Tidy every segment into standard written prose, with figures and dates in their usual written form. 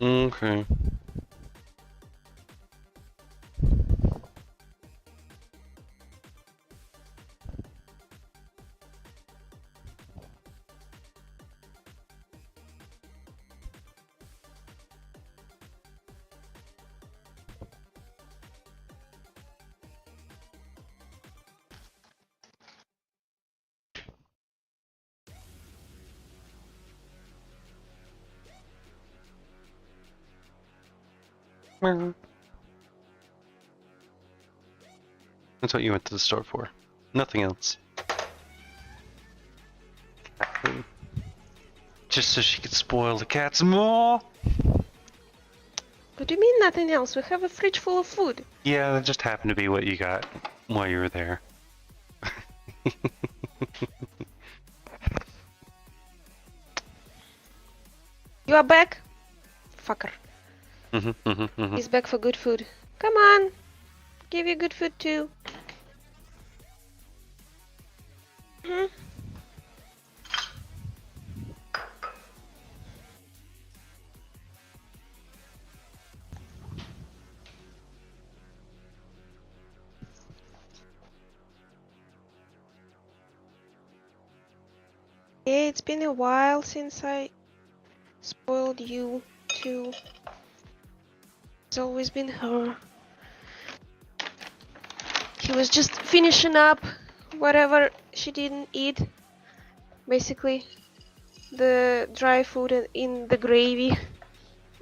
Okay. That's what you went to the store for. Nothing else. Just so she could spoil the cats more. What do you mean nothing else? We have a fridge full of food. Yeah, that just happened to be what you got while you were there. You are back? Fucker. He's back for good food. Come on. Give you good food too. Yeah, it's been a while since I spoiled you too. It's always been her. He was just finishing up whatever she didn't eat. Basically, the dry food in the gravy.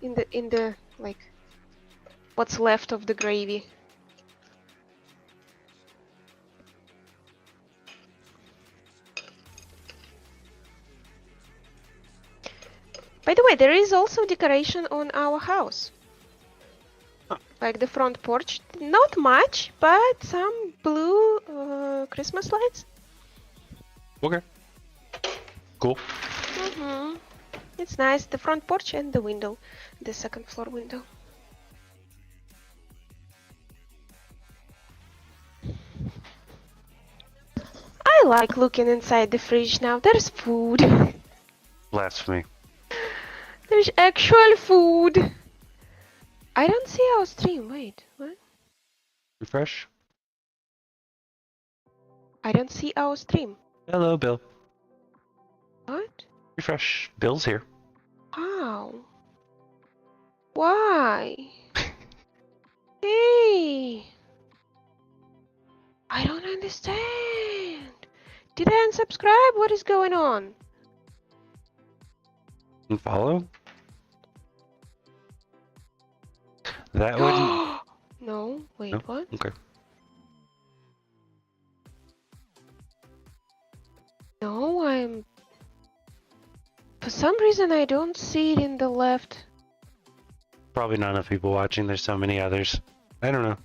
In the like what's left of the gravy. By the way, there is also decoration on our house. Like the front porch. Not much, but some blue Christmas lights. Okay. Cool. It's nice. The front porch and the window. The second floor window. I like looking inside the fridge now. There's food. Blasphemy. There's actual food. I don't see our stream. Wait, what? Refresh. I don't see our stream. Hello, Bill. What? Refresh. Bill's here. How? Why? Hey! I don't understand. Did I unsubscribe? What is going on? And follow? That wouldn't... No, wait, No? what? Okay. No, I'm... For some reason I don't see it in the left. Probably not enough people watching. There's so many others. I don't know.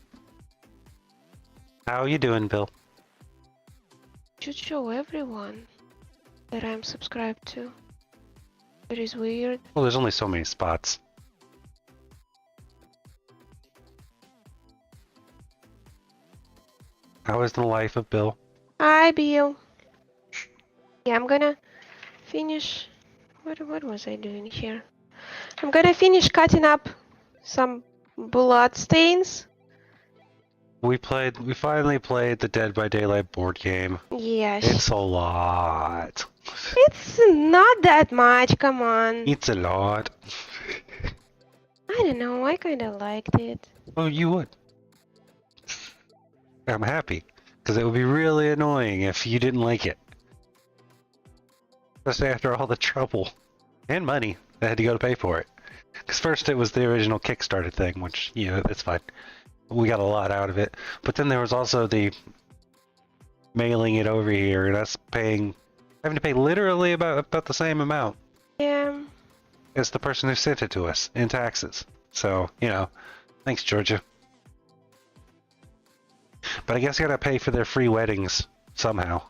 How you doing, Bill? Should show everyone that I'm subscribed to. It is weird. Well, there's only so many spots. How is the life of Bill? Hi, Bill. Yeah, I'm gonna finish... What was I doing here? I'm gonna finish cutting up some blood stains. We finally played the Dead by Daylight board game. Yes. It's a lot. It's not that much, come on. It's a lot. I don't know, I kinda liked it. Oh, you would. I'm happy, because it would be really annoying if you didn't like it. Especially after all the trouble and money that had to go to pay for it. Because first it was the original Kickstarter thing, which, you know, that's fine. We got a lot out of it. But then there was also the mailing it over here, and us having to pay literally about the same amount. Yeah. As the person who sent it to us in taxes. So, you know, thanks, Georgia. But I guess I gotta pay for their free weddings somehow.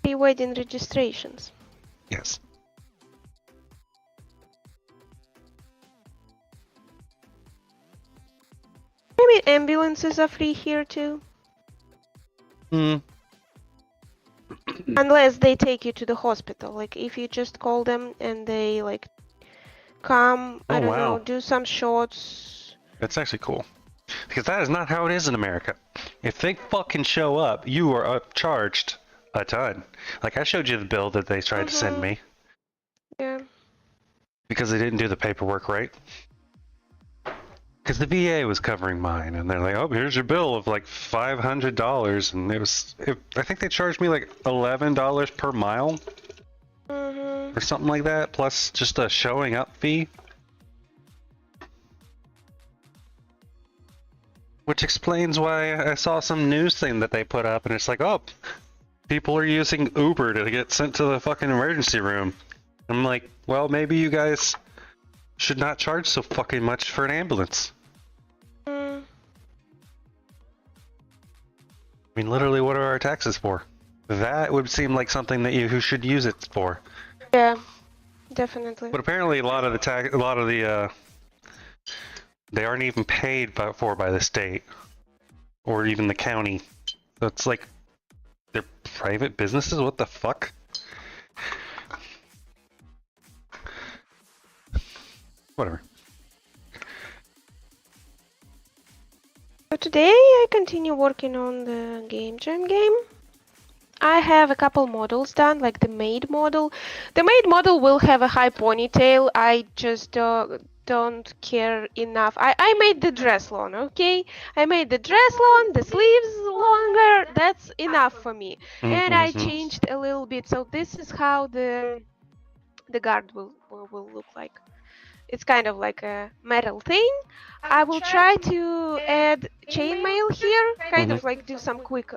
Pre-wedding registrations. Yes. Maybe ambulances are free here too. Hmm. Unless they take you to the hospital. Like if you just call them and they like come, I Oh, don't know, wow. do some shots. That's actually cool. Because that is not how it is in America. If they fucking show up, you are upcharged a ton. Like, I showed you the bill that they tried to send me. Yeah. Because they didn't do the paperwork right. Because the VA was covering mine, and they're like, oh, here's your bill of like $500. And I think they charged me like $11 per mile. Or something like that, plus just a showing up fee. Which explains why I saw some news thing that they put up, and it's like, oh, people are using Uber to get sent to the fucking emergency room. I'm like, well, maybe you guys should not charge so fucking much for an ambulance. I mean, literally, what are our taxes for? That would seem like something that who should use it for. Yeah, definitely. But apparently, a lot of the they aren't even paid by the state or even the county. So it's like they're private businesses. What the fuck? Whatever. So today I continue working on the gamejam game. I have a couple models done, like the maid model. The maid model will have a high ponytail. I just don't care enough. I made the dress long, okay? I made the dress long, the sleeves longer. That's enough for me. And I changed a little bit. So this is how the guard will look like. It's kind of like a metal thing. I will try to add chainmail here, kind of like do some quick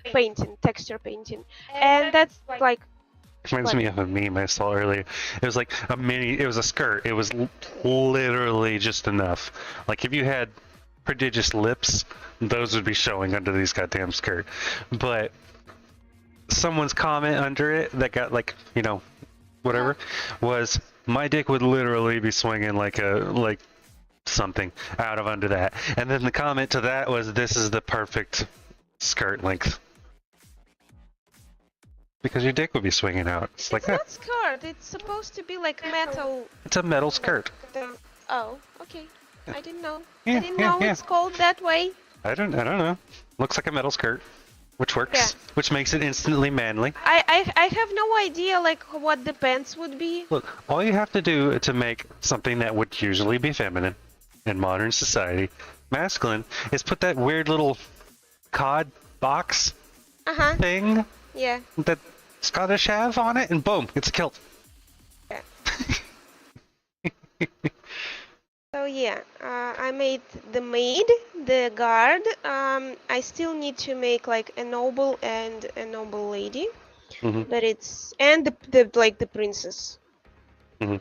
painting, texture painting. And that's like... Reminds me of a meme I saw earlier. It was like it was a skirt. It was literally just enough. Like if you had prodigious lips, those would be showing under these goddamn skirt. But someone's comment under it that got like, you know, whatever, was my dick would literally be swinging like something out of under that. And then the comment to that was, this is the perfect skirt length. Because your dick would be swinging out. It's like that. It's not skirt. It's supposed to be like metal. It's a metal skirt. Oh, okay. I didn't know. Yeah, I didn't know it's called that way. I don't know. Looks like a metal skirt, which works. Yeah. Which makes it instantly manly. I have no idea like what the pants would be. Look, all you have to do to make something that would usually be feminine in modern society masculine is put that weird little cod box thing. Yeah. That Scottish have on it, and boom, it's a kilt. Yeah. So yeah, I made the maid, the guard. I still need to make like a noble and a noble lady, but it's the like the princess. The queen.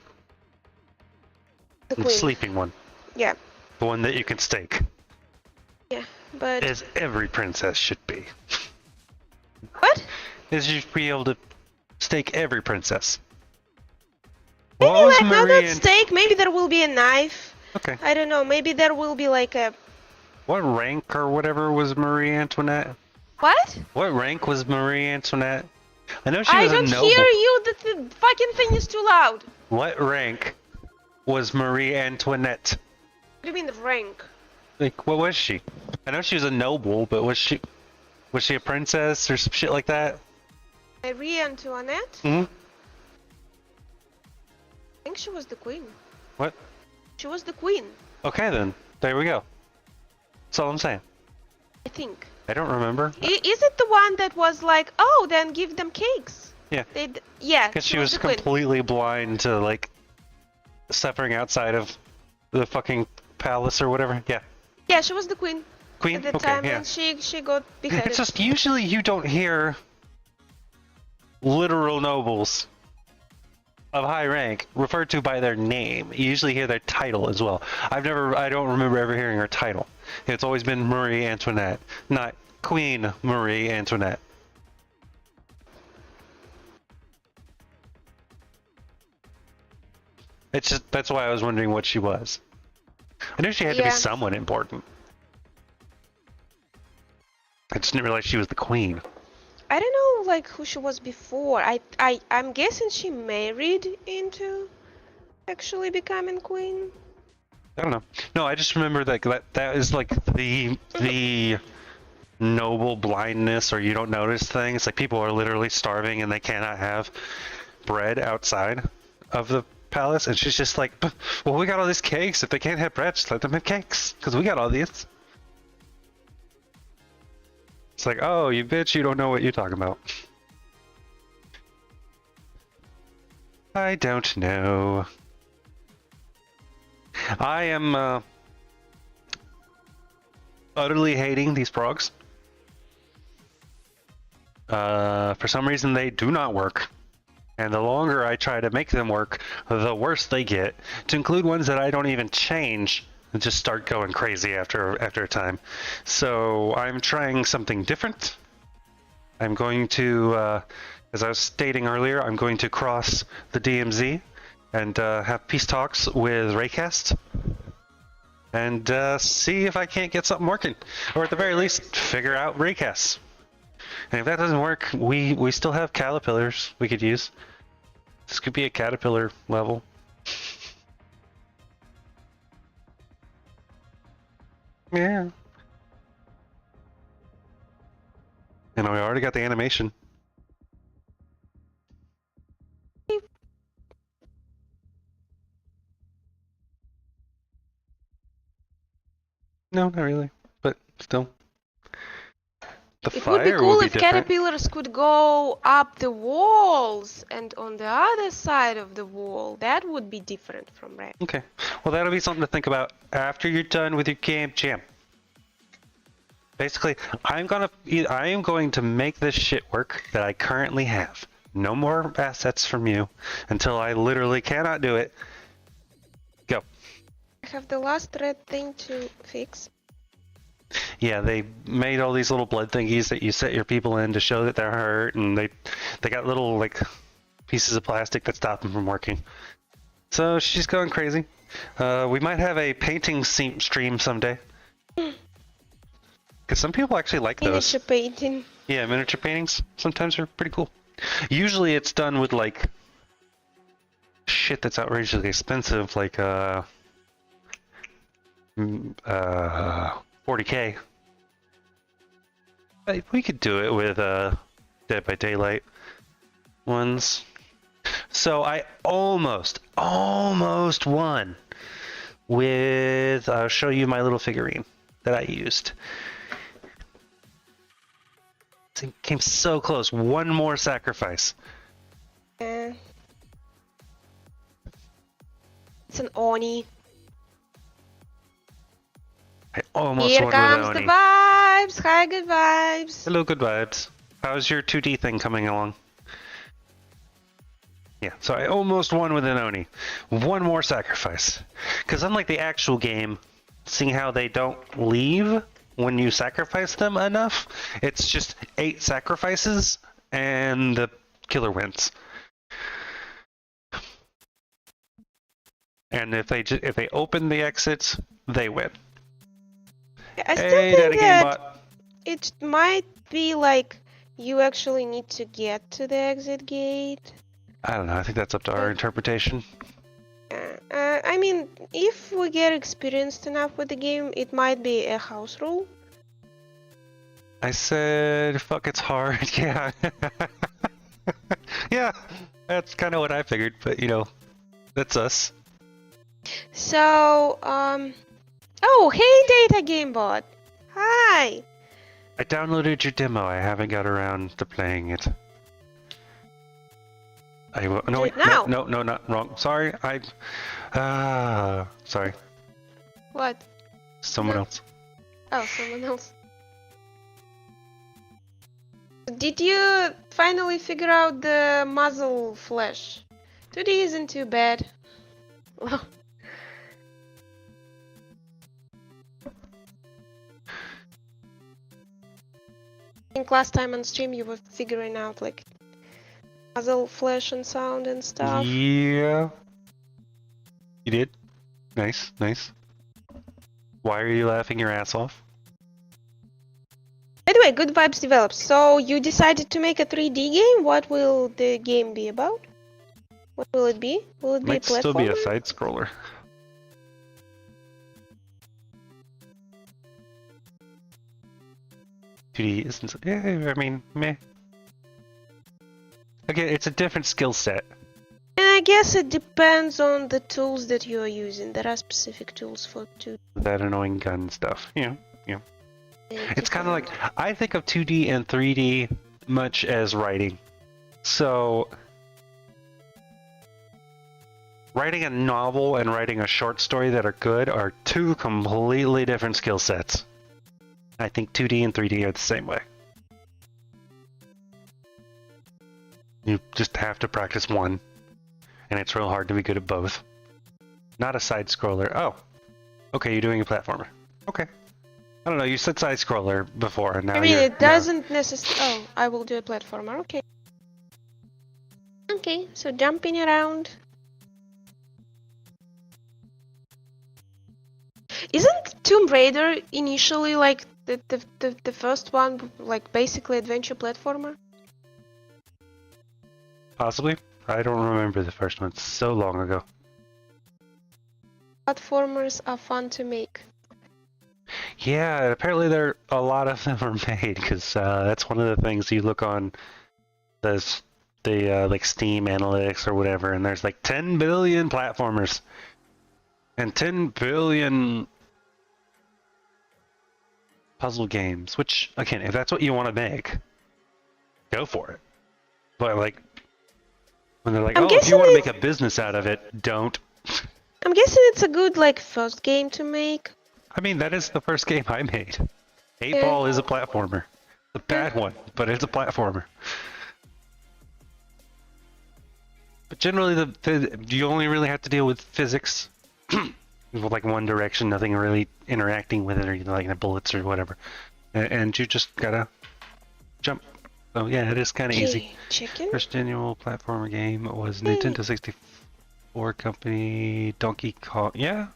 The sleeping one. Yeah. The one that you can stake. Yeah, but as every princess should be. What? Is you should be able to stake every princess. Maybe like not that stake. Maybe there will be a knife. Okay. I don't know. Maybe there will be like a... What rank or whatever was Marie Antoinette? What? What rank was Marie Antoinette? I know she was a noble. I don't hear you. The fucking thing is too loud. What rank was Marie Antoinette? What do you mean rank? Like, what was she? I know she was a noble, but was she a princess or some shit like that? Marie Antoinette? I think she was the queen. What? She was the queen. Okay then, there we go. That's all I'm saying. I think. I don't remember. Is it the one that was like, oh, then give them cakes? Yeah. Yeah. Because she was completely blind to like suffering outside of the fucking palace or whatever. Yeah. Yeah, she was the queen. Queen? At the Okay, time, yeah. and she got beheaded. It's just usually you don't hear literal nobles of high rank referred to by their name. You usually hear their title as well. I don't remember ever hearing her title. It's always been Marie Antoinette, not Queen Marie Antoinette. It's just, that's why I was wondering what she was. I knew she had to be someone important. I just didn't realize she was the queen. I don't know like who she was before. I'm guessing she married into actually becoming queen. I don't know. No, I just remember that is like the noble blindness or you don't notice things. Like people are literally starving and they cannot have bread outside of the palace, and she's just like, well, we got all these cakes. If they can't have bread, just let them have cakes, because we got all these. It's like, oh, you bitch, you don't know what you're talking about. I don't know. I am utterly hating these progs. For some reason, they do not work. And the longer I try to make them work, the worse they get. To include ones that I don't even change, and just start going crazy after a time. So I'm trying something different. I'm going to, as I was stating earlier, I'm going to cross the DMZ and have peace talks with Raycast and see if I can't get something working, or at the very least, figure out Raycasts. And if that doesn't work, we still have caterpillars we could use. This could be a caterpillar level. Yeah. And we already got the animation. No, not really. But still. The It would be fire cool be if different. caterpillars could go up the walls and on the other side of the wall. That would be different from Red. Okay. Well, that'll be something to think about after you're done with your game jam. Basically, I am going to make this shit work that I currently have. No more assets from you until I literally cannot do it. Go. I have the last red thing to fix. Yeah, they made all these little blood thingies that you set your people in to show that they're hurt, and they got little like pieces of plastic that stop them from working. So she's going crazy. We might have a painting stream someday. Because some people actually like those. Miniature painting. Yeah, miniature paintings sometimes are pretty cool. Usually it's done with like shit that's outrageously expensive, like 40K. But we could do it with Dead by Daylight ones. So I almost won with, I'll show you my little figurine that I used. It came so close. One more sacrifice. It's an Oni. I almost Here won comes with the Oni. vibes. Hi, good vibes. Hello, good vibes. How's your 2D thing coming along? Yeah, so I almost won with an Oni. One more sacrifice. Because unlike the actual game, seeing how they don't leave when you sacrifice them enough, it's just 8 sacrifices and the killer wins. And if they open the exits, they win. I still Hey, think Daddy that Gamebot. it might be like you actually need to get to the exit gate. I don't know. I think that's up to our interpretation. I mean, if we get experienced enough with the game, it might be a house rule. I said, fuck, it's hard. Yeah. Yeah, that's kind of what I figured, but you know, that's us. So, oh, hey, Data Gamebot. Hi. I downloaded your demo. I haven't got around to playing it. I will. No, wait, now. no, not wrong. Sorry, sorry. What? Someone No. else. Oh, someone else. Did you finally figure out the muzzle flash? 2D isn't too bad. Well. I think last time on stream you were figuring out like muzzle flash and sound and stuff. Yeah. You did? Nice, nice. Why are you laughing your ass off? By the way, Good Vibes develops. So you decided to make a 3D game. What will the game be about? What will it be? Will it be a Might still be a platformer? side scroller. $2D isn't. Yeah, I mean, meh. Again, it's a different skill set. And I guess it depends on the tools that you are using. There are specific tools for 2D. That annoying gun stuff. Yeah. It's kind of like, I think of 2D and 3D much as writing. So, writing a novel and writing a short story that are good are two completely different skill sets. I think 2D and 3D are the same way. You just have to practice one, and it's real hard to be good at both. Not a side scroller. Oh, okay, you're doing a platformer. Okay. I don't know, you said side scroller before, and now I mean, you're... it doesn't necessarily. Oh, I will do a platformer. Okay. Okay, so jumping around. Isn't Tomb Raider initially like the first one, like basically adventure platformer? Possibly. I don't remember the first one. It's so long ago. Platformers are fun to make. Yeah, apparently a lot of them are made because that's one of the things you look on the like Steam analytics or whatever, and there's like 10 billion platformers and 10 billion puzzle games. Which, again, if that's what you want to make, go for it. But like, when they're like, I'm oh, if you guessing want to make a business out of it, don't. I'm guessing it's a good like first game to make. I mean, that is the first game I made. 8 Yeah. Ball is a platformer. A bad one, but it's a platformer. But generally, you only really have to deal with physics. With like one direction, nothing really interacting with it, or like the bullets or whatever. And you just gotta jump. So yeah, it is kind of easy. Chicken. First annual platformer game was Nintendo 64 company Donkey Kong. Yeah.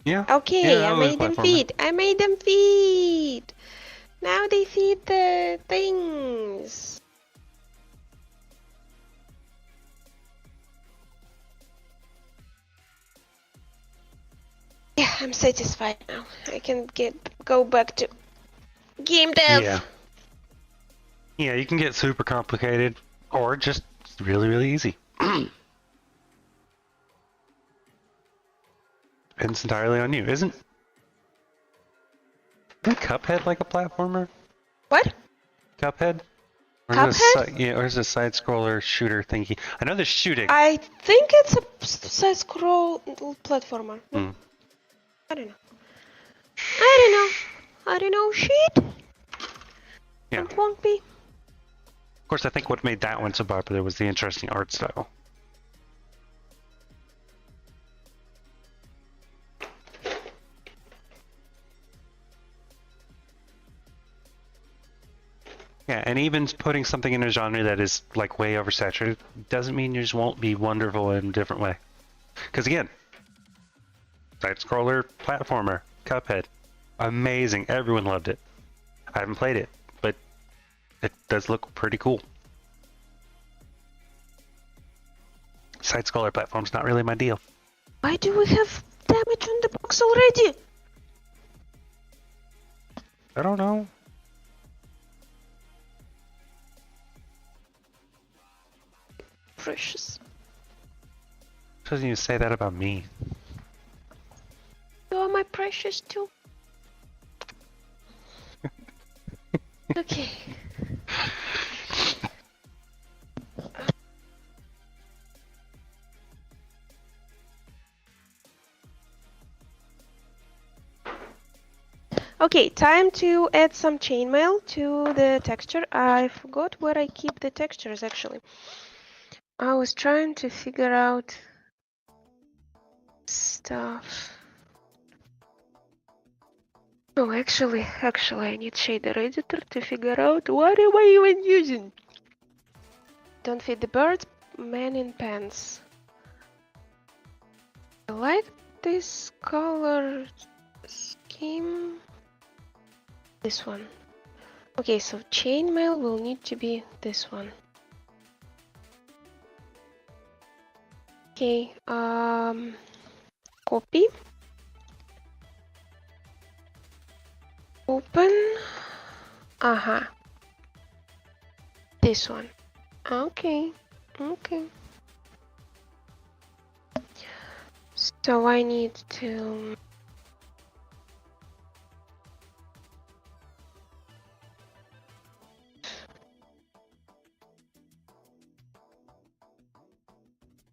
Yeah. Okay, Yeah, I it was made them platformer. feed. I made them feed. Now they feed the things. Yeah, I'm satisfied now. I can go back to GameDev. Yeah. Yeah, you can get super complicated or just really, really easy. Depends entirely on you. Isn't Cuphead like a platformer? What? Cuphead? Or Cuphead? Or is it a side scroller shooter thingy? I know there's shooting. I think it's a side scroll platformer. Hmm. I don't know. I don't know shit. Yeah. It won't be. Of course, I think what made that one so popular was the interesting art style. Yeah, and even putting something in a genre that is like way oversaturated doesn't mean yours won't be wonderful in a different way. Because again, side scroller platformer, Cuphead, amazing. Everyone loved it. I haven't played it, but it does look pretty cool. Side scroller platform's not really my deal. Why do we have damage on the box already? I don't know. Precious. Doesn't even say that about me. You are my precious too. Okay. Okay, time to add some chainmail to the texture. I forgot where I keep the textures actually. I was trying to figure out stuff. Oh, actually, I need shader editor to figure out what am I even using. Don't feed the birds, man in pants. I like this color scheme. This one. Okay, so chainmail will need to be this one. Okay, copy. Open. Uh-huh. This one. Okay. Okay. So I need to...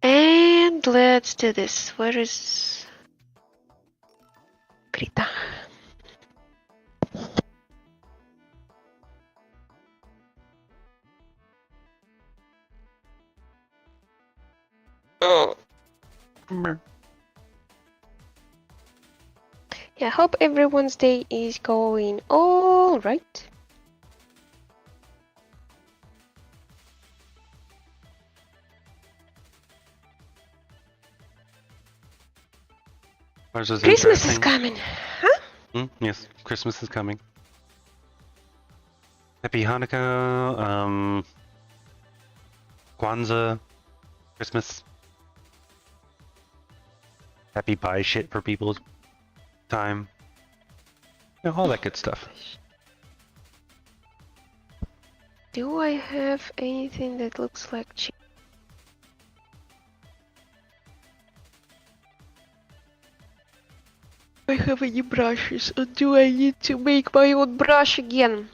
And let's do this. Where is Grita? Oh. Yeah, hope everyone's day is going all right. Ours is Christmas is interesting. coming, huh? Yes, Christmas is coming. Happy Hanukkah, Kwanzaa, Christmas. Happy buy shit for people time. You know, all that good stuff. Do I have anything that looks like cheese? I have any brushes, or do I need to make my own brush again?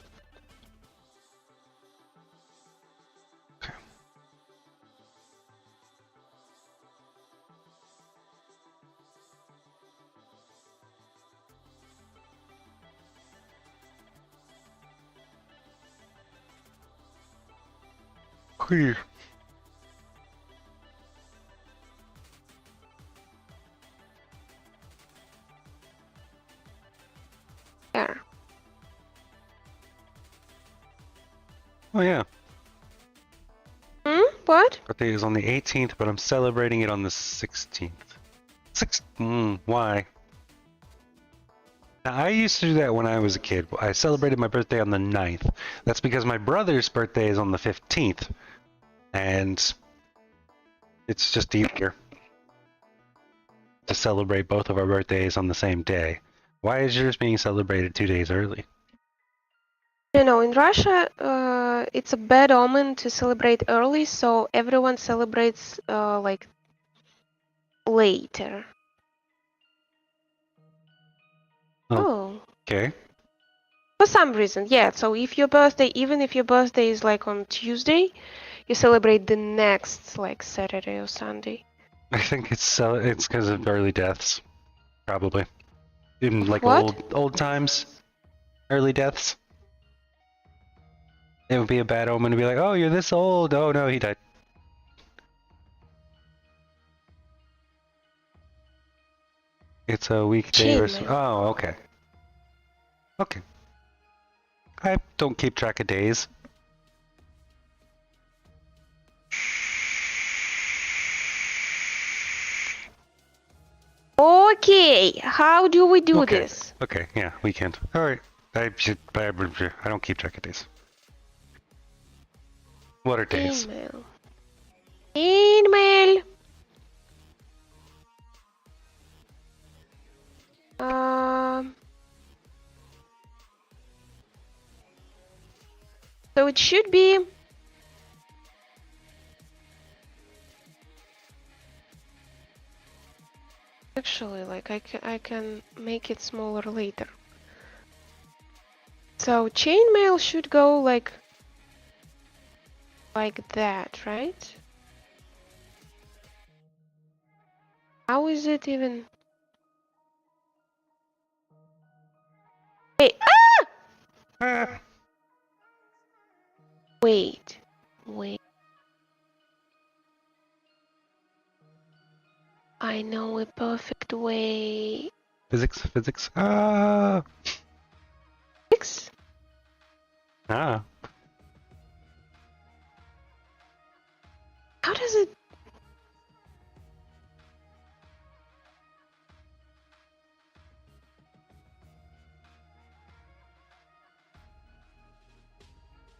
Queer. There. Oh yeah. What? Birthday is on the 18th, but I'm celebrating it on the 16th. Why? Now, I used to do that when I was a kid. I celebrated my birthday on the 9th. That's because my brother's birthday is on the 15th. And it's just easier to celebrate both of our birthdays on the same day. Why is yours being celebrated 2 days early? You know, in Russia, it's a bad omen to celebrate early, so everyone celebrates like later. Oh. Okay. For some reason, yeah. So if your birthday, even if your birthday is like on Tuesday, you celebrate the next like Saturday or Sunday. I think it's because of early deaths, probably. In like What? old times, early deaths. It would be a bad omen to be like, oh, you're this old. Oh no, he died. It's a weekday. Chainmail. Oh, okay. Okay. I don't keep track of days. Okay, how do we do Okay. this? Okay, yeah, weekend. Alright. I don't keep track of days. What are days? Chainmail. Chainmail. So it should be actually like I can make it smaller later. So chainmail should go like that, right? How is it even? Wait, Ah! wait. I know a perfect way. Physics. Ah! Fix? Ah. How does it?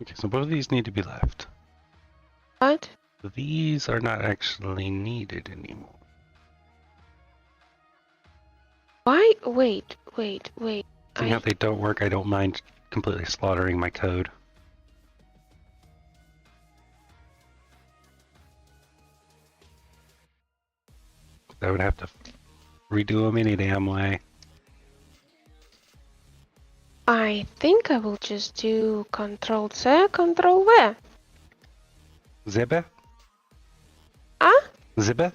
Okay, so both of these need to be left. What? These are not actually needed anymore. Why? Wait. See how they don't work? I don't mind completely slaughtering my code. I would have to redo them any damn way. I think I will just do Ctrl-C, Ctrl-V. Zibbe? Huh? Zibbe?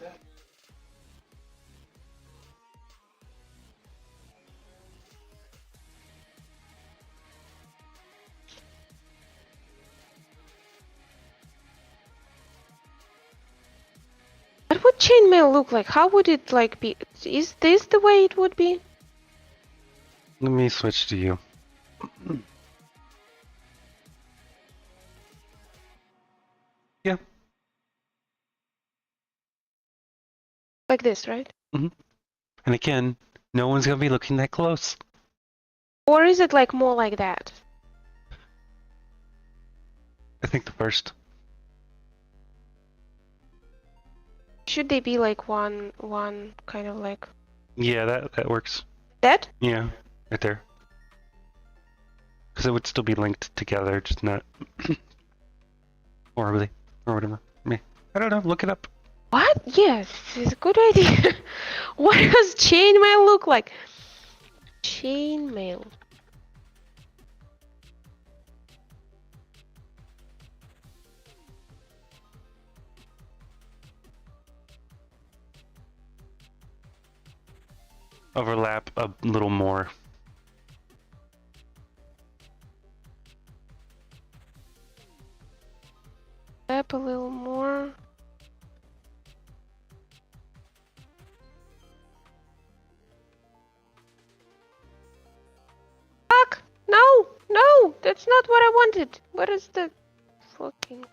What would chainmail look like? How would it like be? Is this the way it would be? Let me switch to you. Yeah. Like this, right? And again, no one's gonna be looking that close. Or is it like more like that? I think the first. Should they be like one kind of like Yeah, that works. that? Yeah, right there. Because it would still be linked together, just not horribly or whatever. Me, I don't know. Look it up. What? Yes, it's a good idea. What does chainmail look like? Chainmail. Overlap a little more. Up a little more. Fuck! No! No! That's not what I wanted. What is the fucking...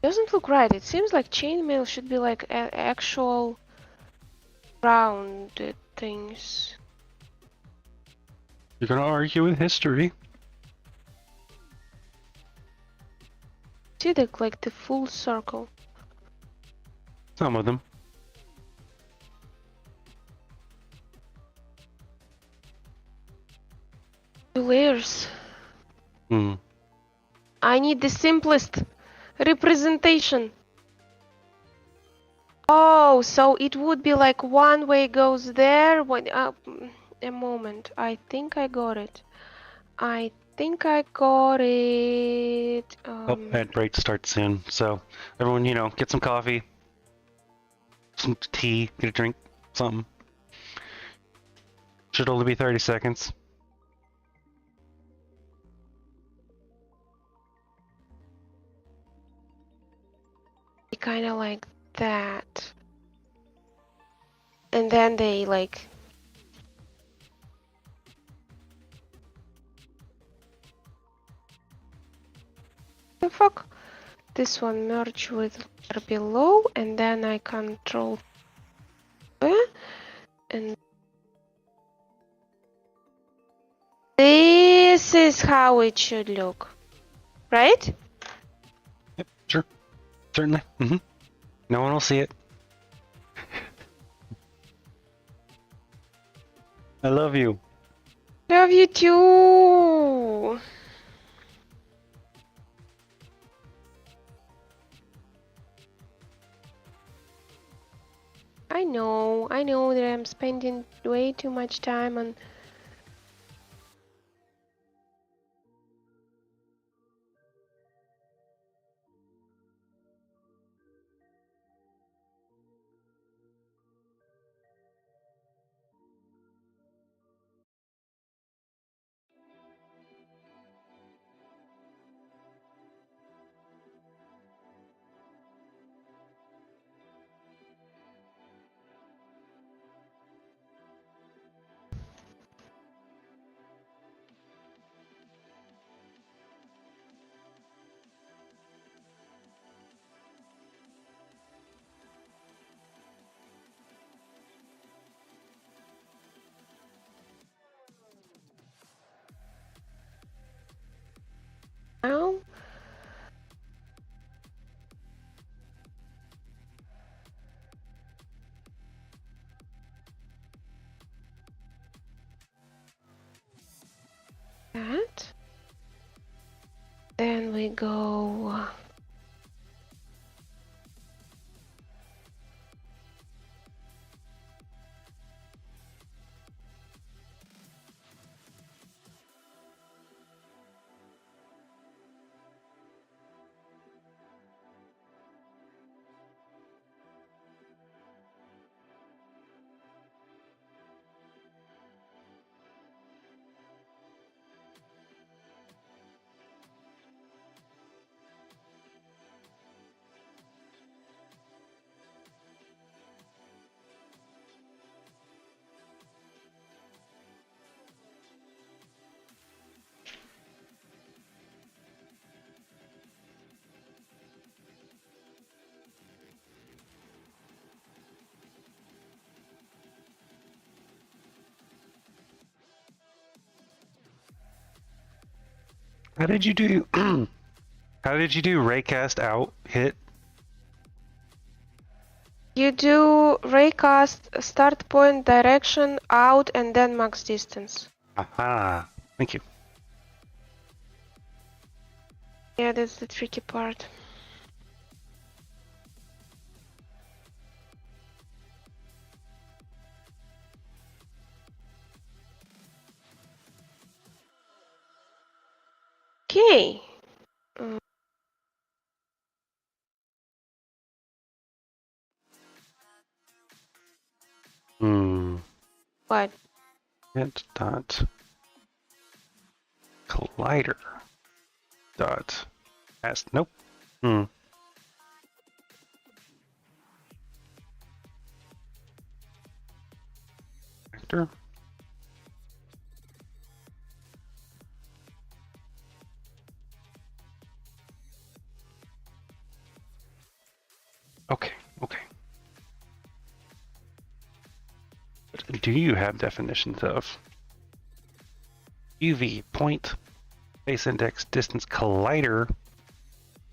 Doesn't look right. It seems like chainmail should be like actual rounded things. You're gonna argue with history. See the like the full circle. Some of them. Two layers. Hmm. I need the simplest representation. Oh, so it would be like one way goes there. One, a moment. I think I got it. I think I got it. Oh, ad break starts soon. So everyone, get some coffee, some tea, get a drink, something. Should only be 30 seconds. Kind of like that. And then they like... The fuck? This one merge with below, and then I control and this is how it should look, right? Yep, sure. Certainly. No one will see it. I love you. Love you too. I know that I'm spending way too much time on... we go. How did you do? How did you do raycast out hit? You do raycast start point direction out and then max distance. Aha! Thank you. Yeah, that's the tricky part. Okay. What? Hit dot collider dot cast. Nope. Vector. Okay. Okay. Do you have definitions of UV point base index distance collider?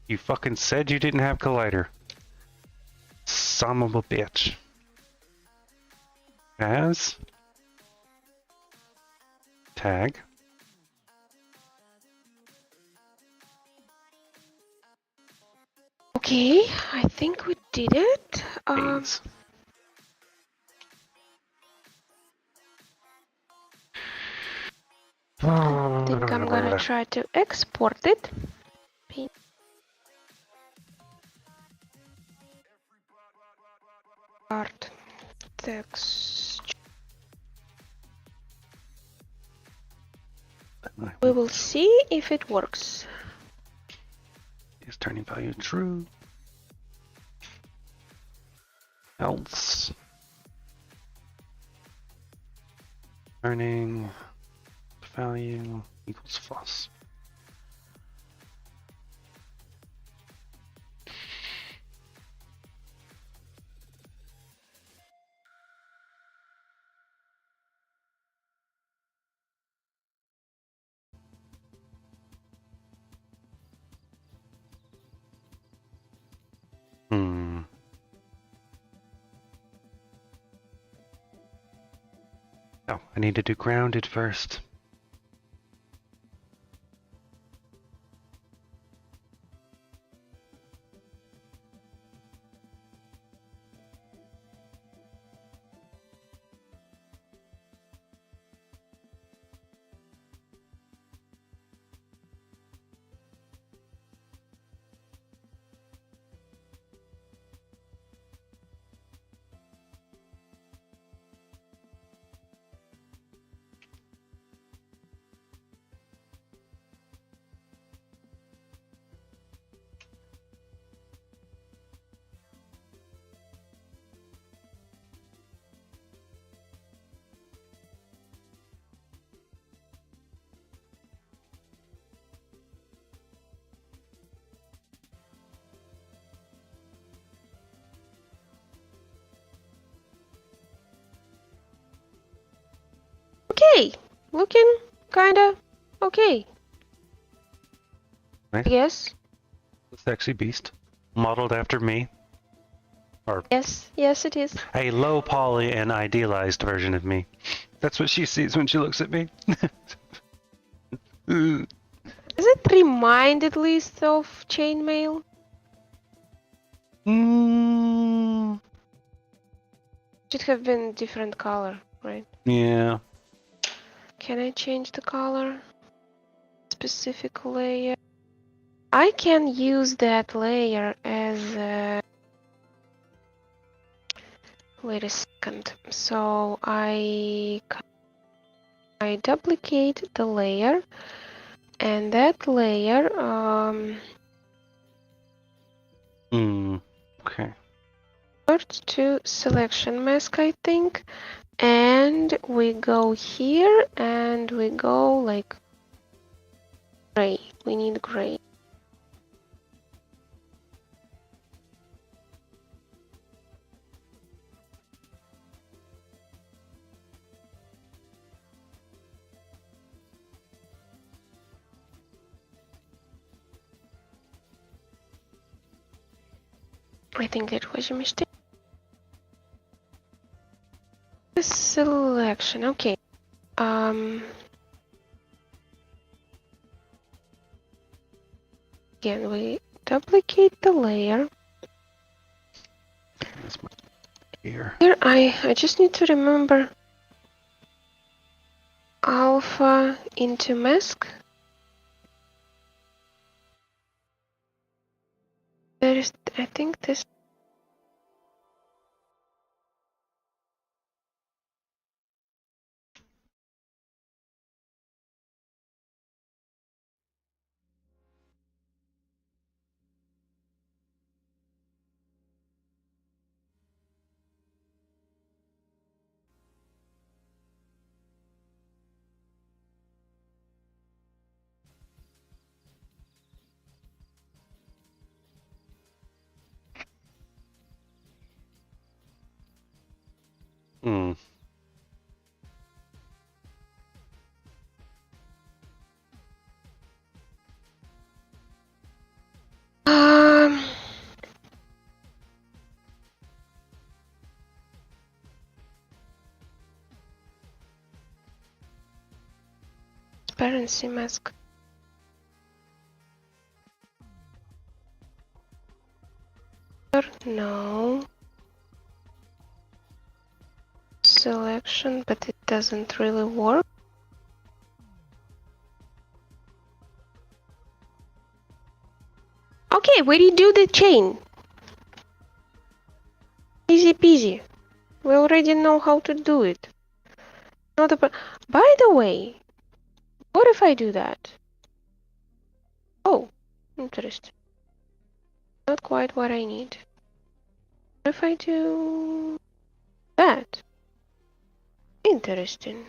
You fucking said you didn't have collider. Son of a bitch. As tag Okay, I think we did it. base. I think I'm gonna try to export it. Art text. We will see if it works. Is turning value true? Else turning value equals false. Oh, I need to do grounded first. Okay, looking kinda okay. Nice. Yes. Sexy beast, modeled after me. Or Yes, yes, it is. a low poly and idealized version of me. That's what she sees when she looks at me. Is it? it remind at least of chainmail? Should have been different color, right? Yeah. Can I change the color? Specific layer. I can use that layer as a... Wait a second. So I duplicate the layer, and that layer Okay. to selection mask, I think, and we go here and we go like gray. We need gray. I think it was a mistake. Selection, okay. Again, we duplicate the layer. That's my here. Here, I just need to remember alpha into mask. There is, I think this. Hmm. Transparency mask. No. Selection, but it doesn't really work. Okay, where do you do the chain? Easy peasy. We already know how to do it. Not a By the way, what if I do that? Oh, interesting. Not quite what I need. What if I do that? Interesting.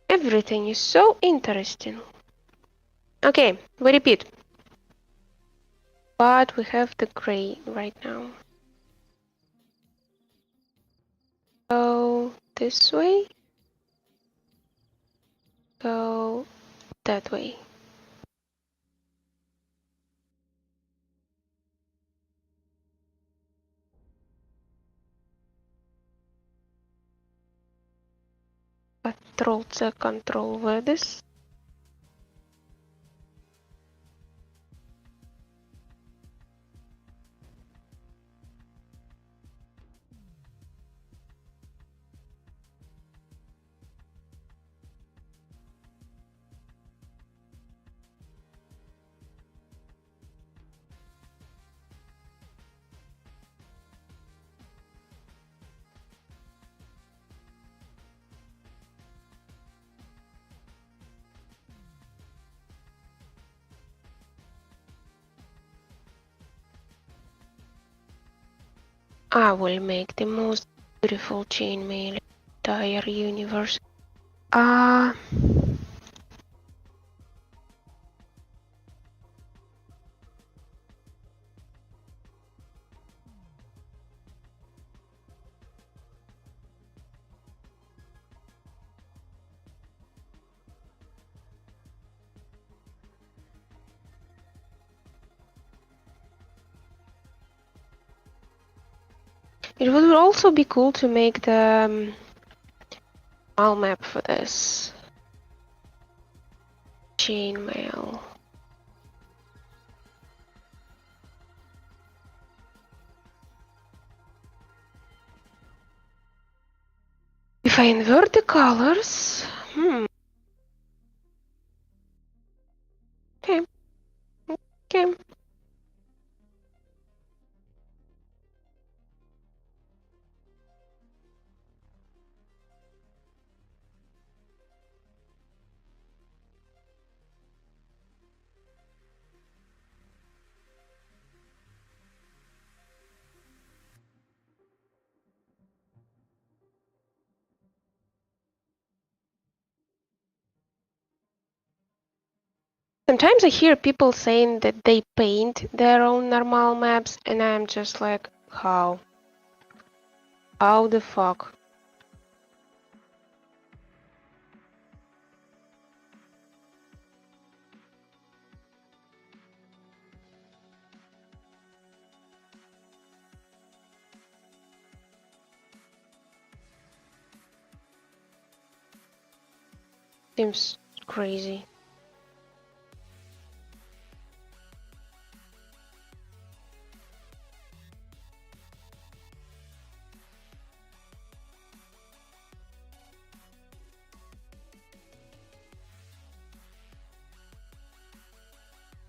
Everything is so interesting. Okay, we repeat. But we have the gray right now. Go this way. Go that way. Ctrl-C, Ctrl-V this. I will make the most beautiful chainmail in the entire universe. It would also be cool to make the map for this chainmail. If I invert the colors, okay, okay. Sometimes I hear people saying that they paint their own normal maps, and I'm just like, how? How the fuck? Seems crazy.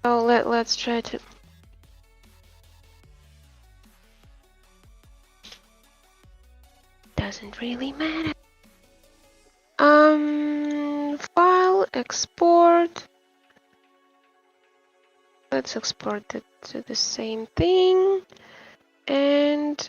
Oh, let's try to. Doesn't really matter. File, export. Let's export it to the same thing. And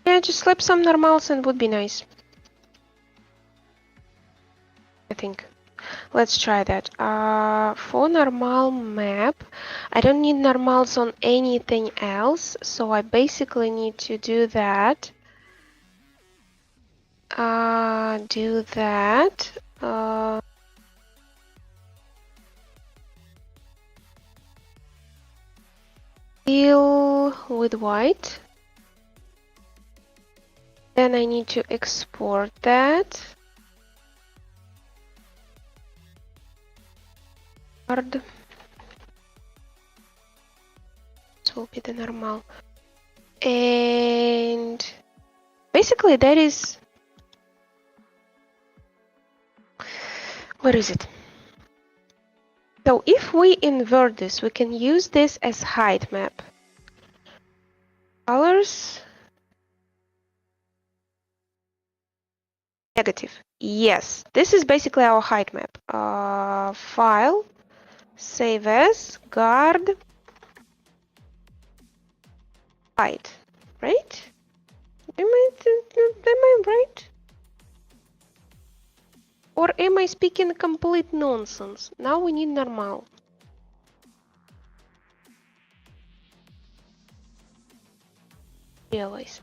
yeah, just slap some normals and would be nice. I think. Let's try that. For normal map, I don't need normals on anything else, so I basically need to do that. Do that. Fill with white. Then I need to export that. This will be the normal. And basically that is... Where is it? So if we invert this, we can use this as height map. Colors. Negative. Yes, this is basically our height map. File, save as, guard, height. Right? Am I right? Or am I speaking complete nonsense? Now we need normal. Realize.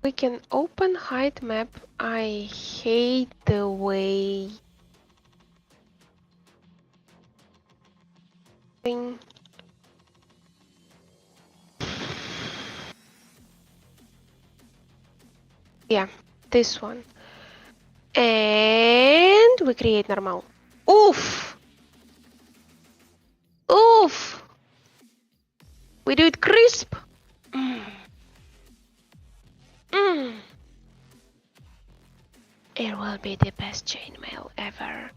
We can open height map. I hate the way thing. Yeah, this one. And we create normal. Oof! Oof! We do it crisp. It will be the best chainmail ever.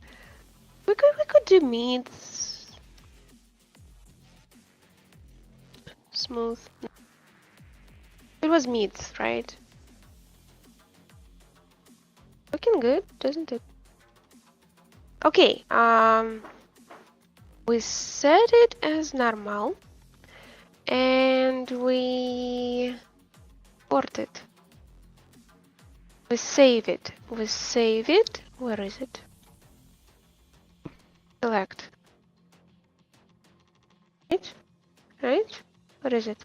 We could do meats. Smooth. It was meats, right? Looking good, doesn't it? Okay, we set it as normal and we port it. We save it. We save it. Where is it? Select. Right? What is it?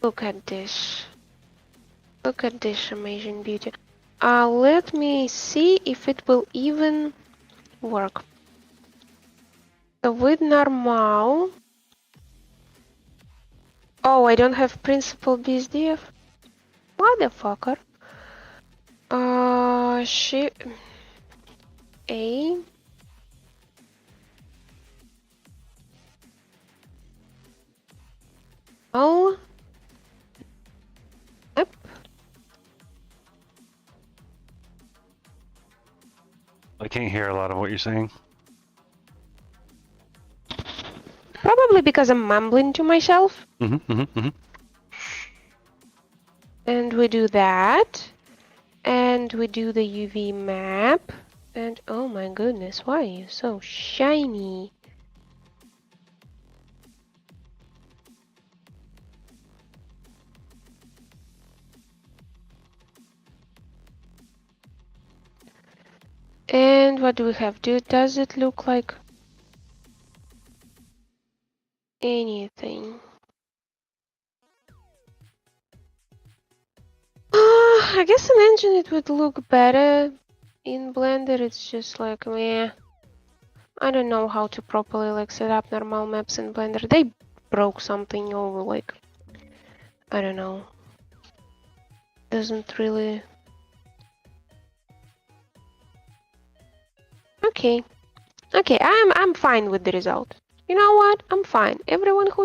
Look at this. Look at this amazing beauty. Let me see if it will even work. So with normal. Oh, I don't have principal BSDF. Motherfucker. She A. Oh. Yep. I can't hear a lot of what you're saying. Probably because I'm mumbling to myself. Mm-hmm. And we do that. And we do the UV map. And oh my goodness, why are you so shiny? And what do we have? Does it look like anything? I guess an engine it would look better. In Blender it's just like meh. I don't know how to properly like set up normal maps in Blender. They broke something or like I don't know. Doesn't really. Okay. Okay, I'm fine with the result. You know what? I'm fine. Everyone who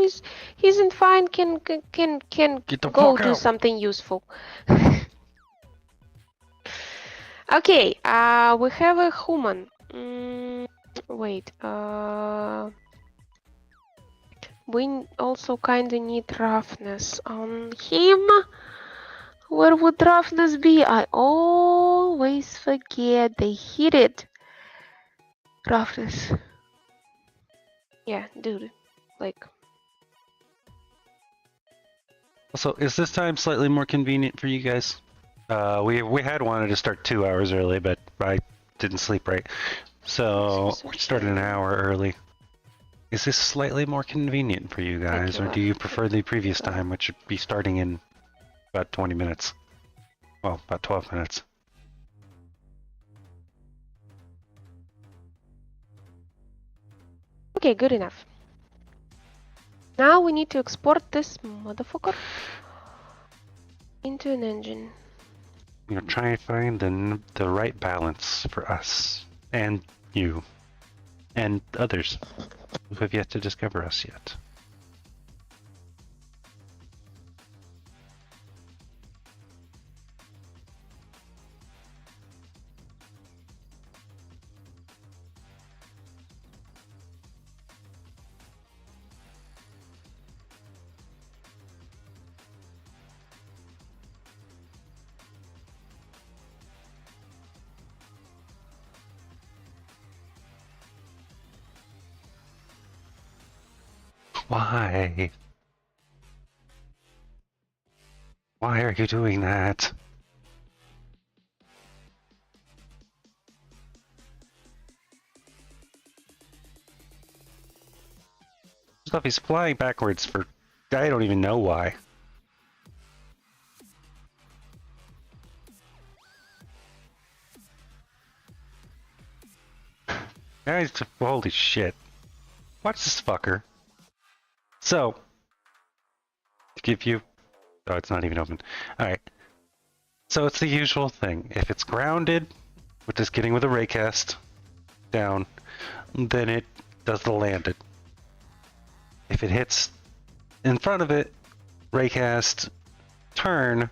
isn't fine can Get the go fuck do out. something useful. Okay, we have a human. Wait, we also kinda need roughness on him. Where would roughness be? I always forget. They hit it. Roughness. Yeah, dude. Like. So, is this time slightly more convenient for you guys? We had wanted to start 2 hours early, but I didn't sleep right. So, we started an hour early. Is this slightly more convenient for you guys, or do you prefer the previous time, which would be starting in about 20 minutes? Well, about 12 minutes. Okay, good enough. Now we need to export this motherfucker into an engine. We're trying to find the right balance for us and you and others who have yet to discover us yet. Why? Why are you doing that? Stuff he's flying backwards for I don't even know why. Guys, holy shit. Watch this fucker. So, to give you... Oh, it's not even open. Alright. So it's the usual thing. If it's grounded, with just getting with a raycast down, then it does the landed. If it hits in front of it, raycast, turn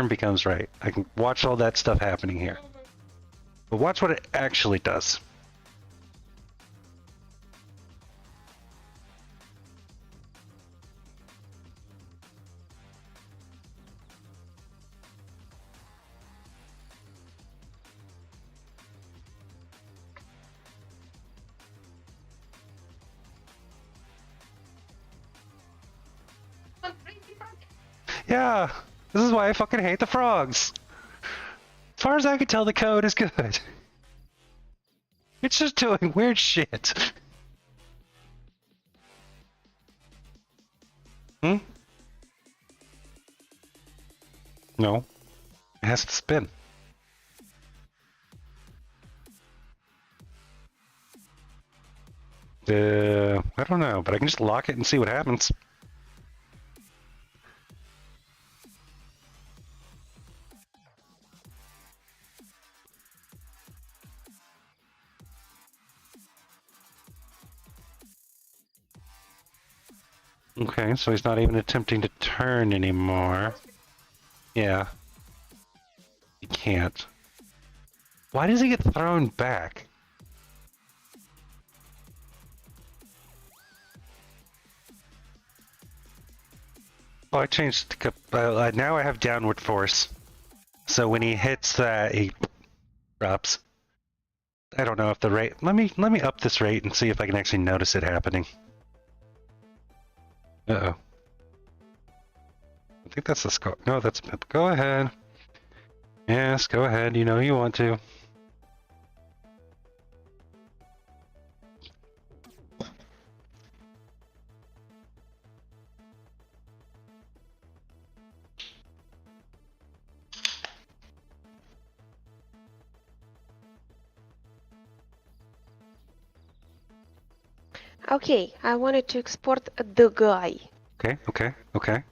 becomes right. I can watch all that stuff happening here. But watch what it actually does. Yeah, this is why I fucking hate the frogs. As far as I can tell, the code is good. It's just doing weird shit. Hmm? No. It has to spin. I don't know, but I can just lock it and see what happens. Okay, so he's not even attempting to turn anymore. Yeah. He can't. Why does he get thrown back? Oh, I changed. Now I have downward force. So when he hits that, he drops. I don't know if the rate. Let me up this rate and see if I can actually notice it happening. Uh-oh. I think that's the score. No, that's. Go ahead. Yes, go ahead. You know you want to. Okay, I wanted to export the guy. Okay.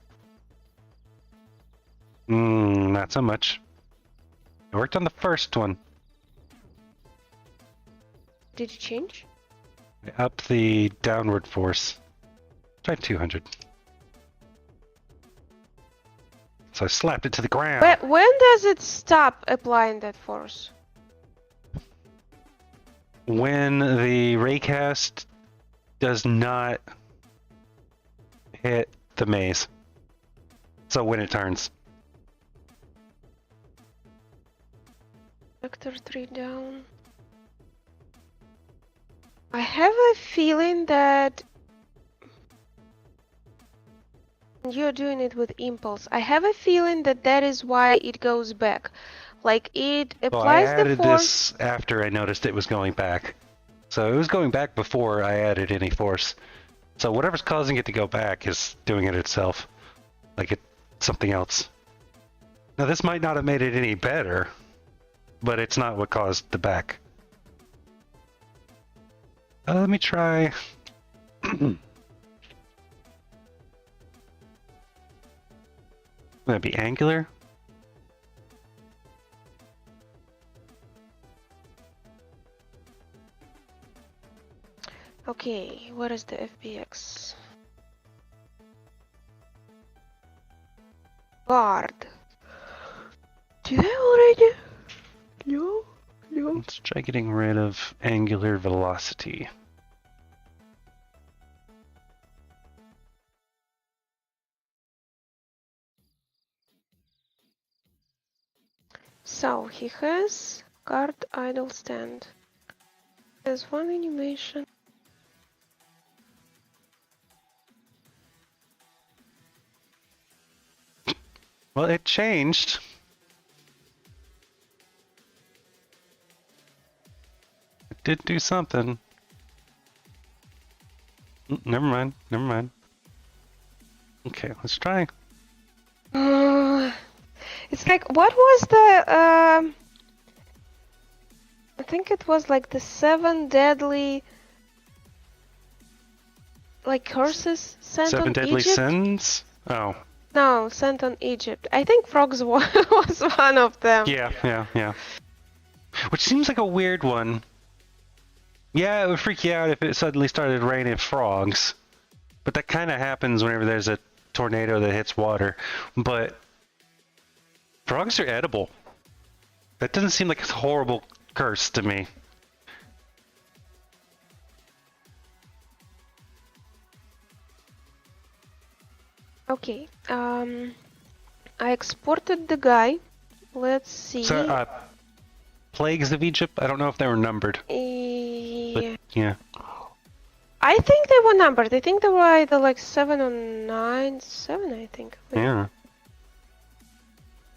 Not so much. It worked on the first one. Did you change? I upped the downward force. Try 200. So I slapped it to the ground. But when does it stop applying that force? When the raycast does not hit the maze. So when it turns. Vector 3 down. I have a feeling that you're doing it with impulse. I have a feeling that that is why it goes back. Like it Well, I applies the added force. this after I noticed it was going back. So it was going back before I added any force. So whatever's causing it to go back is doing it itself. Like it's something else. Now this might not have made it any better, but it's not what caused the back. Let me try. Would that be angular? Okay, what is the FBX? Guard. Did I already? No. Let's try getting rid of angular velocity. So he has guard idle stand. There's one animation. Well, it changed. It did do something. Never mind. Okay, let's try. It's like, what was the, I think it was like the 7 deadly, like curses sent Seven on deadly Egypt? sins? Oh. No, sent on Egypt. I think frogs was one of them. Yeah. Which seems like a weird one. Yeah, it would freak you out if it suddenly started raining frogs. But that kind of happens whenever there's a tornado that hits water. But frogs are edible. That doesn't seem like a horrible curse to me. Okay, I exported the guy. Let's see. So, plagues of Egypt? I don't know if they were numbered. But, yeah. I think they were numbered. I think they were either like 7 or 9. 7, I think. Wait. Yeah.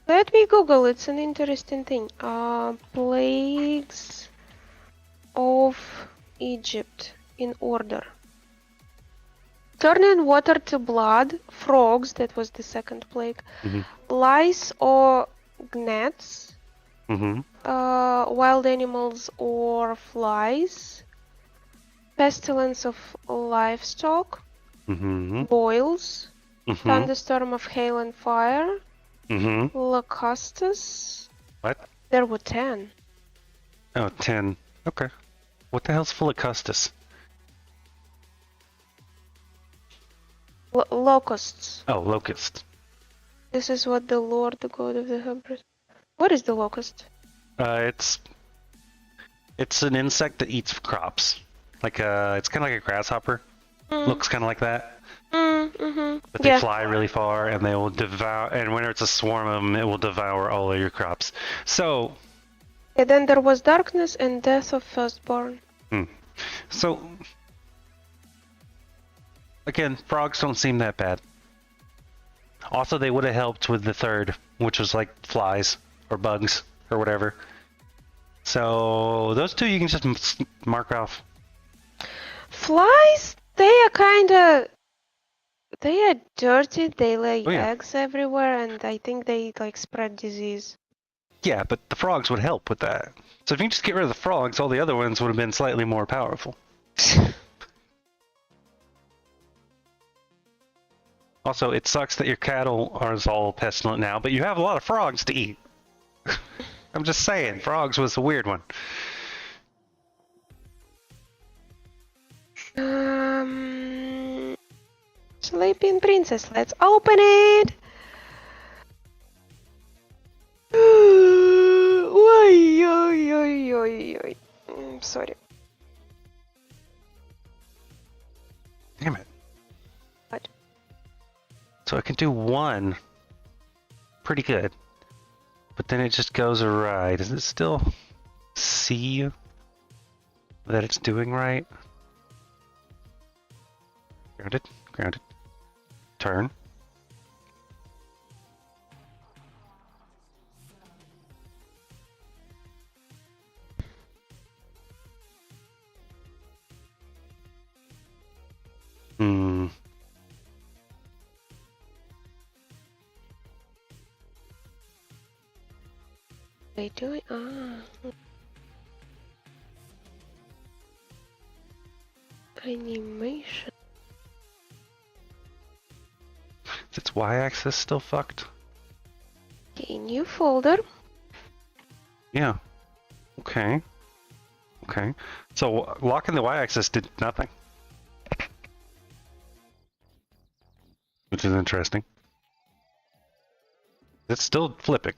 Let me Google. It's an interesting thing. Plagues of Egypt in order. Turning water to blood, frogs, that was the second plague, lice or gnats, wild animals or flies, pestilence of livestock, boils, thunderstorm of hail and fire, locusts. What? There were 10. Oh, 10. Okay. What the hell's Philocustus? Locusts. Oh, locust. This is what the Lord, the God of the Hebrews. What is the locust? It's an insect that eats crops. It's kind of like a grasshopper. Looks kind of like that. But they fly really far, and they will devour. And when it's a swarm of them, it will devour all of your crops. So. And then there was darkness and death of firstborn. So. Again, frogs don't seem that bad. Also, they would have helped with the third, which was like flies or bugs or whatever. So those two you can just mark off. Flies, they are dirty. They lay eggs everywhere, and I think they like spread disease. Yeah, but the frogs would help with that. So if you just get rid of the frogs, all the other ones would have been slightly more powerful. Also, it sucks that your cattle are all pestilent now, but you have a lot of frogs to eat. I'm just saying, frogs was a weird one. Sleeping Princess, let's open it! Sorry. Damn it. What? So I can do one pretty good, but then it just goes awry. Does it still see that it's doing right? Grounded, grounded. Turn. They doing animation. Is its y-axis still fucked? Okay, new folder. Yeah. Okay. Okay. So locking the y-axis did nothing. Which is interesting. It's still flipping.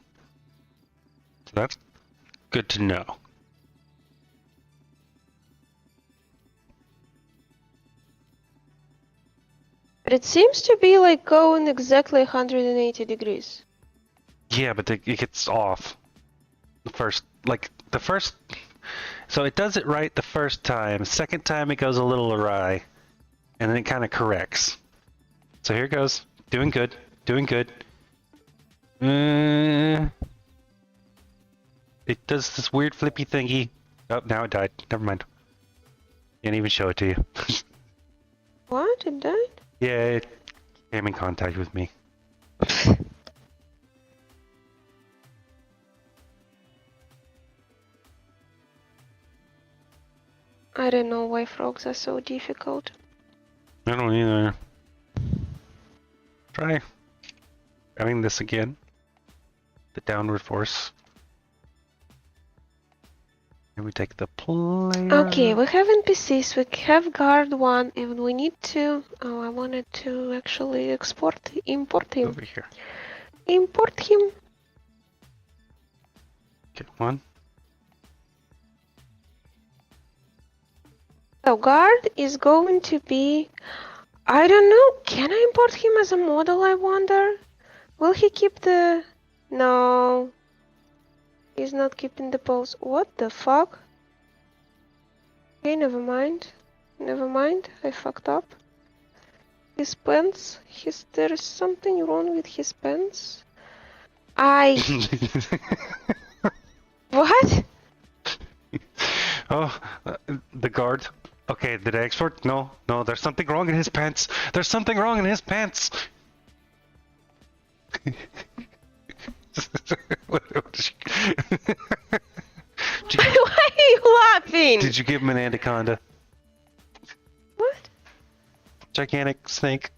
So that's good to know. But it seems to be like going exactly 180 degrees. Yeah, but it gets off. The first... So it does it right the first time. Second time it goes a little awry. And then it kind of corrects. So here it goes. Doing good. Doing good. It does this weird flippy thingy. Oh, now it died. Never mind. Can't even show it to you. What? It died? Yeah, it came in contact with me. I don't know why frogs are so difficult. I don't either. Try having this again. The downward force. And we take the player. Okay, we have NPCs, we have guard 1, and we need to... Oh, I wanted to actually import him. Over here. Import him. Get one. So guard is going to be... I don't know, can I import him as a model, I wonder? Will he keep the... No. He's not keeping the pose. What the fuck? Okay, never mind. Never mind, I fucked up. His pants, there is something wrong with his pants. What? Oh, The guard. Okay, did I export? No, no, there's something wrong in his pants. There's something wrong in his pants. Why are you laughing? Did you give him an anaconda? What? Gigantic snake.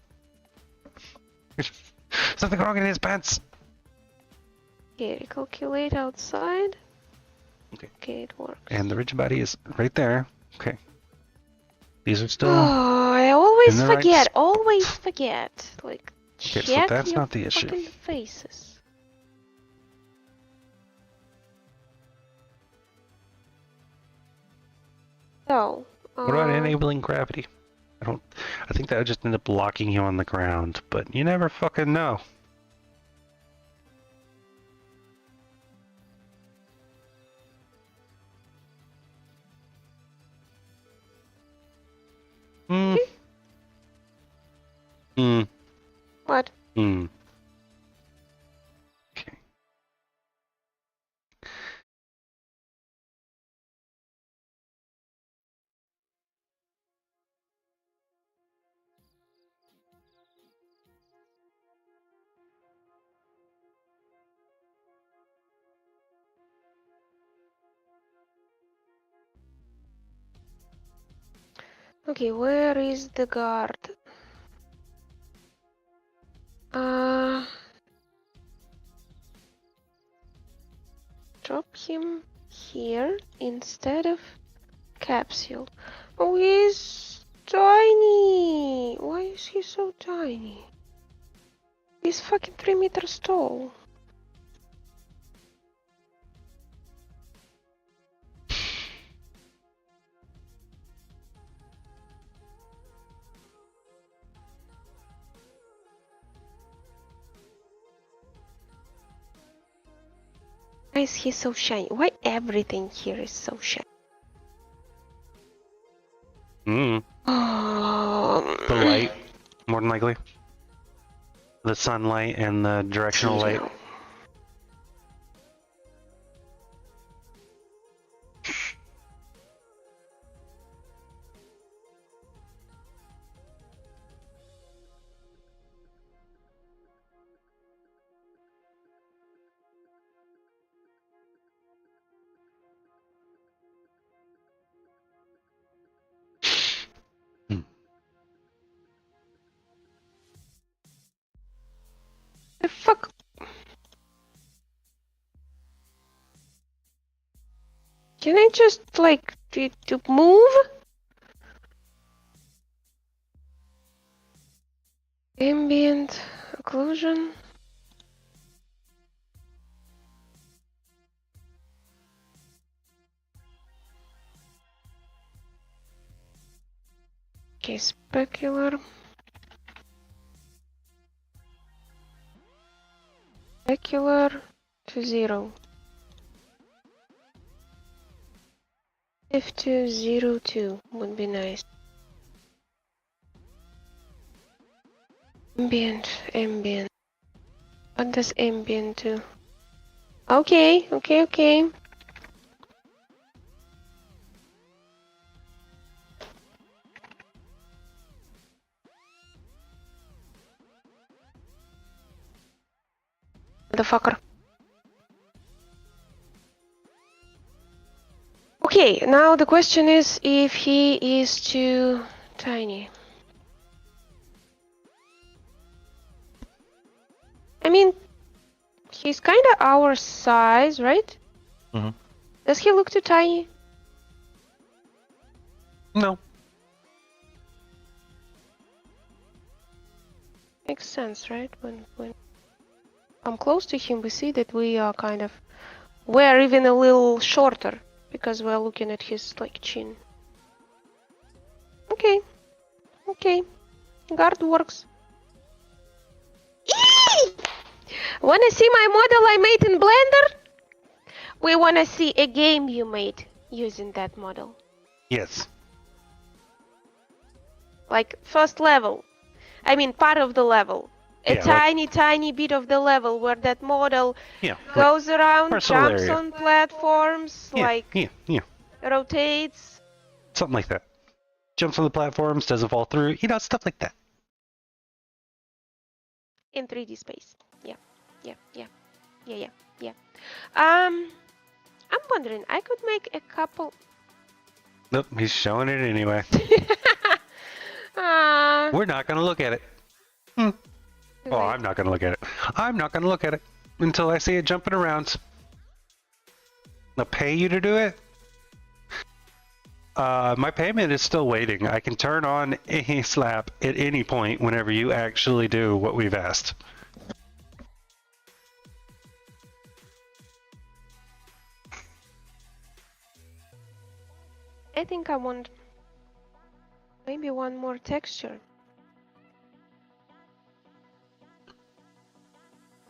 Something wrong in his pants. Okay, recalculate outside. Okay. Okay, it works. And the rigid body is right there. Okay. These are still. Oh, I always in the forget. right Always forget. Like, Okay, so check that's your not the issue. fucking faces. So. What about enabling gravity? I think that would just end up locking you on the ground, but you never fucking know. Hmm. Hmm. What? Hmm. Okay. Okay, where is the guard? Drop him here instead of capsule. Oh, he's tiny. Why is he so tiny? He's fucking 3 meters tall. Why is he so shiny? Why everything here is so shiny? Hmm. The light, more than likely. The sunlight and the directional light. The fuck? Can I just like to move? Ambient occlusion. Okay, specular. Specular to 0. F202 would be nice. Ambient. What does ambient do? Okay. Motherfucker. Okay, now the question is if he is too tiny. I mean, he's kinda our size, right? Mm-hmm. Does he look too tiny? No. Makes sense, right? When I'm close to him, we see that we are we're even a little shorter because we're looking at his like chin. Okay. Guard works. Eee! Wanna see my model I made in Blender? We wanna see a game you made using that model. Yes. Like first level. I mean part of the level. A tiny bit of the level where that model goes around, jumps on platforms, rotates. Something like that. Jumps on the platforms, doesn't fall through, you know, stuff like that. In 3D space. Yeah. I'm wondering, I could make a couple. Nope, he's showing it anyway. We're not gonna look at it. Oh, I'm not gonna look at it. I'm not gonna look at it until I see it jumping around. I'll pay you to do it? My payment is still waiting. I can turn on a slap at any point whenever you actually do what we've asked. I think I want maybe one more texture.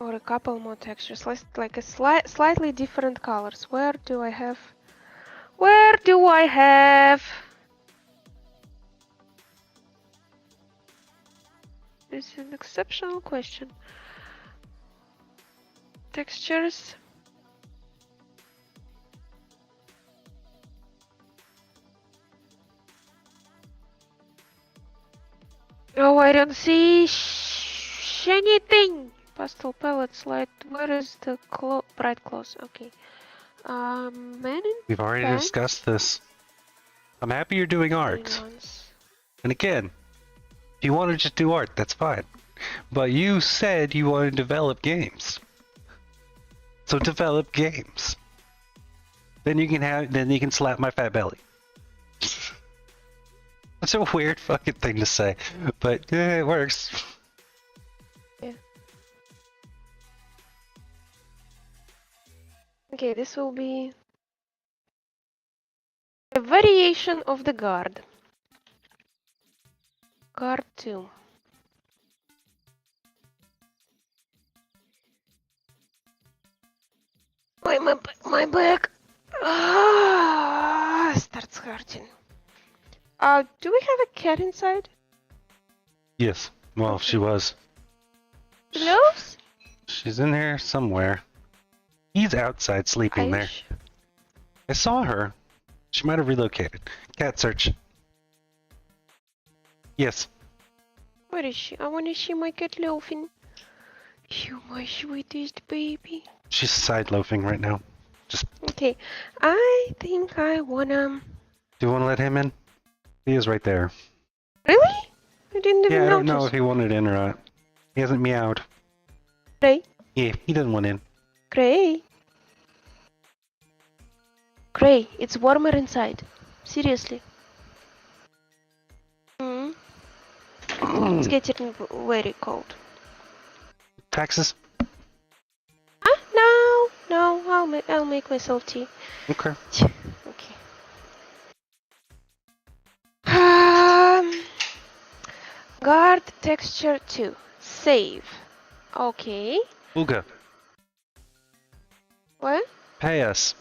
Or a couple more textures, like a slightly different colors. Where do I have? This is an exceptional question. Textures. Oh, I don't see anything. Pastel palettes, light. Where is the bright clothes? Okay. Men in We've already pants. discussed this. I'm happy you're doing art. And again, if you want to just do art, that's fine. But you said you want to develop games. So develop games. Then you can slap my fat belly. That's a weird fucking thing to say, but it works. Yeah. Okay, this will be a variation of the guard. Guard 2. My back starts hurting. Do we have a cat inside? Yes. Well, Okay. she was. Close? She's in here somewhere. He's outside sleeping there. I saw her. She might have relocated. Cat search. Yes. Where is she? I want to see my cat loafing. You my sweetest baby. She's side loafing right now. Just. Okay, I think I wanna. Do you want to let him in? He is right there. Really? I didn't even Yeah, I don't notice. know if he wanted in or not. He hasn't meowed. Gray, Yeah, he doesn't want in. Gray. Gray, it's warmer inside. Seriously. It's getting very cold. Taxes? Huh? No, I'll make myself tea. Okay. Okay. Guard texture 2. Save. Okay. Ooga, What? pay us.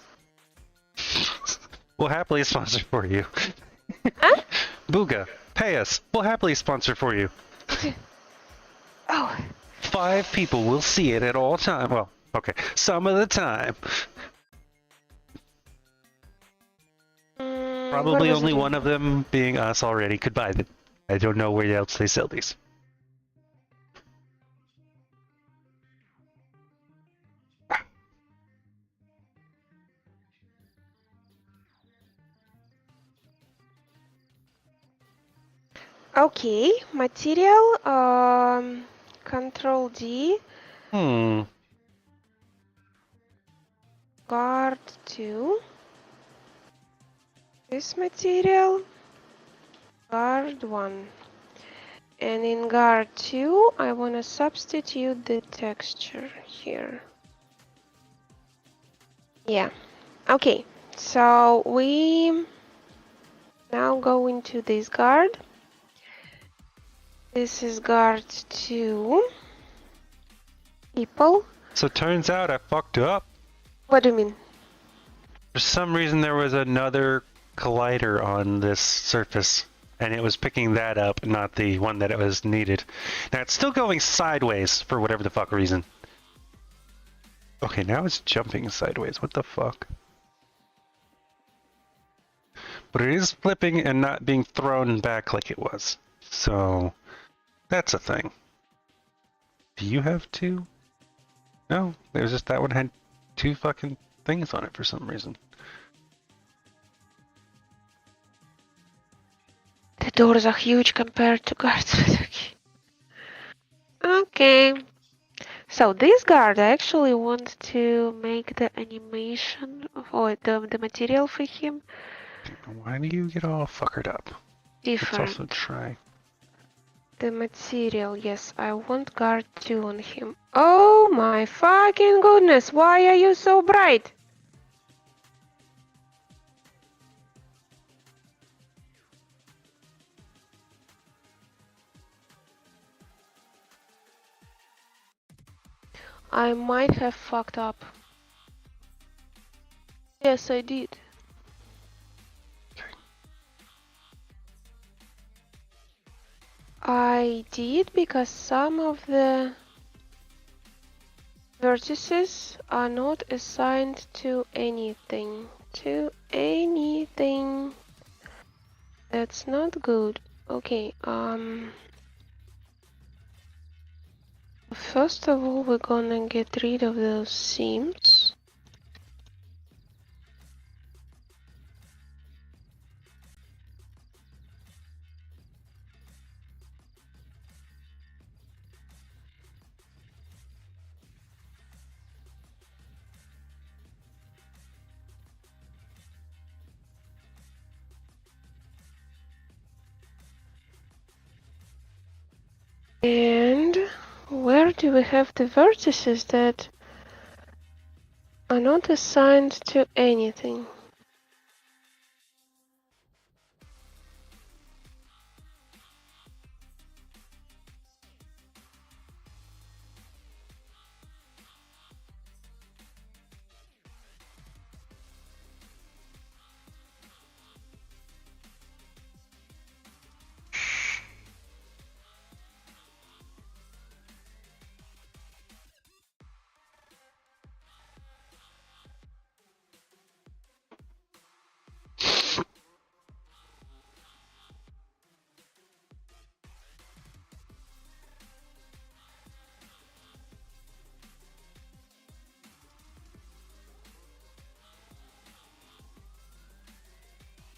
We'll happily sponsor for you. Huh? Booga, pay us. We'll happily sponsor for you. Oh. 5 people will see it at all time. Well, okay, some of the time. Probably only one of them being us already could buy them. I don't know where else they sell these. Okay, material, Control D, guard 2, this material, guard 1, and in guard 2 I want to substitute the texture here. Yeah, okay, so we now go into this guard. This is guard 2. People. So it turns out I fucked up. What do you mean? For some reason there was another collider on this surface, and it was picking that up, not the one that it was needed. Now it's still going sideways for whatever the fuck reason. Okay, now it's jumping sideways. What the fuck? But it is flipping and not being thrown back like it was. So that's a thing. Do you have two? No, there's just that one had two fucking things on it for some reason. The doors are huge compared to guards. Okay. So this guard, I actually want to make the animation or the material for him Why do you get all fuckered up? Let's also different. try. The material, yes, I want guard 2 on him. Oh my fucking goodness, why are you so bright? I might have fucked up. Yes, I did. I did because some of the vertices are not assigned to anything. That's not good. Okay, first of all, we're gonna get rid of those seams. And where do we have the vertices that are not assigned to anything?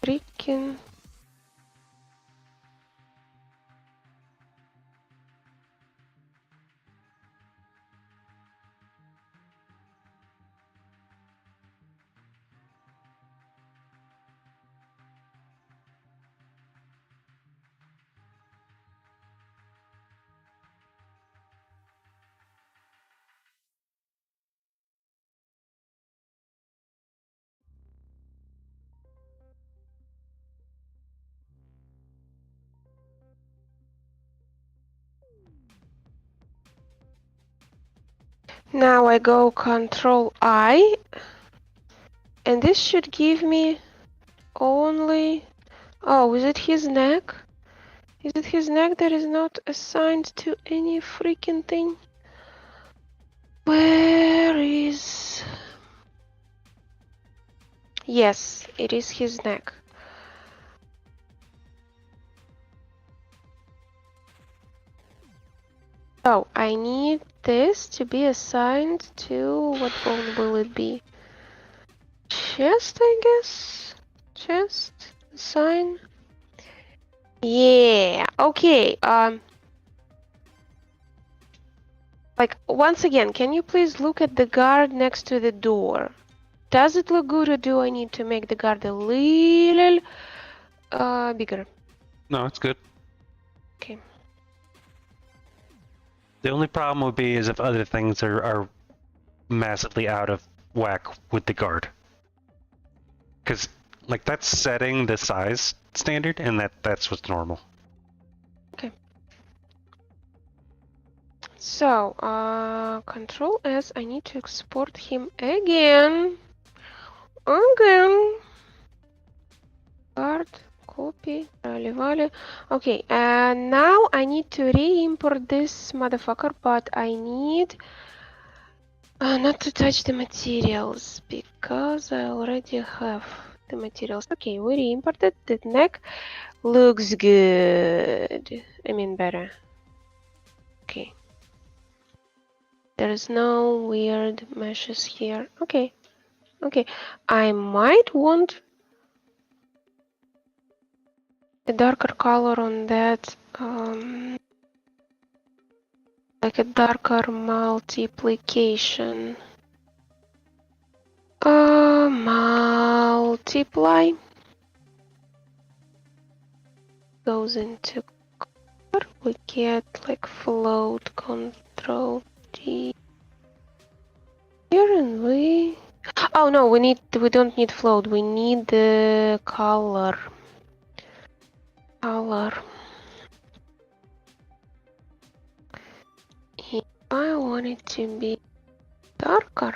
Freaking. Now I go Control I, and this should give me only. Oh, is it his neck? Is it his neck that is not assigned to any freaking thing? Where is... Yes, it is his neck. So I need this to be assigned to... What bone will it be? Chest, I guess? Chest? Assign? Yeah, okay. Like, once again, can you please look at the guard next to the door? Does it look good, or do I need to make the guard a little bigger? No, it's good. Okay. The only problem would be is if other things are massively out of whack with the guard. Because, like, that's setting the size standard, and that's what's normal. Okay. So, Control S, I need to export him again. Guard, copy, valley. Okay, and now I need to re-import this motherfucker, but I need not to touch the materials because I already have the materials. Okay, we re-imported. The neck looks good. I mean better. Okay. There's no weird meshes here. Okay. Okay. I might want a darker color on that. Like a darker multiplication. Multiply goes into color. We get like float control D here, and we. Oh no, we don't need float. We need the color. If I want it to be darker,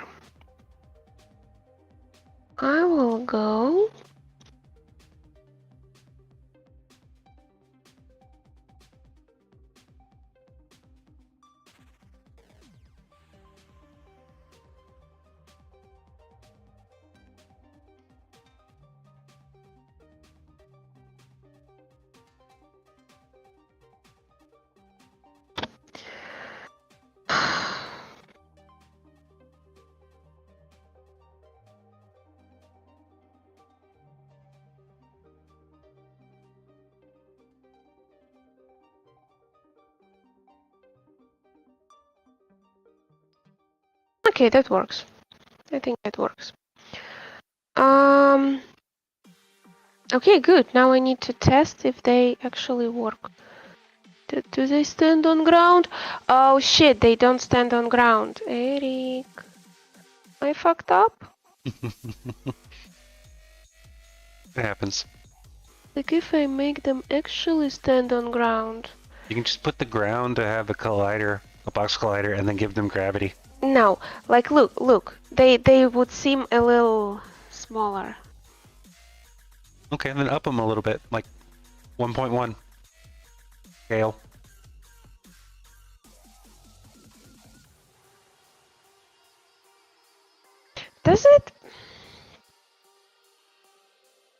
I will go okay, that works. I think that works. Okay, good. Now I need to test if they actually work. Do they stand on ground? Oh shit, they don't stand on ground. Eric, I fucked up? It happens. Like if I make them actually stand on ground. You can just put the ground to have a collider, a box collider, and then give them gravity. No, like look. They would seem a little smaller. Okay, and then up them a little bit, like 1.1 scale.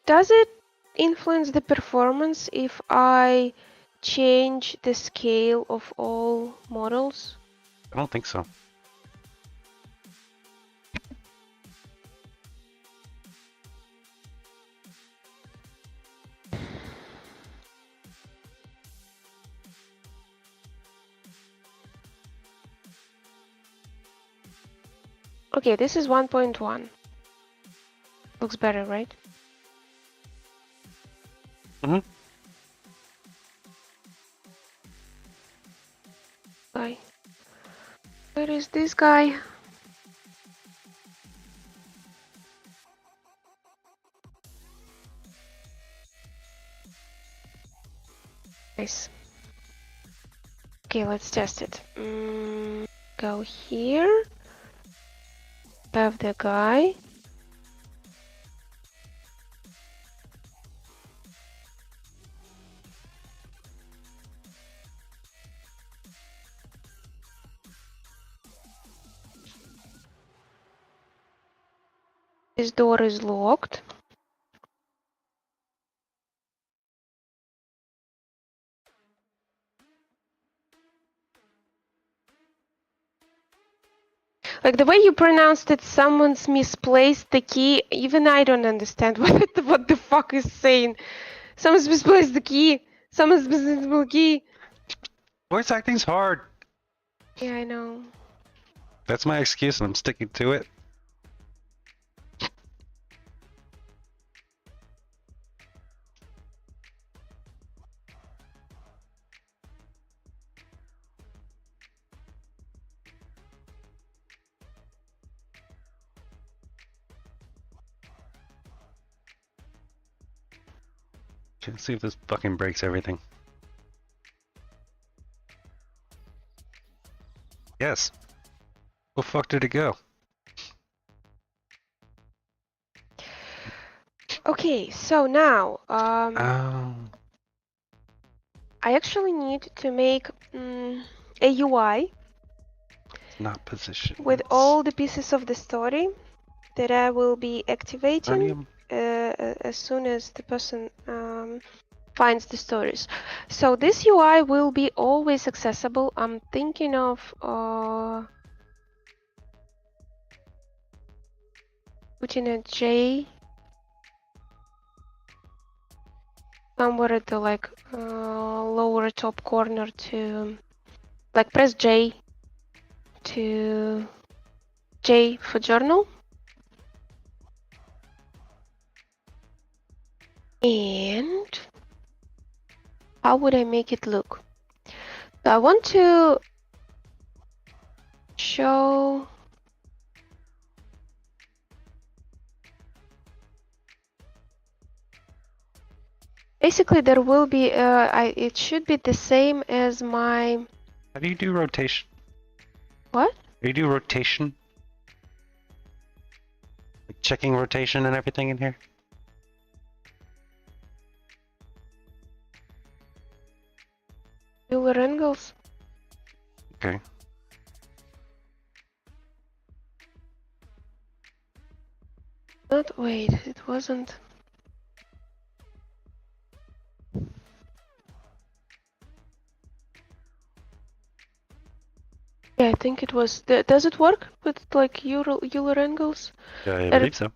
Does it influence the performance if I change the scale of all models? I don't think so. Okay, this is 1.1. Looks better, right? Mm-hmm. Guy. Where is this guy? Nice. Okay, let's test it. Go here. Have the guy. This door is locked. Like the way you pronounced it, someone's misplaced the key. Even I don't understand what the fuck is saying. Someone's misplaced the key. Someone's misplaced the key. Voice acting's hard. Yeah, I know. That's my excuse, and I'm sticking to it. Let's see if this fucking breaks everything. Yes. Where the fuck did it go? Okay, so now Oh. I actually need to make a UI Not position. with all the pieces of the story that I will be activating as soon as the person finds the stories. So this UI will be always accessible. I'm thinking of putting a J somewhere at the like lower top corner to like press J to J for journal. And how would I make it look? So I want to show basically there will be it should be the same as my. How do you do rotation? What? Do you do rotation? Like checking rotation and everything in here? Viewer angles. Okay. Not wait, it wasn't. Yeah, I think it was. Does it work with like Euler angles? Yeah, I believe so.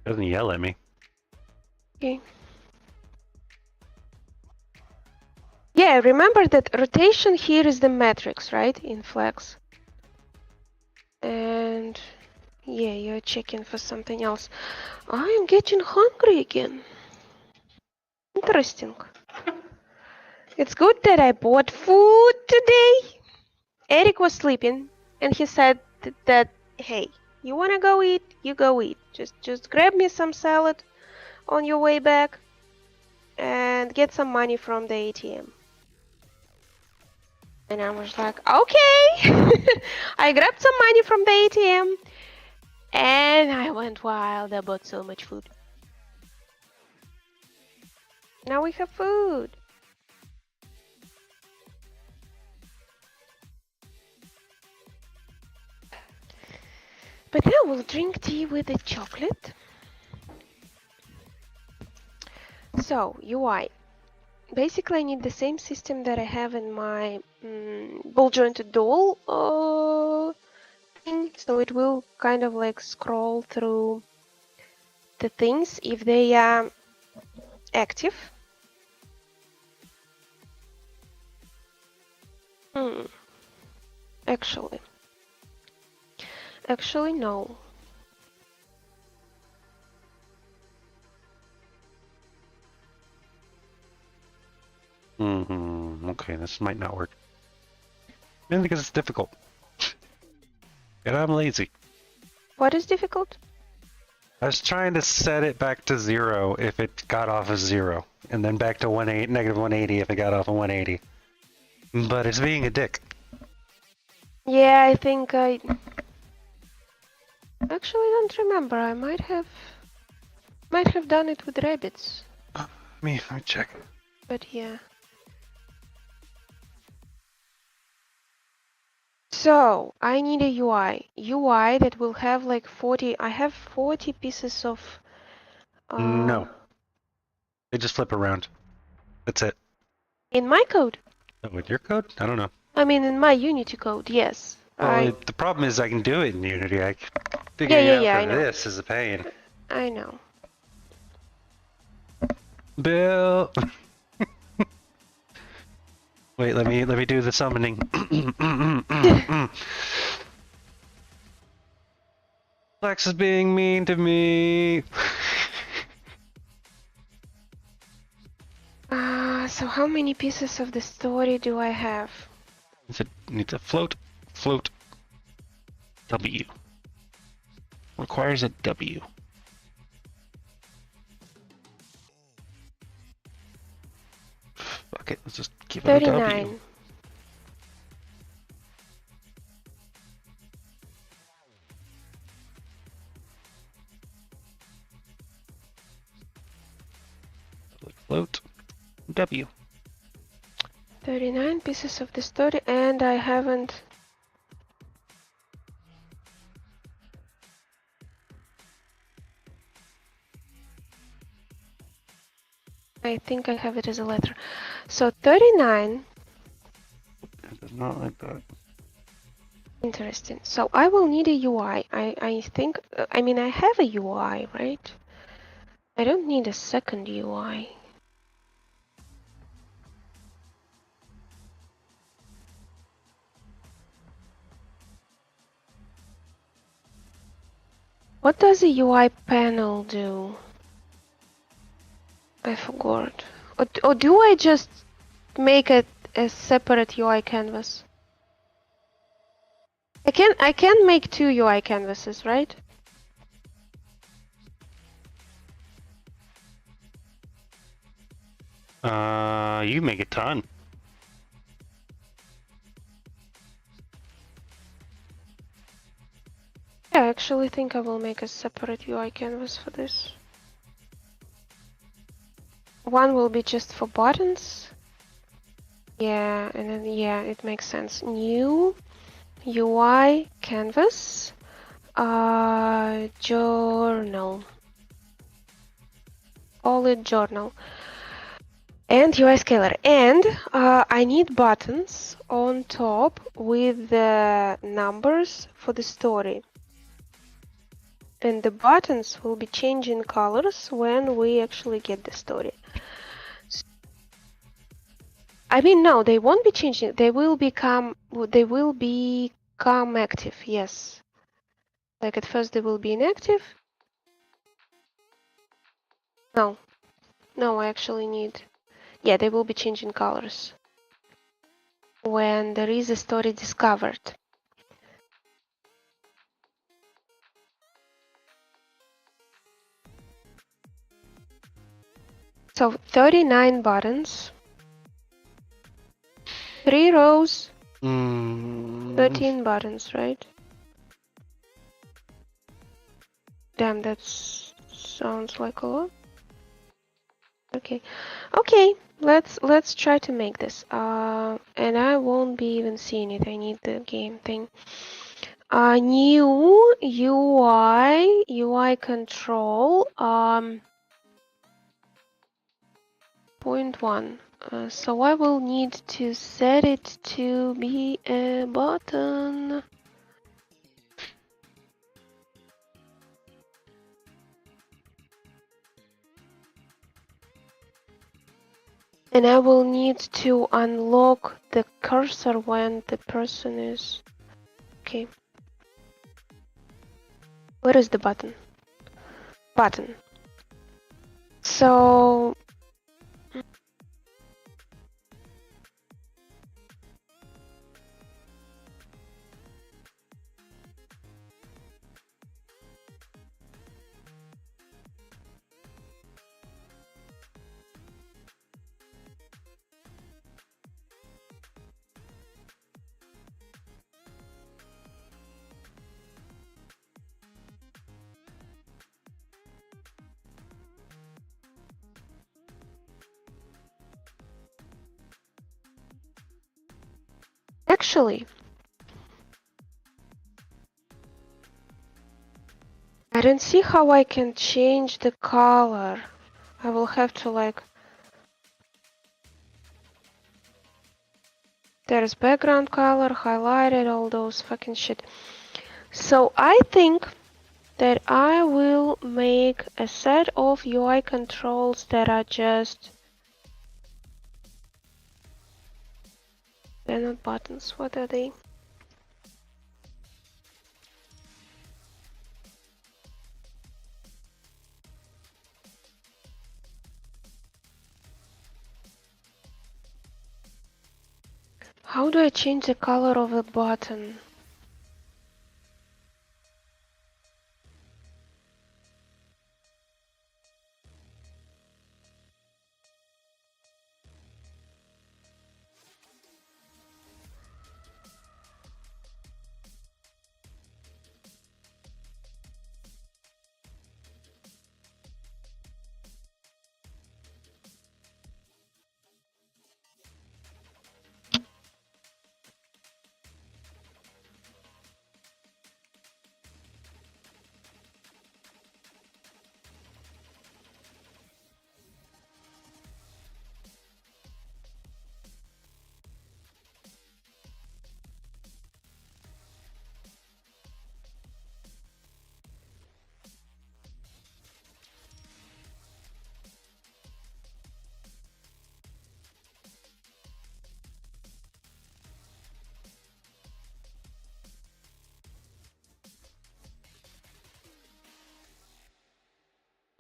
Doesn't yell at me. Okay. Yeah, remember that rotation here is the matrix, right? In Flax. And yeah, you're checking for something else. I am getting hungry again. Interesting. It's good that I bought food today. Eric was sleeping and he said that, hey, you wanna go eat? You go eat. Just grab me some salad on your way back and get some money from the ATM. And I was like, okay. I grabbed some money from the ATM and I went wild. I bought so much food. Now we have food. But now we'll drink tea with the chocolate. So, UI. Basically, I need the same system that I have in my ball jointed doll thing. So it will kind of like scroll through the things if they are active. Actually, no. Okay, this might not work. Mainly because it's difficult. And I'm lazy. What is difficult? I was trying to set it back to 0 if it got off of 0. And then back to negative 180 if it got off of 180. But it's being a dick. Yeah, I think I actually don't remember. I might have done it with rabbits. Let me check. But yeah. So I need a UI that will have like 40. I have 40 pieces of. No. They just flip around. That's it. In my code? Oh, with your code? I don't know. I mean, in my Unity code, yes. Well, the problem is I can do it in Unity. Yeah, This is a pain. I know. Bill. Wait, let me do the summoning. Flax is being mean to me. So how many pieces of the story do I have? It needs a float. W. Requires a W. Fuck it, let's just give it a W. 39. Float. W. 39 pieces of the story, and I haven't. I think I have it as a letter. So 39. It does not like that. Interesting. So I will need a UI. I think, I mean, I have a UI, right? I don't need a second UI. What does a UI panel do? I forgot. Or do I just make it a separate UI canvas? I can make two UI canvases, right? You make a ton. Yeah, I actually think I will make a separate UI canvas for this. One will be just for buttons. Yeah, and then yeah, it makes sense. New UI canvas, journal. Call it journal. And UI scaler. And I need buttons on top with the numbers for the story. And the buttons will be changing colors when we actually get the story. I mean, no, they won't be changing. They will become active. Yes. Like at first they will be inactive. No, no, I actually need. Yeah, they will be changing colors when there is a story discovered. So 39 buttons, 3 rows, 13 buttons, right? Damn, that sounds like a lot. Okay, okay, let's try to make this. And I won't be even seeing it. I need the game thing. New UI control. Point 1. So I will need to set it to be a button. And I will need to unlock the cursor when the person is... Okay. Where is the button? Button. So... Actually, I don't see how I can change the color. I will have to like... There's background color, highlighted, all those fucking shit. So I think that I will make a set of UI controls that are just... They're not buttons, what are they? How do I change the color of a button?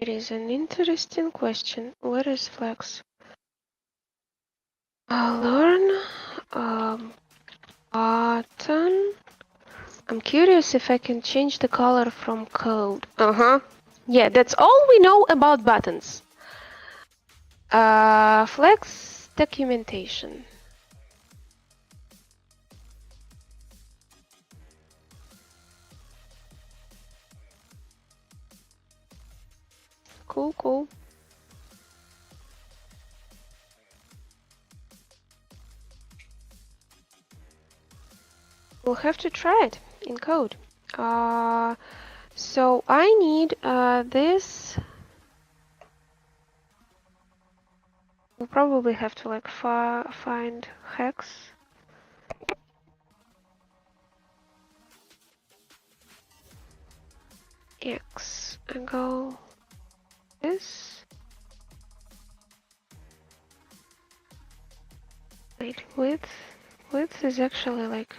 It is an interesting question. Where is Flax? Learn button. I'm curious if I can change the color from code. Yeah, that's all we know about buttons. Flex documentation. Cool, cool. We'll have to try it in code. So I need this. We'll probably have to like find hex. X and go this. Wait, width is actually like,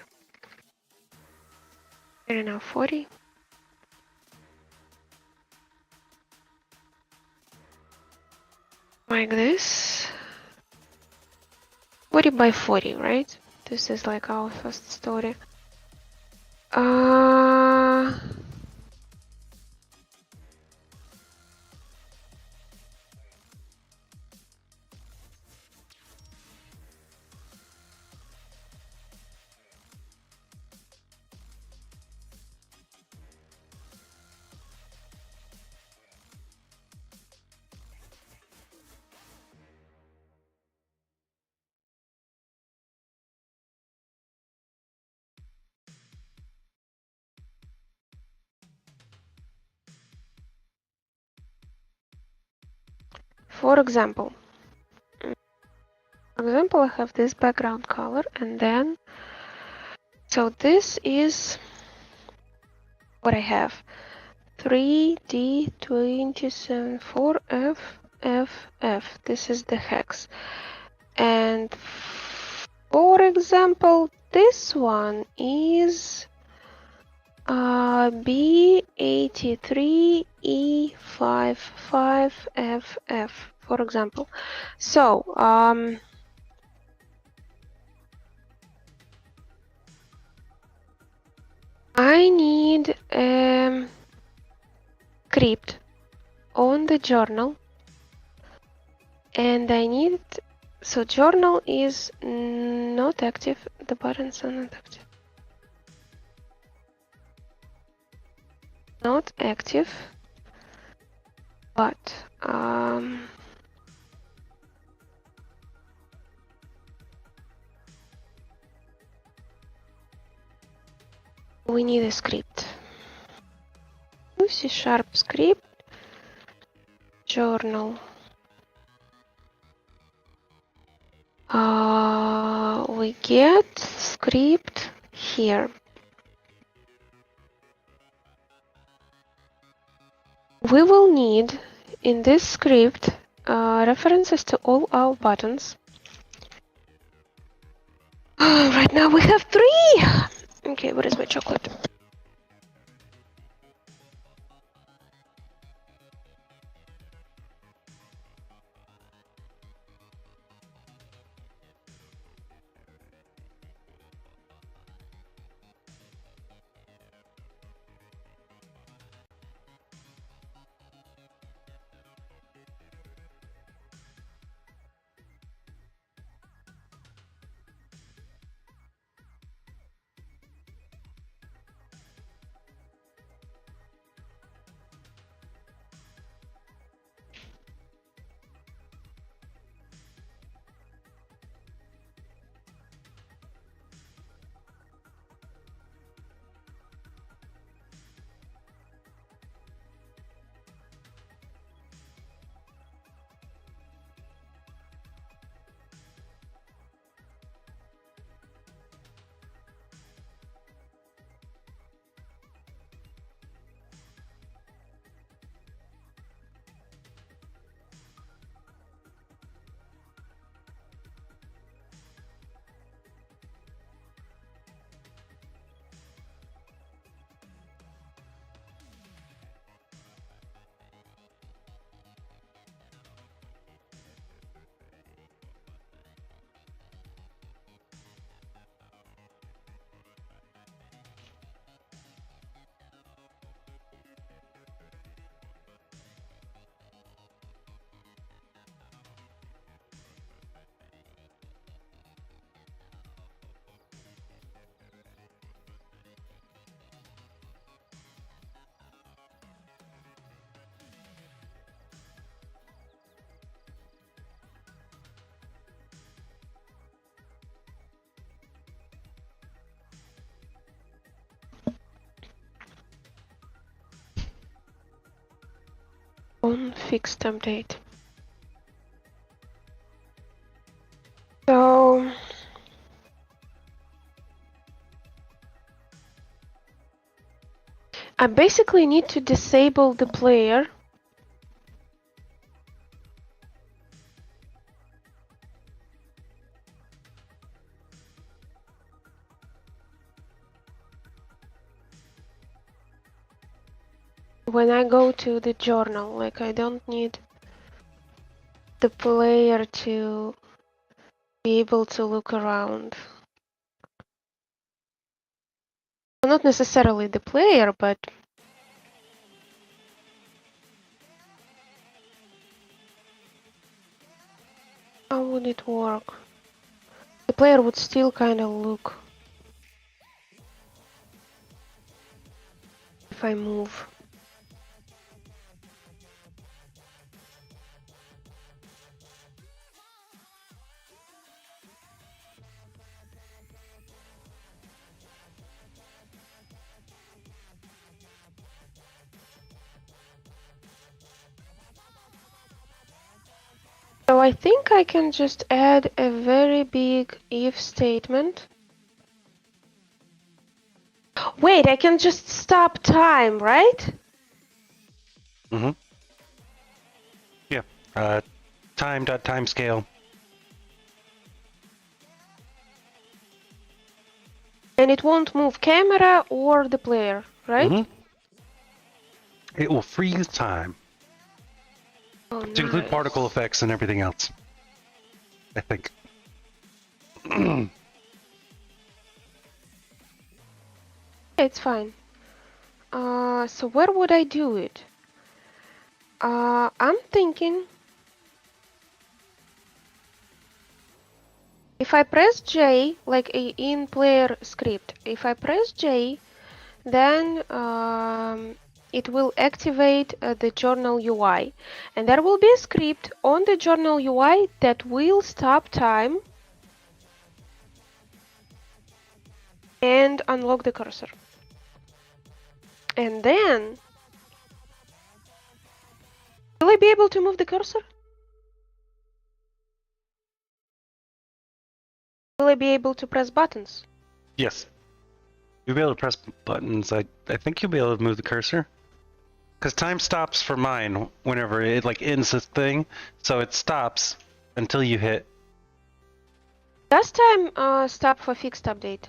I don't know, 40. Like this. 40 by 40, right? This is like our first story. For example, I have this background color, and then, so this is what I have. 3D274FFF. This is the hex. And for example, this one is B83E55FF, for example. So, I need a script on the journal, and I need, so journal is not active, the buttons are not active. Not active, but we need a script. C# script journal. We get script here. We will need in this script references to all our buttons. Right now we have 3. Okay, where is my chocolate? On fixed update. So I basically need to disable the player. When I go to the journal, like I don't need the player to be able to look around. Well, not necessarily the player, but how would it work? The player would still kind of look if I move. So I think I can just add a very big if statement. Wait, I can just stop time, right? Mm-hmm. Yeah. Time.timescale. And it won't move camera or the player, right? Mm-hmm. It will freeze time. Oh, To include particle effects and everything else. I think. It's fine. So where would I do it? I'm thinking if I press J, like a in-player script, if I press J, then it will activate the journal UI. And there will be a script on the journal UI that will stop time and unlock the cursor. And then, will I be able to move the cursor? Will I be able to press buttons? Yes. You'll be able to press buttons. I think you'll be able to move the cursor. Because time stops for mine whenever it like ends this thing. So it stops until you hit. Does time stop for fixed update?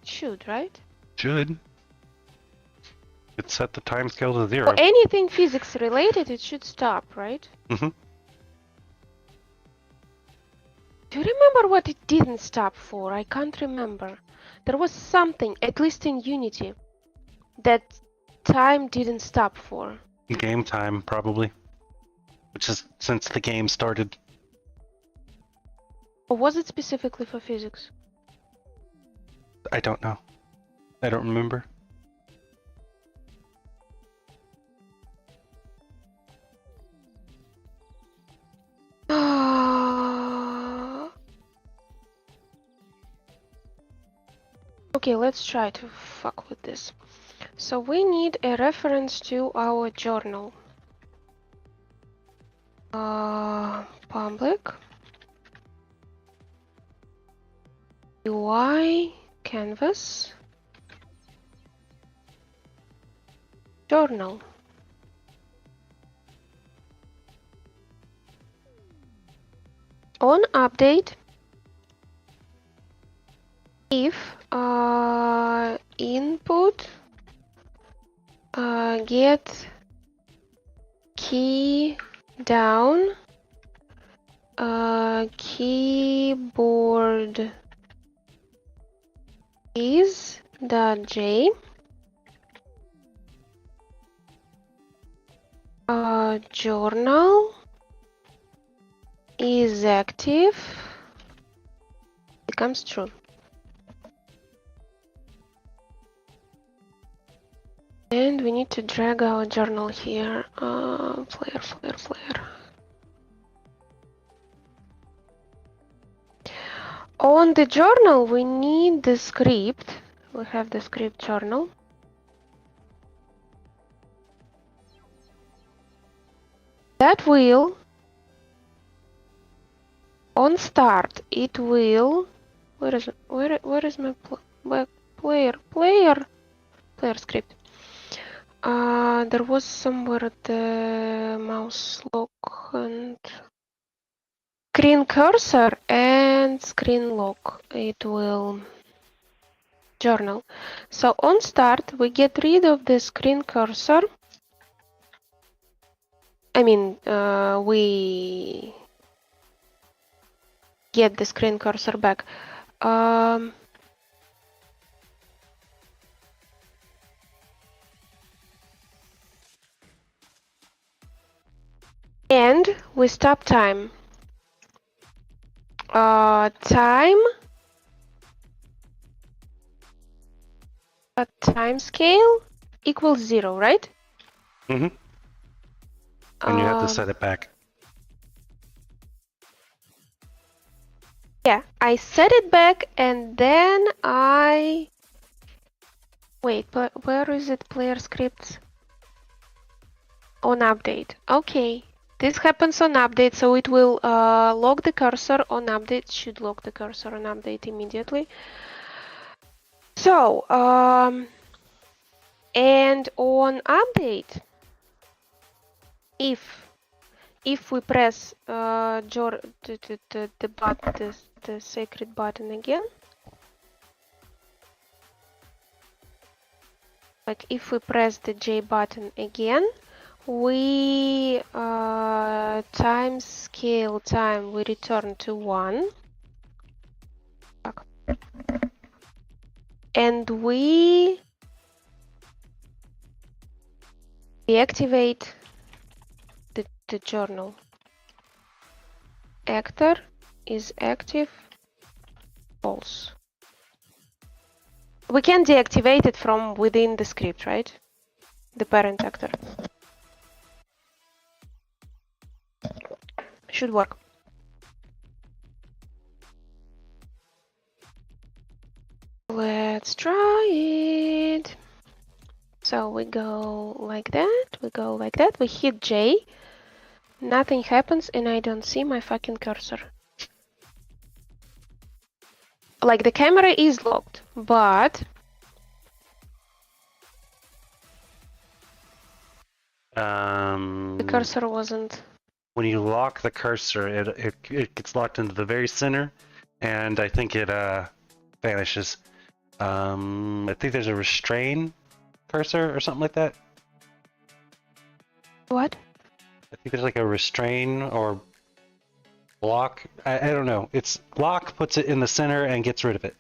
It should, right? Should. It set the time scale to 0. For anything physics related, it should stop, right? Mm-hmm. Do you remember what it didn't stop for? I can't remember. There was something, at least in Unity, that time didn't stop for. Game time, probably. Which is since the game started. Or was it specifically for physics? I don't know. I don't remember. Okay, let's try to fuck with this. So we need a reference to our journal. Public UI canvas journal. On update, if input get key down keyboard is.j journal is active becomes true. And we need to drag our journal here. Flare. On the journal, we need the script. We have the script journal. that will, on start, it will, where is it? Where is my player script? There was somewhere the mouse lock and screen cursor and screen lock. It will journal. So on start, we get rid of the screen cursor. I mean, we get the screen cursor back. And we stop time. Time scale equals 0, right? Mm-hmm. And you have to set it back. Yeah, I set it back and then I... Wait, but where is it? Player scripts? On update. Okay. This happens on update, so it will log the cursor on update. Should log the cursor on update immediately. So, and on update, if we press the sacred button again, like if we press the J button again, we time scale time we return to 1, and we deactivate the journal. Actor is active, false. We can deactivate it from within the script, right? The parent actor. Should work. Let's try it. So we go like that, we hit J, nothing happens, and I don't see my fucking cursor. Like the camera is locked, but the cursor wasn't. When you lock the cursor, it gets locked into the very center, and I think it vanishes. I think there's a restrain cursor or something like that. What? I think there's like a restrain or block. I don't know. It's lock puts it in the center and gets rid of it.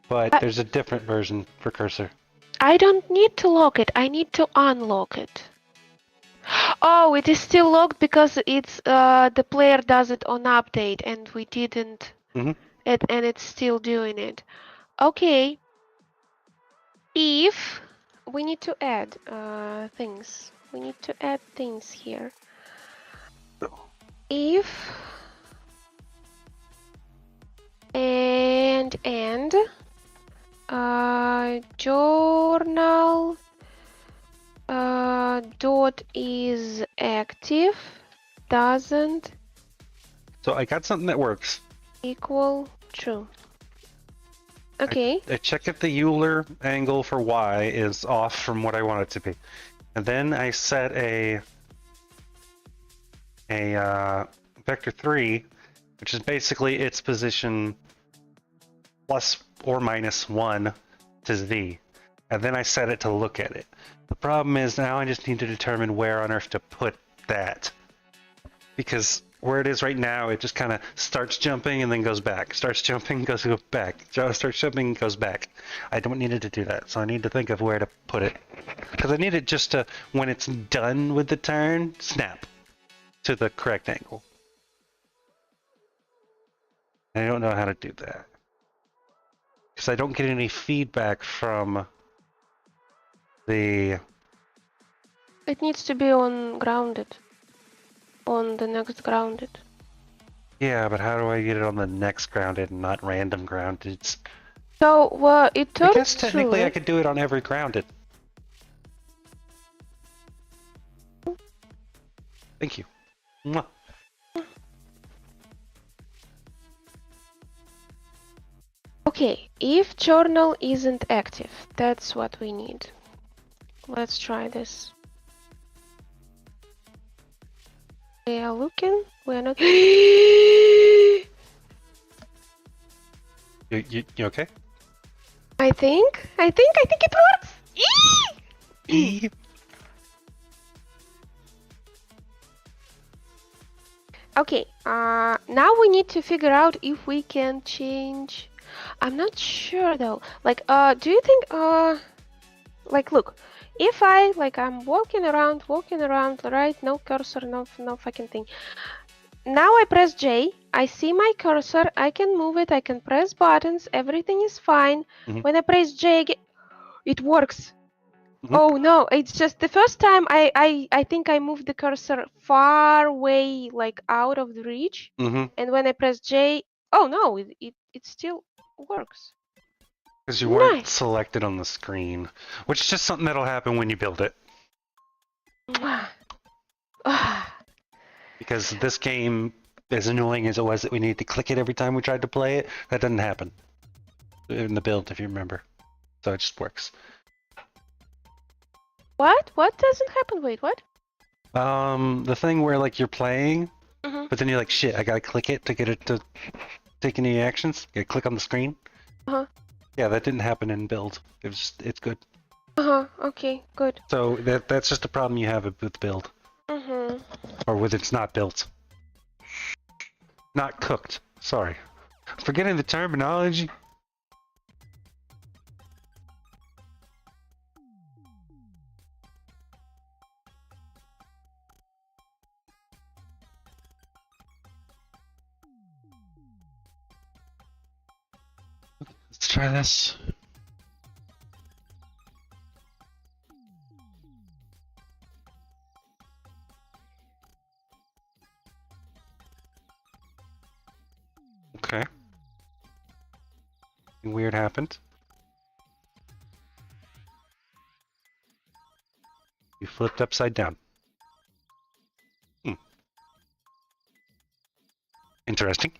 But there's a different version for cursor. I don't need to lock it. I need to unlock it. Oh, it is still locked because it's the player does it on update and we didn't. Mm-hmm. And it's still doing it. Okay. If we need to add things, we need to add things here. If and journal dot is active doesn't. So I got something that works. Equal true. Okay. I check if the Euler angle for y is off from what I want it to be, and then I set a vector 3, which is basically its position plus or minus 1 to z, and then I set it to look at it. The problem is now I just need to determine where on earth to put that, because where it is right now, it just kind of starts jumping and then goes back. Starts jumping, goes back. Starts jumping, goes back. I don't need it to do that, so I need to think of where to put it. Because I need it just to, when it's done with the turn, snap to the correct angle. I don't know how to do that. Because I don't get any feedback from the... It needs to be on grounded. On the next grounded. Yeah, but how do I get it on the next grounded and not random grounded? So, well, it turns. I guess technically I could do it on every grounded. Thank you. Mwah. Okay, if journal isn't active, that's what we need. Let's try this. We are looking. We're not. You okay? I think it works. E. Okay. Now we need to figure out if we can change. I'm not sure though. Like, do you think, like, look, if I'm walking around, right? No cursor, no fucking thing. Now I press J, I see my cursor, I can move it, I can press buttons, everything is fine. When I press J, it works. Oh no, it's just the first time I think I moved the cursor far away, like out of the reach. And when I press J, oh no, it still works. Because you weren't selected on the screen, which is just something that'll happen when you build it. Because this game, as annoying as it was that we needed to click it every time we tried to play it, that doesn't happen in the build, if you remember. So it just works. What? What doesn't happen? Wait, what? The thing where like you're playing, but then you're like, shit, I gotta click it to get it to take any actions. You gotta click on the screen. Yeah, that didn't happen in build. It's good. Okay, good. So that's just a problem you have with build. Or with it's not built. Not cooked. Sorry. Forgetting the terminology. Let's try this. Okay. Something weird happened. You flipped upside down. Interesting.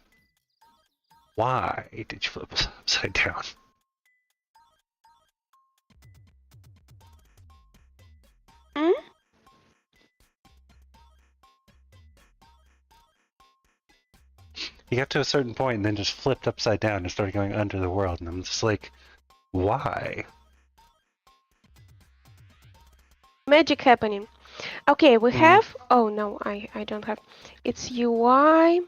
Why did you flip upside down? You got to a certain point and then just flipped upside down and started going under the world, and I'm just like, why? Magic happening. Okay, we have. Oh no, I don't have. It's UI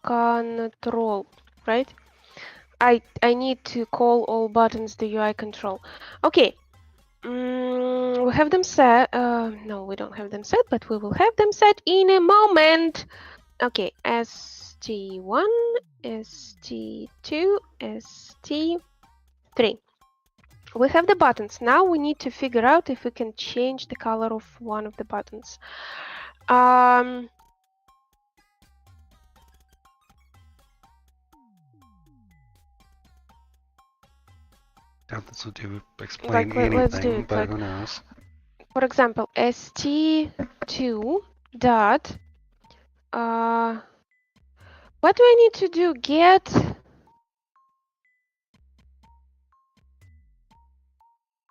control, right? I need to call all buttons the UI control. Okay. We have them set. No, we don't have them set, but we will have them set in a moment. Okay, ST1, ST2, ST3. We have the buttons. Now we need to figure out if we can change the color of one of the buttons. Doubt this will explain anything, let's do it, but who knows? For example, ST2 dot. What do I need to do? Get.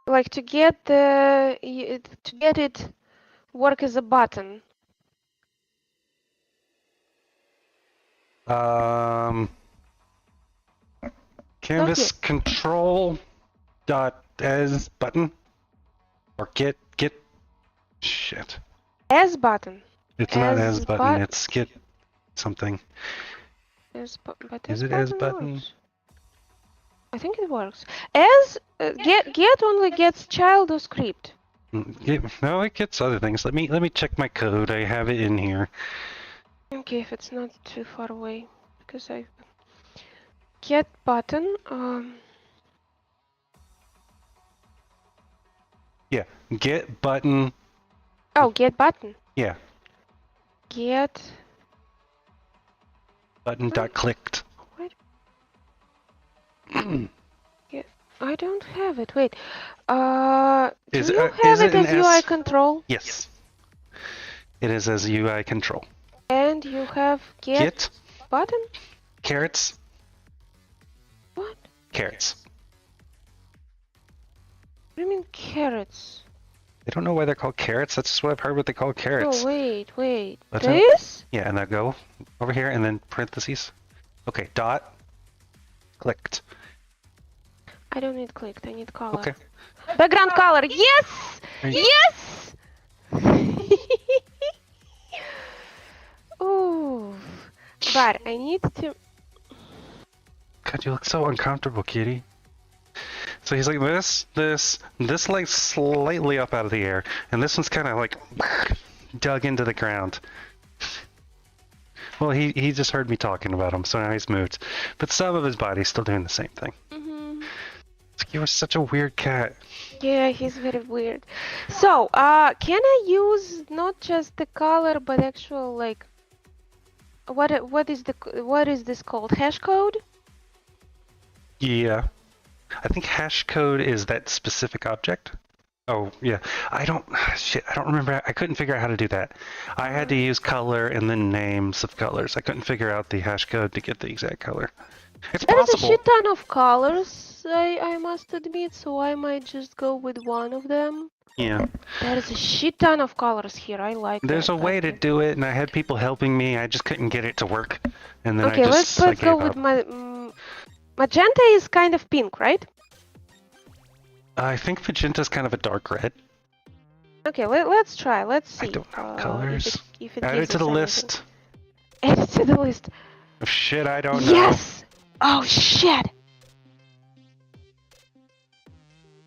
Like to get it work as a button. Canvas control dot as button or get shit. As button. It's not as button. It's get something. Is it as button? Works. I think it works. As get only gets child or script. No, it gets other things. Let me check my code. I have it in here. Okay, if it's not too far away, because I get button. Yeah, get button. Oh, get button. Yeah. Get button dot clicked. What? Get I don't have it. Wait. Do Is you is have it it an as UI S? control? Yes. It is as UI control. And you have Get button? carrots. What? Carrots. What do you mean carrots? I don't know why they're called carrots. That's just what I've heard what they call carrots. No, wait. Button. This? Yeah, and now go over here and then parentheses. Okay, dot. Clicked. I don't need clicked. I need color. Okay. Background color. Yes! Yes! Ooh. But I need to... God, you look so uncomfortable, kitty. So he's like this like slightly up out of the air, and this one's kind of like dug into the ground. Well, he just heard me talking about him, so now he's moved. But some of his body's still doing the same thing. Mm-hmm. You were such a weird cat. Yeah, he's very weird. So, can I use not just the color, but actual like what is this called? Hash code? Yeah. I think hash code is that specific object. Oh, yeah. I don't remember. I couldn't figure out how to do that. I had to use color and then names of colors. I couldn't figure out the hash code to get the exact color. It's There's a possible. shit ton of colors, I must admit, so I might just go with one of them. Yeah. There's a shit ton of colors here. I like There's that. a way to do it, and I had people helping me. I just couldn't get it to work. And then Okay, I let's gave go up. with my magenta is kind of pink, right? I think magenta's kind of a dark red. Okay, let's try. Let's see. I don't know colors. If it Add gives it to the us list. anything. Add it to the list. Oh, shit, I don't know. Yes! Oh shit!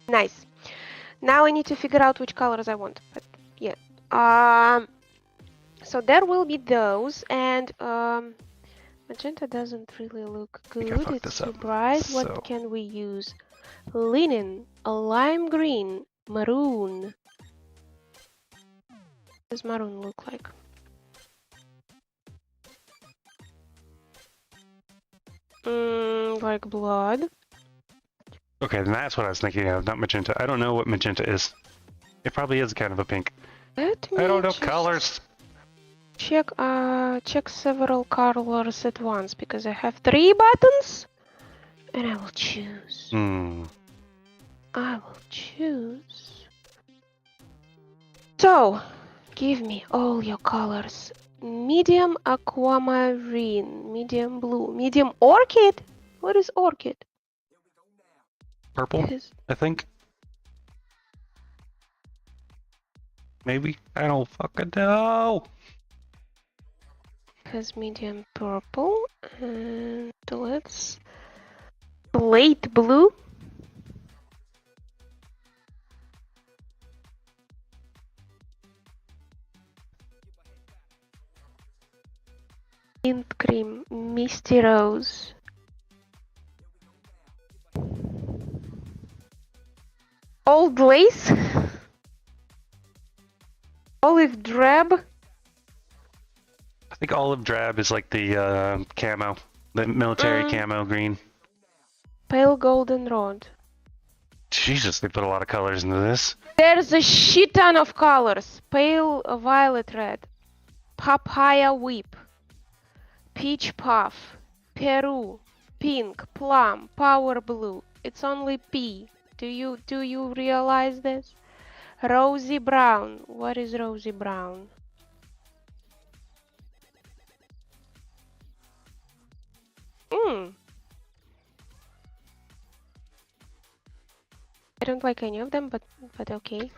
Nice. Now I need to figure out which colors I want. But yeah. So there will be those, and magenta doesn't really look good. It's too bright. So... What can we use? Linen, a lime green, maroon. What does maroon look like? Like blood. Okay, then that's what I was thinking of, not magenta. I don't know what magenta is. It probably is kind of a pink. I don't know colors. Check several colors at once, because I have 3 buttons, and I will choose. I will choose. So, give me all your colors. Medium aquamarine, medium blue, medium orchid. What is orchid? Purple, I think. Maybe? I don't fucking know. Has medium purple, and let's slate blue. Mint cream, misty rose. Old lace. Olive drab. I think olive drab is like the camo, the military camo green. Pale golden rod. Jesus, they put a lot of colors into this. There's a shit ton of colors. Pale violet red. Papaya whip. Peach puff. Peru. Pink. Plum. Power blue. It's only P. Do you realize this? Rosy brown. What is rosy brown? I don't like any of them, but okay.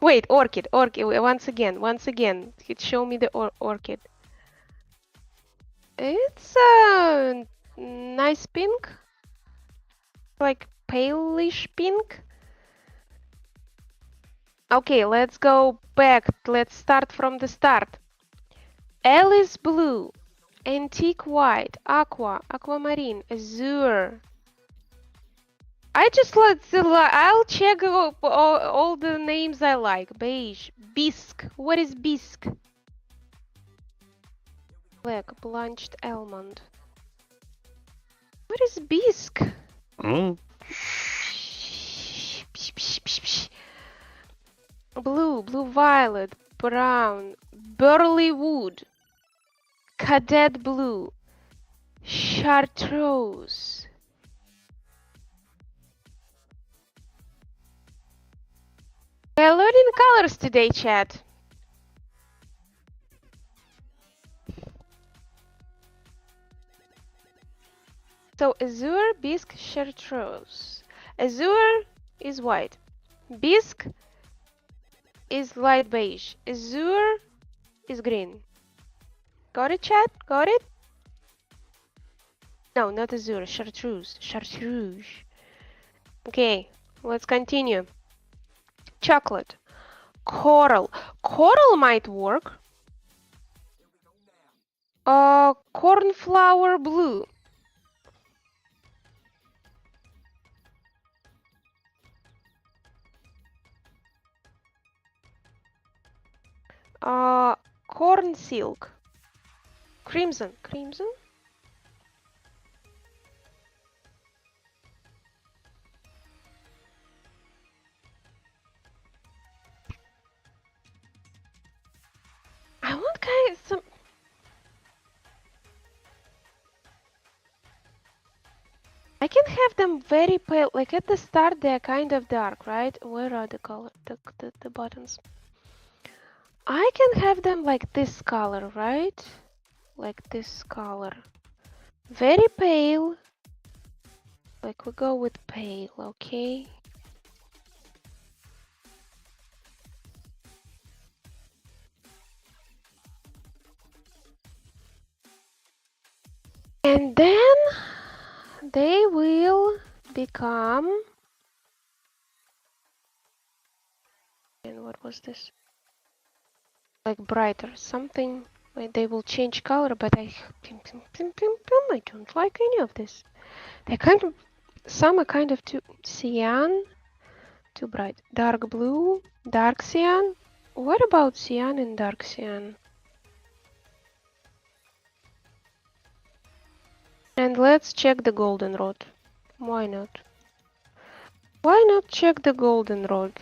Wait, orchid. Once again. Show me the orchid. It's a nice pink, like palish pink. Okay, let's go back. Let's start from the start. Alice blue, antique white, aqua, aquamarine, azure. I'll check all the names I like. Beige, bisque. What is bisque? Black, blanched almond. What is bisque? Mm. Blue, blue violet, brown, burly wood, cadet blue, chartreuse. We're learning colors today, chat. So azure, bisque, chartreuse. Azure is white. Bisque is light beige. Azure is green. Got it, chat? Got it? No, not azure. Chartreuse. Chartreuse. Okay, let's continue. Chocolate. Coral. Coral might work. Cornflower blue. Corn silk. Crimson. Crimson? I want kind of some. I can have them very pale. Like at the start, they're kind of dark, right? Where are the color? The buttons. I can have them like this color, right? Like this color. Very pale. Like we go with pale, okay? And then they will become. And what was this? Like brighter, something. Like they will change color, but I don't like any of this. They kind of, some are kind of too cyan, too bright. Dark blue, dark cyan. What about cyan and dark cyan? And let's check the goldenrod. Why not? Why not check the goldenrod?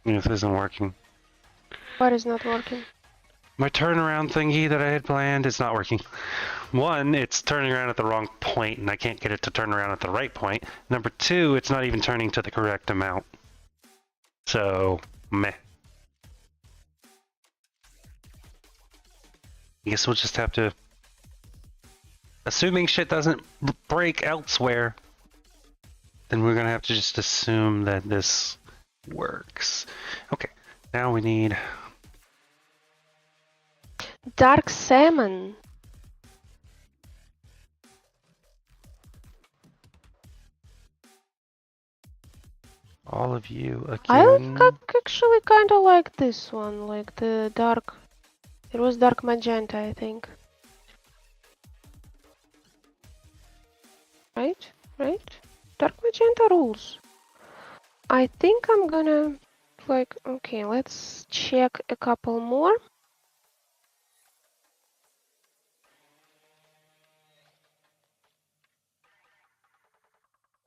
This isn't working. What is not working? My turnaround thingy that I had planned is not working. One, it's turning around at the wrong point, and I can't get it to turn around at the right point. Number two, it's not even turning to the correct amount. So, meh. I guess we'll just have to... Assuming shit doesn't break elsewhere, then we're gonna have to just assume that this works. Okay, now we need... Dark salmon. all of you I again. actually kind of like this one, like the dark. It was dark magenta, I think. Right? Right? Dark magenta rules. I think I'm gonna, like, okay, let's check a couple more.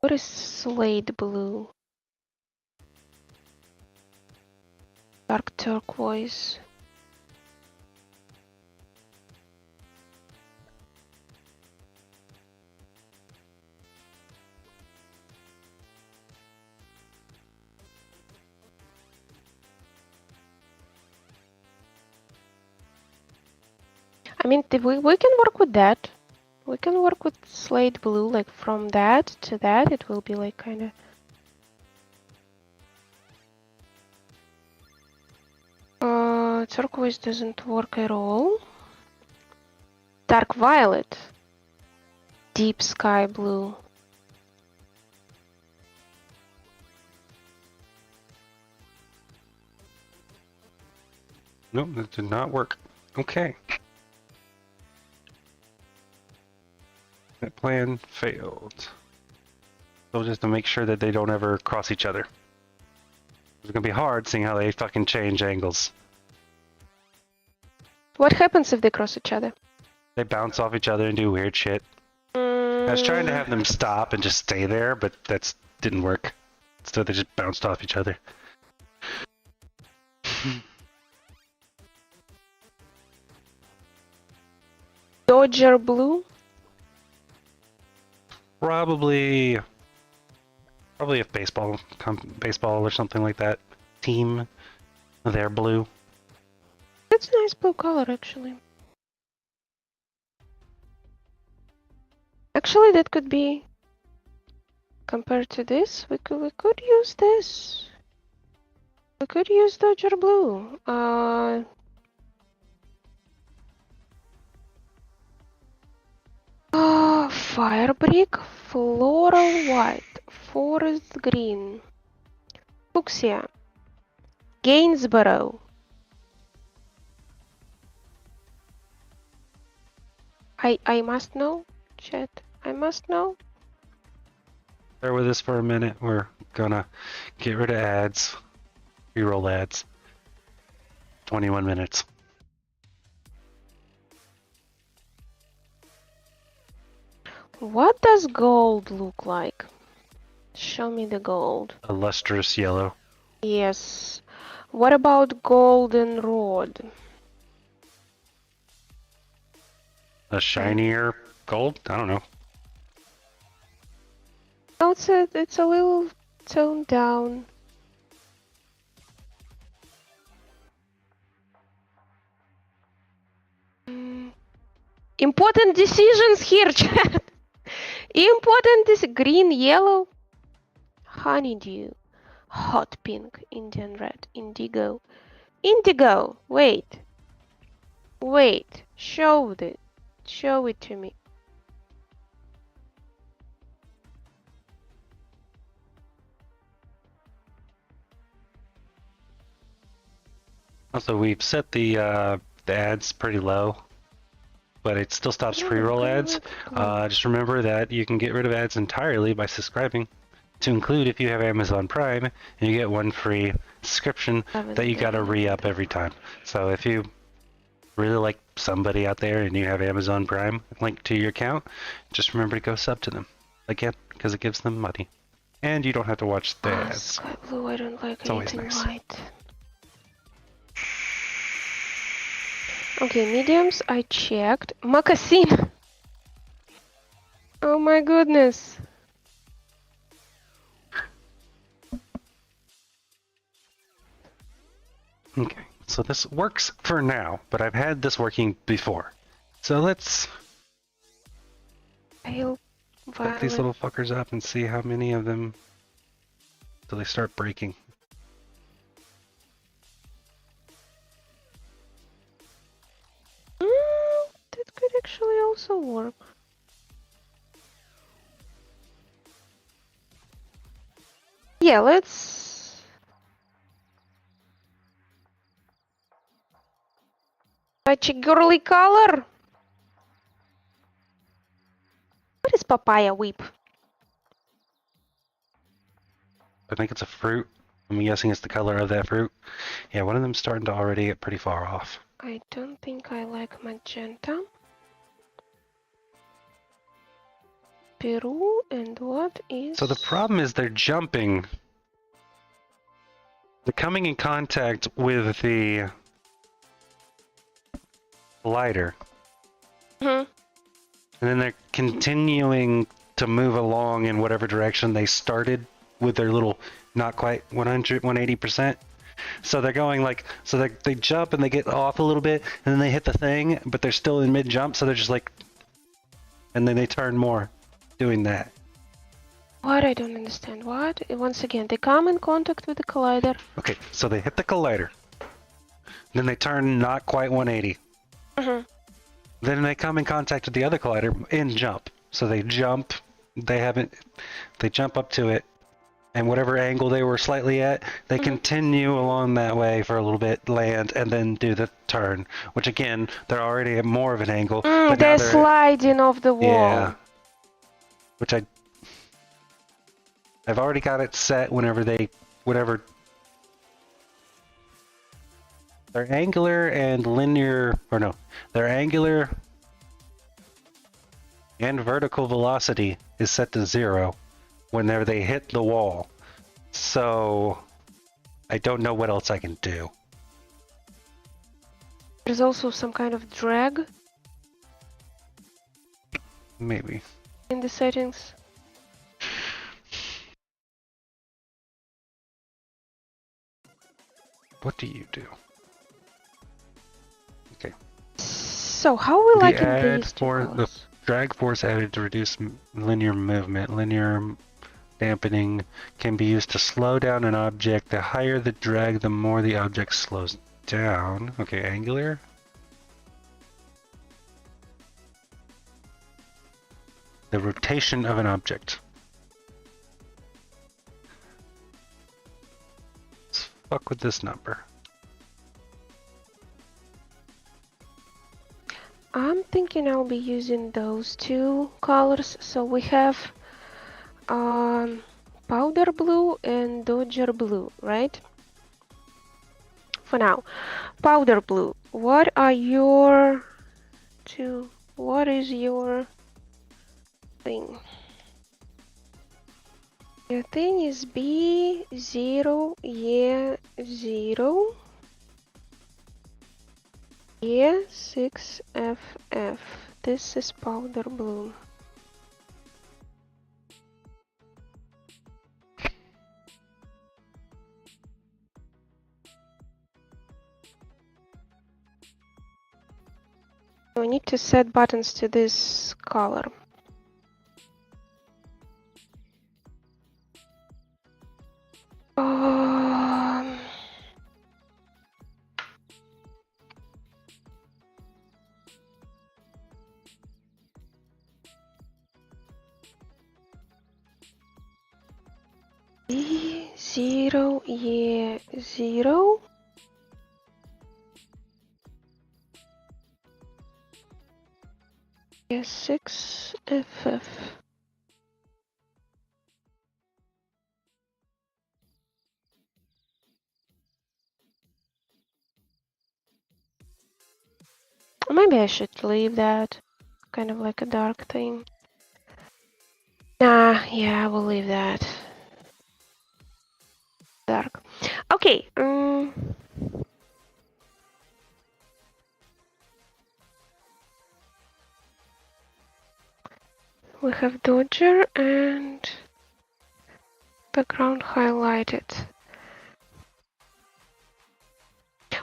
What is slate blue? Dark turquoise. I mean, we can work with that. We can work with slate blue, like from that to that, it will be like kind of... turquoise doesn't work at all. Dark violet. Deep sky blue. Nope, that did not work. Okay. That plan failed. So just to make sure that they don't ever cross each other. It's gonna be hard seeing how they fucking change angles. What happens if they cross each other? They bounce off each other and do weird shit. I was trying to have them stop and just stay there, but that didn't work. So they just bounced off each other. Dodger blue? Probably a baseball or something like that team. They're blue. That's a nice blue color, actually. Actually, that could be compared to this. We could use this. We could use Dodger blue. Fire brick, floral white, forest green, fuchsia, Gainsborough. I must know, chat. I must know. Bear with us for a minute. We're gonna get rid of ads. Reroll ads. 21 minutes. What does gold look like? Show me the gold. A lustrous yellow. Yes. What about goldenrod? A shinier gold? I don't know. Oh, it's a little toned down. Important decisions here, chat. Important green, yellow, honeydew, hot pink, Indian red, indigo, indigo. Wait. Show it to me. Also, we've set the ads pretty low, but it still stops pre-roll ads. Just remember that you can get rid of ads entirely by subscribing to include if you have Amazon Prime, and you get one free subscription that you gotta re-up every time. So if you really like somebody out there and you have Amazon Prime linked to your account, just remember to go sub to them again, because it gives them money, and you don't have to watch the ads. Sky blue, I don't like It's always anything nice. white. Okay, mediums I checked. Moccasin. Oh my goodness. Okay, so this works for now, but I've had this working before. So let's Pale pick these violet. little fuckers up and see how many of them till they start breaking. That could actually also work. Yeah, let's... Such a girly color. What is papaya whip? I think it's a fruit. I'm guessing it's the color of that fruit. Yeah, one of them's starting to already get pretty far off. I don't think I like magenta. Peru, and what is... So the problem is they're jumping. They're coming in contact with the lighter. Mhm. And then they're continuing to move along in whatever direction they started with their little not quite 100, 180%. So they're going like, so they jump and they get off a little bit and then they hit the thing, but they're still in mid jump. So they're just like, and then they turn more doing that. What? I don't understand. What? Once again, they come in contact with the collider. Okay, so they hit the collider. Then they turn not quite 180. Mhm. Then they come in contact with the other collider in jump. So they jump, they jump up to it, and whatever angle they were slightly at, they continue along that way for a little bit, land, and then do the turn. Which again, they're already at more of an angle. But now They're sliding off the wall. yeah. Which I've already got it set whenever they're angular and linear, or no, they're angular and vertical velocity is set to 0 whenever they hit the wall. So I don't know what else I can do. There's also some kind of drag Maybe. in the settings. What do you do? Okay. So how are we liking add these two for colors? the drag force added to reduce linear movement. Linear dampening can be used to slow down an object. The higher the drag, the more the object slows down. Okay, angular. The rotation of an object. Let's fuck with this number. I'm thinking I'll be using those two colors. So we have powder blue and dodger blue, right? For now, powder blue. What are your two? What is your thing? Your thing is B0, yeah, 0. Yeah, 6FF. This is powder blue. We need to set buttons to this color. Um, B0, yeah, 0. Yeah, 6FF. Maybe I should leave that. Kind of like a dark thing. Nah, yeah, I will leave that. Dark. Okay. We have Dodger and background highlighted.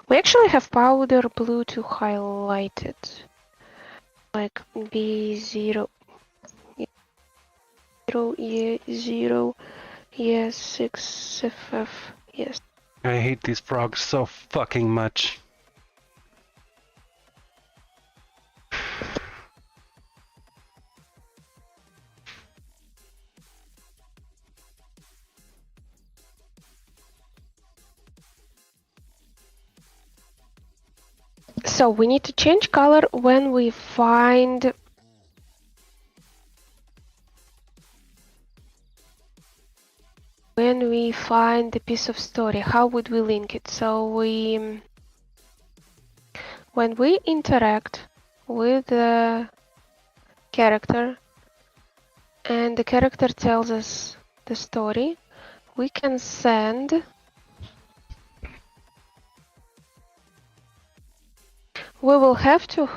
We actually have powder blue to highlight it. Like B0, 0, yeah, 0, yes, 6FF, yes. I hate these frogs so fucking much. So we need to change color when we find the piece of story. How would we link it? So when we interact with the character and the character tells us the story, we can send we will have to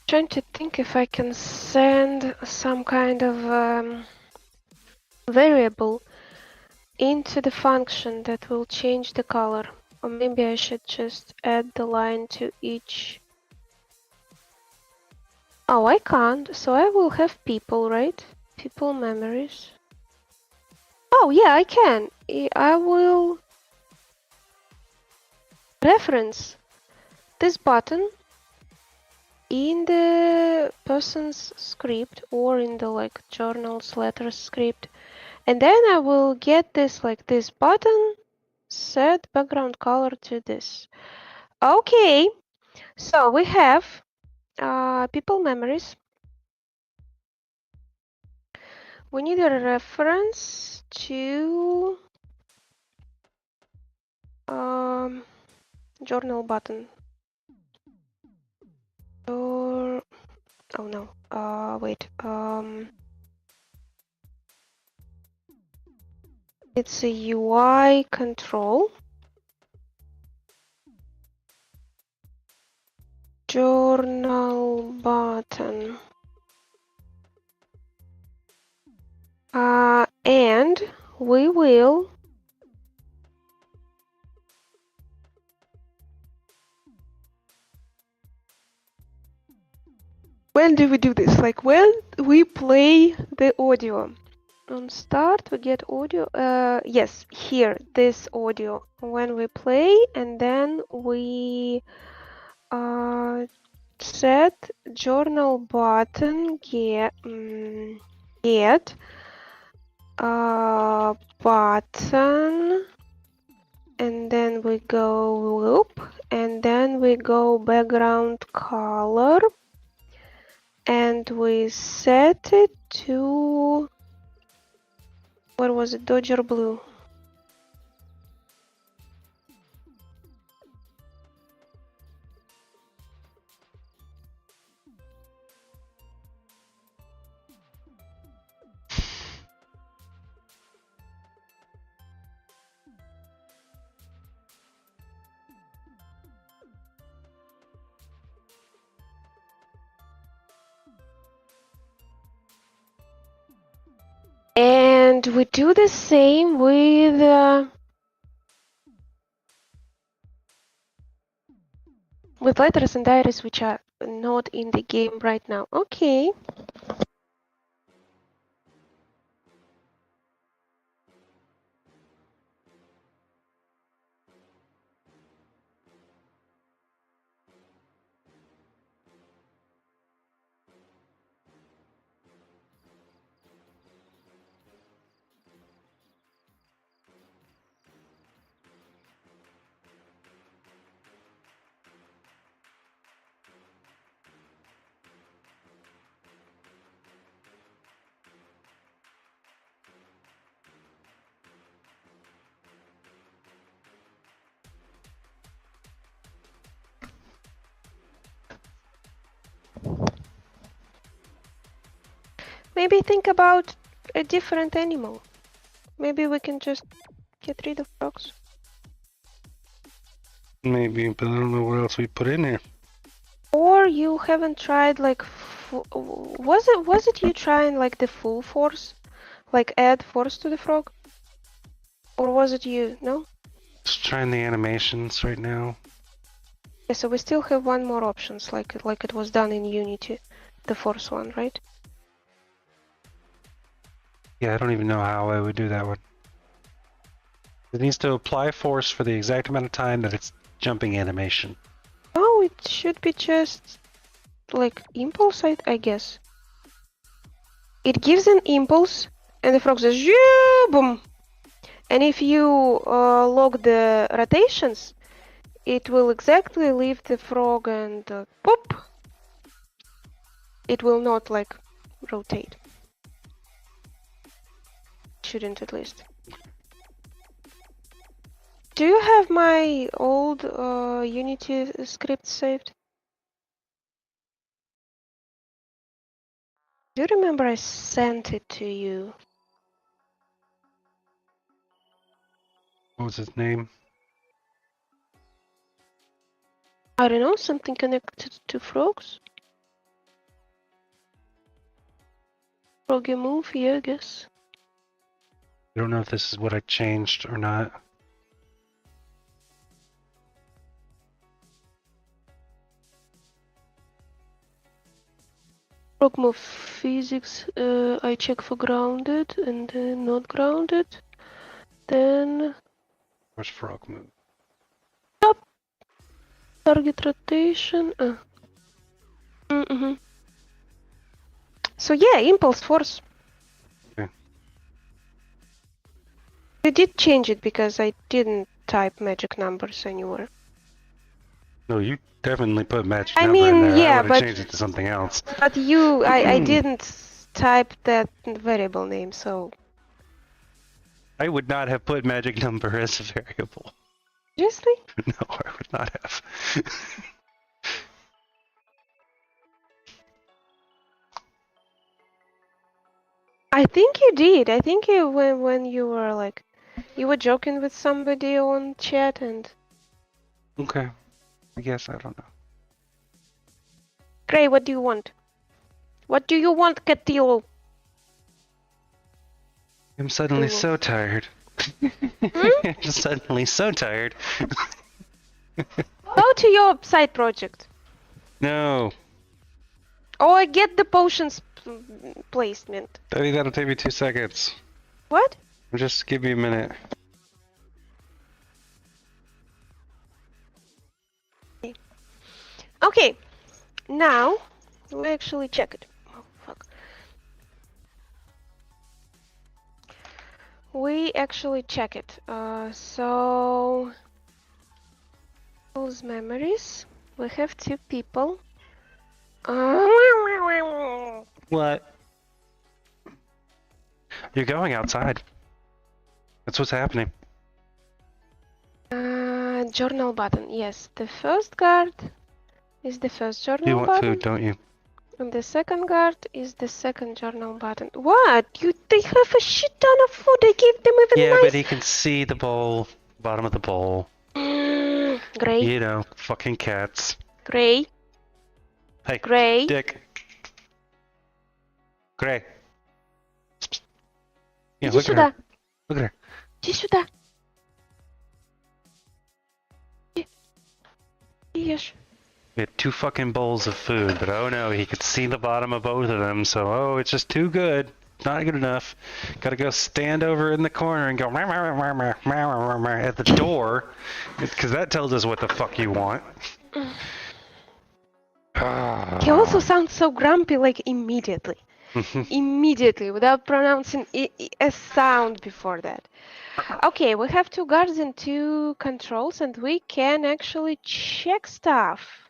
trying to think if I can send some kind of variable into the function that will change the color, or maybe I should just add the line to each. Oh, I can't, so I will have people, right? People memories. Oh yeah, I can. I will reference this button in the person's script or in the like journal's letters script, and then I will get this like this button, set background color to this. Okay, so we have people memories. we need a reference to journal button. Or oh no. Wait. It's a UI control. Journal button. And we will when do we do this? Like when we play the audio. On start we get audio. Yes, here, this audio. When we play and then we set journal button get button, and then we go loop, and then we go background color, and we set it to, what was it, Dodger blue. And we do the same with letters and diaries which are not in the game right now. Okay. Maybe think about a different animal. Maybe we can just get rid of frogs. Maybe, but I don't know what else we put in here. Or you haven't tried like, was it you trying like the full force? Like add force to the frog? Or was it you? No? Just trying the animations right now. Yeah, so we still have one more options like it was done in Unity. The force one, right? Yeah, I don't even know how I would do that one. It needs to apply force for the exact amount of time that it's jumping animation. Oh, it should be just like impulse, I guess. It gives an impulse and the frog says, yeah, boom. And if you log the rotations, it will exactly leave the frog and pop. It will not like rotate. Shouldn't, at least. Do you have my old Unity script saved? Do you remember I sent it to you? What was his name? I don't know, something connected to frogs? Froggy move, yeah, I guess. I don't know if this is what I changed or not. Frog move physics, I check for grounded and not grounded. Then Where's frog move? target rotation. So yeah, impulse force. Okay. You did change it because I didn't type magic numbers anywhere. No, you definitely put magic I number in mean, there. yeah, I would have but changed it to something else. But you, I didn't type that variable name, so... I would not have put magic number as a variable. Seriously? No, I would not have. I think you did. I think you when you were like... You were joking with somebody on chat and... Okay. I guess I don't know. Gray, what do you want? What do you want, Katil? I'm suddenly Cool. so tired. I'm just suddenly so tired. Go to your side project. No. Or get the potions placement. I think that'll take me 2 seconds. What? Just give me a minute. Okay. Now, we actually check it. Oh, fuck. We actually check it. So... Those memories. We have 2 people. What? You're going outside. That's what's happening. Journal button. Yes, the first guard is the first journal You want button. food, don't you? And the second guard is the second journal button. What? They have a shit ton of food. I gave them even Yeah, nice... but he can see the bowl, bottom of the bowl. Gray. You know, fucking cats. Gray. Hey, Gray. Dick. Gray. Yeah, Иди look at сюда. her. Look at her. Иди сюда. Ешь. We had 2 fucking bowls of food, but oh no, he could see the bottom of both of them, so oh, it's just too good. Not good enough. Gotta go stand over in the corner and go at the door, because that tells us what the fuck you want. He also sounds so grumpy, like immediately. Immediately, without pronouncing a sound before that. Okay, we have 2 guards and 2 controls, and we can actually check stuff.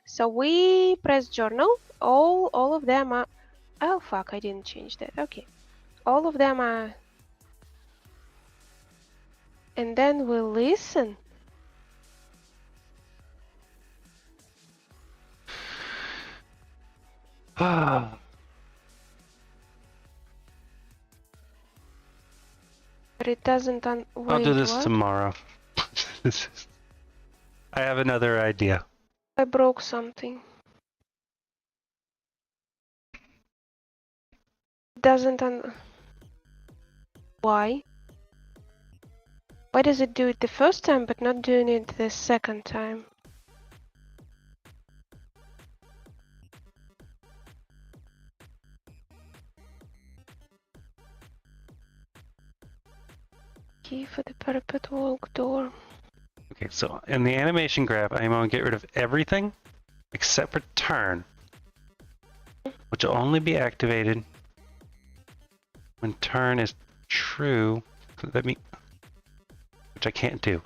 So we press journal. All of them are... Oh fuck, I didn't change that. Okay. All of them are... And then we listen. But it doesn't... I'll do this tomorrow. I have another idea. I broke something. Doesn't... Why? Why does it do it the first time but not doing it the second time? Key for the parapet walk door. Okay, so in the animation graph, I'm going to get rid of everything except for turn, which will only be activated when turn is true. Let me, which I can't do.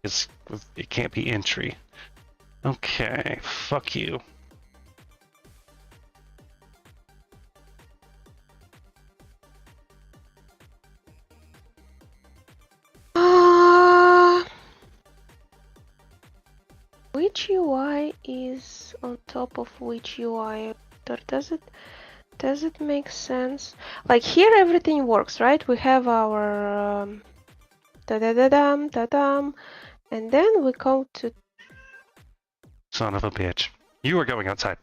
It can't be entry. Okay, fuck you. Which UI is on top of which UI? Does it make sense? Like here everything works, right? We have our da-da-da-dum, da-dum, and then we go to... Son of a bitch. You are going outside.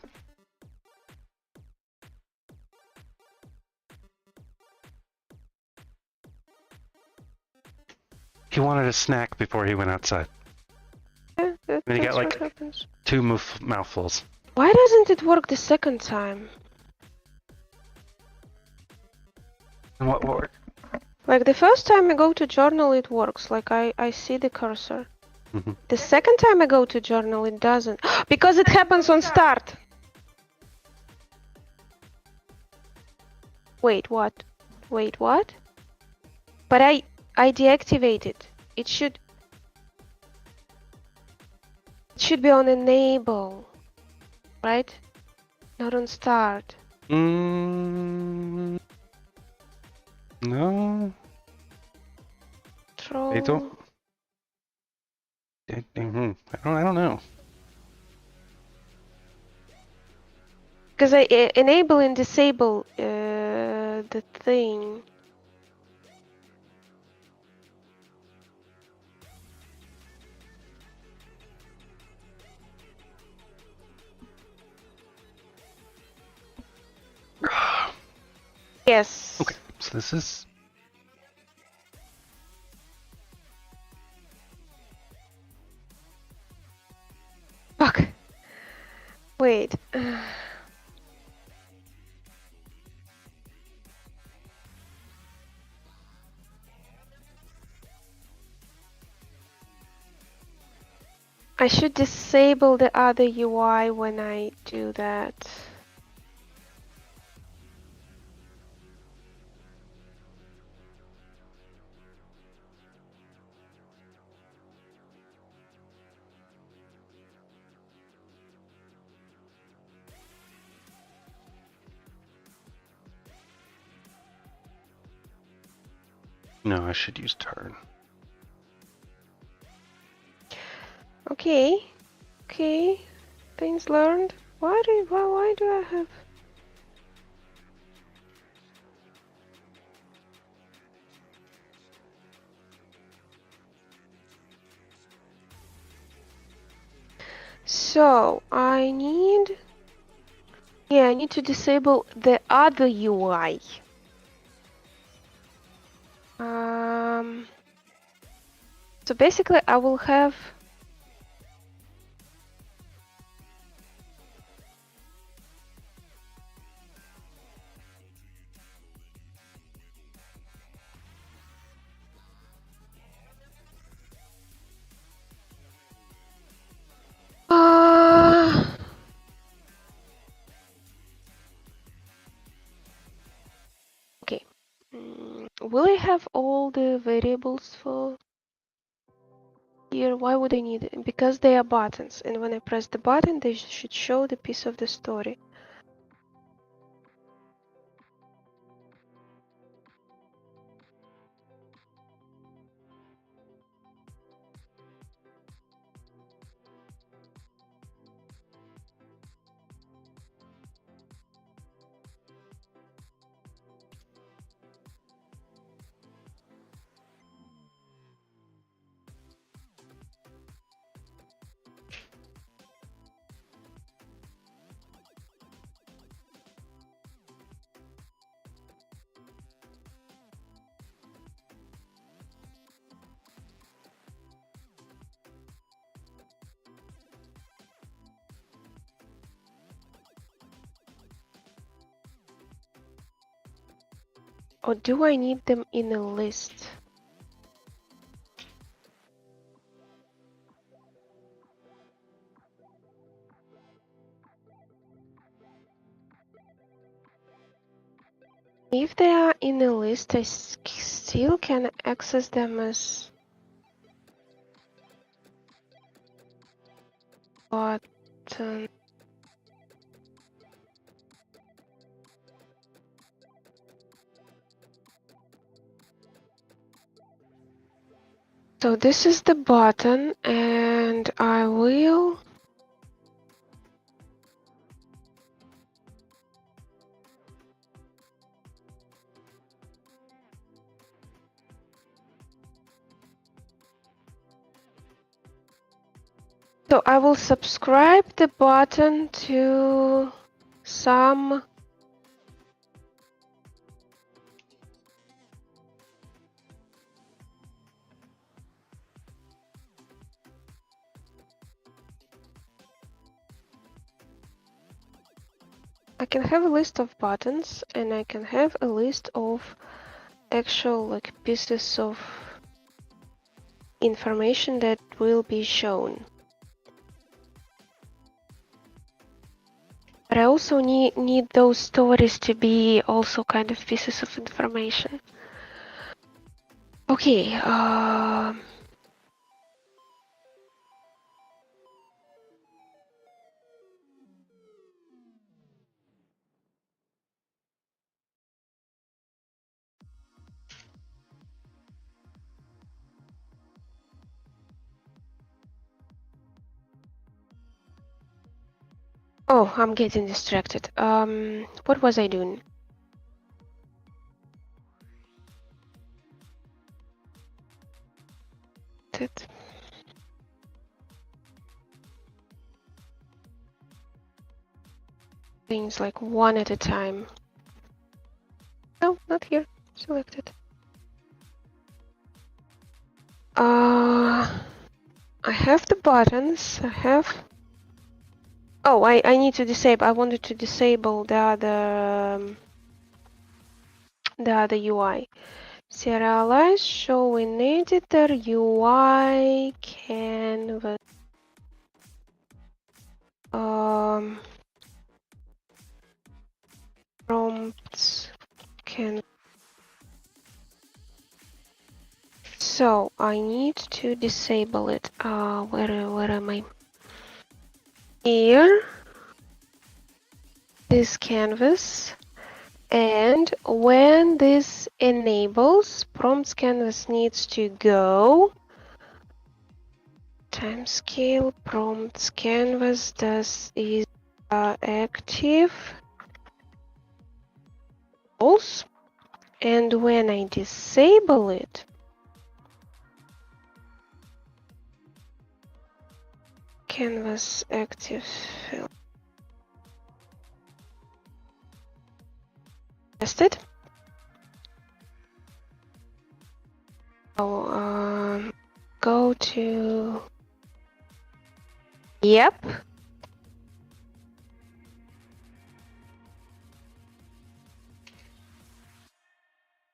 He wanted a snack before he went outside. Yeah, And he that's got what like happens. 2 mouthfuls. Why doesn't it work the second time? And what worked? Like the first time I go to journal it works, like I see the cursor. The second time I go to journal it doesn't. Because it happens on start! Wait, what? Wait, what? But I deactivated. It should be on enable. right? Not on start. No. They don't. Control. I don't know. Because I enable and disable the thing. Yes. Okay, so this is. Fuck. Wait. I should disable the other UI when I do that. No, I should use turn. Okay. Okay. Things learned. Why do I have... So, I need... Yeah, I need to disable the other UI. So basically I will have... Okay. Will I have all the variables for here? Why would I need it? Because they are buttons, and when I press the button, they should show the piece of the story. Or do I need them in a list? If they are in a list, I still can access them as button. So this is the button, and I will... So I will subscribe the button to some... I can have a list of buttons, and I can have a list of actual like pieces of information that will be shown. But I also need those stories to be also kind of pieces of information. Okay, Oh, I'm getting distracted. What was I doing? Things like one at a time. No, not here. Selected. I have the buttons. I have. Oh, I need to disable. I wanted to disable the other UI. Serialize, show in editor, UI, canvas. Prompts can. So I need to disable it. Where am I? Here. This canvas. And when this enables, prompts canvas needs to go. Timescale prompts canvas is active. False. And when I disable it, canvas active. Tested. Oh, go to. Yep.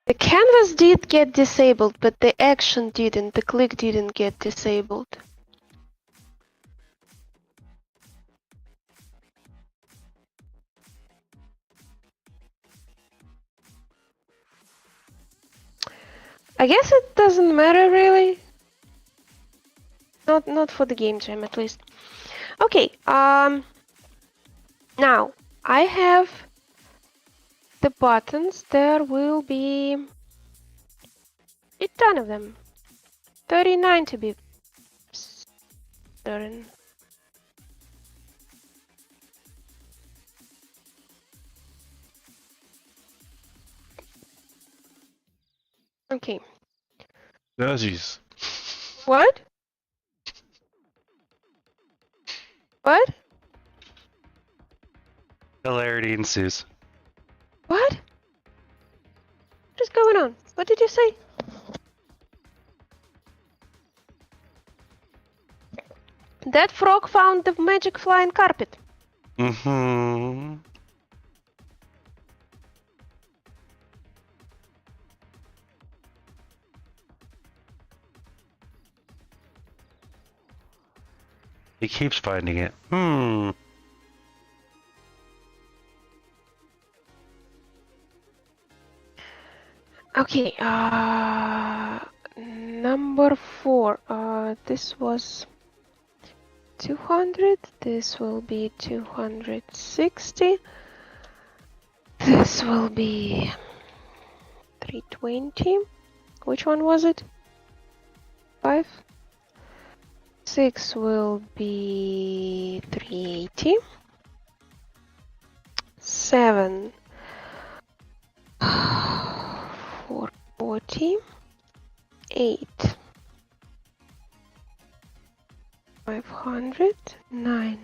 The canvas did get disabled, but the action didn't. The click didn't get disabled. I guess it doesn't matter really. Not for the game jam at least. Okay. Now I have the buttons. There will be a ton of them. 39 to be certain. Okay. Oh, jeez. What? What? Hilarity ensues. What? What is going on? What did you say? That frog found the magic flying carpet. Mm-hmm. He keeps finding it. Okay, number 4. This was 200. This will be 260. This will be 320. Which one was it? 5. 6 will be 380. 7. 440. 8. 500. 9.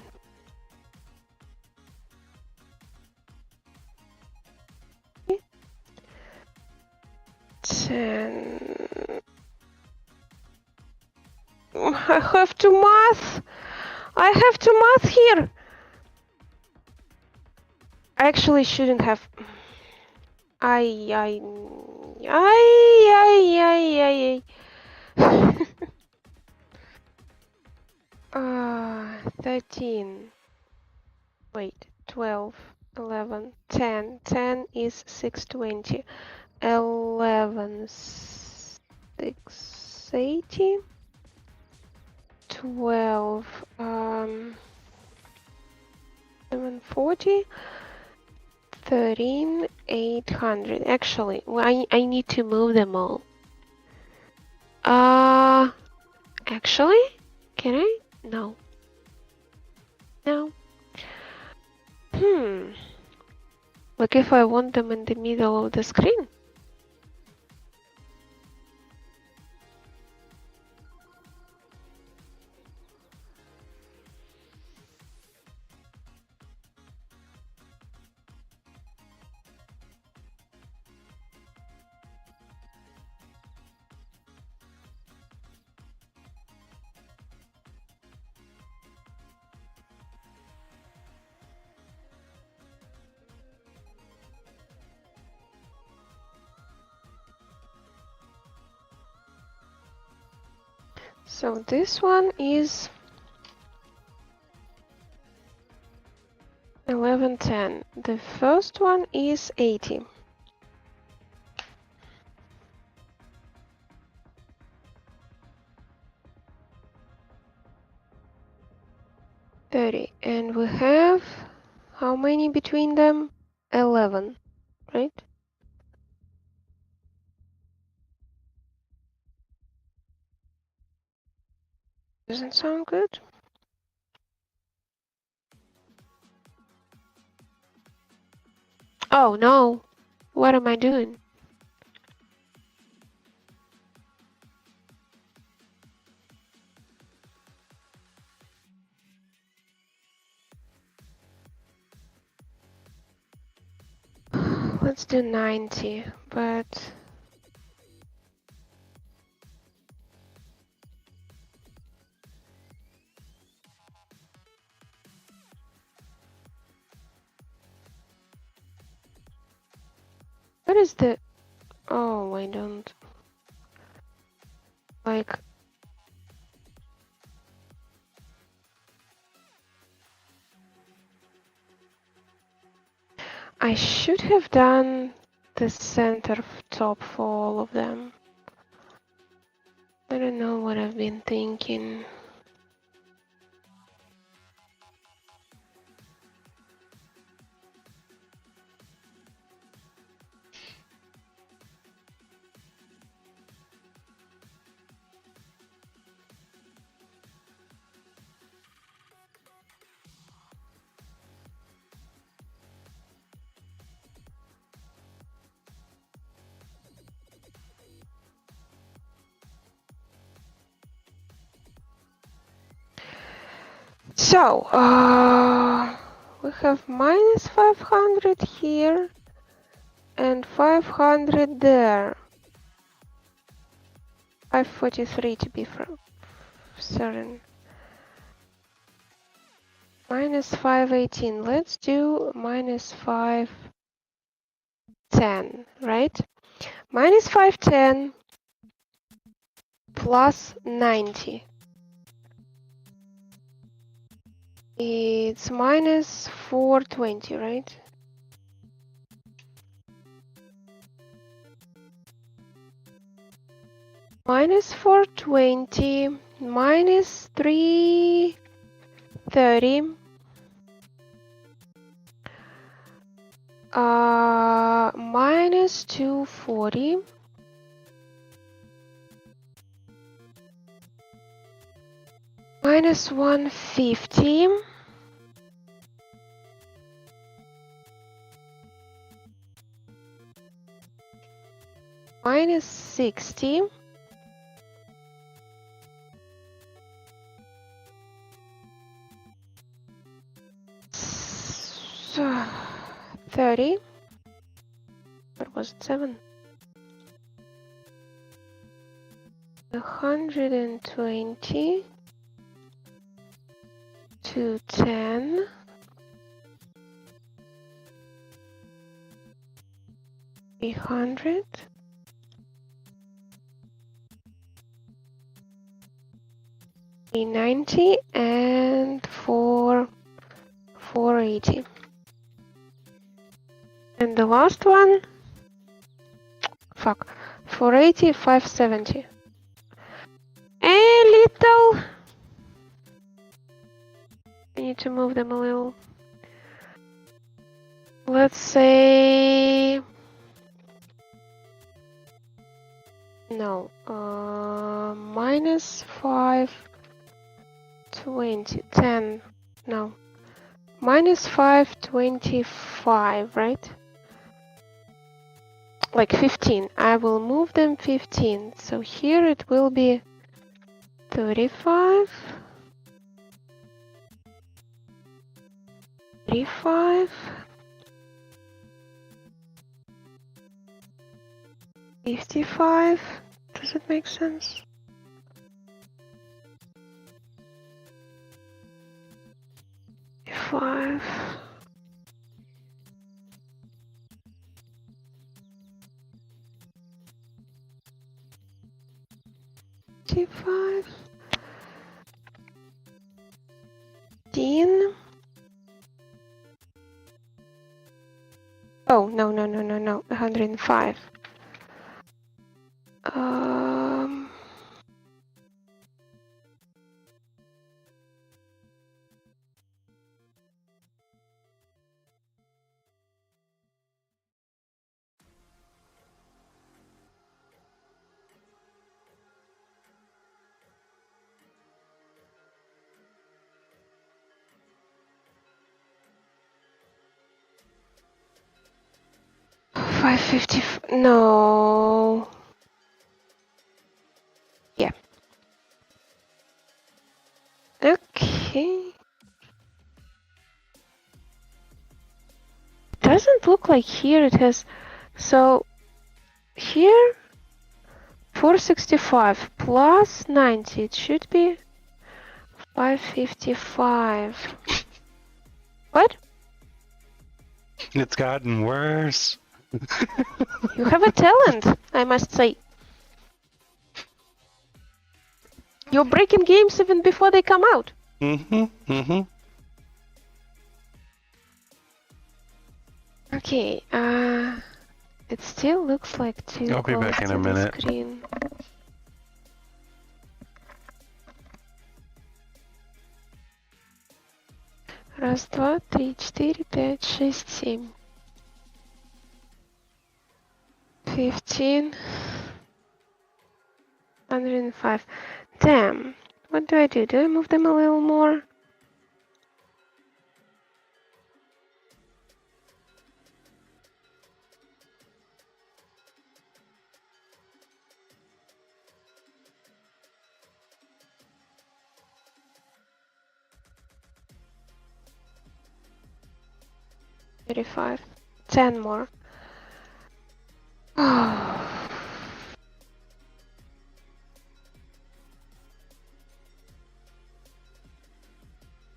10. I have to math. I have to math here. I actually shouldn't have. I 13. Wait, 12, 11, 10. 10 is 620. 11, 680. 12, 740. 13, 800. Actually, I need to move them all. Actually, can I? No. No. Like if I want them in the middle of the screen. So this one is 1110. The first one is 80. 30. And we have how many between them? 11, right? Doesn't sound good. Oh no, what am I doing? Let's do 90, but what is the... Oh, I don't... Like... I should have done the center top for all of them. I don't know what I've been thinking. So, we have minus 500 here and 500 there. 543 to be certain. Minus 518. Let's do minus 510, right? Minus 510 plus 90. It's minus 420, right? Minus 420 minus 330 minus 240 minus 150 minus 60 30. What was it? 7. 120 to 10. 300. 390 and 480. And the last one, fuck, 480, 570. A little. I need to move them a little. Let's say no. Minus 520, 10. No. minus 525, right? Like 15. I will move them 15. So here it will be 35. 35. 55. Does it make sense? 5. 55. 15. Oh, no, 105. 550. No. Yeah. Okay. Doesn't look like here it has. So here 465 plus 90. It should be 555. What? It's gotten worse. You have a talent, I must say. You're breaking games even before they come out. Mm-hmm. Okay, it still looks like too I'll be close back in to a the minute. screen. Раз, два, три, четыре, пять, шесть, семь. 15. 105. Damn. What do? Do I move them a little more? $35. 10 more.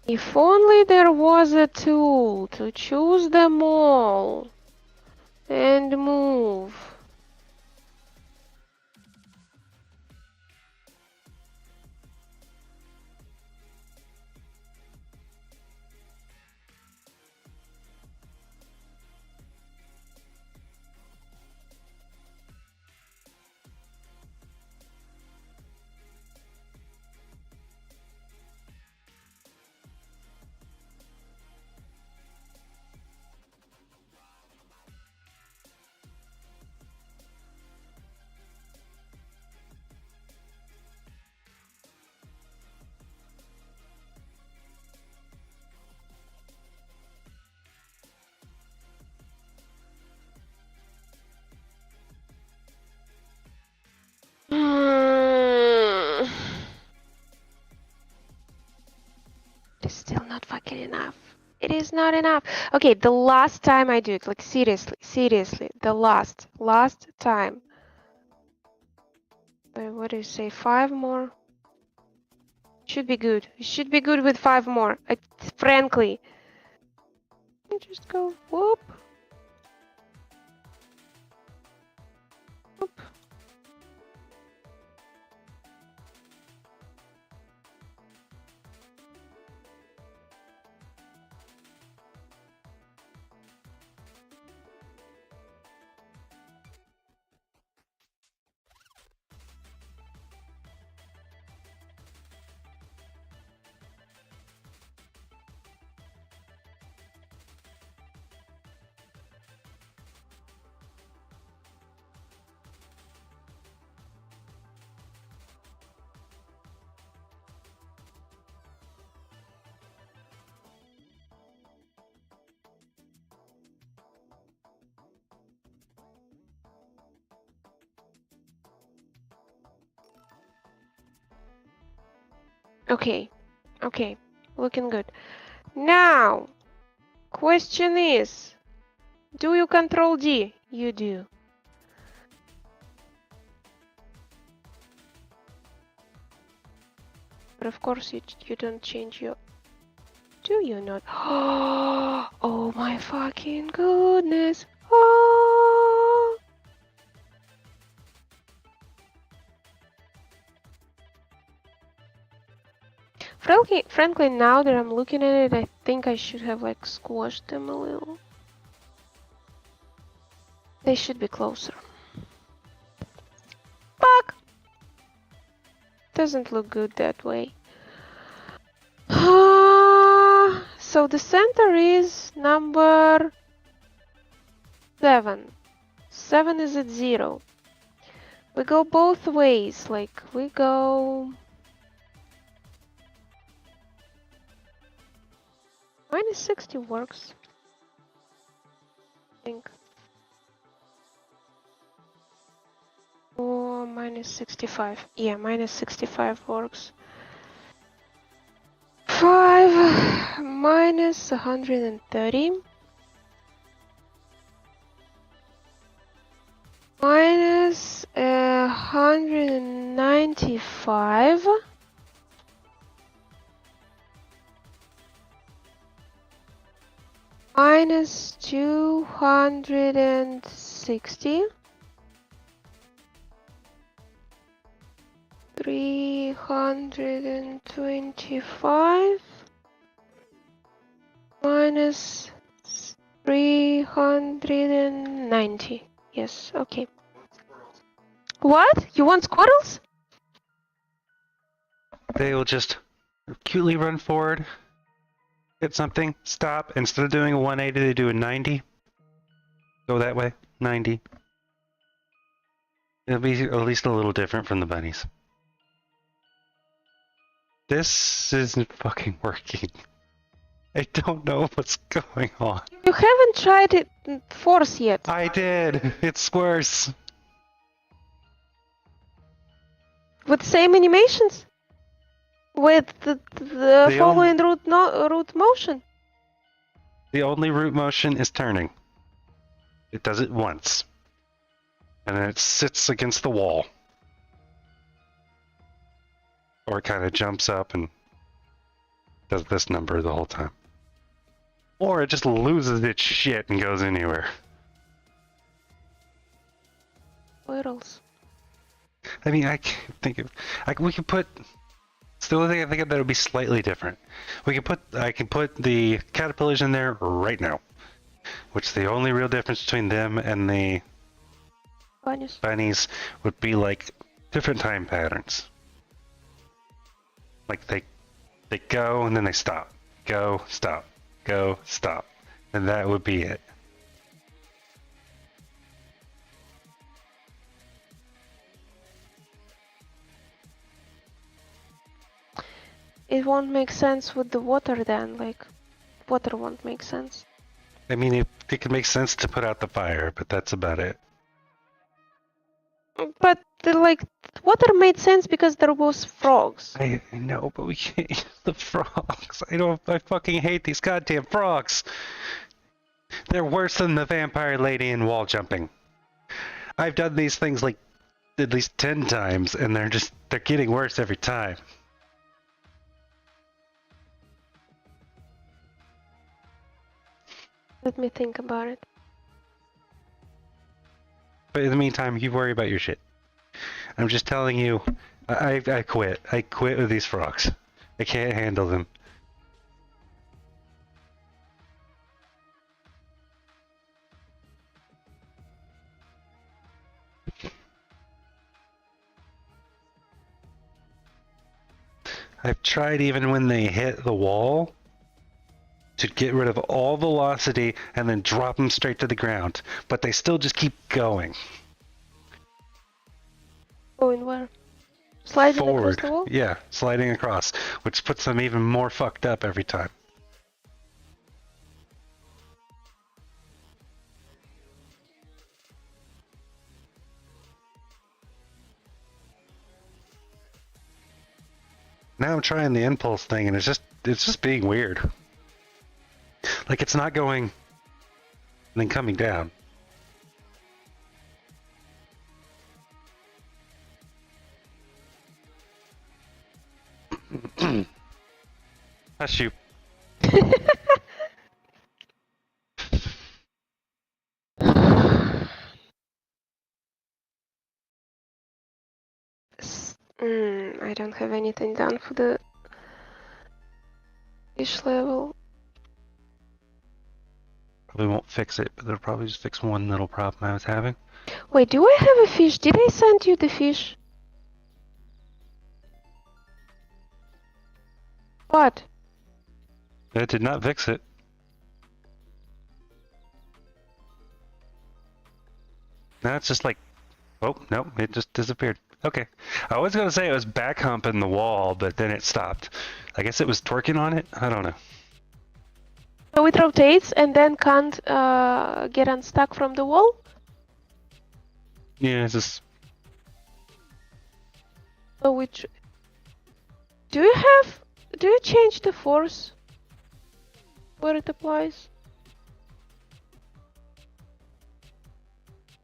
If only there was a tool to choose them all and move. It's still not fucking enough. It is not enough. Okay, the last time I do it, like seriously, the last time. What do you say? 5 more? Should be good. It should be good with 5 more. Frankly. You just go whoop. Whoop. Okay. Okay. Looking good. Now, question is, do you control D? You do. But of course you don't change your... Do you not? Oh my fucking goodness. Oh. Frankly, now that I'm looking at it, I think I should have like squashed them a little. They should be closer. Fuck! Doesn't look good that way. So the center is number 7. 7 is at 0. We go both ways, like we go... -60 works, I think. Or -65. Yeah, -65 works. 5 minus 130 minus 195 minus 260 325 minus 390. Yes, okay. What? You want squirrels? They will just cutely run forward, hit something, stop. Instead of doing a 180, they do a 90. Go that way, 90. It'll be at least a little different from the bunnies. This isn't fucking working. I don't know what's going on. You haven't tried it in force yet. I did. It's worse. With same animations? With the following root motion? The only root motion is turning. It does it once. And then it sits against the wall. Or it kind of jumps up and does this number the whole time. Or it just loses its shit and goes anywhere. Squirrels. I mean, I can't think of... we could put... It's the only thing I think of that would be slightly different. I can put the caterpillars in there right now. Which the only real difference between them and the bunnies would be like different time patterns. Like they go and then they stop. Go, stop. Go, stop. And that would be it. It won't make sense with the water then, like, water won't make sense. I mean, it could make sense to put out the fire, but that's about it. But, water made sense because there was frogs. I know, but we can't use the frogs. I fucking hate these goddamn frogs. They're worse than the vampire lady in wall jumping. I've done these things like at least 10 times, and they're getting worse every time. Let me think about it. But in the meantime, you worry about your shit. I'm just telling you, I quit. I quit with these frogs. I can't handle them. I've tried even when they hit the wall to get rid of all velocity and then drop them straight to the ground, but they still just keep going. Going where? Sliding Forward. across the wall? Yeah, sliding across, which puts them even more fucked up every time. Now I'm trying the impulse thing, and it's just being weird. Like it's not going, and then coming down. Hush you. I don't have anything done for the fish level. Probably won't fix it, but they'll probably just fix one little problem I was having. Wait, do I have a fish? Did I send you the fish? What? It did not fix it. Now it's just like, oh, no, it just disappeared. Okay. I was going to say it was back humping the wall, but then it stopped. I guess it was twerking on it? I don't know. So it rotates and then can't get unstuck from the wall? Yeah, it's just... So which... Do you change the force where it applies?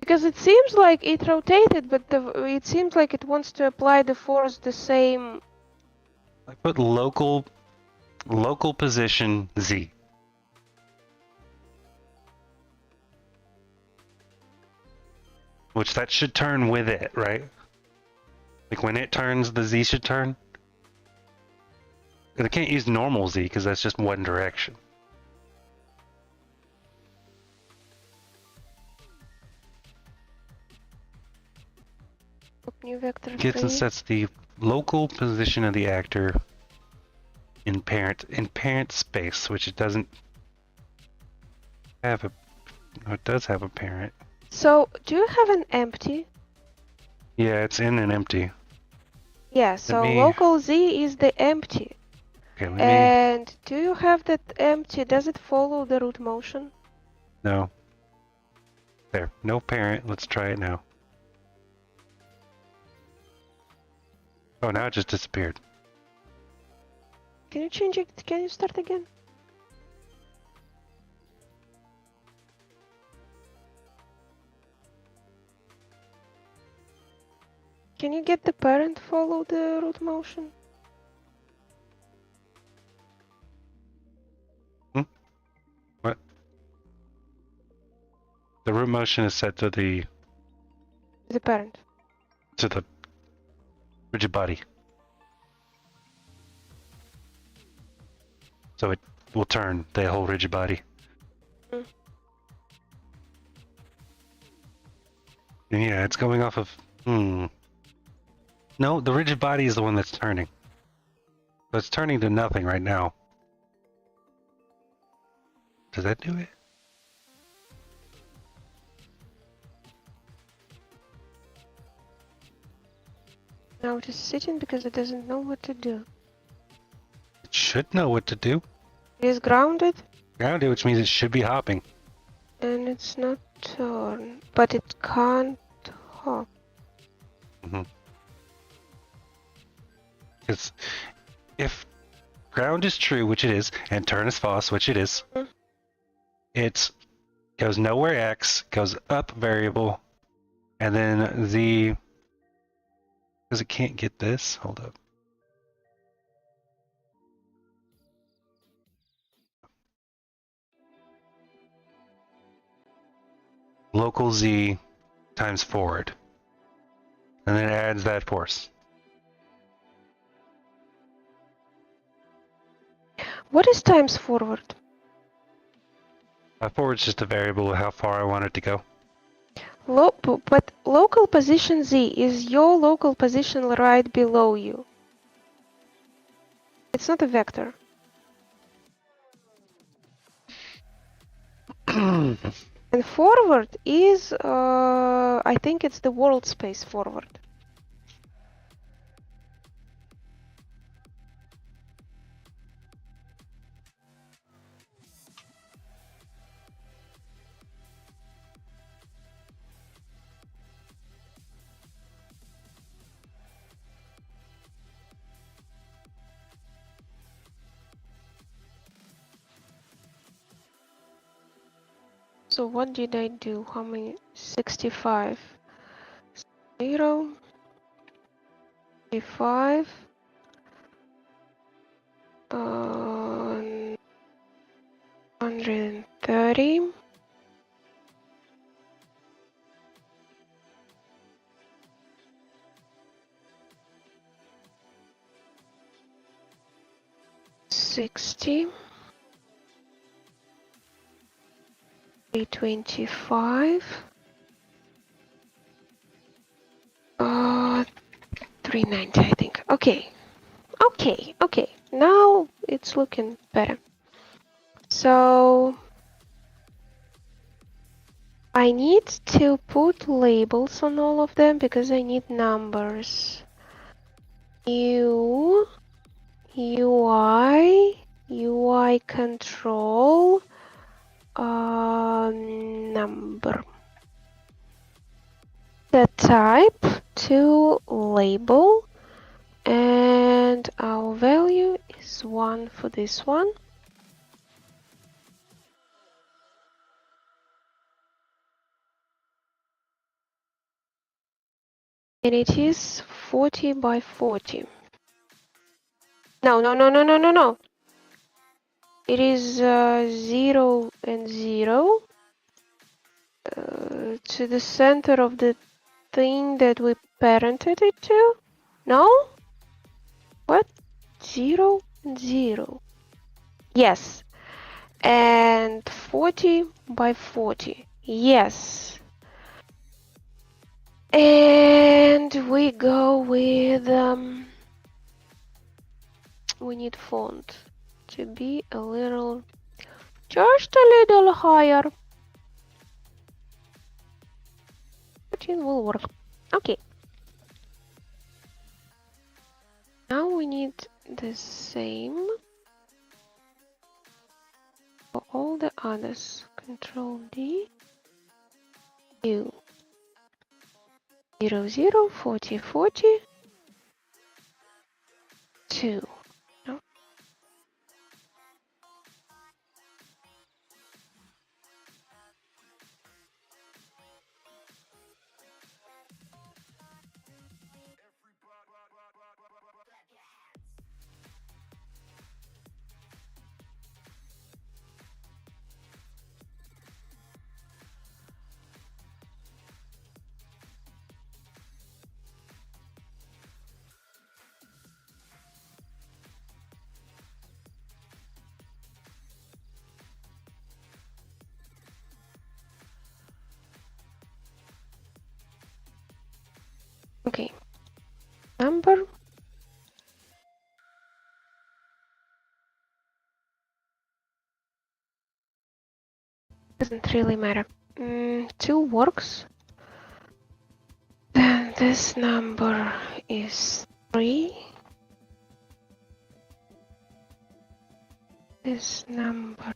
Because it seems like it rotated, but it seems like it wants to apply the force the same. I put local position Z. Which that should turn with it, right? Like when it turns, the Z should turn. And I can't use normal Z because that's just one direction. New vector Gets and 3. sets the local position of the actor in parent space, which it doesn't have a... Oh, it does have a parent. So, do you have an empty? Yeah, it's in an empty. Yeah, so me- local Z is the empty. Okay, let me... And do you have that empty? Does it follow the root motion? No. There, no parent. Let's try it now. Oh, now it just disappeared. Can you change it? Can you start again? Can you get the parent follow the root motion? What? The root motion is set to the parent. rigid body. So it will turn the whole rigid body. Mm. And yeah, it's going off of... No, the rigid body is the one that's turning. So it's turning to nothing right now. Does that do it? Now it is sitting because it doesn't know what to do. It should know what to do. It is grounded Grounded, which means it should be hopping. and it's not turn, but it can't hop. Because if ground is true, which it is, and turn is false, which it is, it goes nowhere X, goes up variable, and then the... Because it can't get this. Hold up. Local Z times forward. And then it adds that force. What is times forward? Forward's just a variable of how far I want it to go. But local position Z is your local position right below you. It's not a vector. And forward is, I think it's the world space forward. So what did I do? How many? 65. 0. 65. 130. 60. 325. 390, I think. Okay. Okay. Now it's looking better. So I need to put labels on all of them because I need numbers. UI control number. The type to label, and our value is 1 for this one. And it is 40 by 40. No. It is 0 and 0 to the center of the thing that we parented it to. No? What? 0 and 0. Yes. And 40 by 40. Yes. And we go with we need font to be a little, just a little higher. 14 will work. Okay. Now we need the same for all the others. Control D. U. 0, 0, 40, 40. 2. No. Okay. Number. Doesn't really matter. 2 works. Then this number is 3. This number.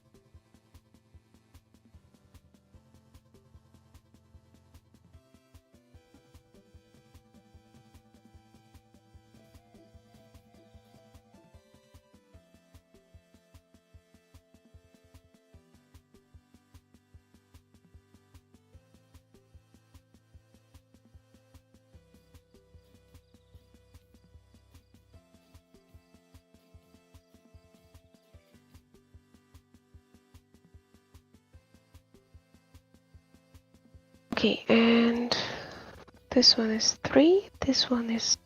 Okay, and this one is 3. This one is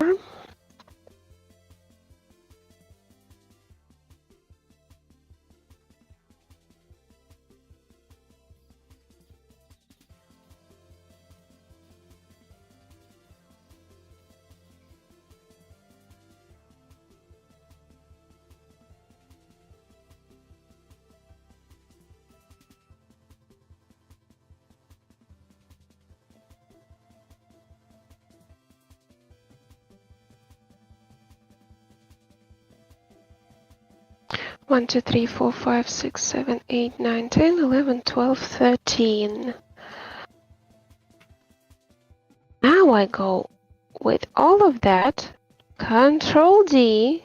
4. One, 2, 3, 4, 5, 6, 7, 8, 9, 10, 11, 12, 13. Now I go with all of that, Control D,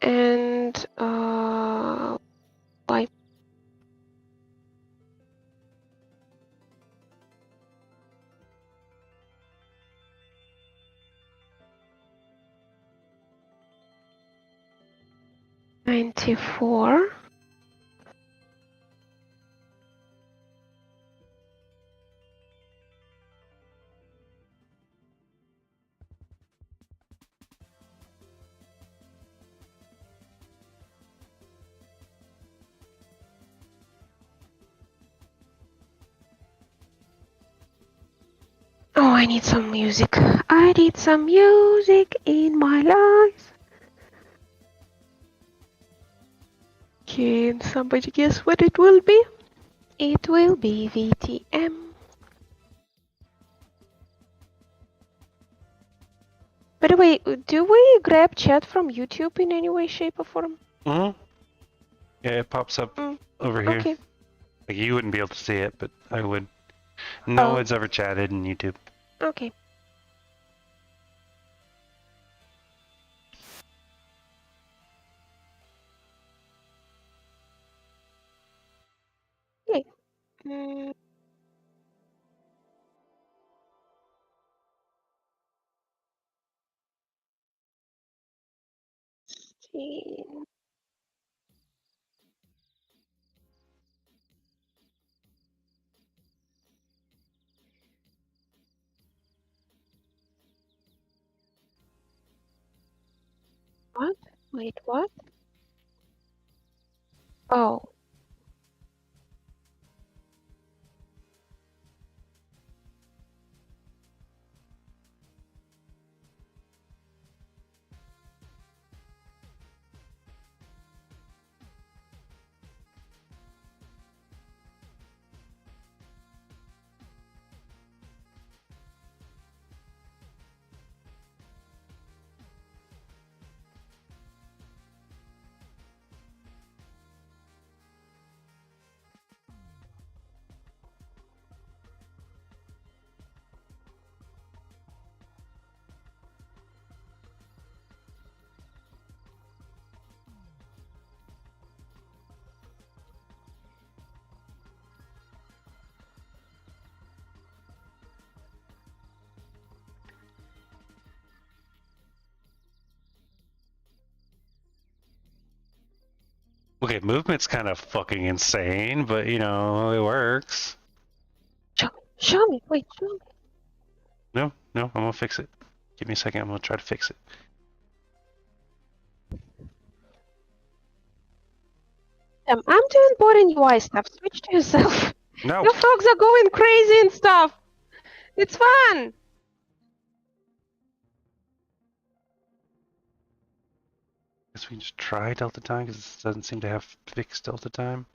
and Bye. $94. Oh, I need some music. I need some music in my life. Can somebody guess what it will be? It will be VTM. By the way, do we grab chat from YouTube in any way, shape, or form? Mm-hmm. Yeah, it pops up over here. Okay. Like, you wouldn't be able to see it, but I would. No Oh. one's ever chatted in YouTube. Okay. Okay. See. What? Wait, what? Oh. Okay, movement's kind of fucking insane, but you know, it works. Show me. Wait, show me. No, I'm gonna fix it. Give me a second, I'm gonna try to fix it. I'm doing boring UI stuff. Switch to yourself. No! Your frogs are going crazy and stuff. It's fun. Guess we can just try Delta Time, because this doesn't seem to have fixed Delta Time.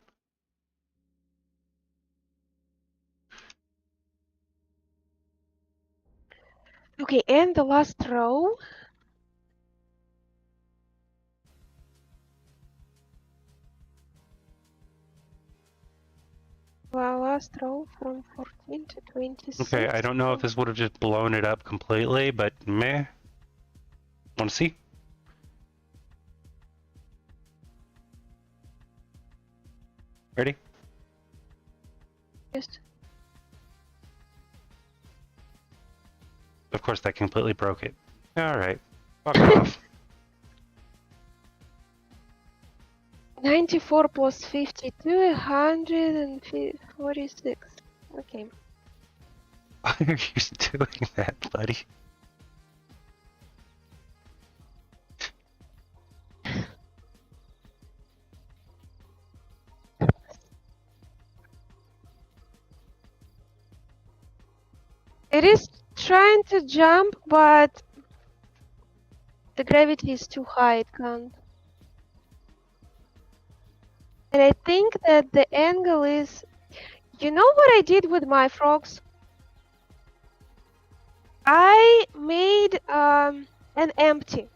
Okay, and the last row. Well, last row from 14 to 26. Okay, I don't know if this would have just blown it up completely, but meh. Wanna see? Ready? Yes. Of course, that completely broke it. Alright. Fuck off. 94 plus 52, 146. Okay. Why are you doing that, buddy? It is trying to jump, but the gravity is too high, it can't. And I think that the angle is... You know what I did with my frogs? I made an empty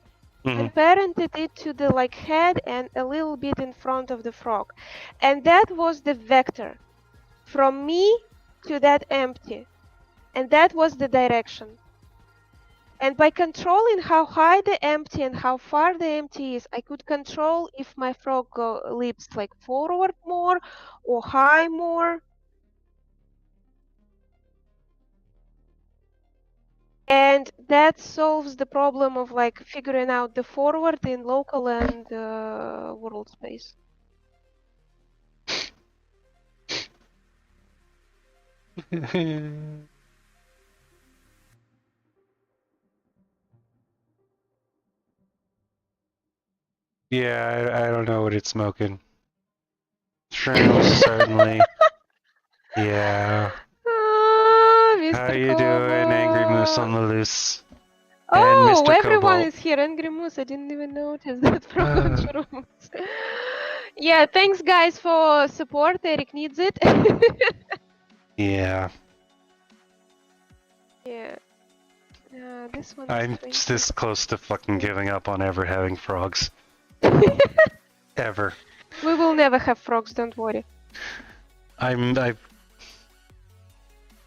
and parented it to the head and a little bit in front of the frog. And that was the vector from me to that empty. And that was the direction. And by controlling how high the empty and how far the empty is, I could control if my frog leaps like forward more or high more. And that solves the problem of like figuring out the forward in local and world space. Yeah, I don't know what it's smoking. Shrooms, certainly. Yeah. Ah, How Mr. you doing, Angry Moose on Cobalt. the loose? And Oh, Mr. everyone Cobalt. is here. Angry Moose. I didn't even notice that from shrooms. Yeah, thanks guys for support. Eric needs it. Yeah. Yeah. This one is I'm 20. this close to fucking giving up on ever having frogs. Ever. We will never have frogs, don't worry. I've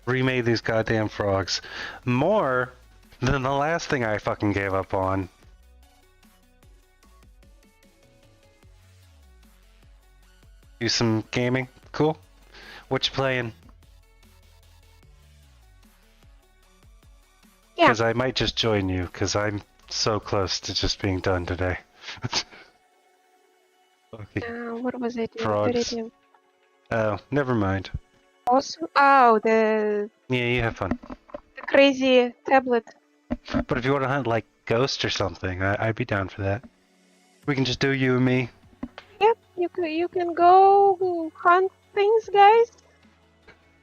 remade these goddamn frogs more than the last thing I fucking gave up on. Do some gaming? Cool. What you playing? Yeah. Because I might just join you, because I'm so close to just being done today. Okay. What was it? Frogs. Oh, never mind. Also, oh, the Yeah, you have fun. crazy tablet. But if you want to hunt like Ghost or something, I'd be down for that. We can just do you and me. Yep, you can go hunt things, guys.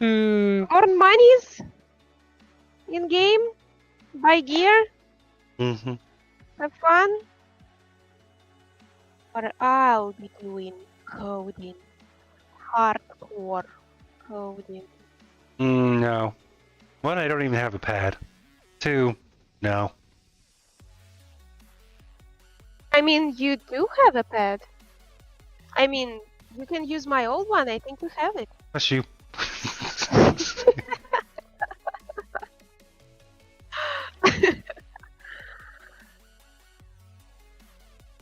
Earn monies in game. Buy gear. Mm-hmm. Have fun. Or I'll be doing coding. Hardcore coding. No. One, I don't even have a pad. Two, no. I mean, you do have a pad. I mean, you can use my old one. I think you have it. Bless you.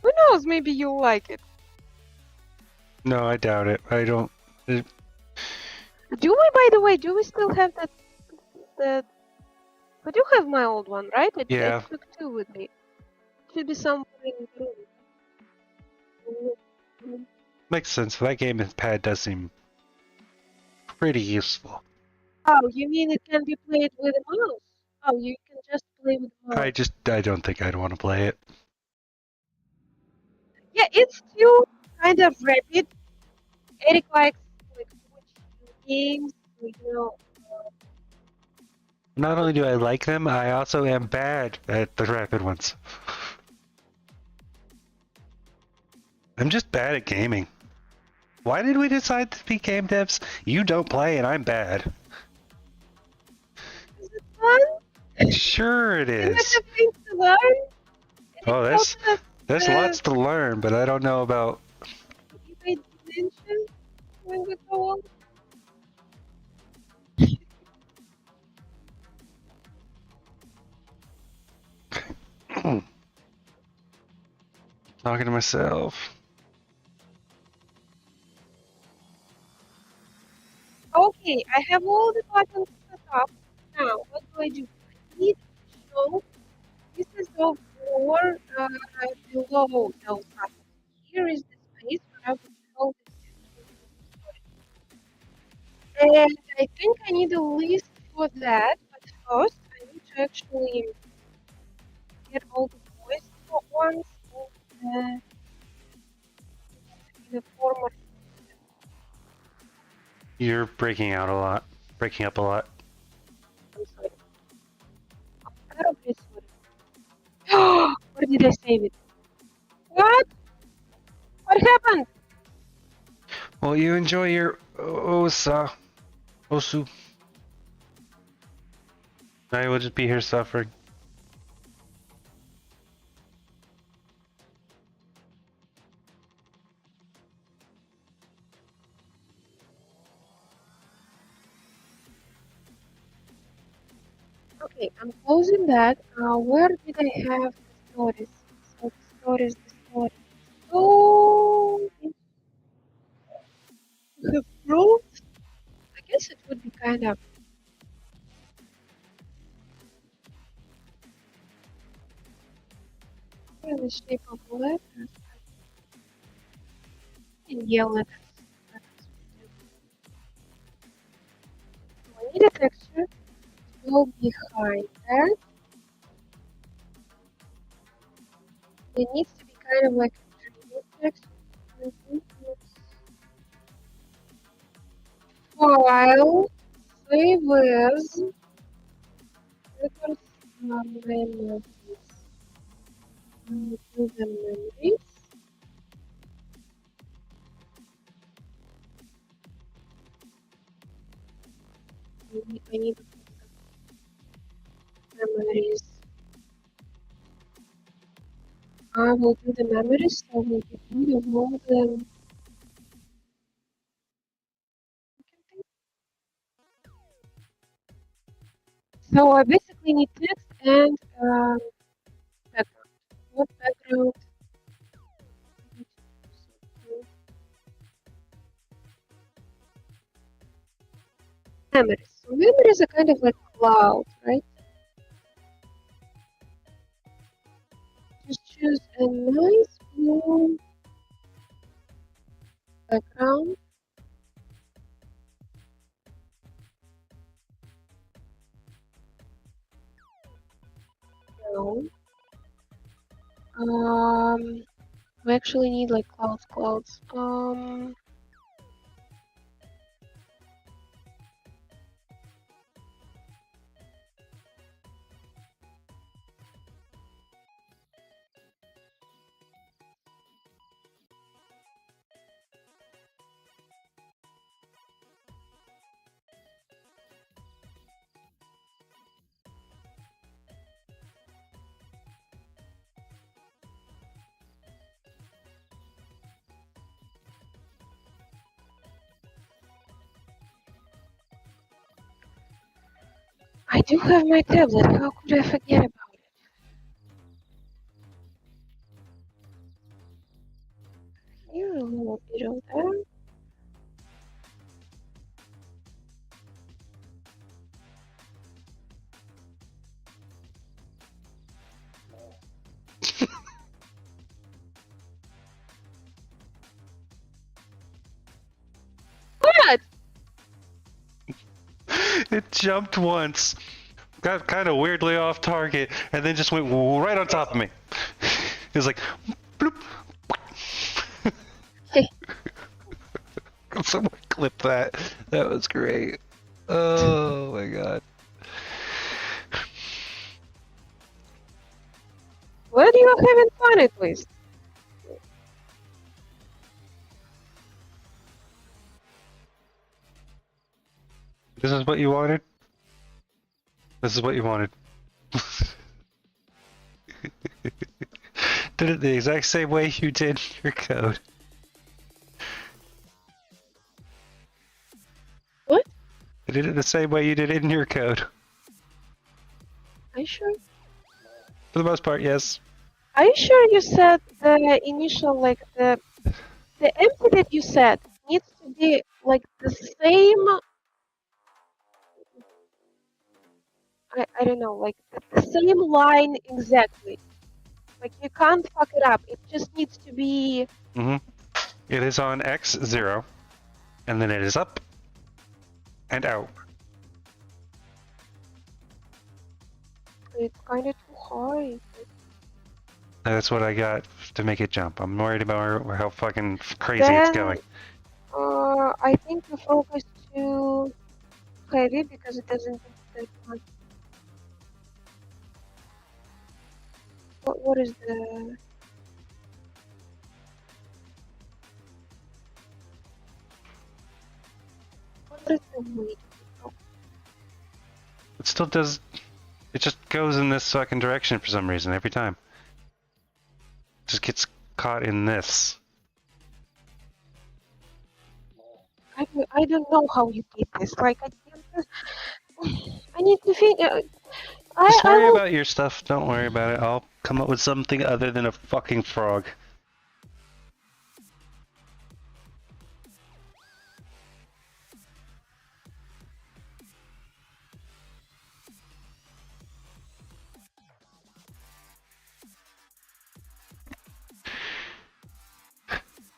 Who knows? Maybe you'll like it. No, I doubt it. I don't. Do we, by the way, do we still have that? We do have my old one, right? I Yeah. took two with me. Should be somewhere in the room. Makes sense. That game with pad does seem pretty useful. Oh, you mean it can be played with a mouse? Oh, you can just play with a mouse. I don't think I'd want to play it. Yeah, it's still kind of rapid. Eric likes like switch games, like, you know. Not only do I like them, I also am bad at the rapid ones. I'm just bad at gaming. Why did we decide to be game devs? You don't play and I'm bad. Is it fun? Sure it You is. have things to learn. Oh, there's lots to learn, but I don't know about... You made dimension when we go on. Talking to myself. Okay, I have all the buttons set up. Now, what do? I need to show pieces of ore below those buttons. Here is the space where I will show this. And I think I need a list for that, but first I need to actually get all the voice ones in the former. You're breaking out a lot. Breaking up a lot. I'm sorry. I'm terribly sorry. Where did I save it? What? What happened? Well, you enjoy your Osu. I will just be here suffering. Okay, I'm closing that. Where did I have the stories? So the stories, the stories. Oh, if you have fruit, I guess it would be kind of in the shape of letters and yellow letters. So I need a texture to go behind that. It needs to be kind of like a dreamy texture. File, save as, record memories. Do the memories. I need memories. I will do the memories, so we can do all the. So I basically need text and background. What background? Memories. So memories are kind of like cloud, right? Just choose a nice blue background. No. We actually need like clouds. I do have my tablet. How could I forget about it? Here, a little bit of that. What? It jumped once, got kind of weirdly off target, and then just went right on top of me. It was like, bloop. Someone clip that. That was great. Oh my god. What are you having fun at least? This is what you wanted? This is what you wanted. Did it the exact same way you did your code. What? I did it the same way you did it in your code. Are you sure? For the most part, yes. Are you sure you said the initial, like the empty that you said needs to be like the same? I don't know, like the same line exactly. Like you can't fuck it up. It just needs to be. It is on X0, and then it is up and out. It's kind of too high. That's what I got to make it jump. I'm worried about how fucking crazy it's going. I think you focus too heavy because it doesn't do that much. What is the? What is the weight? It still does. It just goes in this fucking direction for some reason every time. It just gets caught in this. I don't know how you did this. Like I need to think. Just I worry will. about your stuff. Don't worry about it. I'll come up with something other than a fucking frog.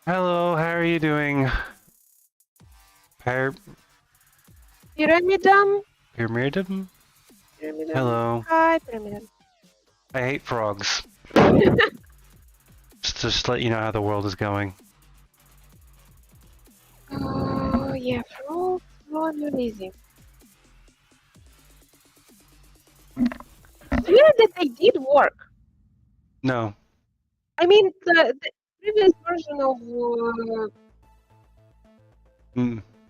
Hello, how are you doing? Pyramidum. Pyramidum? Pyramidum. Hello. Hi, Pyramidum. I hate frogs. Just to let you know how the world is going. Oh, yeah, frogs. Oh, you're easy. It's weird that they did work. No. I mean, the previous version of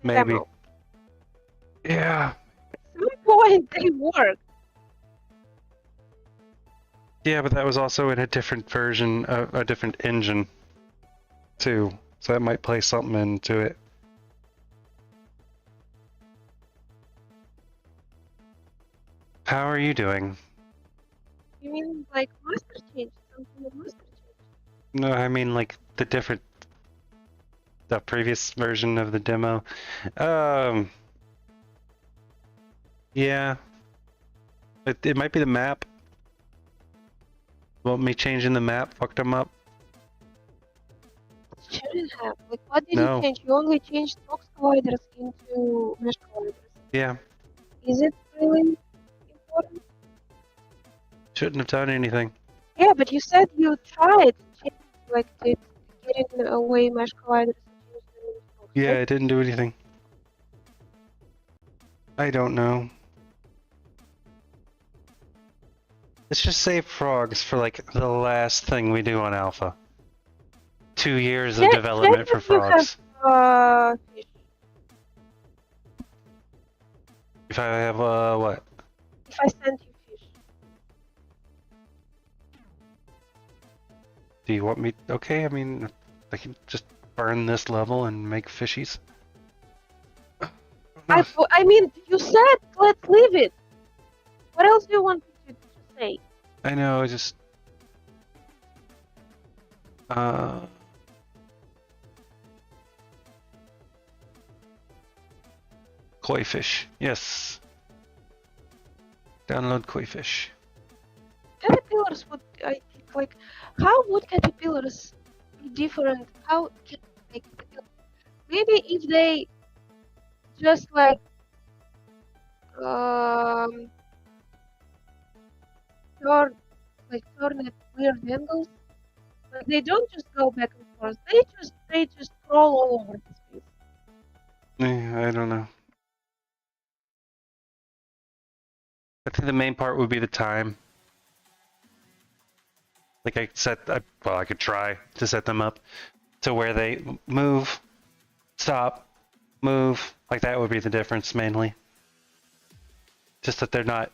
Maybe. demo. Yeah. At some point, they worked. Yeah, but that was also in a different version, a different engine, too. So that might play something into it. How are you doing? You mean like master change? Something of master change? No, I mean like the previous version of the demo. Yeah. It might be the map. Want me changing the map? Fucked them up? Shouldn't have. Like, what did you No. change? You only changed box colliders into mesh colliders. Yeah. Is it really important? Shouldn't have done anything. Yeah, but you said you tried like to get away mesh colliders. Yeah, I didn't do anything. I don't know. Let's just save frogs for like the last thing we do on Alpha. 2 years of development for frogs. Fish. If I have what? If I send you fish. Do you want me? Okay, I mean, I can just burn this level and make fishies. I mean, you said let's leave it. What else do you want me to say? I know, I just koi fish. Yes. Download koi fish. Caterpillars would, I think, like, how would caterpillars be different? How can like maybe if they just like turn at weird angles, but they don't just go back and forth. They just crawl all over the space. I don't know. I think the main part would be the time. Like I could try to set them up to where they move, stop, move. Like that would be the difference mainly. Just that they're not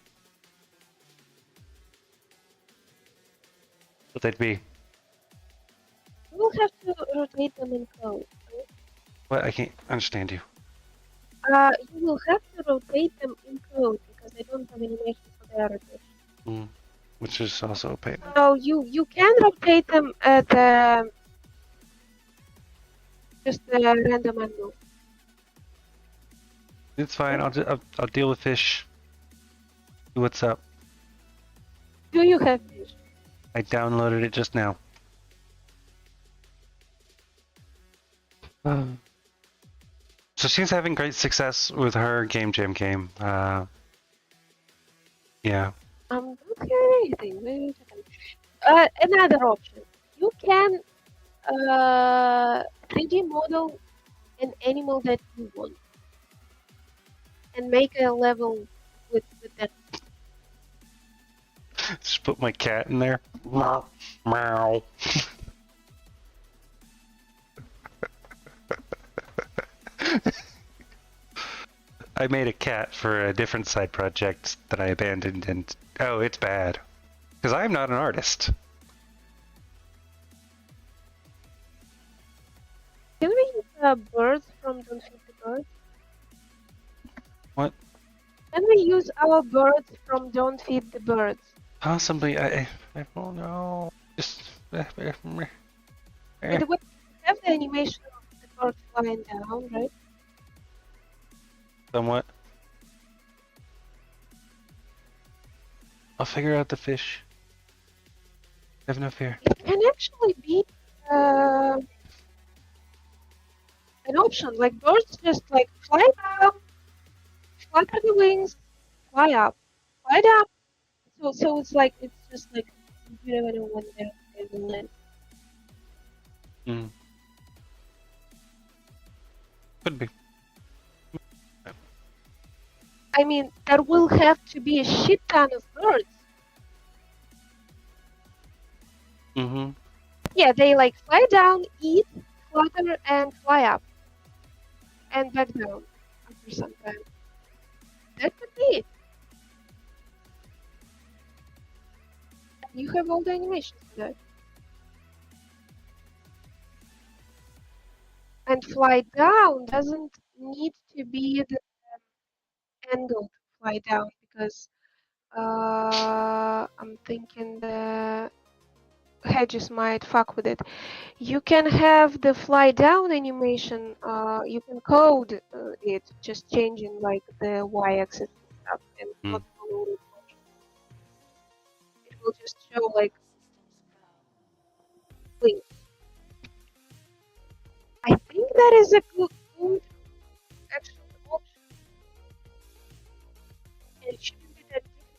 what they'd be. You will have to rotate them in code. Right? What? I can't understand you. You will have to rotate them in code because I don't have animation for their rotation. Which is also a pain. So you can rotate them at just a random angle. It's fine. I'll deal with fish. See what's up? Do you have fish? I downloaded it just now. So she's having great success with her gamejam game. Yeah. Don't hear anything. Wait a second. Another option. You can 3D model an animal that you want and make a level with that. Just put my cat in there. Meow. I made a cat for a different side project that I abandoned, and oh, it's bad. Because I'm not an artist. Can we use birds from Don't Feed the Birds? What? Can we use our birds from Don't Feed the Birds? Possibly, I don't know. Just. By the way, we have the animation of the bird flying down, right? Somewhat. I'll figure out the fish. Have no fear. It can actually be an option. Like birds just like fly down, flap the wings, fly up, fly down. So it's like it's just like you never know when they will land. Mm. Could be. I mean, there will have to be a shit ton of birds. Mm-hmm. Yeah, they like fly down, eat, flutter, and fly up, and back down after some time. That could be it. You have all the animations for that. And fly down doesn't need to be the angled fly down because I'm thinking the hedges might fuck with it. You can have the fly down animation. You can code it, just changing like the y-axis and stuff, and not follow it. It will just show like wings. I think that is a good actual option. And it shouldn't be that difficult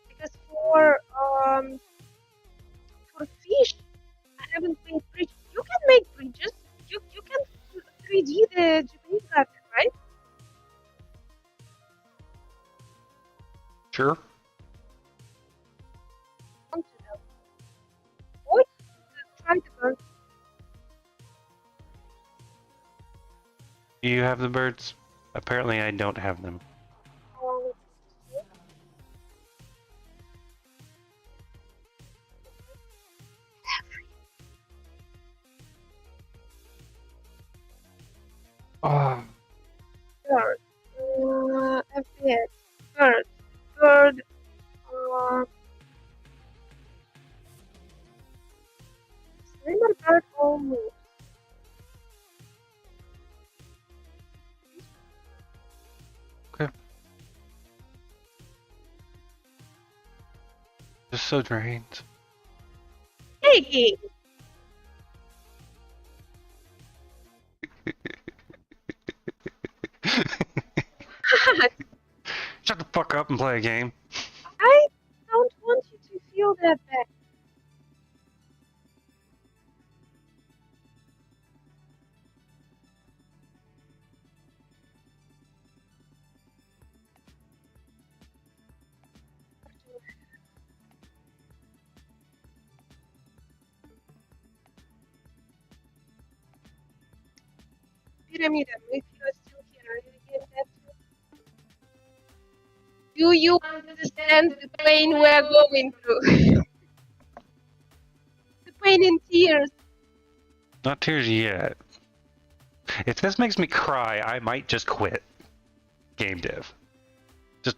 because for fish, I haven't made bridges. You can make bridges. You can 3D the Japanese garden, right? Sure. Want to know. Or try the bird. Do you have the birds? Apparently, I don't have them. Or Oh. bird. FPS. Bird. Bird. Slender bird all moves. Okay. Just so drained. Hey! Shut the fuck up and play a game. I don't want you to feel that bad. Pyramid, if you are still here, are you getting that too? Do you understand the pain we're going through? The pain in tears. Not tears yet. If this makes me cry, I might just quit GameDev.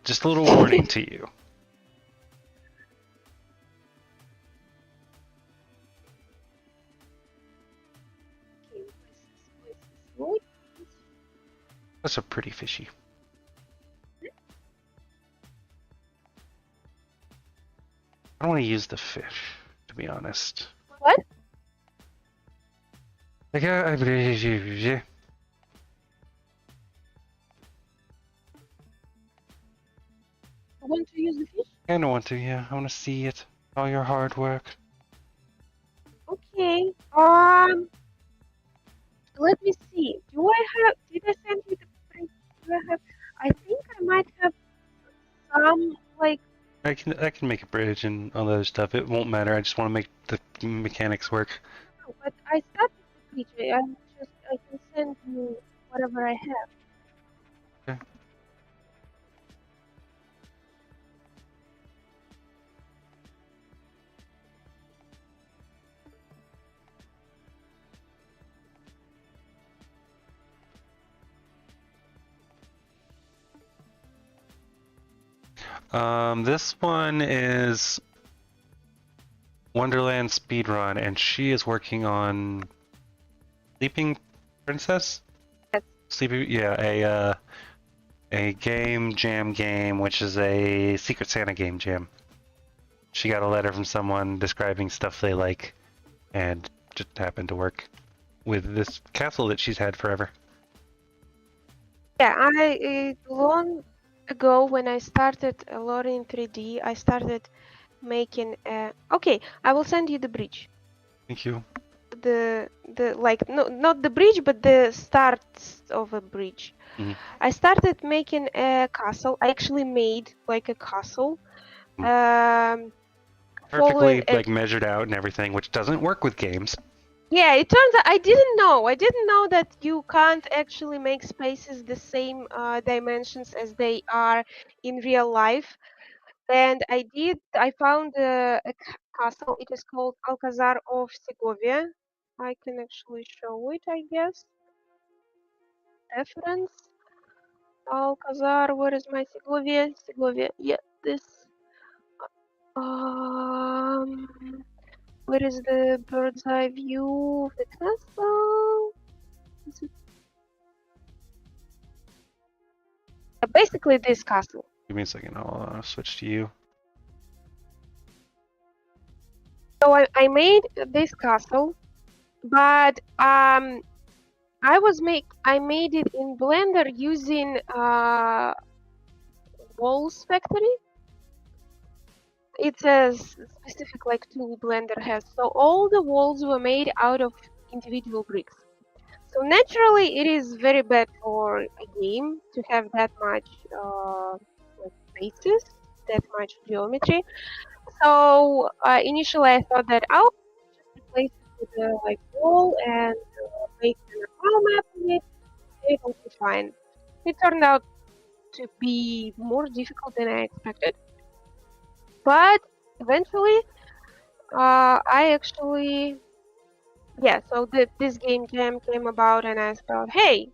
Just a little warning to you. That's a pretty fishy. I don't want to use the fish, to be honest. What? Like, You want to use the fish? I don't want to, yeah. I want to see it. All your hard work. Okay. Let me see. Did I send you the print? Do I have? I think I might have some like. I can make a bridge and all that other stuff. It won't matter. I just want to make the mechanics work. No, but I started the PJ. I can send you whatever I have. Okay. This one is Wonderland SpeedRun, and she is working on Sleeping Princess? Yes. Sleepy, yeah, a game jam game, which is a Secret Santa game jam. She got a letter from someone describing stuff they like, and just happened to work with this castle that she's had forever. Yeah, long ago when I started a lot in 3D, I started making okay, I will send you the bridge. Thank you. The like no, not the bridge, but the start of a bridge. Mhm. I started making a castle. I actually made like a castle. Perfectly Following a, like measured out and everything, which doesn't work with games. yeah, it turns out I didn't know. I didn't know that you can't actually make spaces the same dimensions as they are in real life. And I did. I found a castle. It is called Alcazar of Segovia. I can actually show it, I guess. Reference. Alcazar. Where is my Segovia? Segovia. Yeah, this. Um, where is the bird's eye view of the castle? Is it basically this castle? Give me a second. I'll switch to you. So I made this castle, but I made it in Blender using Walls Factory. It's a specific like tool Blender has. So all the walls were made out of individual bricks. So naturally, it is very bad for a game to have that much like spaces, that much geometry. So initially, I thought that I'll just replace it with a like wall and make an wall map of it. It will be fine. It turned out to be more difficult than I expected, but eventually, I actually yeah. So this game jam came about, and I thought, hey,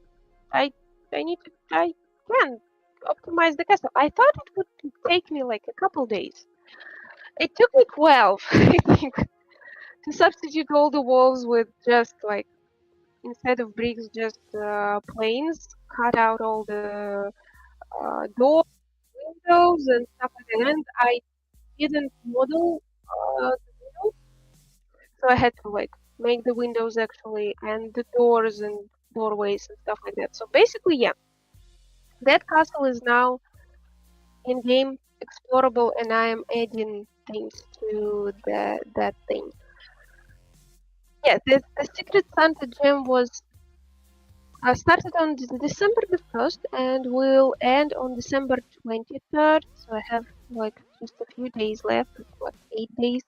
I I can optimize the castle. I thought it would take me like a couple days. It took me 12, I think, to substitute all the walls with just like instead of bricks, just planes. Cut out all the doors, windows, and stuff like that. And I didn't model the windows, so I had to like make the windows actually and the doors and doorways and stuff like that. So basically, yeah, that castle is now in-game explorable, and I am adding things to that thing. Yeah, the Secret Santa gem was started on December the 1st and will end on December 23rd. So I have like just a few days left, like 8 days.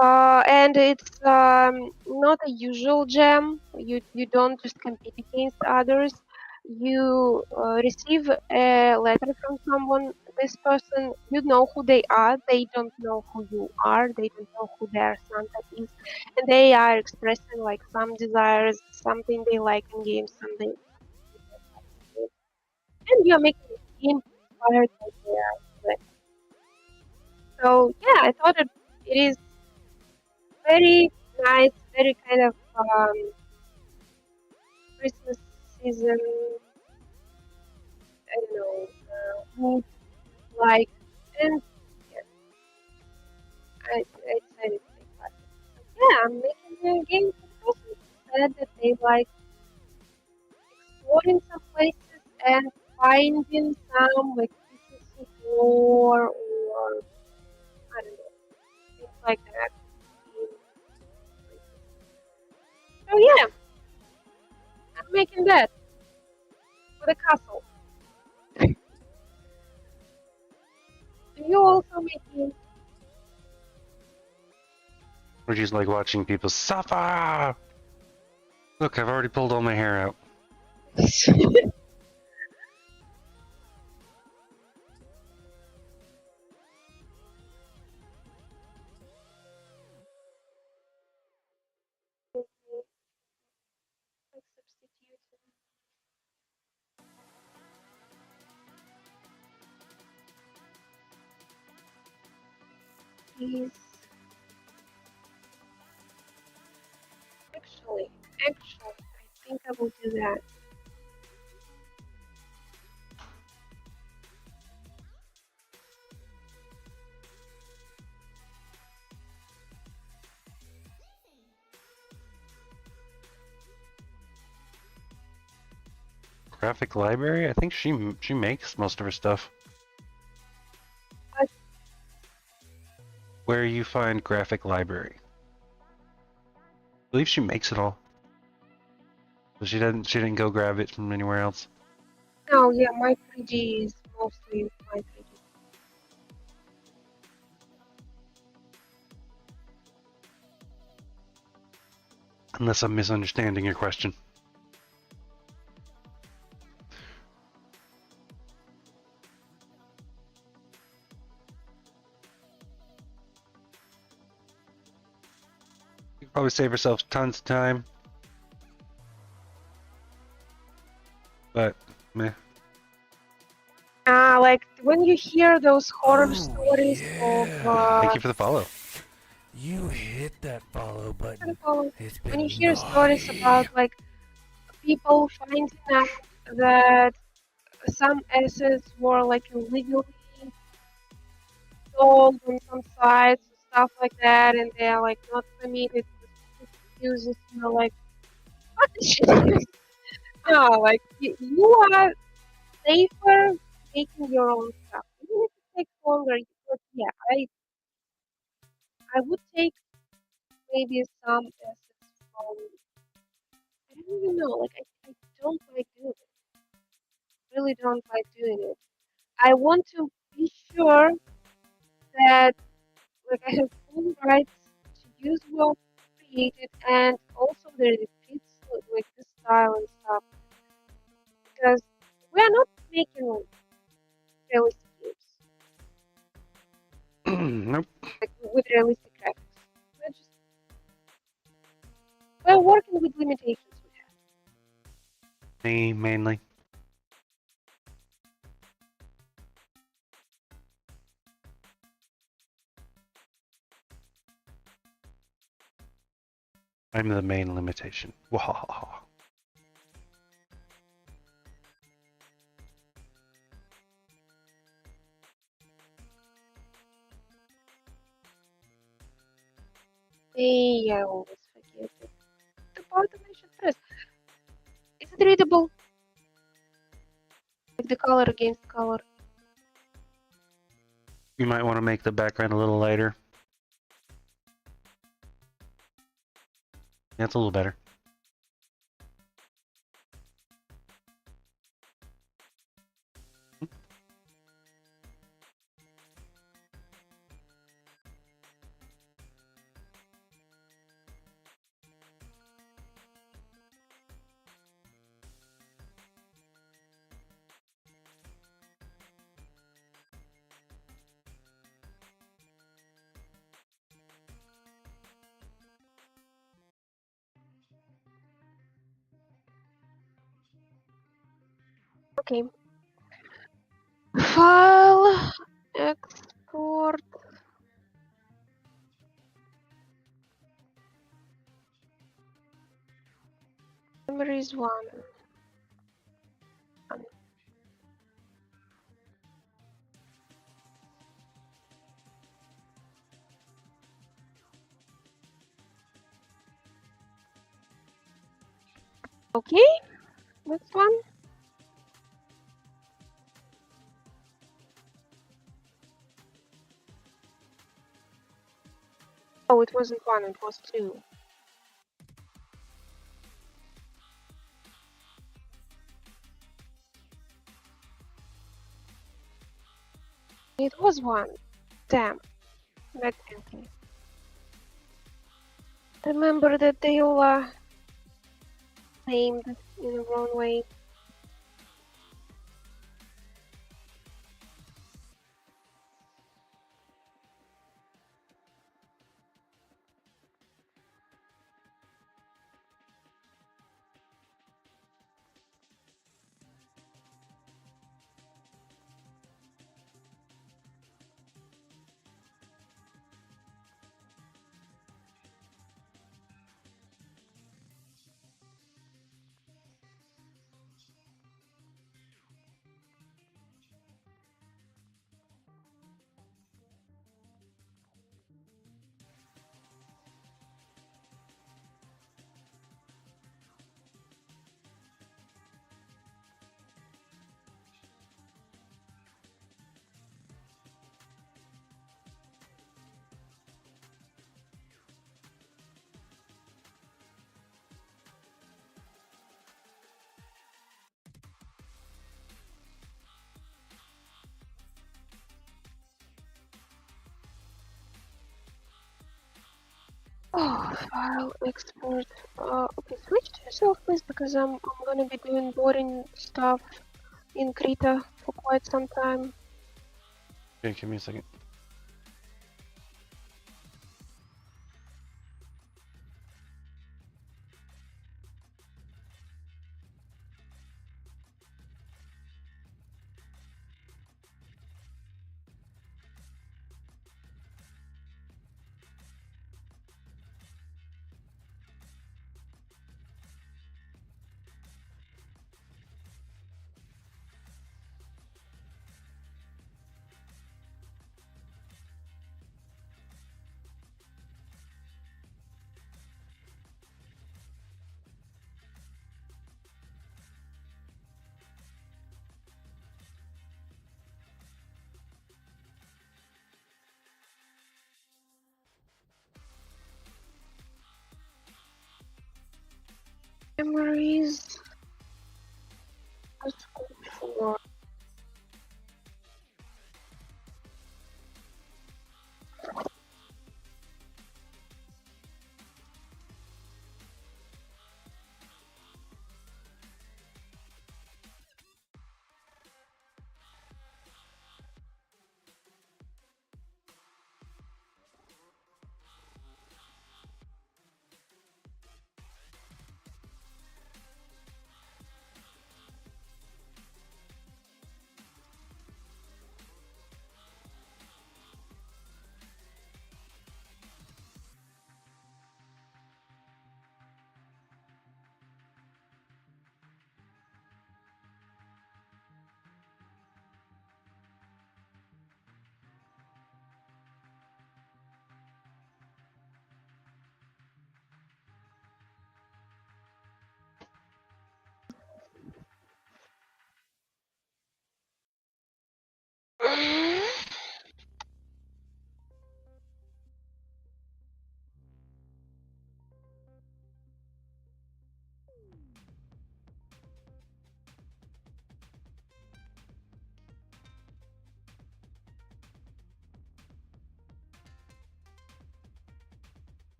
And it's not a usual gem. You don't just compete against others. You receive a letter from someone. This person, you know who they are. They don't know who you are. They don't know who their Santa is, and they are expressing like some desires, something they like in games, something, and you're making a game inspired by their letter. So yeah, I thought it is very nice, very kind of Christmas season, I don't know, mood like, and yeah, I decided to take part. Yeah, I'm making a game for Christmas. Said that they like exploring some places and finding some like pieces of war or I don't know, things like that. So yeah, I'm making that for the castle. Do you also making? We're just like watching people suffer. Look, I've already pulled all my hair out. Like substitute. is actually, I think I will do that. Graphic library? I think she makes most of her stuff. But Where you find graphic library? I believe she makes it all. So she didn't go grab it from anywhere else. no, yeah, my 3D is mostly my 3D. Unless I'm misunderstanding your question. You could probably save yourself tons of time. But, meh. Like when you hear those horror stories Thank of you for the follow. You hit that follow button. It's been when you hear naughty. stories about like people finding out that some assets were like illegally sold on some sites and stuff like that, and they are like not permitted to use it. You're like, what the shit? No, like you are safer making your own stuff. Even if it takes longer, but yeah, I would take maybe some assets from. I don't even know. Like I don't like doing it. Really don't like doing it. I want to be sure that like I have full rights to use what created and also that it fits like the style and stuff because we are not making realistic games Nope. like with realistic graphics. We're just we're working with limitations we have. Me, mainly. I'm the main limitation. Wahaha. Hey, I always forget it. The part that I should press. Is it readable? Like the color against color. You might want to make the background a little lighter. That's a little better. Okay. File, export. Memory is one. Okay, next one. Oh, it wasn't one, it was two. It was one. Damn. Not empty. Remember that they all are named in the wrong way. Oh, file export. Okay, switch to yourself, please, because I'm gonna be doing boring stuff in Krita for quite some time. Okay, give me a second. Memories. Let's go for.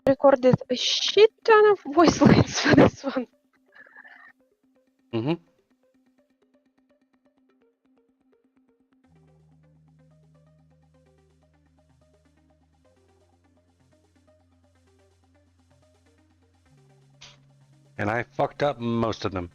Recorded a shit ton of voice lines for this one. Mm-hmm. And I fucked up most of them.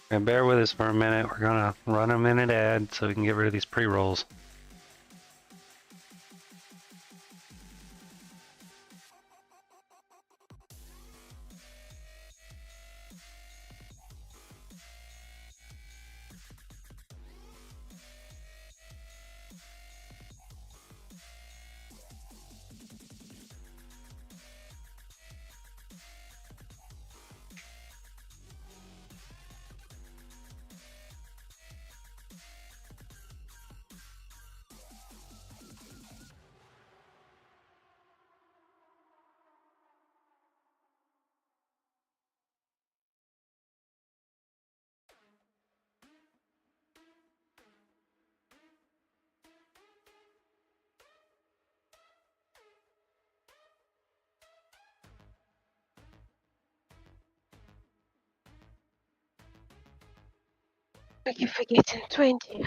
And bear with us for a minute. We're gonna run a minute ad so we can get rid of these pre-rolls. I keep forgetting 20.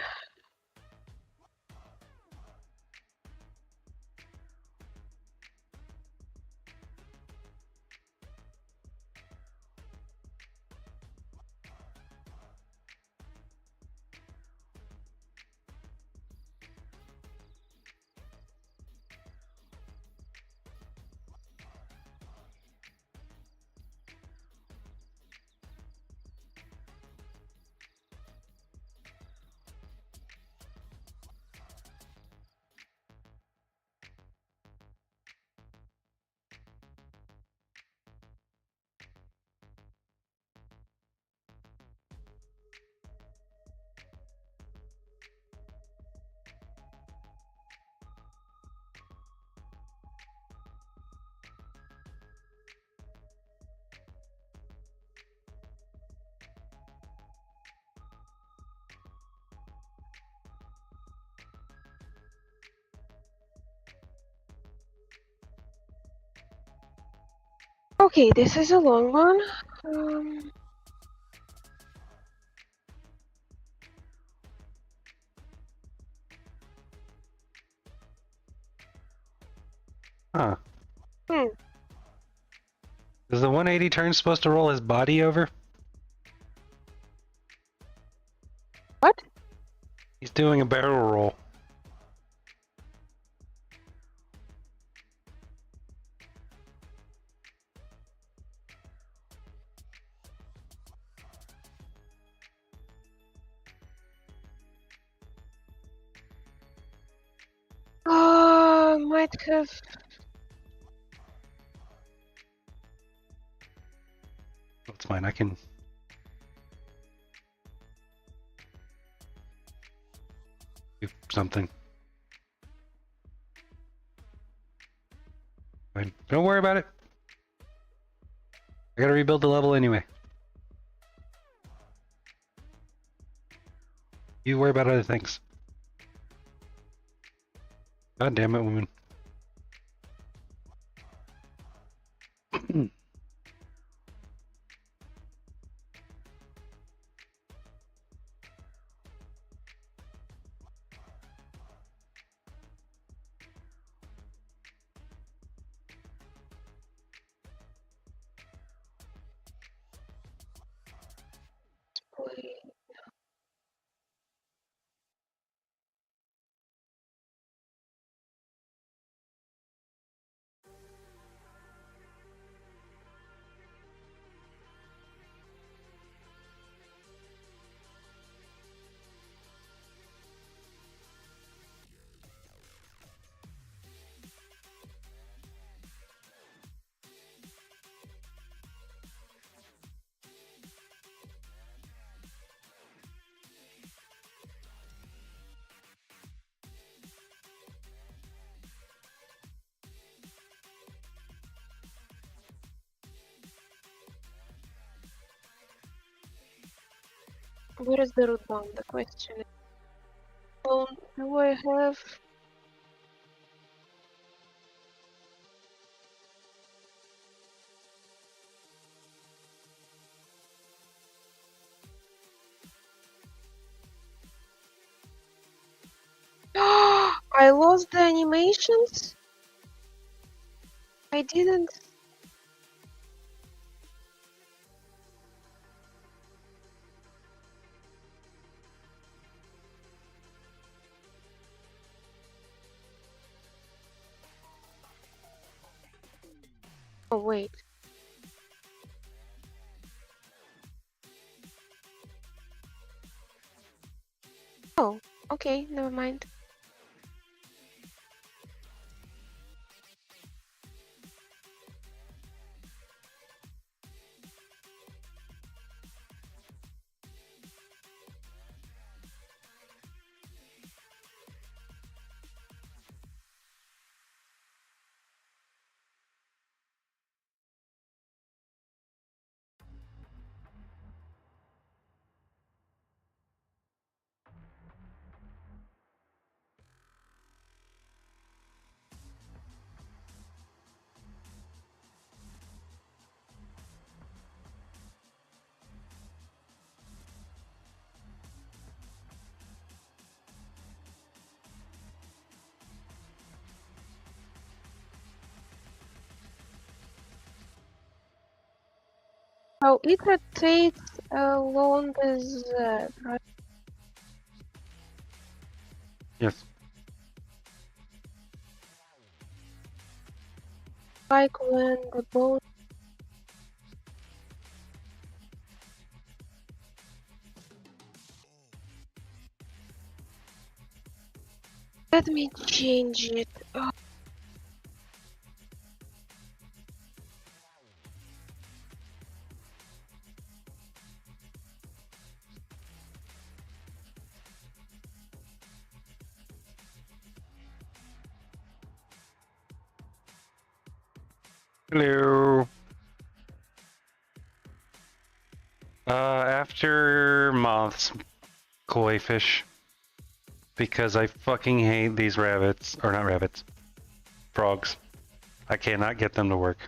Okay, this is a long one. Um, Huh. hmm. Is the 180 turn supposed to roll his body over? What? He's doing a barrel roll. Might have. That's fine, I can... do something. Fine. Don't worry about it. I gotta rebuild the level anyway. You worry about other things. God damn it, woman. Where is the root bound? The question is. Do I have? I lost the animations? I didn't. wait. Oh, okay, never mind. So it rotates along this right, Yes. like when the boat. Let me change it. Oh, Hello. After moths, koi fish. Because I fucking hate these rabbits. Or not rabbits. Frogs. I cannot get them to work.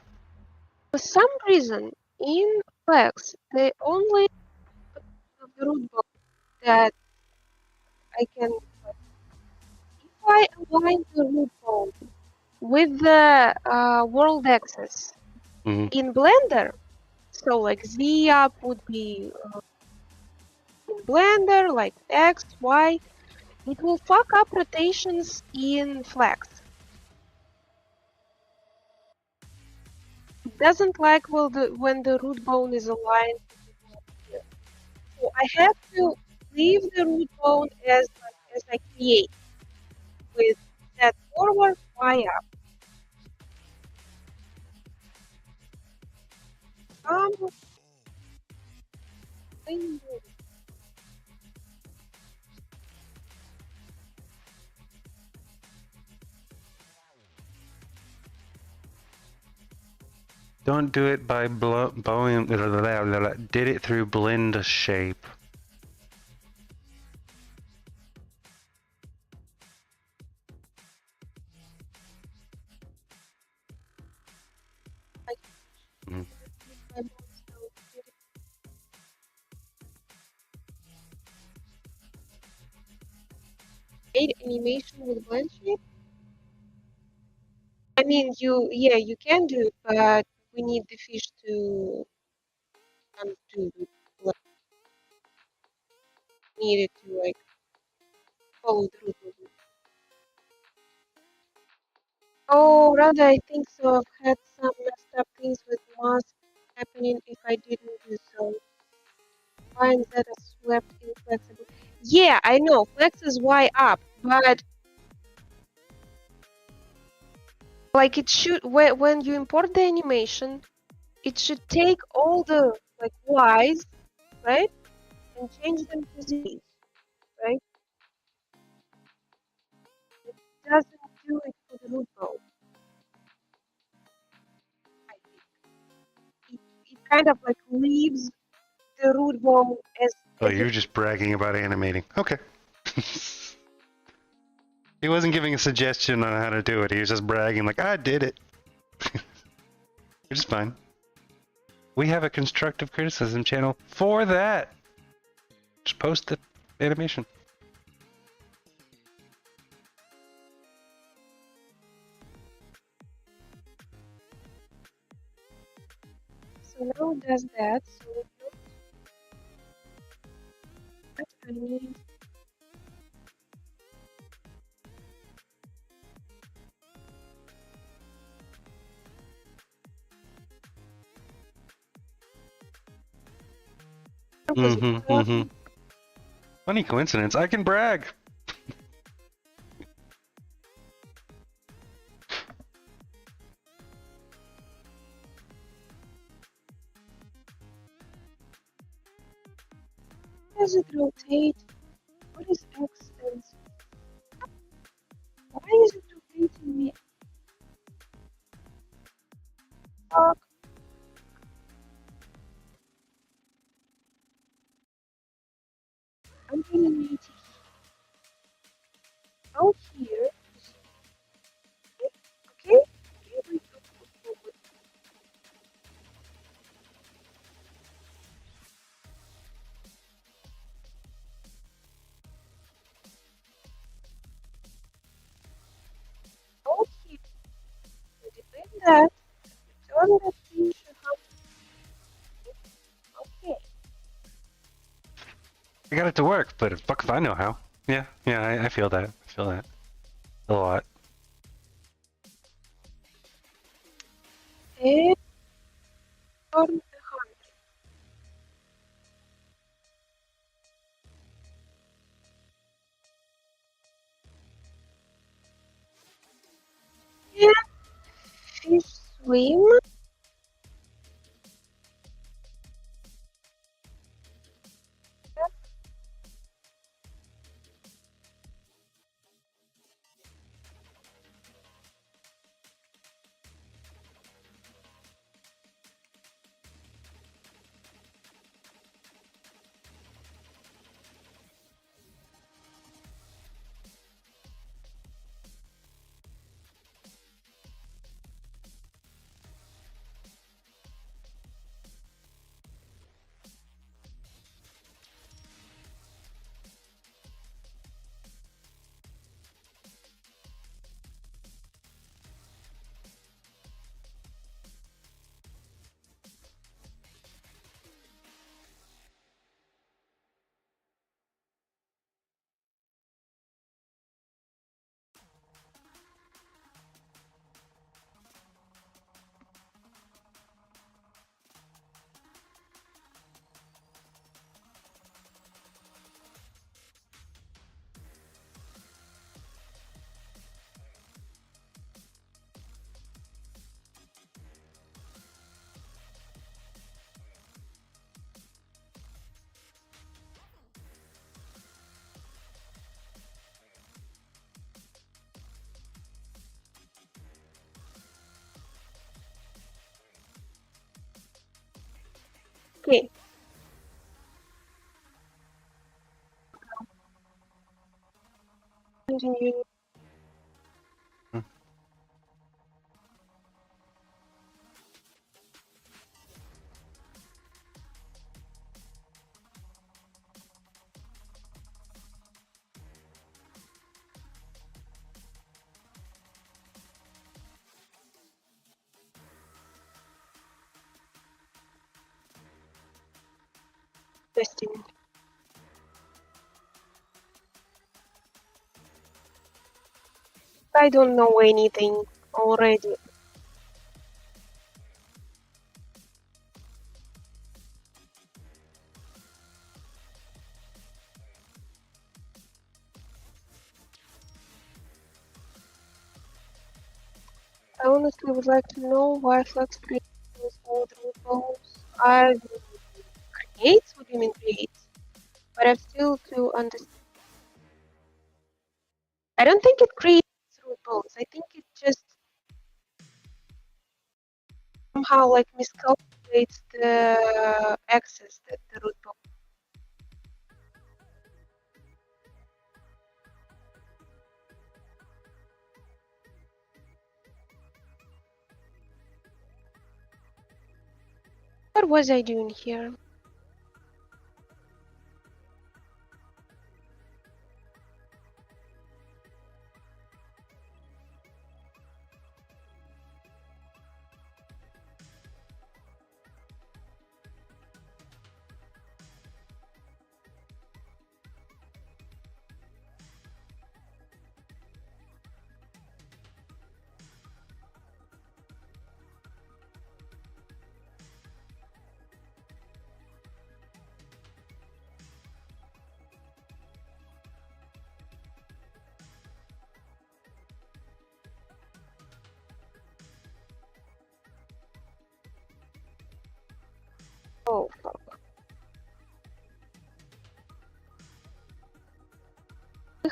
for some reason, in Flax, they only have the root box that I can. If I align the root bone with the world axis Hmm. in Blender, so like Z up would be in Blender, like X, Y, it will fuck up rotations in Flax. It doesn't like when the root bone is aligned here. So I have to leave the root bone as I create with that forward Y up. Um, Don't do it by bowing. Did it through blend shape. Mm. Made animation with blend shape. I mean, you can do it, but we need the fish to do the blend. Need it to like follow the root movement. Oh, rather, I think so. I've had some messed up things with mask happening if I didn't do so. Find that I swept inflexible. Yeah, I know. Flex is Y up, but like it should when you import the animation, it should take all the like Y's, right, and change them to Z's, right? It doesn't do it for the root bone. I think it kind of like leaves the root bone Oh, as it. you're just bragging about animating. Okay. He wasn't giving a suggestion on how to do it. He was just bragging like, I did it. Which is fine. We have a constructive criticism channel for that. Just post the animation. So now it does that. So what I need. Was it not? Funny coincidence. I can brag. Does it rotate? What is X and why is it rotating me? Fuck. I'm gonna need to out here. Okay? Okay, wait. Out here. Between that, turn that feature up. Okay. I got it to work, but fuck if I know how. Yeah, I feel that. I feel that a lot. And turn the 100. And fish swim. Okay. Continue. Testing. I don't know anything already. I honestly would like to know why Flax creates all the loopholes. I creates? What do you mean creates? But I'm still to understand. I don't think it creates loopholes. I think it just somehow like miscalculates the access, the root ball. What was I doing here?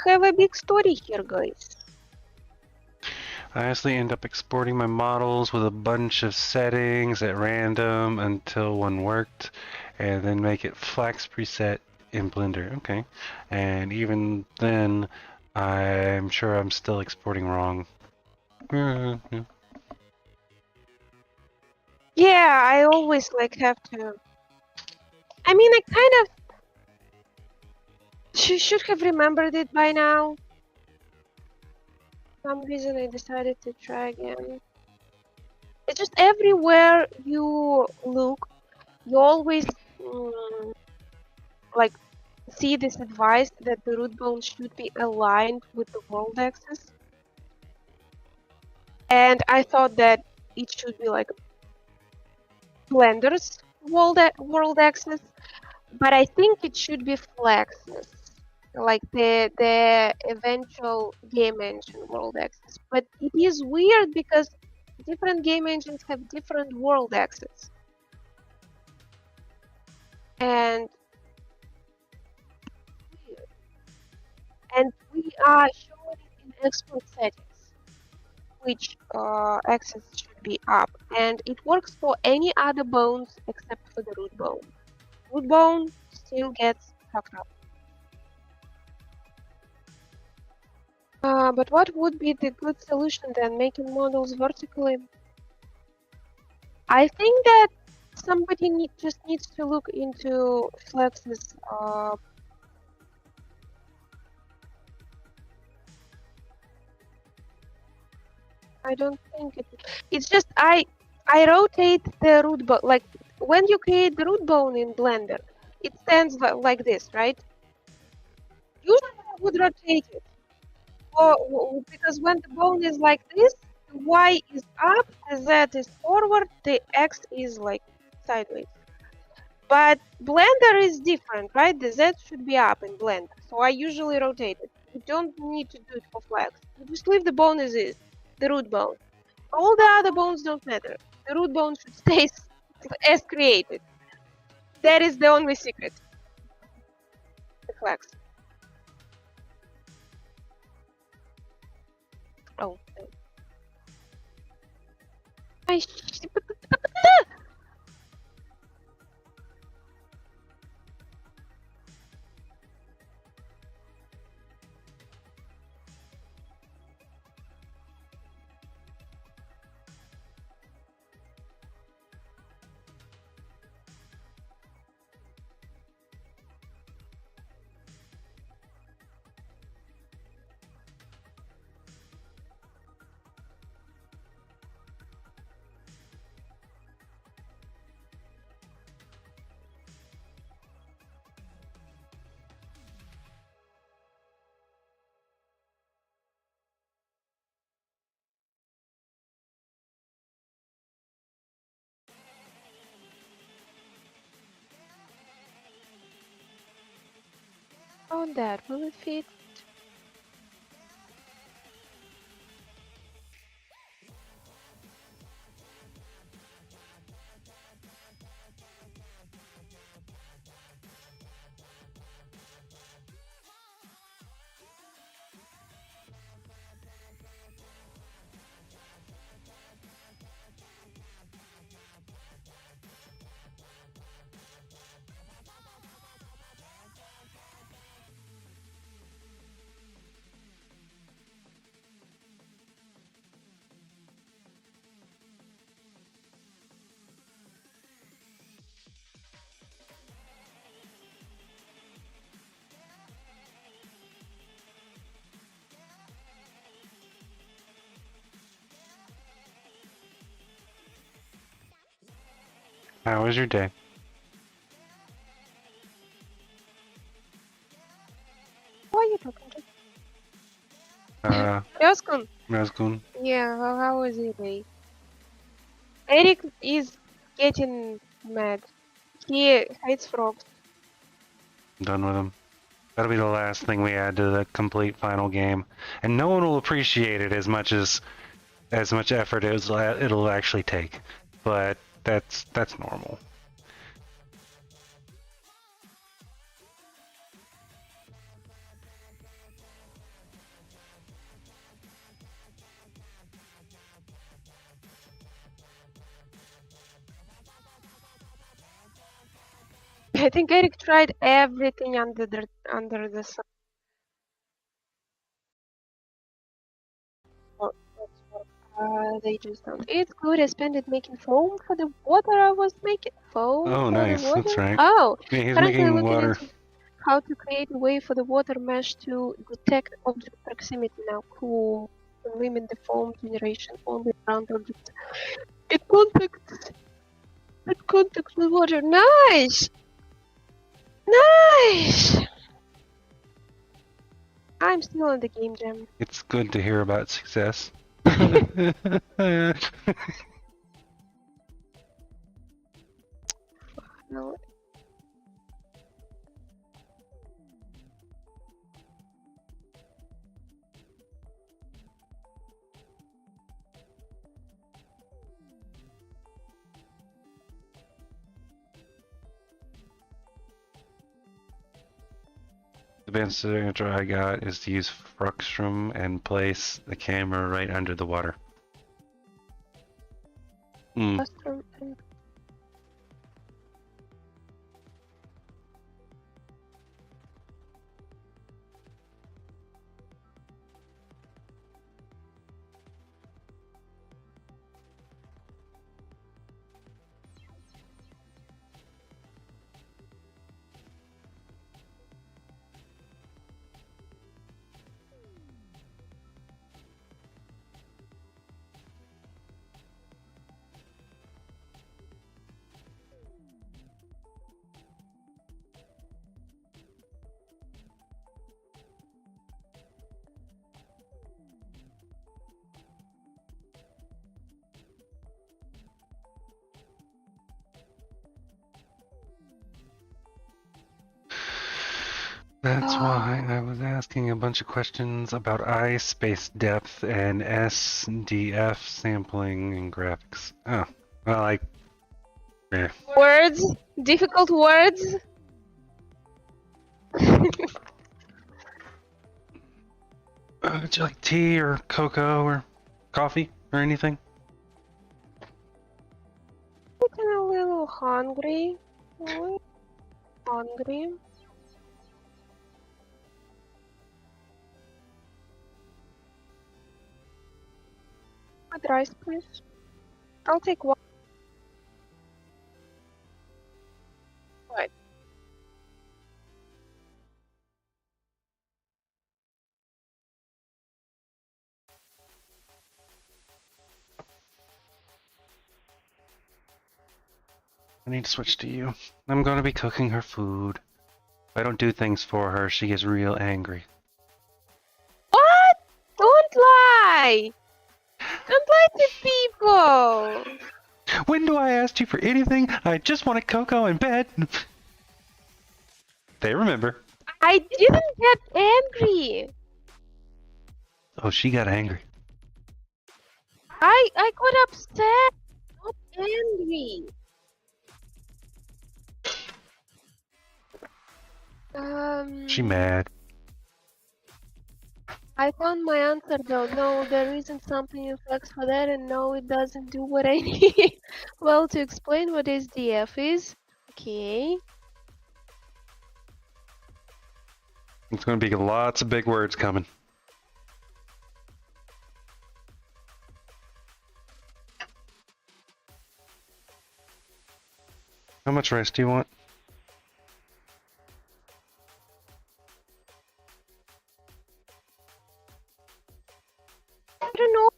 have a big story here, guys. I honestly end up exporting my models with a bunch of settings at random until one worked, and then make it Flax preset in Blender. Okay. And even then, I'm sure I'm still exporting wrong. Yeah, I always like have to. I mean, I kind of should have remembered it by now. For some reason, I decided to try again. It's just everywhere you look, you always like see this advice that the root bone should be aligned with the world axis. And I thought that it should be like Blender's world axis, but I think it should be Flax's, like the eventual game engine world axis. But it is weird because different game engines have different world axes, and we are showing it in export settings, which axis should be up, and it works for any other bones except for the root bone. Root bone still gets fucked up. But what would be the good solution then? Making models vertically? I think that somebody just needs to look into Flax's. I don't think it's just I rotate the root bone. Like when you create the root bone in Blender, it stands like this, right? Usually I would rotate it. Because when the bone is like this, the Y is up, the Z is forward, the X is like sideways. But Blender is different, right? The Z should be up in Blender. So I usually rotate it. You don't need to do it for Flax. You just leave the bone as is, the root bone. All the other bones don't matter. The root bone should stay as created. That is the only secret. The Flax. Oh. On that, will it fit? How was your day? Who are you talking to? Yoskun. Razgun. Yeah, how was your day? Eric is getting mad. He hates frogs. I'm done with him. That'll be the last thing we add to the complete final game, and no one will appreciate it as much effort as it'll actually take. But that's normal. I think Eric tried everything under the sun. They just don't. It's good. I spent it making foam for the water. I was making foam Oh, for nice. the water. That's right. Oh, Yeah, he's currently making looking water. into how to create a way for the water mesh to detect object proximity. Now, cool. Limit the foam generation only around objects. It contacts. It contacts with water. Nice. Nice. I'm still on the game jam. It's good to hear about success. No. The best signature I got is to use Restream and place the camera right under the water. Restream and That's why I was asking a bunch of questions about eye space depth and SDF sampling and graphics. Oh, well, words, difficult words. Would you like tea or cocoa or coffee or anything? I'm a little hungry. Hungry. With rice, please. I'll take one. Right. I need to switch to you. I'm going to be cooking her food. If I don't do things for her, she gets real angry. What? Don't lie! Don't lie to people! When do I ask you for anything? I just wanted cocoa in bed. They remember. I didn't get angry. Oh, she got angry. I got upset, not angry. She mad. I found my answer though. No, there isn't something in Flax for that, and no, it doesn't do what I need. Well, to explain what SDF is, okay. It's going to be lots of big words coming. How much rice do you want? I don't know.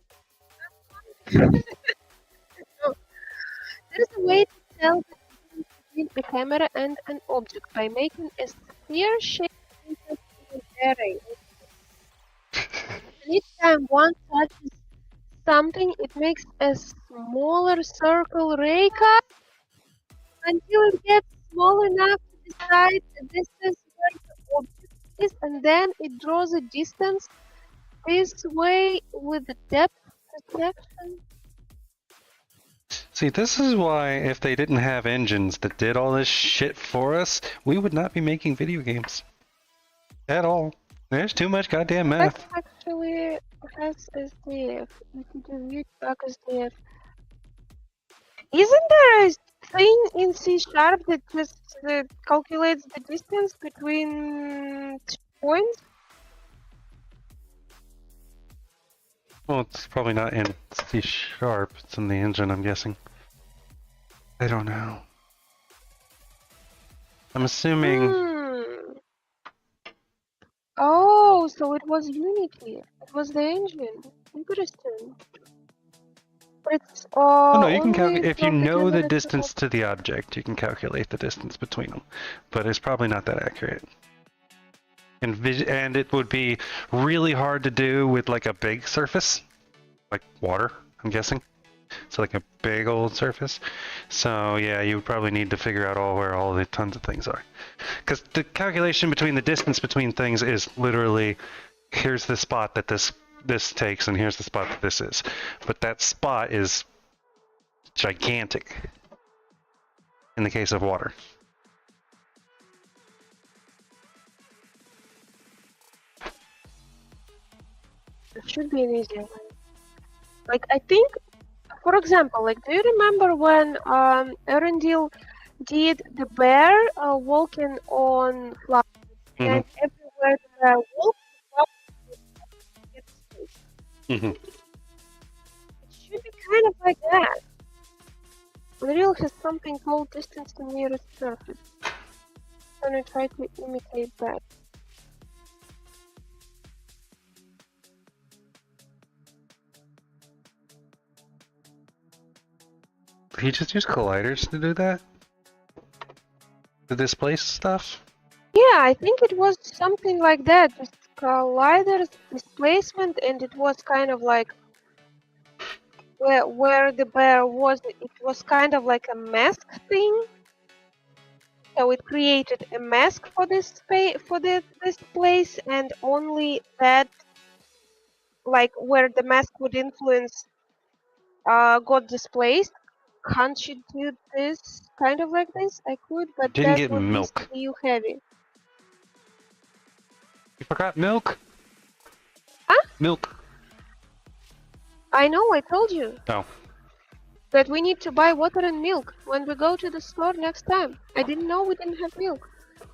No. There's a way to tell the difference between a camera and an object by making a sphere-shaped array. And each time one touches something, it makes a smaller circle rake up until it gets small enough to decide the distance where the object is, and then it draws a distance this way with the depth perception. See, this is why if they didn't have engines that did all this shit for us, we would not be making video games. At all. There's too much goddamn math. That actually has SDF. You can do read back SDF. Isn't there a thing in C# that just calculates the distance between 2 points? Well, it's probably not in C#. It's in the engine, I'm guessing. I don't know. I'm assuming. Hmm. Oh, so it was Unity. It was the engine. Interesting. But it's Oh no, you can only calculate if you from know the beginning to distance to the object. You can calculate the distance between them, but it's probably not that accurate. And it would be really hard to do with like a big surface, like water. I'm guessing. So like a big old surface. So yeah, you would probably need to figure out where all the tons of things are. Because the calculation between the distance between things is literally, here's the spot that this takes, and here's the spot that this is. But that spot is gigantic in the case of water. it should be an easier one. Like I think, for example, like do you remember when Erendil did the bear walking on flowers, and everywhere the bear walked, Mm-hmm. it should be kind of like that. Unreal has something called distance to nearest surface. I'm gonna try to imitate that. Did he just use colliders to do that? To displace stuff? Yeah, I think it was something like that. Just colliders, displacement, and it was kind of like where the bear was. It was kind of like a mask thing. So it created a mask for this space, for this place, and only that, like where the mask would influence, got displaced. Can't you do this kind of like this? I could, but Didn't that get would be milk. CPU heavy. You forgot milk? Huh? Milk. I know, I told you. Oh. That we need to buy water and milk when we go to the store next time. I didn't know we didn't have milk.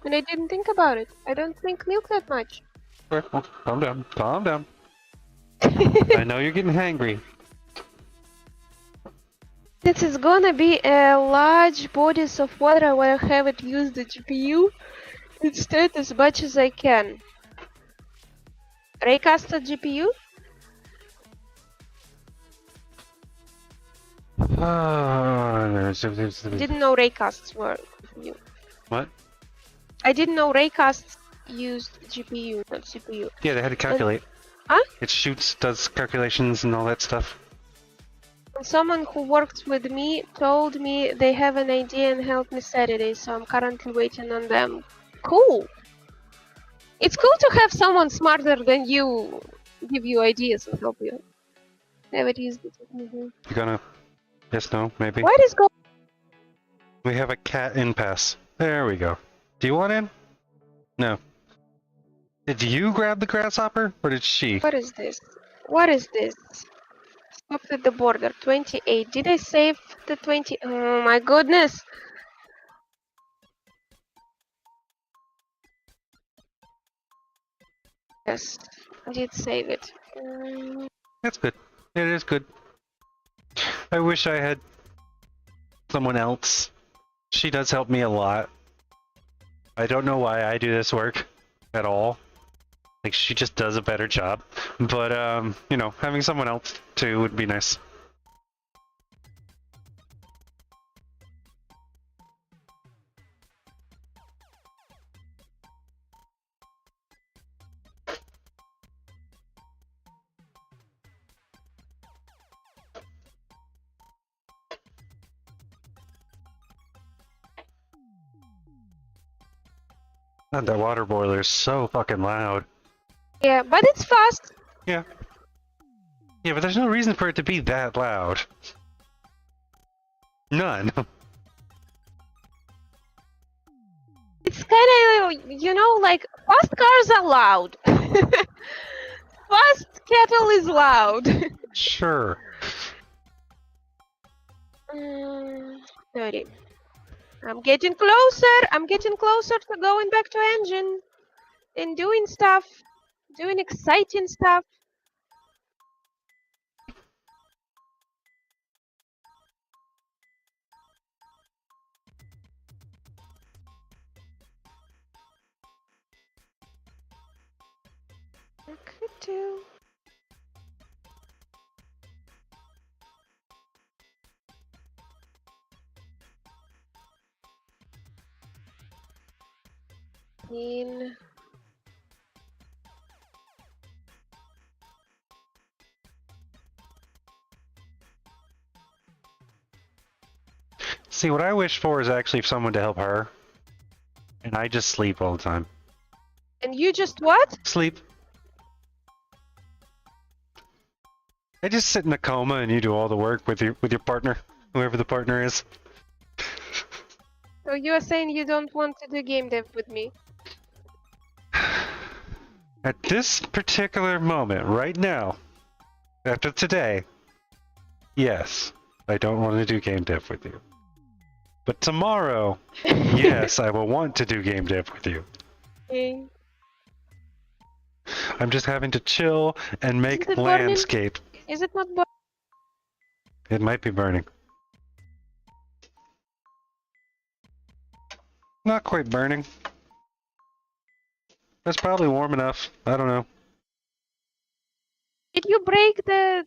And I didn't think about it. I don't drink milk that much. Well, calm down. Calm down. I know you're getting hangry. This is gonna be a large bodies of water where I haven't used the GPU instead as much as I can. Raycasted GPU? Didn't know raycasts were new. What? I didn't know raycasts used GPU, not CPU. Yeah, they had to calculate. Huh? It shoots, does calculations and all that stuff. Someone who works with me told me they have an idea and helped me Saturday, so I'm currently waiting on them. Cool! It's cool to have someone smarter than you give you ideas and help you. Never used it. You're gonna... Yes, no, maybe. What is going We have a cat impasse. There we go. Do you want in? No. Did you grab the grasshopper, or did she? What is this? What is this? Stopped at the border. 28. Did I save the 20? Oh my goodness! Yes, I did save it. That's good. It is good. I wish I had someone else. She does help me a lot. I don't know why I do this work at all. Like, she just does a better job. But, you know, having someone else too would be nice. God, that water boiler is so fucking loud. Yeah, but it's fast. Yeah. Yeah, but there's no reason for it to be that loud. None. It's kind of, you know, like fast cars are loud. Fast kettle is loud. Sure. 30. I'm getting closer. I'm getting closer to going back to engine and doing stuff, doing exciting stuff. I could do. In. See, what I wish for is actually someone to help her. And I just sleep all the time. And you just what? Sleep. I just sit in a coma and you do all the work with your partner, whoever the partner is. So you are saying you don't want to do game dev with me? At this particular moment, right now, after today, yes, I don't want to do game dev with you. But tomorrow, yes, I will want to do game dev with you. Okay. I'm just having to chill and make it burning? landscape. Is it not? It might be burning. Not quite burning. That's probably warm enough. I don't know. Did you break the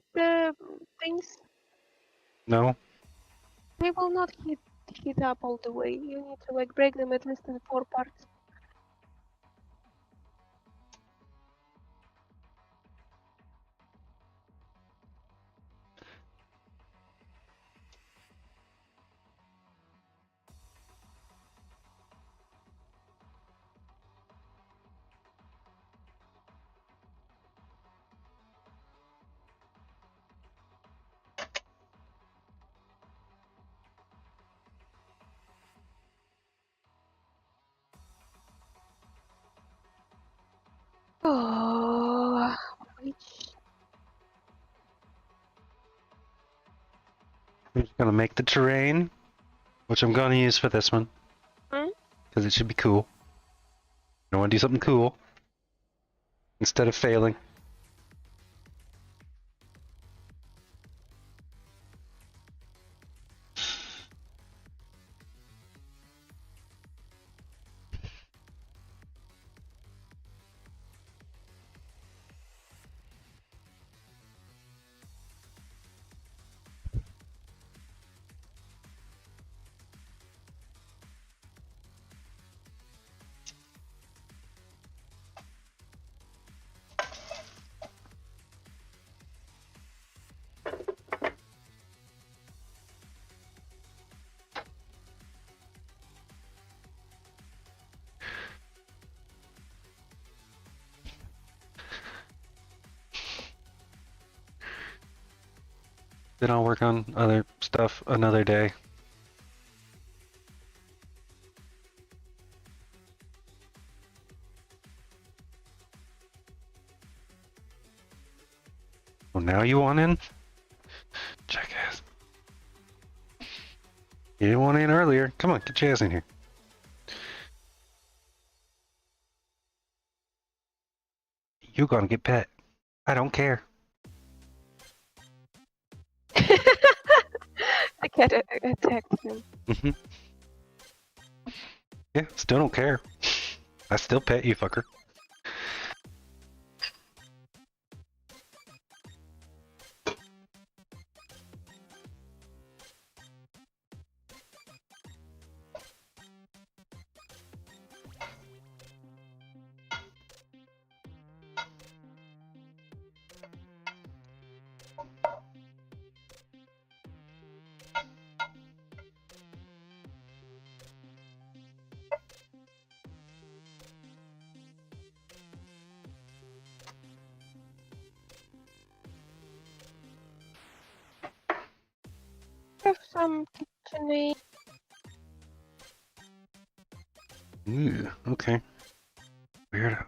things? No. They will not heat up all the way. You need to like break them at least in 4 parts. Oh, which I'm just gonna make the terrain, which I'm gonna use for this one. Because it should be cool. I want to do something cool. Instead of failing. Then I'll work on other stuff another day. Well, now you want in? Jackass. You didn't want in earlier. Come on, get your ass in here. You gonna get pet. I don't care. the cat attacked him. Yeah, still don't care. I still pet you, fucker. Have some KitchenAid. Ooh, okay. Weirdo.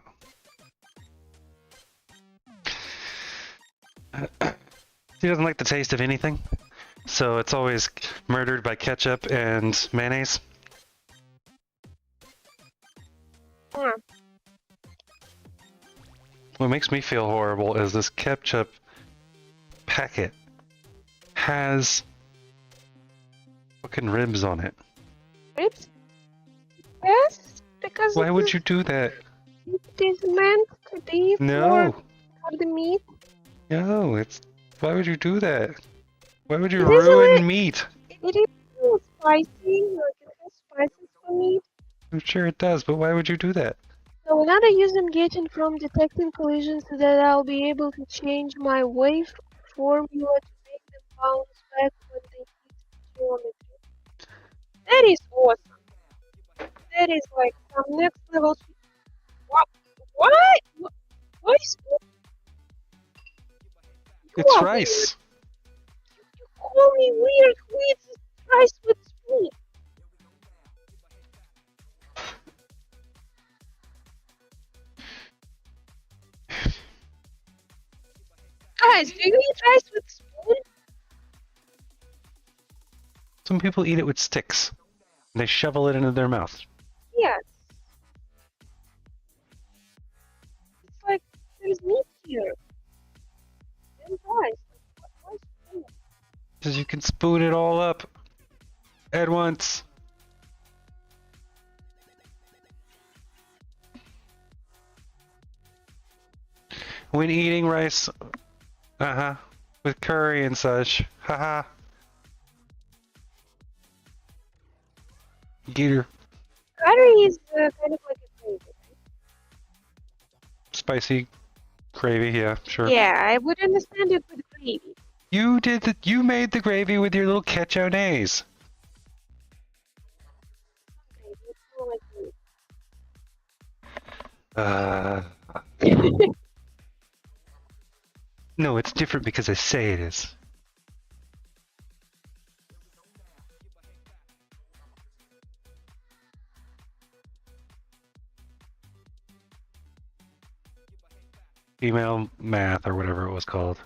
He doesn't like the taste of anything. So it's always murdered by ketchup and mayonnaise. Hmm. What makes me feel horrible is this ketchup packet has fucking ribs on it. Ribs? Yes, because Why would you do that? it is meant to be No, for the meat. no, it's. Why would you do that? Why would you It is a ruin meat? it is a little spicy, like it has spices for meat. I'm sure it does, but why would you do that? So another use I'm getting from detecting collisions is that I'll be able to change my wave formula to make them bounce back when they hit geometry. That is awesome. That is like some next level shit. What? Why? Why spoon? You It's are weird. rice. You call me weird. Who eats rice with spoon? Guys, do you eat rice with spoon? Some people eat it with sticks. They shovel it into their mouth. Yes. It's like there's meat here. And rice. Why spoon? Because you can spoon it all up at once. When eating rice, with curry and such, haha. Gator, Curry is kind of like a gravy. spicy gravy, yeah, sure. Yeah, I would understand it with gravy. You did the, you made the gravy with your little ketchup-nays. Gravy, it's more like gravy. No, it's different because I say it is. Female math or whatever it was called.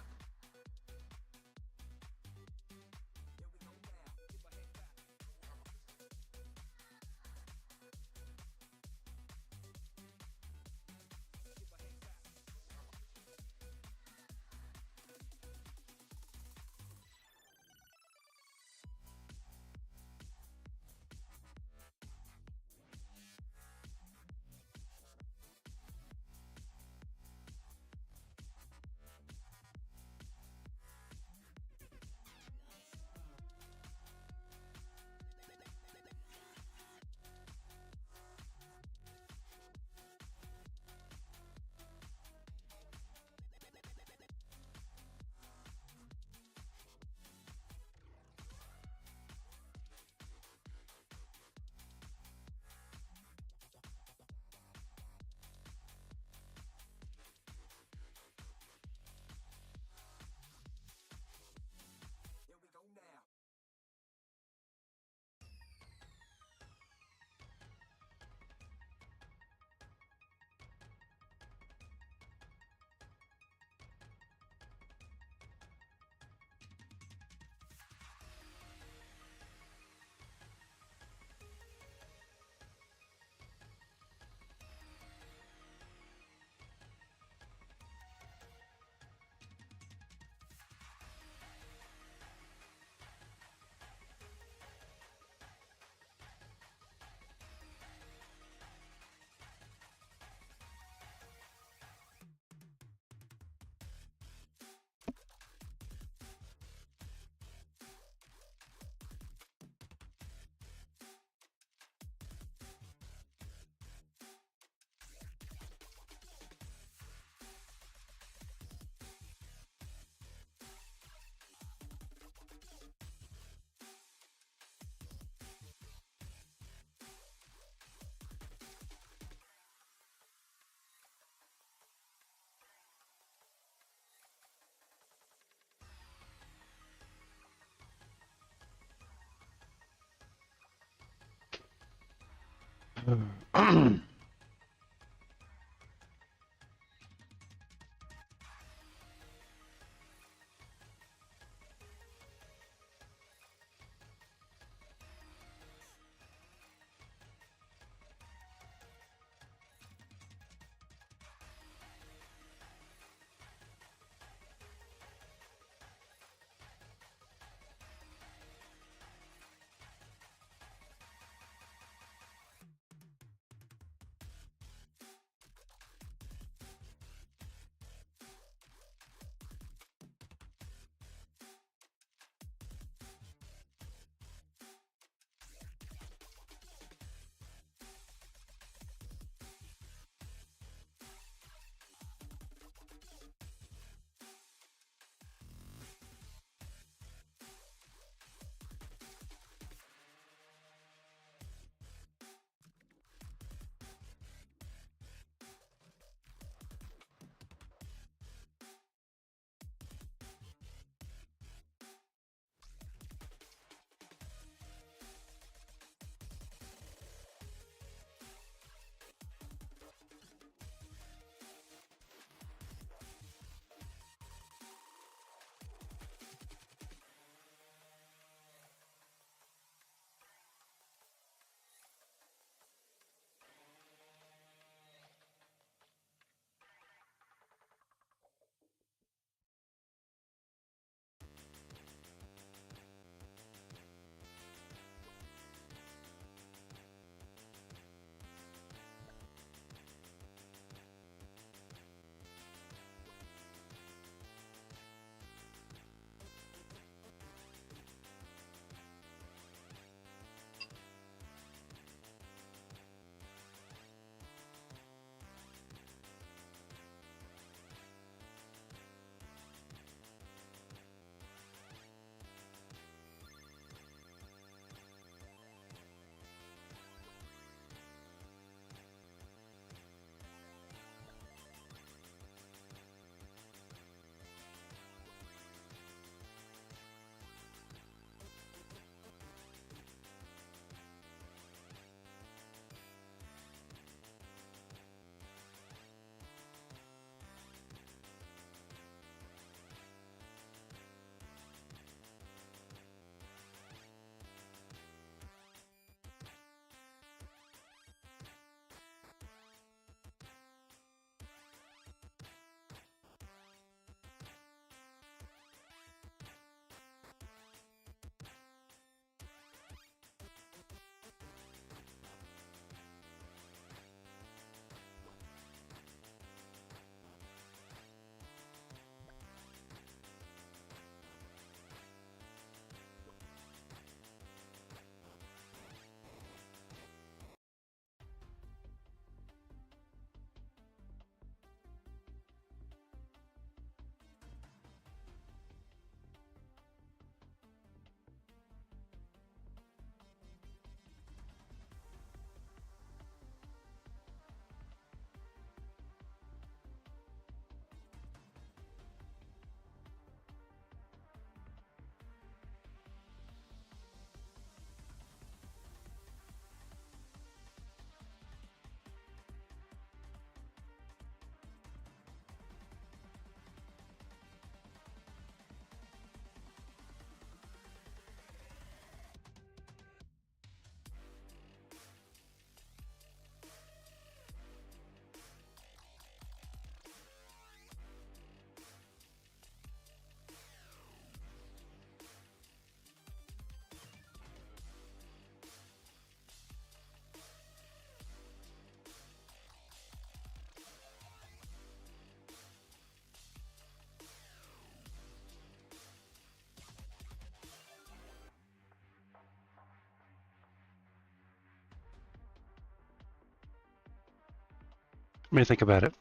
me think about it.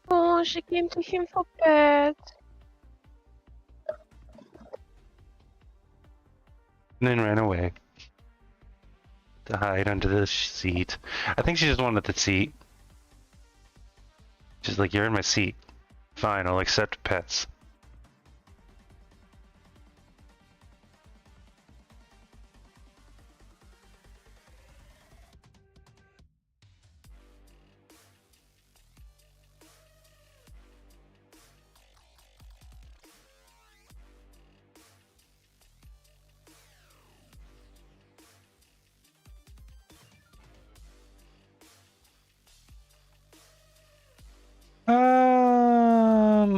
Oh, she came to him for pet. And then ran away. To hide under the seat. I think she just wanted the seat. She's like, you're in my seat. Fine, I'll accept pets.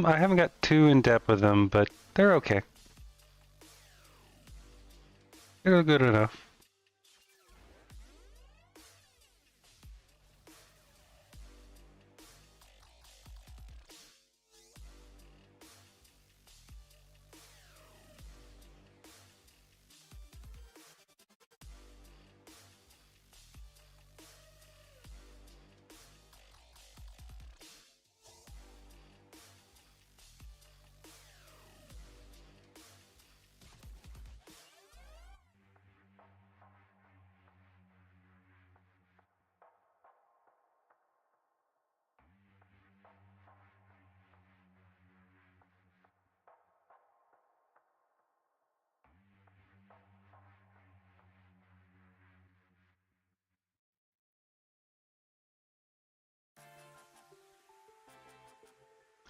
I haven't got too in depth with them, but they're okay. They're good enough.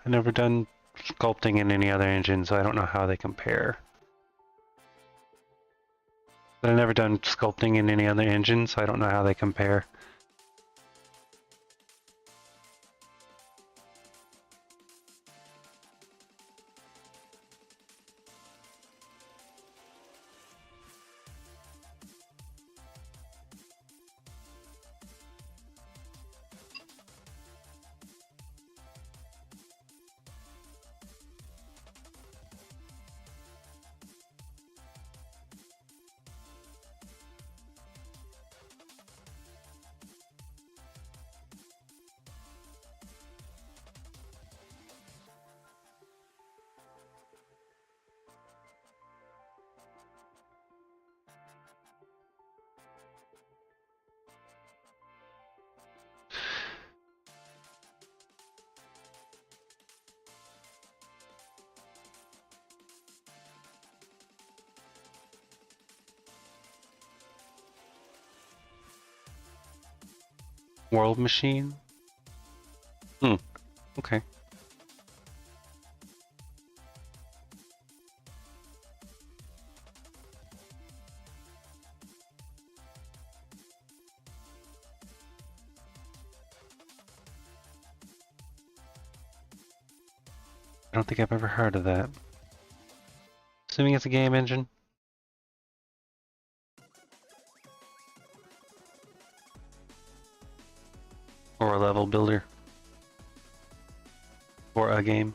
I've never done sculpting in any other engine, so I don't know how they compare. But I've never done sculpting in any other engine, so I don't know how they compare. World machine? Okay. I don't think I've ever heard of that. Assuming it's a game engine? Or a level builder? Or a game?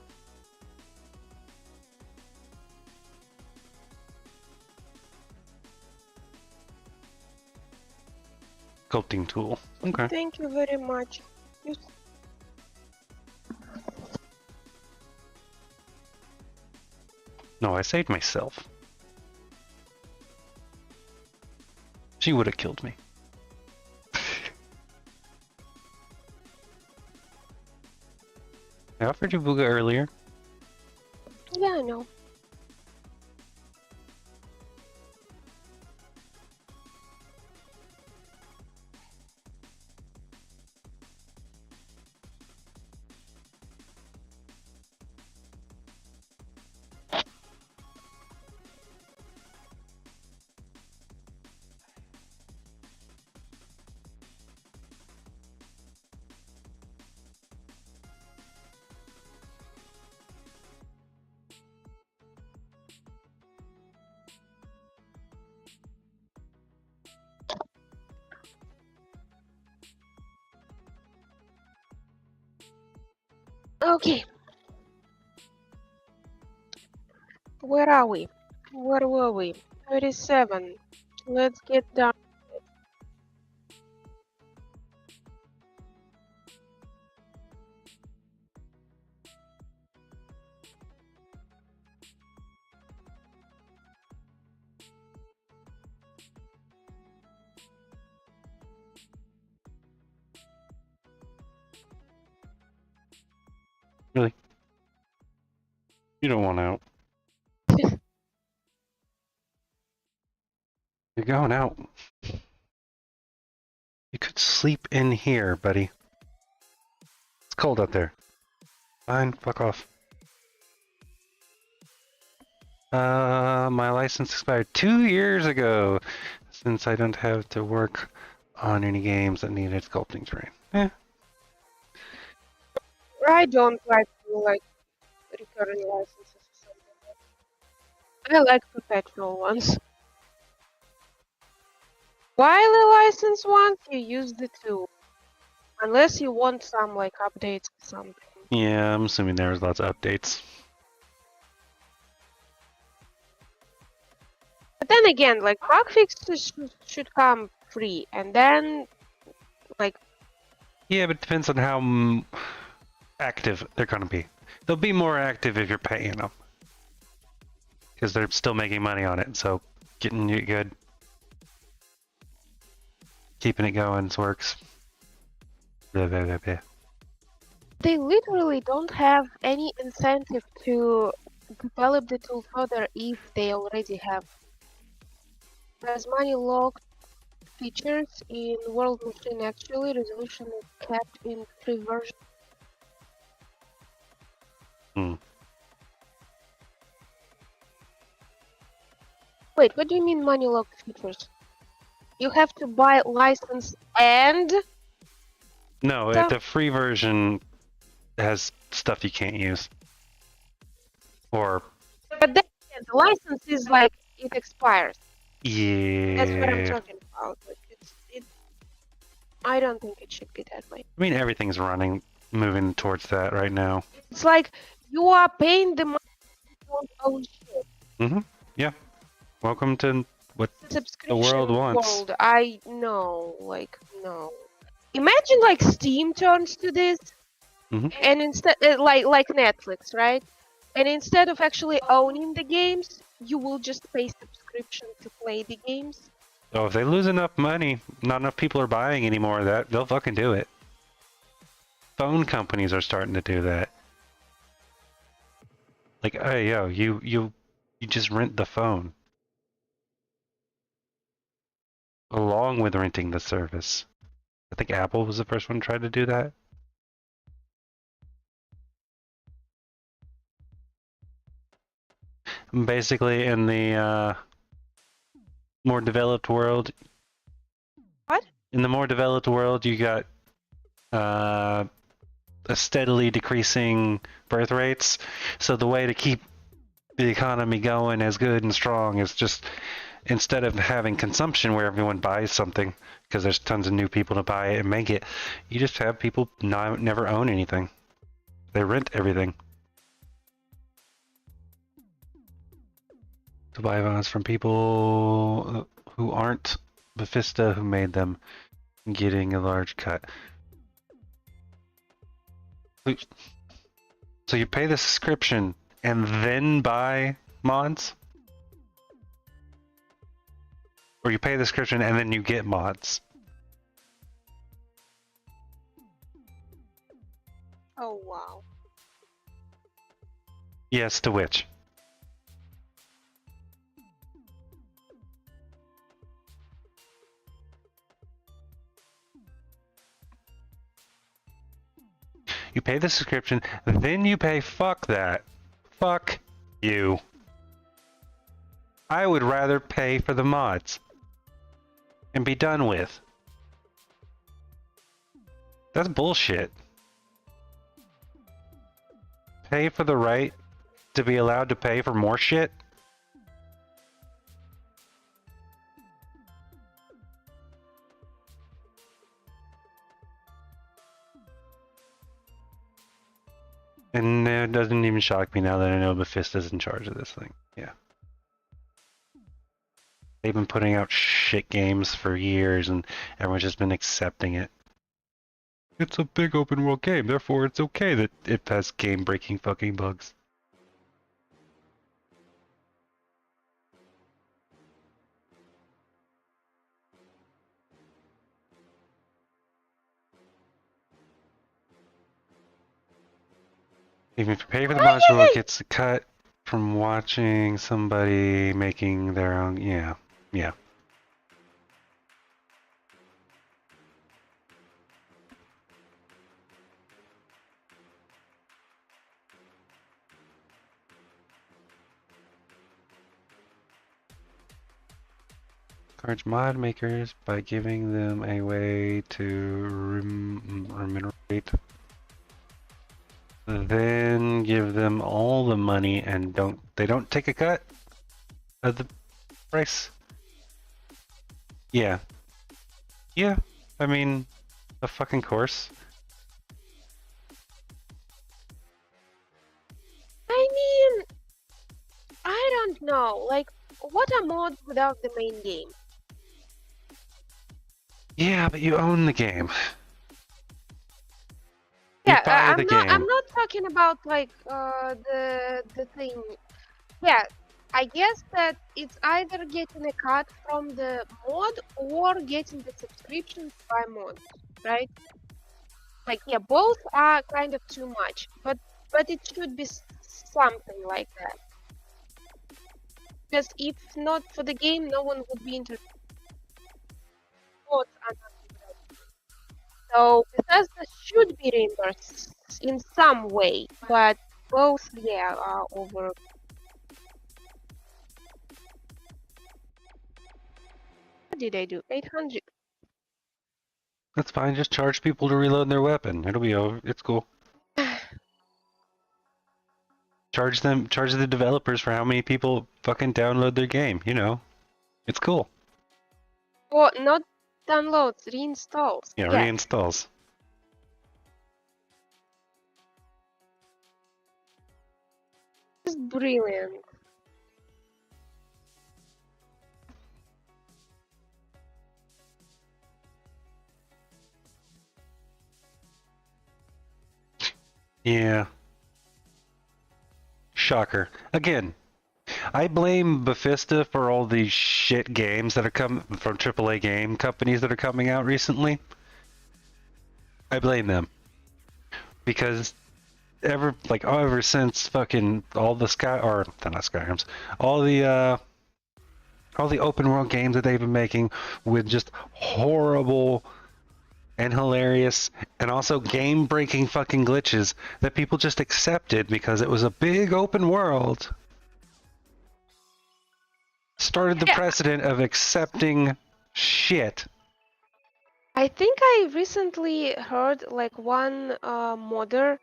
Sculpting tool. Okay. Thank you very much. You No, I saved myself. She would have killed me. I offered you Booga earlier. Yeah, I know. Okay. Where are we? Where were we? 37. Let's get down. Really? You don't want out. You're going out. You could sleep in here, buddy. It's cold out there. Fine, fuck off. My license expired 2 years ago. Since I don't have to work on any games that needed sculpting terrain. I don't like to like recurring licenses or something. I like perpetual ones. While the license ones, you use the tool. Unless you want some like updates or something. Yeah, I'm assuming there was lots of updates. But then again, like bug fixes should come free, and then like Yeah, but it depends on how active they're gonna be. They'll be more active if you're paying them. Because they're still making money on it, so getting it good. Keeping it going works. Blah, blah, blah, blah. they literally don't have any incentive to develop the tool further if they already have. There's money locked features in World Machine actually, resolution is kept in free version. Wait, what do you mean money locked features? You have to buy license and No, stuff? the free version has stuff you can't use. Or, But then again, the license is like it expires. yeah. That's what I'm talking about. Like I don't think it should be that way. I mean, everything's moving towards that right now. It's like you are paying the money for your own shit. Mm-hmm. Yeah. Welcome to what Subscription world wants. world. I know, like no. Imagine like Steam turns to this, and instead, like Netflix, right? And instead of actually owning the games, you will just pay subscription to play the games. So if they lose enough money, not enough people are buying anymore, that they'll fucking do it. Phone companies are starting to do that. Like, hey, yo, you just rent the phone. Along with renting the service. I think Apple was the first one to try to do that. Basically, in the more developed world. What? In the more developed world, you got a steadily decreasing birth rates. So the way to keep the economy going as good and strong is just, instead of having consumption where everyone buys something because there's tons of new people to buy it and make it, you just have people never own anything. They rent everything. To buy bonds from people who aren't Bethesda who made them, getting a large cut. So you pay the subscription and then buy mods? Or you pay the subscription and then you get mods? Oh wow. Yes, to which? You pay the subscription, then you pay fuck that. Fuck you. I would rather pay for the mods. And be done with. That's bullshit. Pay for the right to be allowed to pay for more shit? And it doesn't even shock me now that I know Mephisto's in charge of this thing. Yeah. They've been putting out shit games for years and everyone's just been accepting it. It's a big open world game, therefore it's okay that it has game-breaking fucking bugs. Even if you pay for the module, it gets a cut from watching somebody making their own. Yeah, yeah. Encourage mod makers by giving them a way to remunerate. Then give them all the money and they don't take a cut of the price. Yeah. Yeah. I mean, of fucking course. I mean, I don't know. Like, what are mods without the main game? Yeah, but you own the game. You Yeah, buy the game. I'm not talking about like the thing. Yeah, I guess that it's either getting a cut from the mod or getting the subscriptions by mod, right? Like, yeah, both are kind of too much, but it should be something like that. Because if not for the game, no one would be interested. Mods are not interested. So Bethesda should be reimbursed in some way, but both, yeah, are over. What did I do? 800. That's fine. Just charge people to reload their weapon. It'll be over. It's cool. Charge the developers for how many people fucking download their game. You know, it's cool. Or not downloads, reinstalls. Yeah, Yeah, reinstalls. it's brilliant. Yeah. Shocker. Again, I blame Bethesda for all these shit games that are coming from AAA game companies that are coming out recently. I blame them. Because ever since fucking all the all the open world games that they've been making with just horrible and hilarious and also game breaking fucking glitches that people just accepted because it was a big open world, started the precedent of accepting shit. I think I recently heard like one modder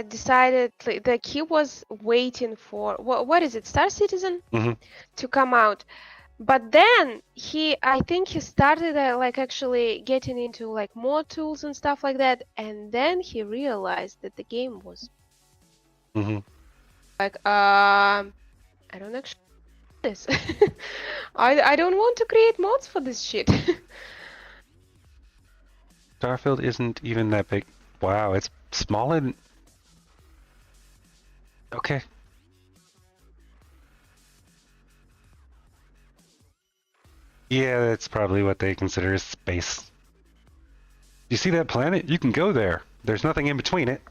decided that he was waiting for what is it, Star Citizen, to come out. But then I think he started like actually getting into like mod tools and stuff like that, and then he realized that the game was like, I don't actually this. I don't want to create mods for this shit. Starfield isn't even that big. Wow, it's smaller than... Okay. Yeah, that's probably what they consider as space. You see that planet? You can go there. There's nothing in between it.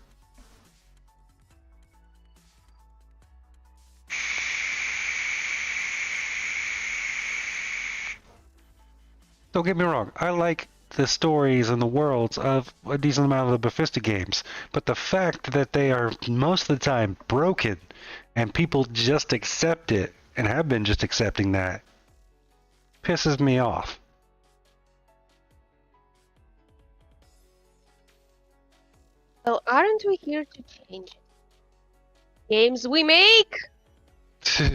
Don't get me wrong, I like the stories and the worlds of a decent amount of the Bethesda games, but the fact that they are most of the time broken and people just accept it and have been just accepting that pisses me off. Well, aren't we here to change it? Games we make. Sure.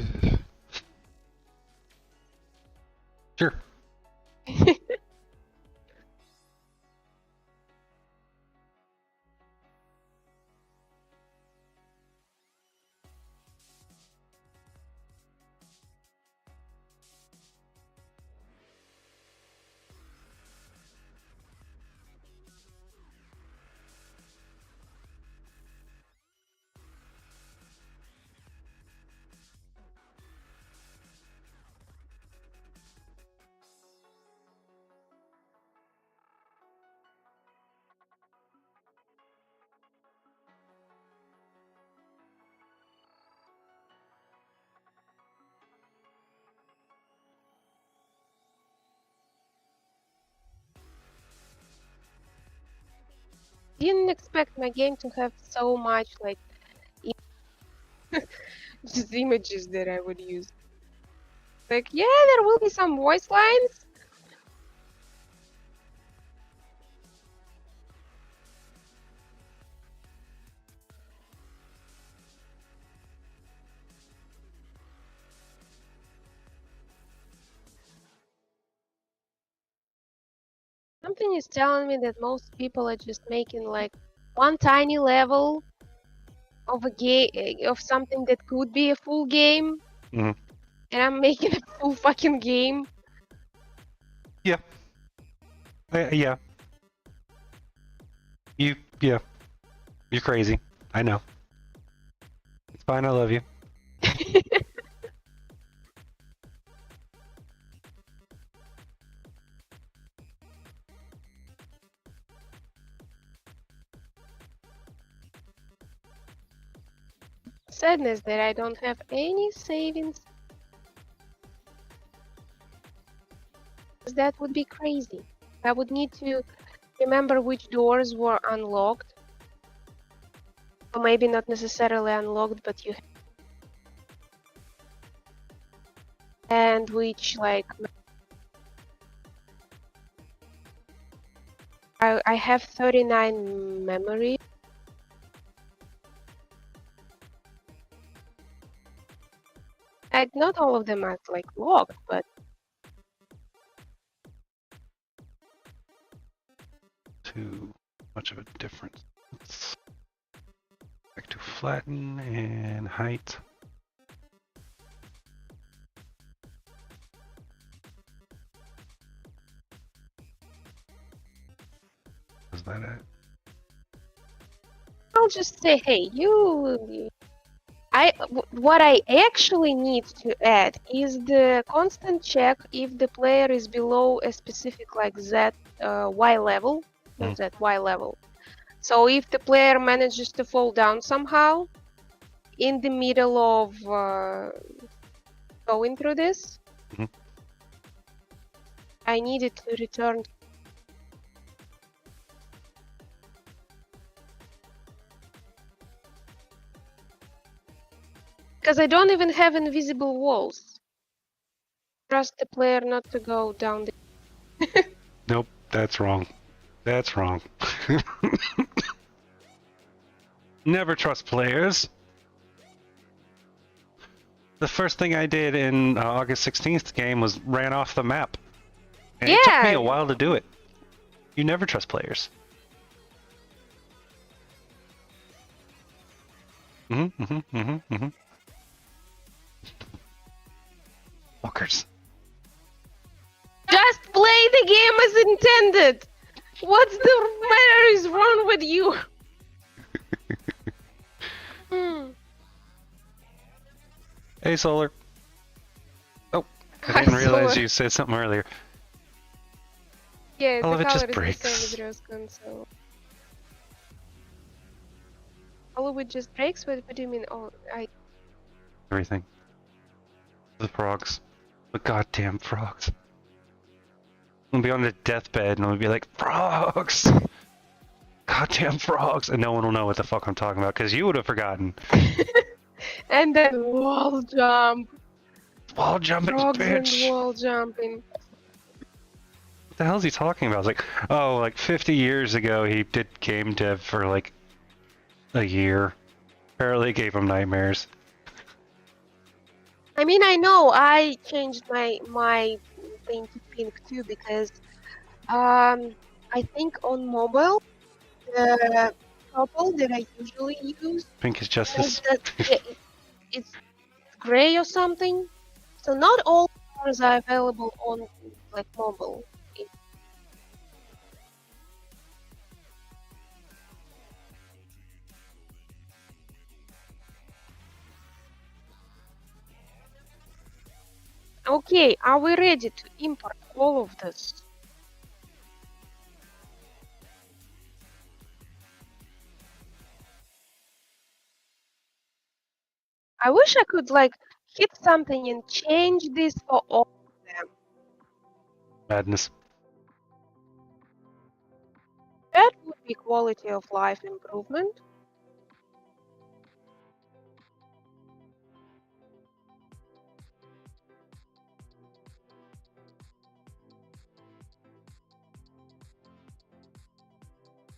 didn't expect my game to have so much like just images that I would use. Like, yeah, there will be some voice lines. Something is telling me that most people are just making like one tiny level of a game of something that could be a full game, Mhm. and I'm making a full fucking game. Yeah. Yeah. Yeah. You're crazy. I know. It's fine. I love you. Sadness that I don't have any savings. That would be crazy. I would need to remember which doors were unlocked. Or maybe not necessarily unlocked, but you and which like I have 39 memory. Like not all of them are like locked, but Too much of a difference. Let's back to flatten and height. Is that it? I'll just say, hey, what I actually need to add is the constant check if the player is below a specific like Z Y level, not Z Y level. So if the player manages to fall down somehow in the middle of going through this, Mhm. I needed to return. Because I don't even have invisible walls. Trust the player not to go down the... Nope, that's wrong. That's wrong. Never trust players. The first thing I did in August 16th game was ran off the map. And it took me Yeah. a while to do it. You never trust players. Walkers. Just play the game as intended! What's the matter is wrong with you? Hey, Solar. Oh, I Hi, didn't realize Solar. you said something earlier. Yeah, All of the it color just is breaks. the same as Roscon, so... All of it just breaks? What do you mean? Oh, Everything. The frogs. The goddamn frogs. I'm gonna be on the deathbed and I'm gonna be like, frogs! Goddamn frogs! And no one will know what the fuck I'm talking about, because you would have forgotten. And then wall jump. Wall jumping, Frogs and bitch! wall jumping. What the hell is he talking about? It's like, oh, like 50 years ago he did game dev for like a year. Apparently gave him nightmares. I mean, I know I changed my thing to pink too because I think on mobile the purple that I usually use Pink is justice. it's gray or something. So not all colors are available on like mobile. Okay, are we ready to import all of this? I wish I could like hit something and change this for all of them. Madness. That would be quality of life improvement.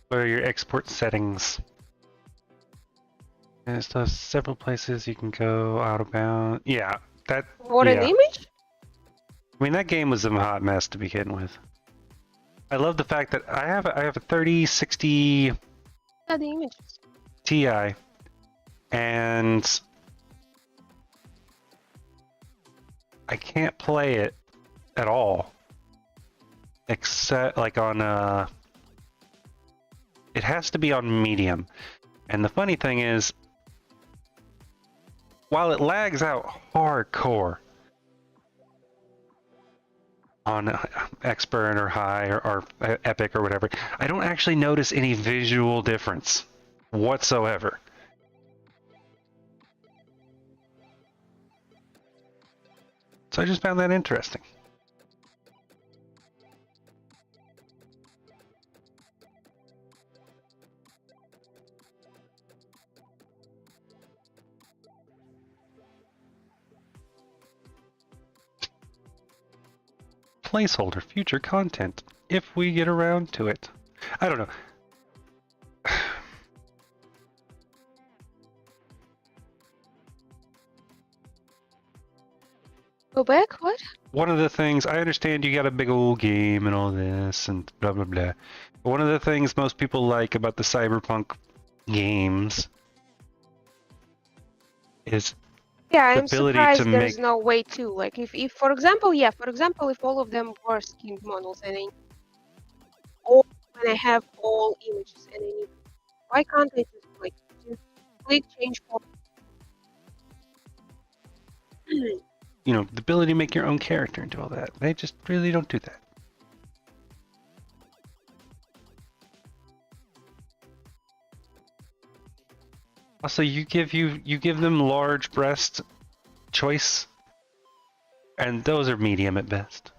What are your export settings? There's several places you can go out of bounds. Yeah, that. For an Yeah. image? I mean, that game was a hot mess to begin with. I love the fact that I have a 3060 Yeah, the images. Ti, and I can't play it at all, except like on it has to be on medium. And the funny thing is, while it lags out hardcore on expert or high or epic or whatever, I don't actually notice any visual difference whatsoever. So I just found that interesting. Placeholder future content if we get around to it. I don't know. Go back? What? One of the things, I understand you got a big old game and all this and blah blah blah. But one of the things most people like about the Cyberpunk games is Yeah, I'm ability surprised to there's make- no way to. Like, if for example, if all of them were skinned models and when I have all images and I need, why can't I just like click change color? you know, the ability to make your own character and do all that. They just really don't do that. Also, you give them large breast choice, and those are medium at best.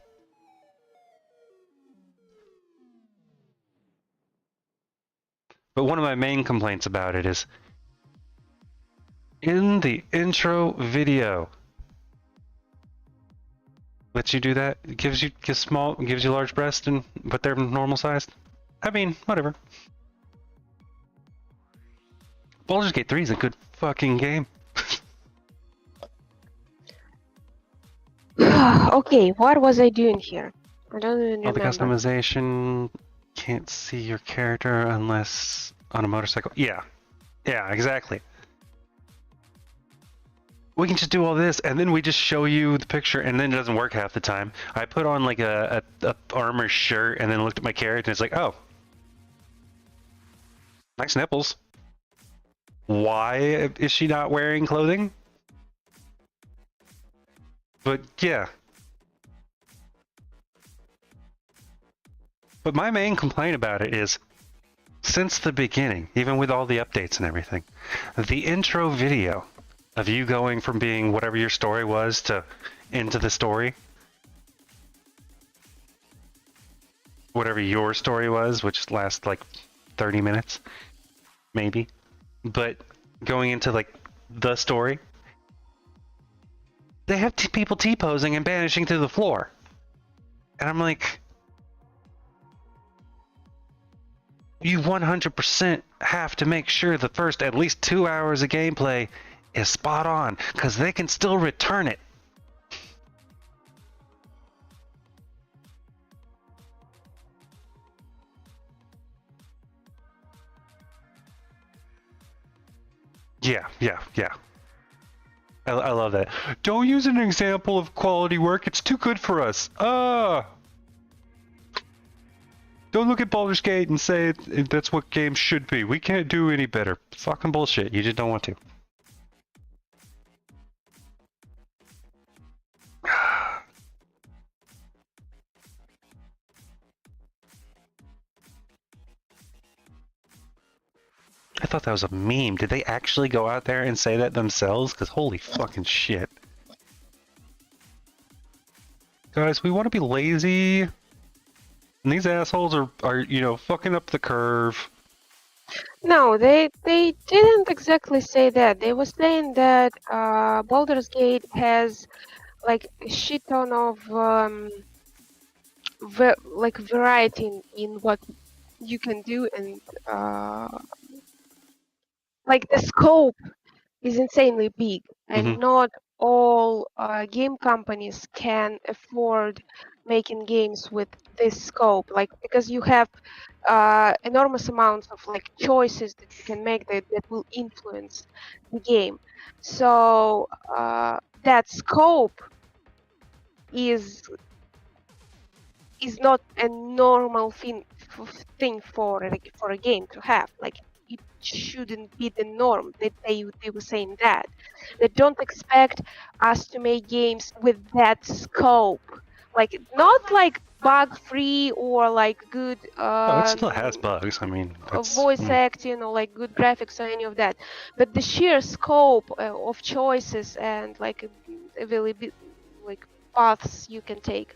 But one of my main complaints about it is in the intro video. Lets you do that. It gives you large breast and but they're normal sized. I mean, whatever. Baldur's Gate 3 is a good fucking game. Okay, what was I doing here? I don't even All the remember. customization, can't see your character unless on a motorcycle. Yeah, exactly. We can just do all this, and then we just show you the picture, and then it doesn't work half the time. I put on like a armor shirt, and then looked at my character, and it's like, oh, nice nipples. Why is she not wearing clothing? But yeah. But my main complaint about it is, since the beginning, even with all the updates and everything, the intro video of you going from being whatever your story was to into the story, whatever your story was, which lasts like 30 minutes, maybe, but going into like the story, they have people T-posing and banishing through the floor. And I'm like, you 100% have to make sure the first at least 2 hours of gameplay is spot on, because they can still return it. Yeah. I love that. Don't use an example of quality work. It's too good for us. Don't look at Baldur's Gate and say that's what games should be. We can't do any better. Fucking bullshit. You just don't want to. I thought that was a meme. Did they actually go out there and say that themselves? Because holy fucking shit. Guys, we want to be lazy. And these assholes are fucking up the curve. No, they didn't exactly say that. They were saying that Baldur's Gate has like a shit ton of like variety in what you can do, and like the scope is insanely big, and Hmm. not all game companies can afford making games with this scope, like because you have enormous amounts of like choices that you can make that will influence the game. So that scope is not a normal thing for a game to have. Like it shouldn't be the norm. That they were saying that they don't expect us to make games with that scope. Like not like bug free or like good Oh, it still has bugs. I mean, that's voice acting or like good graphics or any of that, but the sheer scope of choices and like availability, like paths you can take.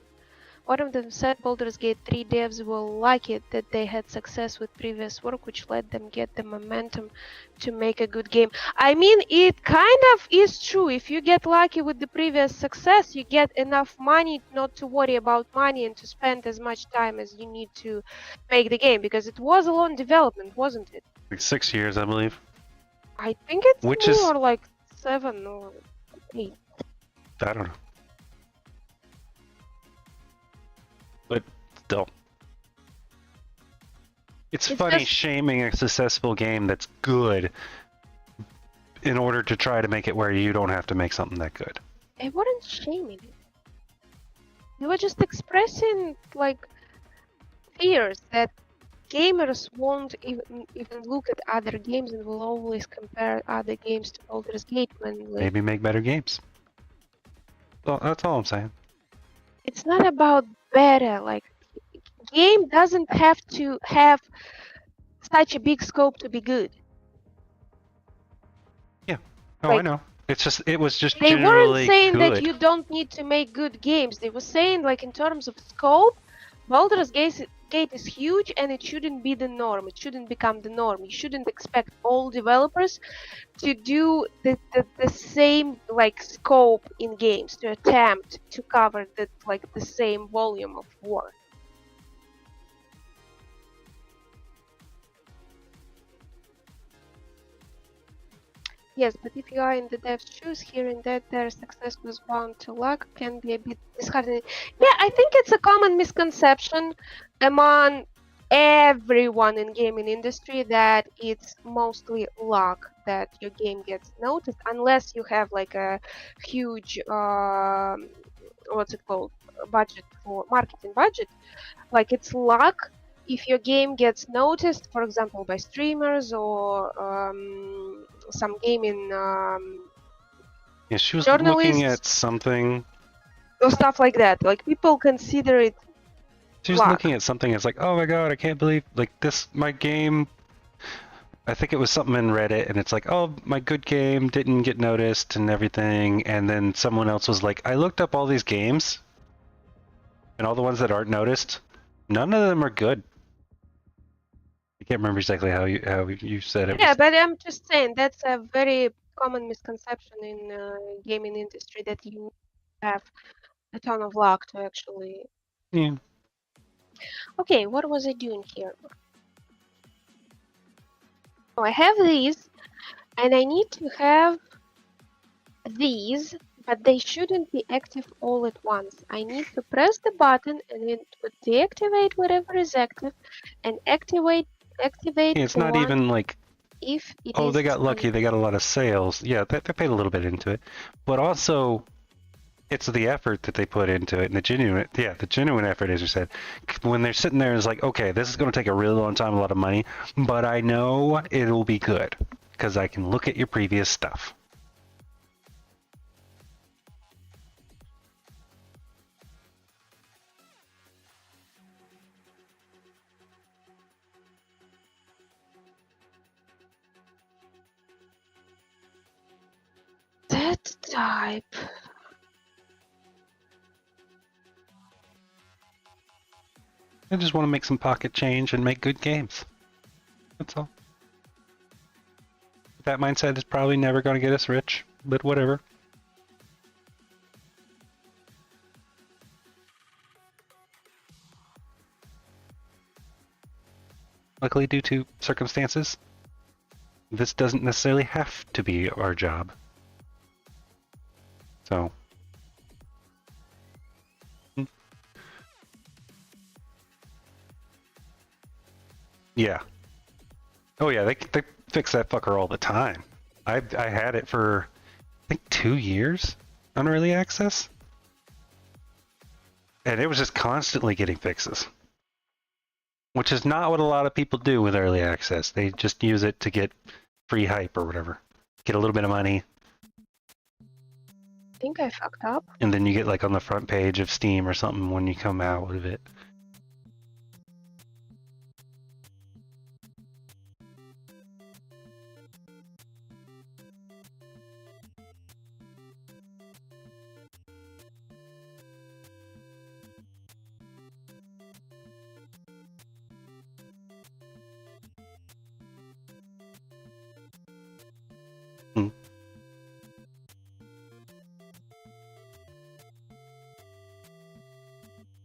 One of them said Baldur's Gate 3 devs will like it that they had success with previous work, which let them get the momentum to make a good game. I mean, it kind of is true. If you get lucky with the previous success, you get enough money not to worry about money and to spend as much time as you need to make the game, because it was a long development, wasn't it? like 6 years, I believe. I think it's Which is, more like 7 or 8. I don't know. But still. It's funny just shaming a successful game that's good in order to try to make it where you don't have to make something that good. they weren't shaming it. They were just expressing like fears that gamers won't even look at other games and will always compare other games to Baldur's Gate when like Maybe make better games. Well, that's all I'm saying. it's not about better. Like game doesn't have to have such a big scope to be good. Yeah. Oh, I Like know. It was just they weren't generally saying that good. you don't need to make good games. They were saying like in terms of scope, Baldur's Gate is huge and it shouldn't be the norm. It shouldn't become the norm. You shouldn't expect all developers to do the same like scope in games, to attempt to cover the same volume of work. Yes, but if you are in the dev's shoes, hearing that their success was bound to luck can be a bit disheartening. Yeah, I think it's a common misconception among everyone in gaming industry that it's mostly luck that your game gets noticed, unless you have like a huge what's it called, budget for marketing budget. Like it's luck if your game gets noticed, for example, by streamers or some gaming Yeah, she was looking journalists at something. or stuff like that. Like people consider it She was luck. looking at something. It's like, oh my god, I can't believe like this. My game. I think it was something in Reddit, and it's like, oh, my good game didn't get noticed and everything. And then someone else was like, I looked up all these games, and all the ones that aren't noticed, none of them are good. I can't remember exactly how you said it. Yeah, but I'm just saying that's a very common misconception in gaming industry, that you have a ton of luck to actually. Yeah. Okay, what was I doing here? Oh, I have these, and I need to have these, but they shouldn't be active all at once. I need to press the button and it would deactivate whatever is active and activate It's the not one even like, if it oh, is they got lucky, on. they got a lot of sales. Yeah, they paid a little bit into it, but also it's the effort that they put into it and the genuine effort, as you said. When they're sitting there, it's like, okay, this is going to take a really long time, a lot of money, but I know it'll be good because I can look at your previous stuff. That type. I just want to make some pocket change and make good games. That's all. That mindset is probably never going to get us rich, but whatever. Luckily, due to circumstances, this doesn't necessarily have to be our job. So. Yeah. Oh yeah, they fix that fucker all the time. I had it for, I think, 2 years on early access. And it was just constantly getting fixes. Which is not what a lot of people do with early access. They just use it to get free hype or whatever. Get a little bit of money. I think I fucked up. And then you get like on the front page of Steam or something when you come out of it.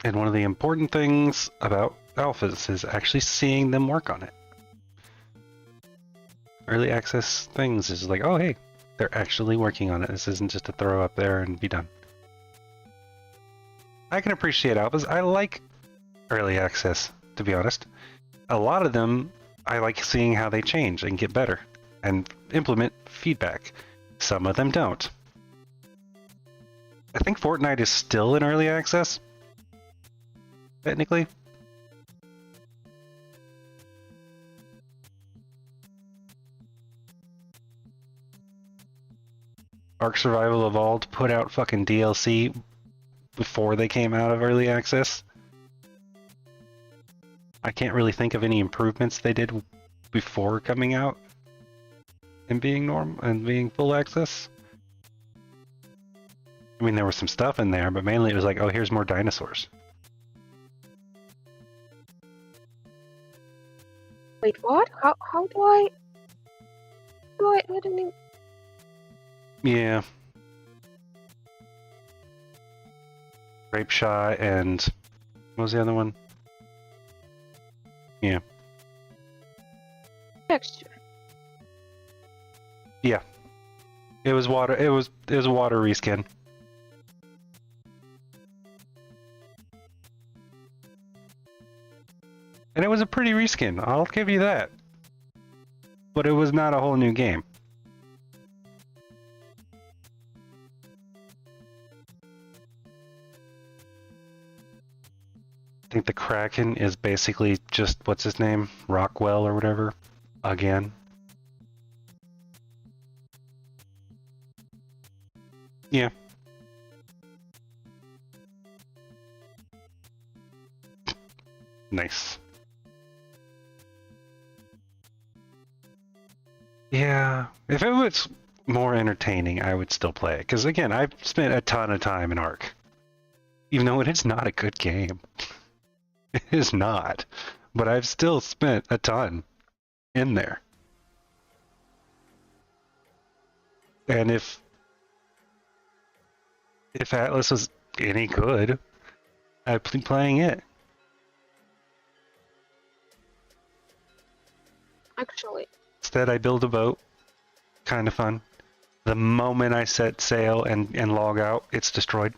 And one of the important things about alphas is actually seeing them work on it. Early access things is like, oh hey, they're actually working on it. This isn't just a throw up there and be done. I can appreciate alphas. I like early access, to be honest. A lot of them, I like seeing how they change and get better and implement feedback. Some of them don't. I think Fortnite is still in early access. Technically. Ark Survival Evolved put out fucking DLC before they came out of early access. I can't really think of any improvements they did before coming out and being being full access. I mean, there was some stuff in there, but mainly it was like, oh, here's more dinosaurs. Wait, what? How do I don't even... Yeah. Grape Shot and what was the other one? Yeah. Texture. Yeah. It was water. It was a water reskin. And it was a pretty reskin, I'll give you that. But it was not a whole new game. I think the Kraken is basically just, what's his name? Rockwell or whatever. Again. Yeah. Nice. Yeah, if it was more entertaining, I would still play it. Because again, I've spent a ton of time in Ark. Even though it is not a good game. It is not. But I've still spent a ton in there. And if Atlas was any good, I'd be playing it. Actually. Instead, I build a boat. Kind of fun. The moment I set sail and log out, it's destroyed.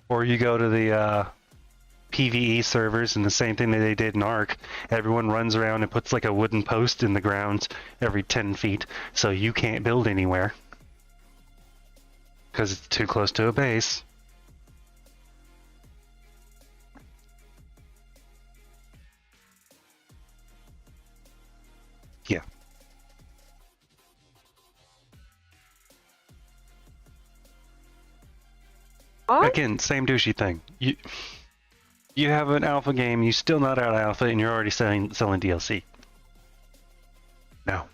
Or you go to the PvE servers and the same thing that they did in Ark. Everyone runs around and puts like a wooden post in the ground every 10 feet, so you can't build anywhere. Because it's too close to a base. Yeah. What? Again, same douchey thing. You have an alpha game, you still not out alpha, and you're already selling DLC. No.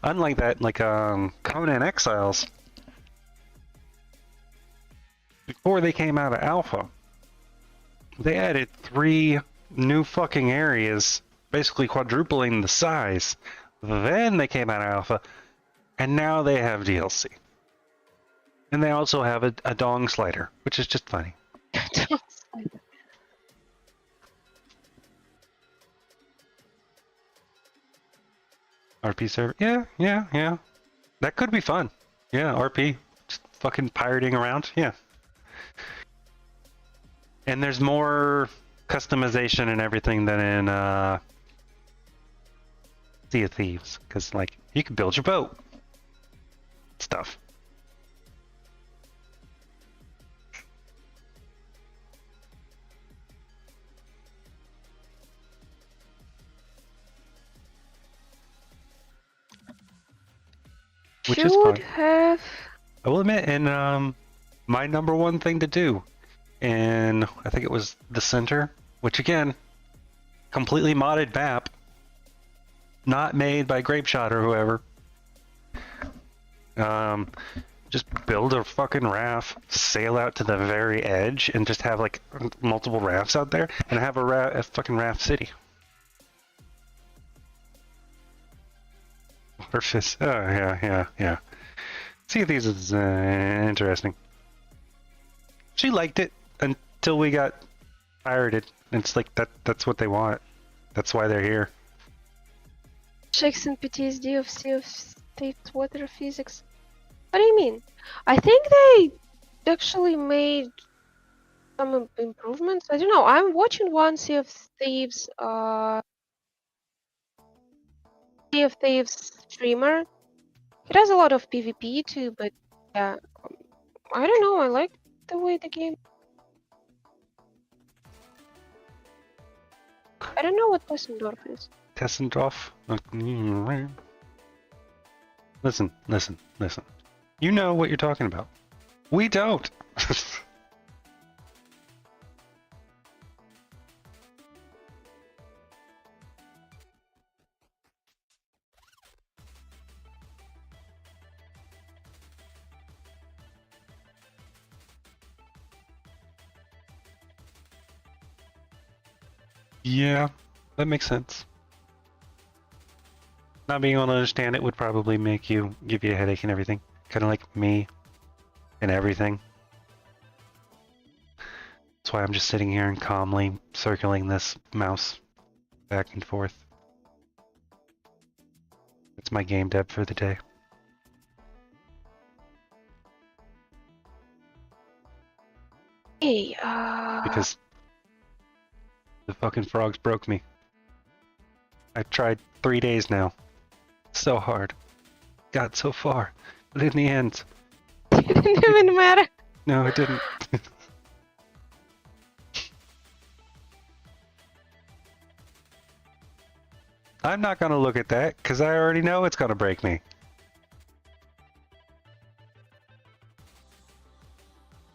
Unlike that, like Conan Exiles, before they came out of alpha, They added 3 new fucking areas, basically quadrupling the size. Then they came out of alpha, and now they have DLC. And they also have a dong slider, which is just funny. RP server, yeah. That could be fun. Yeah, RP, just fucking pirating around, yeah. And there's more customization and everything than in Sea of Thieves, because like you can build your boat, stuff. Which is fun. Have. I will admit, and my #1 thing to do, and I think it was the center, which again, completely modded map, not made by Grapeshot or whoever. Just build a fucking raft, sail out to the very edge, and just have like multiple rafts out there, and have a fucking raft city. Orphis. Oh yeah. See, these is interesting. She liked it until we got pirated. It's like that's what they want. That's why they're here. Checks and PTSD of Sea of Thieves water physics. What do you mean? I think they actually made some improvements. I don't know. I'm watching one Sea of Thieves streamer. He does a lot of PvP too, but yeah, I don't know. I like the way the game. I don't know what Tessendorf is. Tessendorf. Listen. You know what you're talking about. We don't. Yeah, that makes sense. Not being able to understand it would probably give you a headache and everything. Kind of like me and everything. That's why I'm just sitting here and calmly circling this mouse back and forth. It's my game dev for the day. Hey, Because the fucking frogs broke me. I've tried 3 days now. So hard. Got so far. But in the end... it didn't even matter. No, it didn't. I'm not gonna look at that, because I already know it's gonna break me.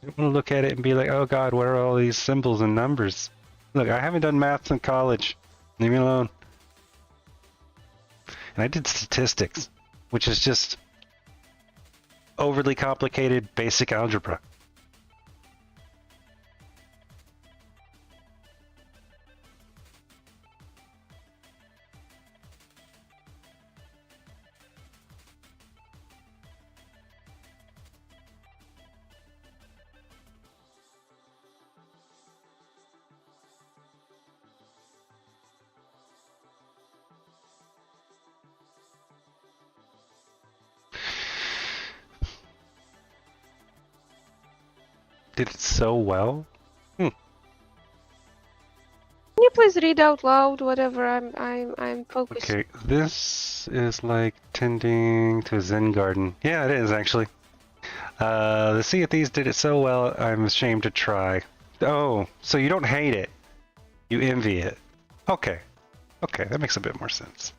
I don't want to look at it and be like, oh god, what are all these symbols and numbers? Look, I haven't done maths in college. Leave me alone. And I did statistics, which is just overly complicated basic algebra. Did it so well? Can you please read out loud whatever I'm focused? Okay, this is like tending to a Zen garden. Yeah, it is actually. The Sea of Thieves did it so well, I'm ashamed to try. Oh, so you don't hate it. You envy it. Okay. Okay, that makes a bit more sense.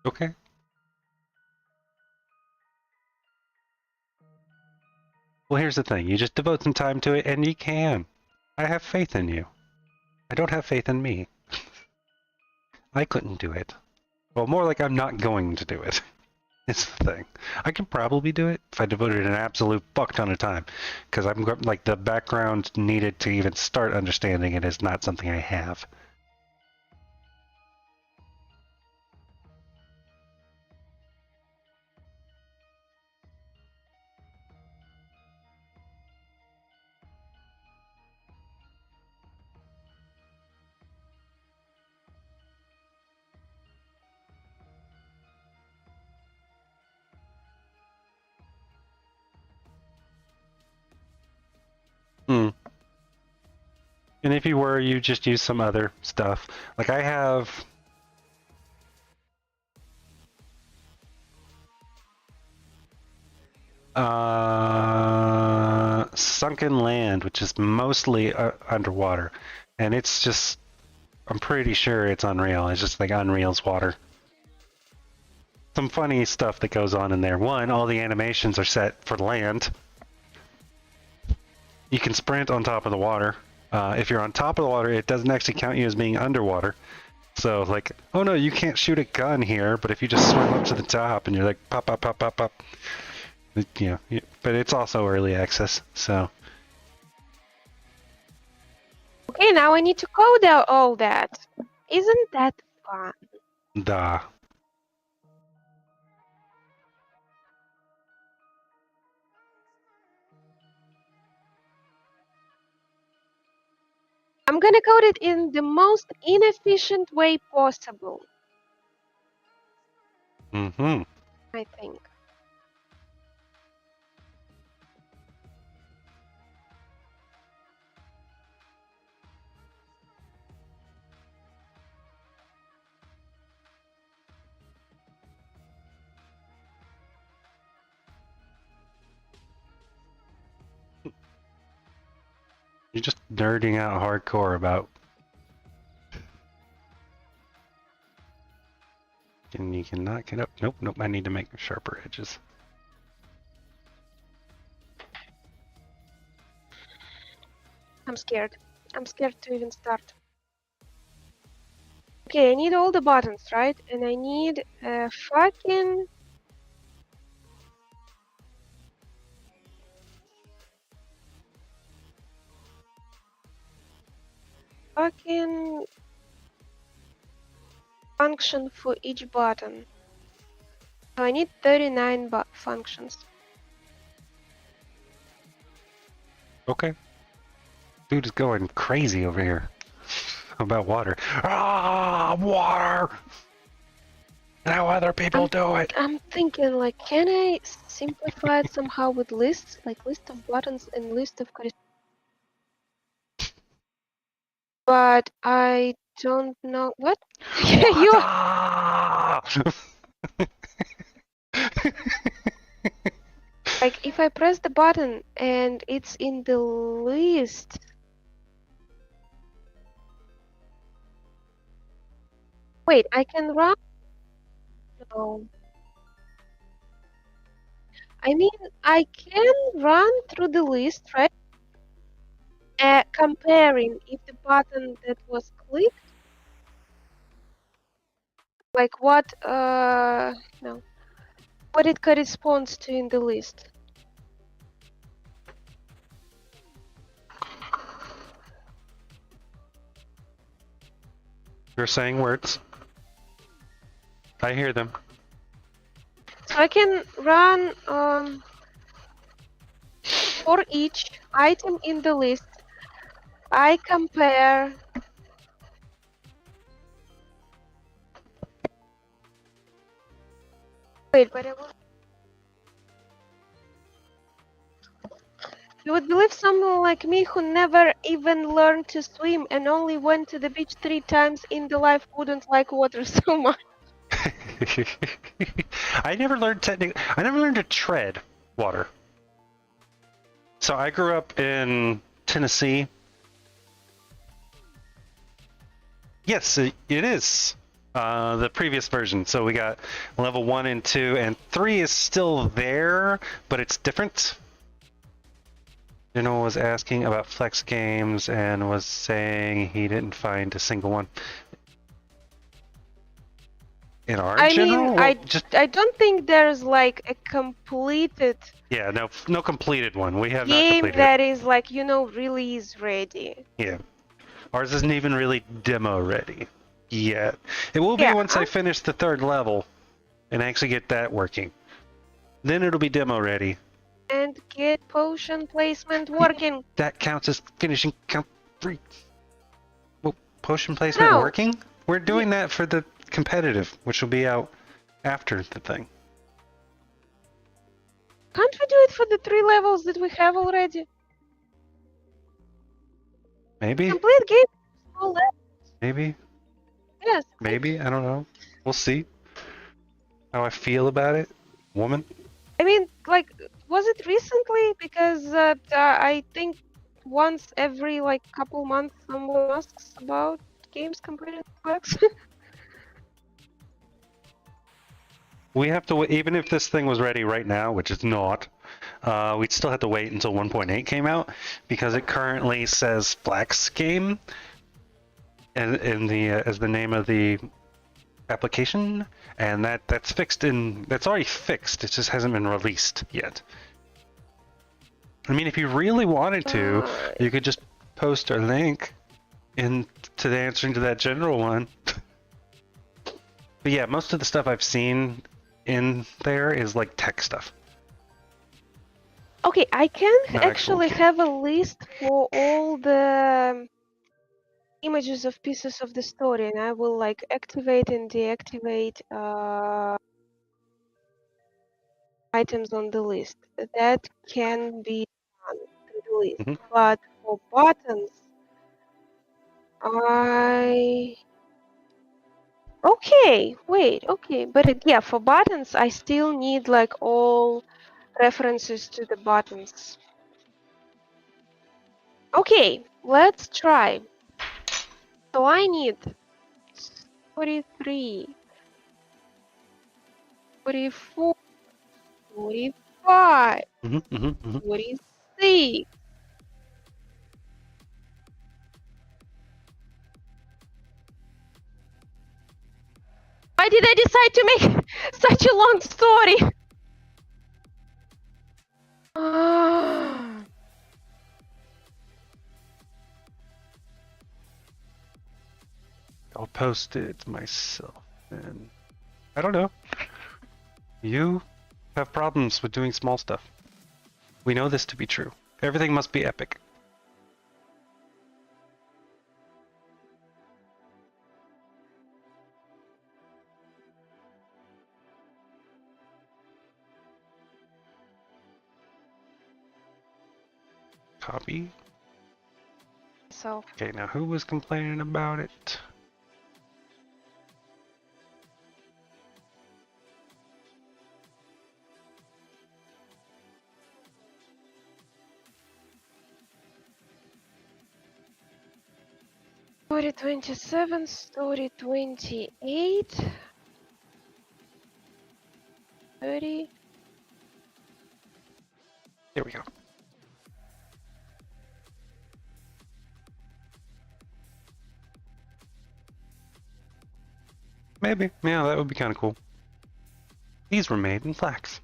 Okay. Well, here's the thing. You just devote some time to it, and you can. I have faith in you. I don't have faith in me. I couldn't do it. Well, more like I'm not going to do it. It's the thing. I could probably do it if I devoted an absolute fuck ton of time. Because I'm like the background needed to even start understanding it is not something I have. Hmm. And if you were, you just use some other stuff. Like I have... Sunken Land, which is mostly underwater. And it's just... I'm pretty sure it's Unreal. It's just like Unreal's water. Some funny stuff that goes on in there. One, all the animations are set for land. You can sprint on top of the water. If you're on top of the water, it doesn't actually count you as being underwater. So, like, oh no, you can't shoot a gun here, but if you just swim up to the top and you're like, pop, pop, pop, pop, pop. You know, but it's also early access, so. Okay, now I need to code out all that. Isn't that fun? Duh. I'm gonna code it in the most inefficient way possible, Mm-hmm. I think. You're just nerding out hardcore about... And you cannot get up. Nope, nope, I need to make sharper edges. I'm scared. I'm scared to even start. Okay, I need all the buttons, right? And I need a fucking... function for each button. So I need 39 functions. Okay. Dude is going crazy over here. About water. Ah, water! And how other people do it! I'm thinking, like, can I simplify it somehow with lists? Like, list of buttons and list of... But I don't know... What? You... Like, if I press the button and it's in the list... Wait, I can run? No. I mean, I can run through the list, right? Comparing if the button that was clicked, like what, no, what it corresponds to in the list. You're saying words. I hear them. So I can run for each item in the list. I compare wait, but I will... You would believe someone like me who never even learned to swim and only went to the beach 3 times in the life wouldn't like water so much. I never learned to tread water. So I grew up in Tennessee. Yes, it is. The previous version. So we got level 1 and 2, and 3 is still there, but it's different. General was asking about Flex games and was saying he didn't find a single one. In our I general? mean, Well, just I don't think there's like a completed yeah, no completed one. We have not game completed that is like, you know, release ready. it. Yeah. Ours isn't even really demo ready yet. It will be Yeah, once I finish the 3rd level and actually get that working. Then it'll be demo ready. and get potion placement working. That counts as finishing count 3. Well, potion placement No. working? We're doing that for the competitive, which will be out after the thing. Can't we do it for the 3 levels that we have already? Maybe? Complete game. Small level. Maybe? Yes. Maybe? I don't know. We'll see how I feel about it. Woman? I mean, like, was it recently? Because I think once every like couple months someone asks about games completed Flex. We have to wait, even if this thing was ready right now, which it's not, we'd still have to wait until 1.8 came out because it currently says Flax game in the as the name of the application, and that's fixed that's already fixed. It just hasn't been released yet. I mean, if you really wanted to, you could just post a link into the answering to that general one. But yeah, most of the stuff I've seen in there is like tech stuff. Okay, I can No, actually actual have a list for all the images of pieces of the story, and I will like activate and deactivate items on the list. That can be done to the list. Mhm. But for buttons, okay, wait, okay, but yeah, for buttons, I still need like all references to the buttons. Okay, let's try. So I need 43, 44, 45, Mhm, mhm, mhm. 46. Why did I decide to make such a long story? I'll post it myself. And I don't know. You have problems with doing small stuff. We know this to be true. Everything must be epic. Copy. So Okay, now who was complaining about it? story 27, story 28, 30. There we go. Maybe. Yeah, that would be kind of cool. These were made in Flax.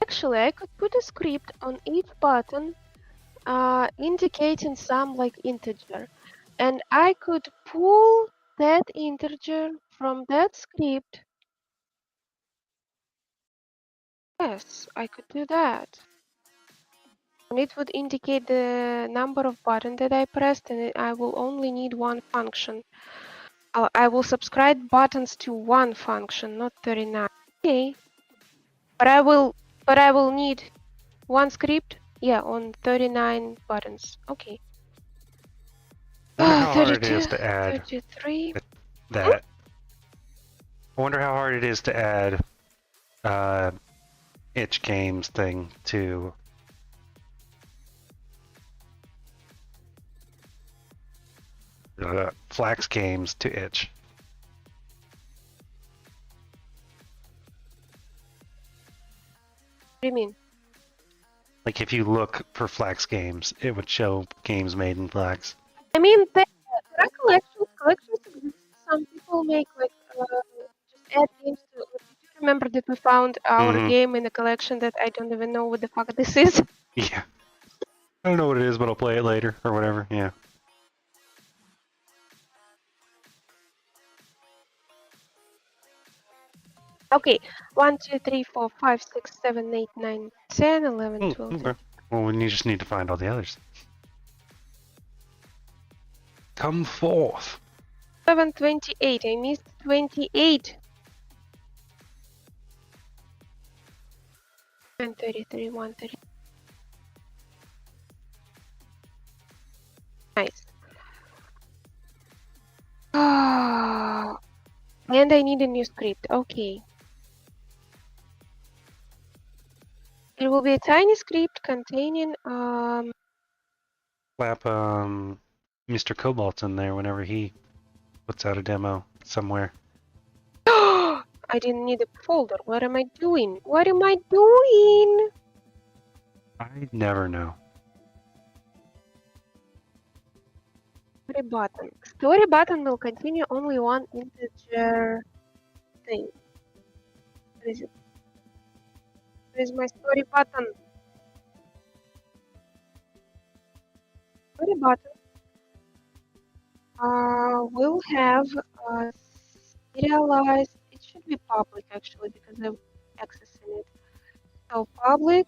Actually, I could put a script on each button indicating some like integer, and I could pull that integer from that script. Yes, I could do that. And it would indicate the number of buttons that I pressed, and I will only need one function. I will subscribe buttons to one function, not 39. Okay, but I will need one script. Yeah, on 39 buttons. Okay. I wonder how hard 32, it is to add 33. that. I wonder how hard it is to add itch games thing to Flax games to itch. What do you mean? Like if you look for Flax games, it would show games made in Flax. I mean, there are collections exist. Some people make like just add games to. Like, do you remember that we found our Mhm. game in a collection that I don't even know what the fuck this is? Yeah. I don't know what it is, but I'll play it later or whatever. Yeah. Okay, 1, 2, 3, 4, 5, 6, 7, 8, 9, 10, 11, Oh, 12. okay. Well, we just need to find all the others. Come forth. 11, 28. I missed 28. And 33, 130. Nice. Ah, and I need a new script. Okay. It will be a tiny script containing Slap Mr. Cobalt in there whenever he puts out a demo somewhere. I didn't need a folder. What am I doing? What am I doing? I never know. Story button. Story button will continue only one integer thing. What is it? Where is my story button? Story button will have serialized. It should be public actually because I'm accessing it. So public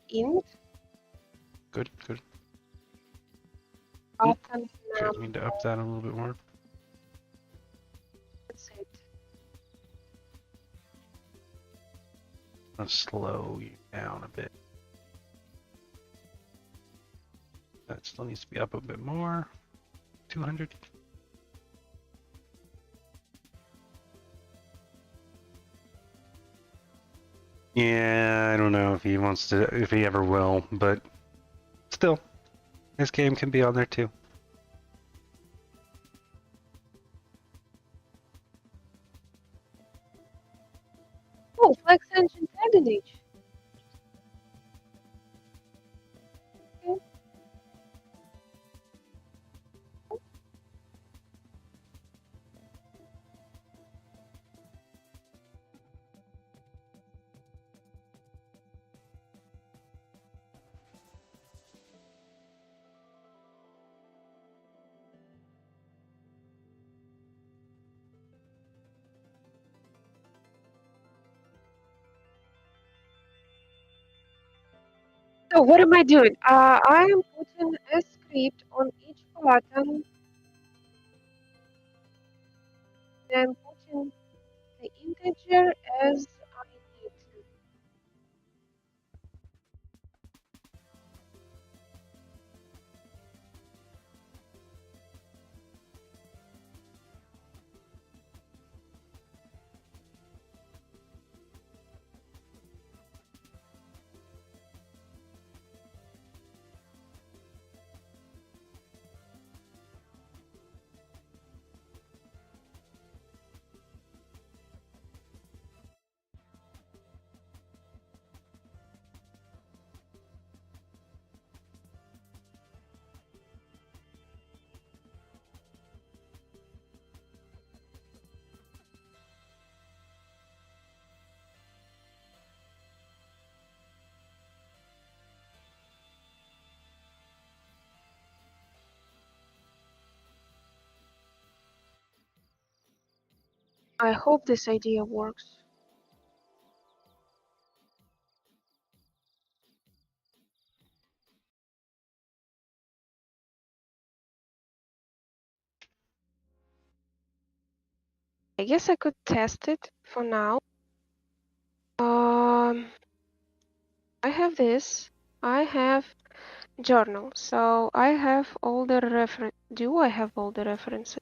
int Good, good. button Okay, I need to up number. that a little bit more. That's it. Let's slow you down a bit. That still needs to be up a bit more. 200. Yeah, I don't know if he wants to, if he ever will, but still, this game can be on there too. Oh, Flax Engine package. Okay. So what am I doing? I am putting a script on each button. And I'm putting the integer as I need. I hope this idea works. I guess I could test it for now. I have this. I have journal. So I have all the reference. Do I have all the references?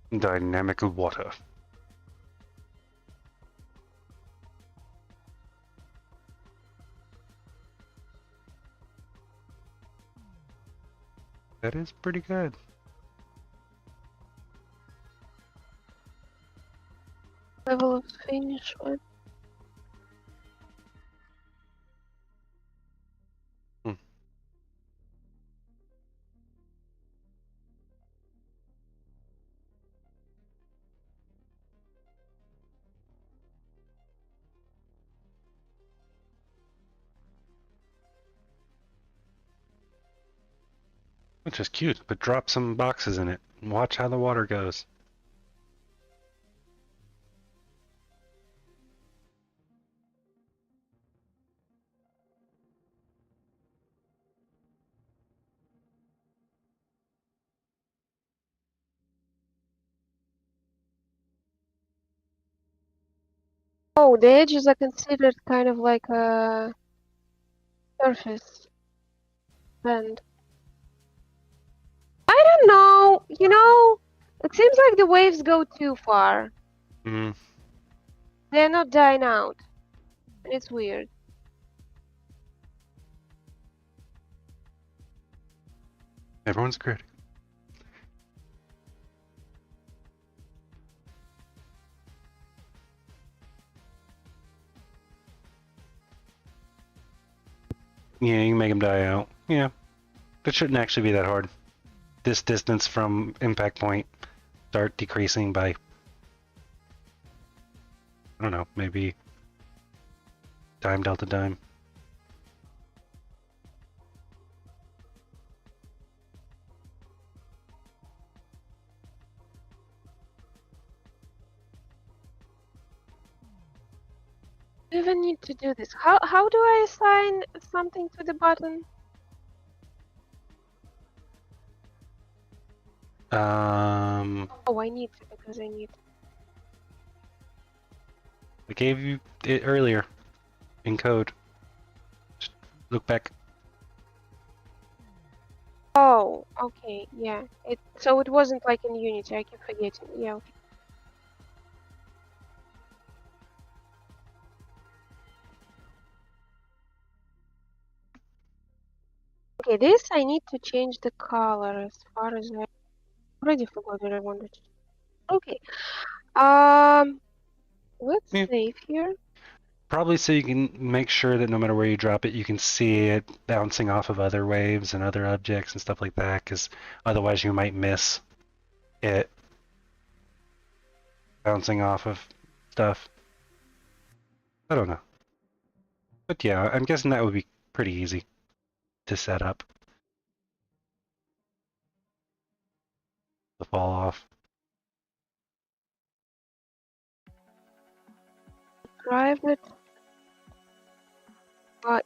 Dynamic water. That is pretty good. Level of finish one. Which is cute, but drop some boxes in it and watch how the water goes. Oh, the edges are considered kind of like a surface bend. I don't know, you know, it seems like the waves go too far. Hmm. They're not dying out. It's weird. Everyone's critic. Yeah, you can make them die out. Yeah. That shouldn't actually be that hard. This distance from impact point start decreasing by, I don't know, maybe time delta time. Do you even need to do this? How do I assign something to the button? Oh, I need to because I need. I gave you it earlier in code. Just look back. Oh, okay, yeah. So it wasn't like in Unity. I keep forgetting. Yeah. Okay. Okay, this I need to change the color as far as I already forgot what I wanted to. Okay. Let's Yeah. save here. Probably so you can make sure that no matter where you drop it, you can see it bouncing off of other waves and other objects and stuff like that, because otherwise you might miss it bouncing off of stuff. I don't know. But yeah, I'm guessing that would be pretty easy to set up. The fall off. Private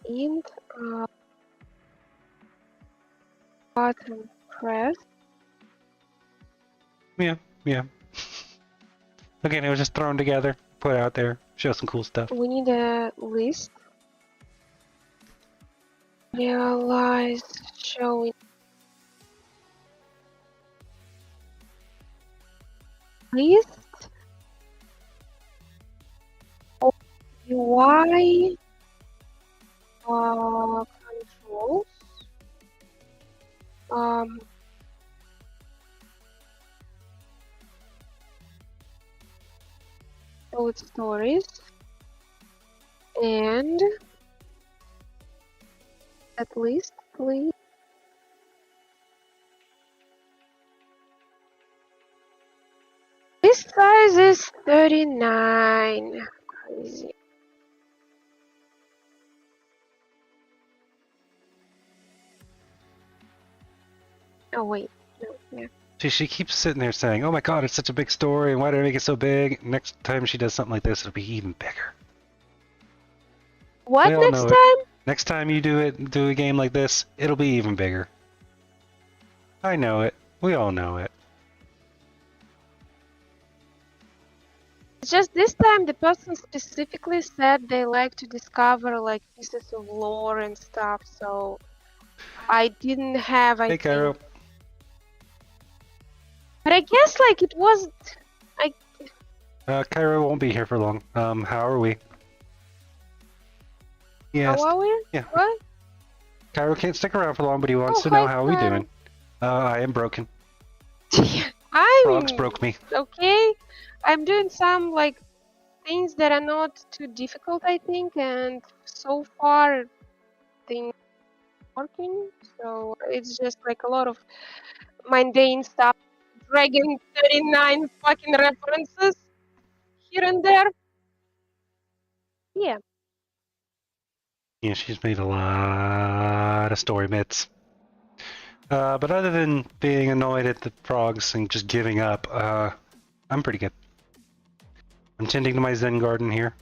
int button press. Yeah, yeah. Again, it was just thrown together, put out there, show some cool stuff. We need a list. Realize showing list of UI controls. So it's stories and at least please. This size is 39. Crazy. Oh wait, no, yeah. See, she keeps sitting there saying, "Oh my God, it's such a big story, and why did I make it so big?" Next time she does something like this, it'll be even bigger. What We all next know it. time? Next time you do a game like this, it'll be even bigger. I know it. We all know it. It's just this time the person specifically said they like to discover like pieces of lore and stuff, so I didn't have, I Hey, Caro. think, But I guess like it was. I Cairo won't be here for long. How are we? He how asked. are we? Yeah, What? Cairo can't stick around for long, but he wants Oh, to know hi, how we Clara. doing. I am broken. Frogs I'm broke me. okay. I'm doing some like things that are not too difficult, I think, and so far things working. So it's just like a lot of mundane stuff, dragging 39 fucking references here and there. Yeah. Yeah, she's made a lot of story bits. But other than being annoyed at the frogs and just giving up, I'm pretty good. I'm tending to my Zen garden here.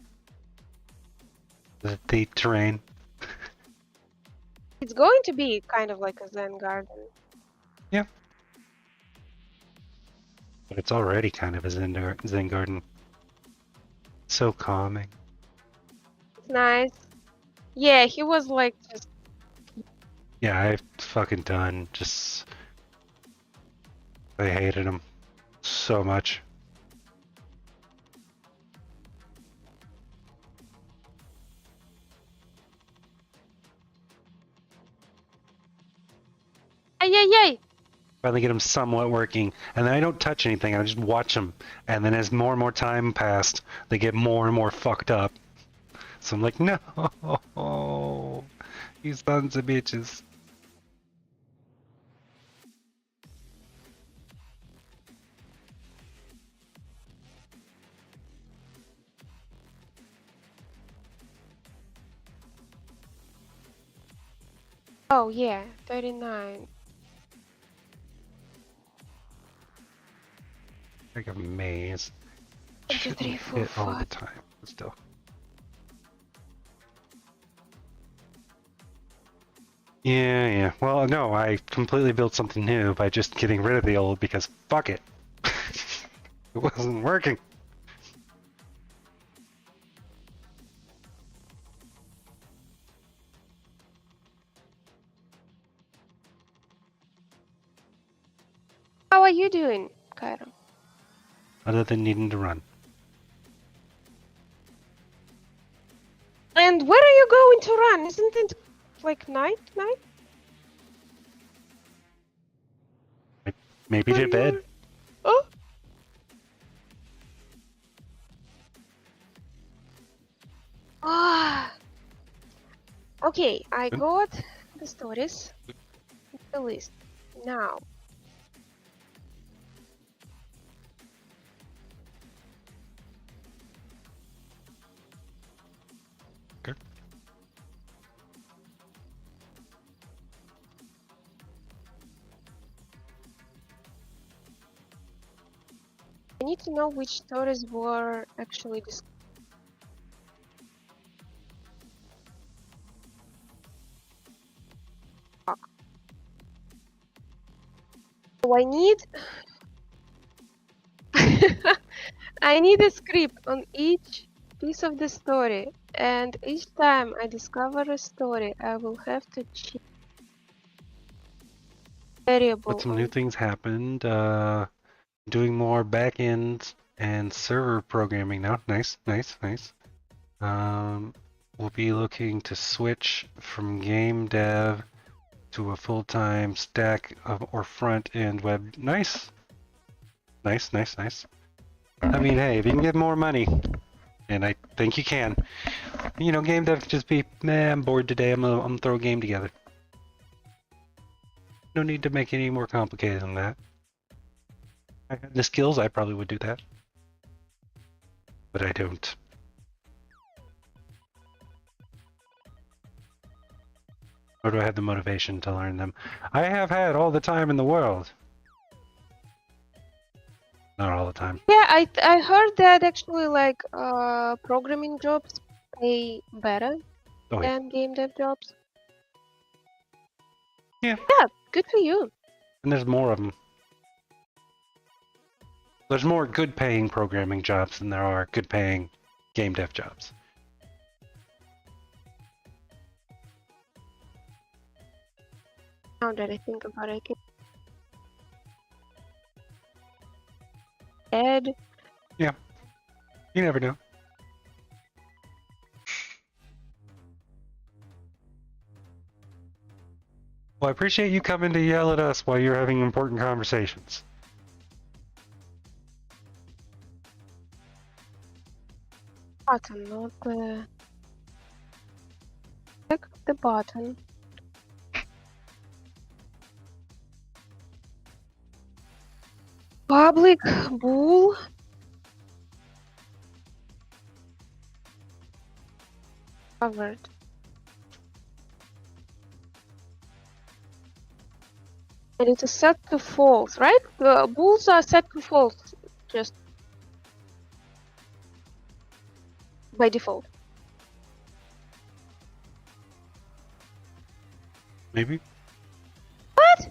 The terrain. It's going to be kind of like a Zen garden. Yeah. But it's already kind of a Zen garden. So calming. It's nice. Yeah, he was like just. Yeah, I've fucking done. Just. I hated him so much. Ay, ay, ay! Finally get him somewhat working, and then I don't touch anything. I just watch them, and then as more and more time passed, they get more and more fucked up. So I'm like, no, you sons of bitches. Oh, yeah, 39. Like a maze. 1, 2, Shouldn't 3, 4, hit all the 5. time, but still. Yeah. Well, no, I completely built something new by just getting rid of the old because fuck it. It wasn't working. How are you doing, Cairo? Other than needing to run. And where are you going to run? Isn't it like night? Maybe to bed. Oh. Ah. Okay, I got the stories, the list. Now, Okay. I need to know which stories were actually discussed. So I need I need a script on each piece of the story, and each time I discover a story, I will have to change variable But some new on. things happened. Doing more back-end and server programming now. Nice. We'll be looking to switch from GameDev to a full-time stack of or front-end web. Nice. I mean, hey, if you can get more money, and I think you can, you know, GameDev could just be, nah, I'm bored today. I'm gonna throw a game together. No need to make it any more complicated than that. If I had the skills, I probably would do that, but I don't. Or do I have the motivation to learn them? I have had all the time in the world. Not all the time. Yeah, I heard that actually like programming jobs pay better Oh yeah. than game dev jobs. Yeah. Yeah, good for you. And there's more of them. There's more good paying programming jobs than there are good paying game dev jobs. Now that I think about it, add. Yeah. You never know. Well, I appreciate you coming to yell at us while you're having important conversations. Button, not the... Click the button. Public bool. Covered. And it is set to false, right? The bools are set to false, just by default. Maybe? What?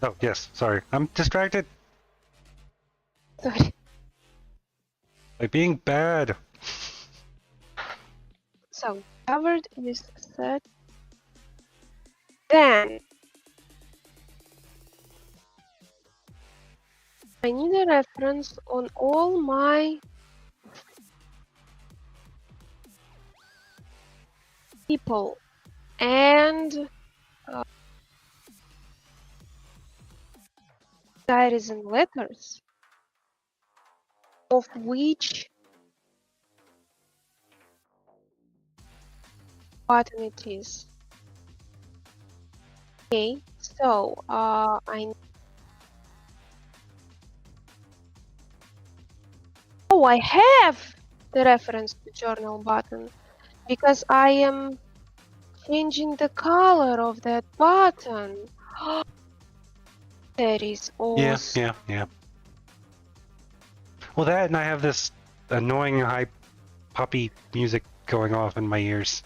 Oh, yes. Sorry. I'm distracted Sorry. by being bad. So, covered is set. Then, I need a reference on all my people and diaries and letters of which button it is. Okay, so I have the reference to journal button because I am changing the color of that button. That is awesome. Yeah. Well, that and I have this annoying high poppy music going off in my ears.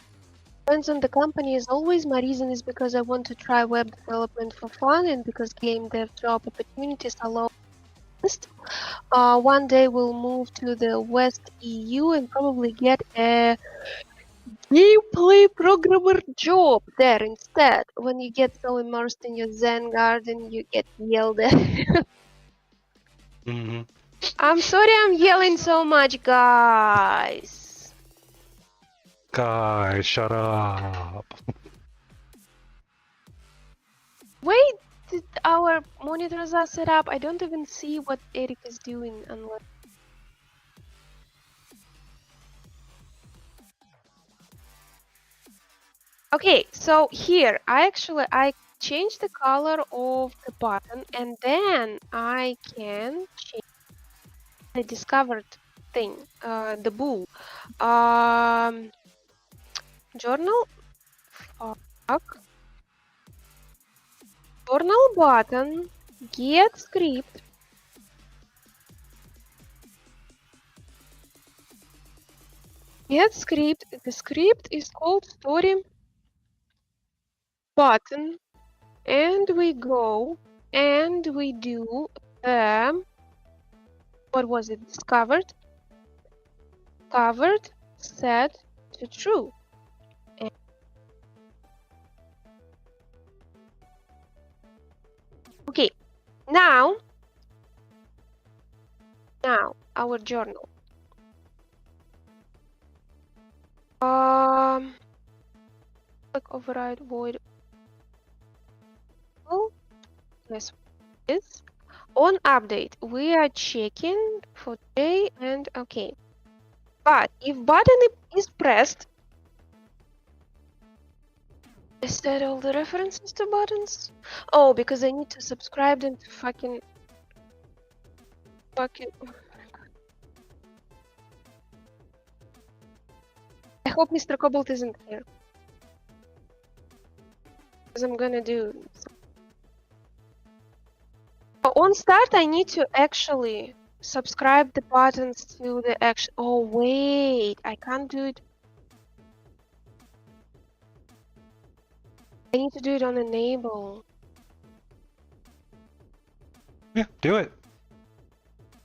Depends on the company as always. My reason is because I want to try web development for fun and because game dev job opportunities are low. One day we'll move to the West EU and probably get a gameplay programmer job there instead. When you get so immersed in your Zen garden, you get yelled at. Mm-hmm. I'm sorry I'm yelling so much, guys. Guys, shut up. Wait, our monitors are set up. I don't even see what Eric is doing unless... Okay, so here, I changed the color of the button and then I can change the discovered thing, the bool. Journal, fuck. Journal button, get script. Get script, the script is called story button. And we go and we do what was it? Discovered set to true. And okay, now our journal. Click override void. Oh, yes, is on update. We are checking for day and okay. But if button is pressed, is that all the references to buttons? Oh, because I need to subscribe them to fucking. I hope Mr. Cobalt isn't here. Because I'm gonna do. On start, I need to actually subscribe the buttons to the action. Oh, wait, I can't do it. I need to do it on enable. Yeah, do it.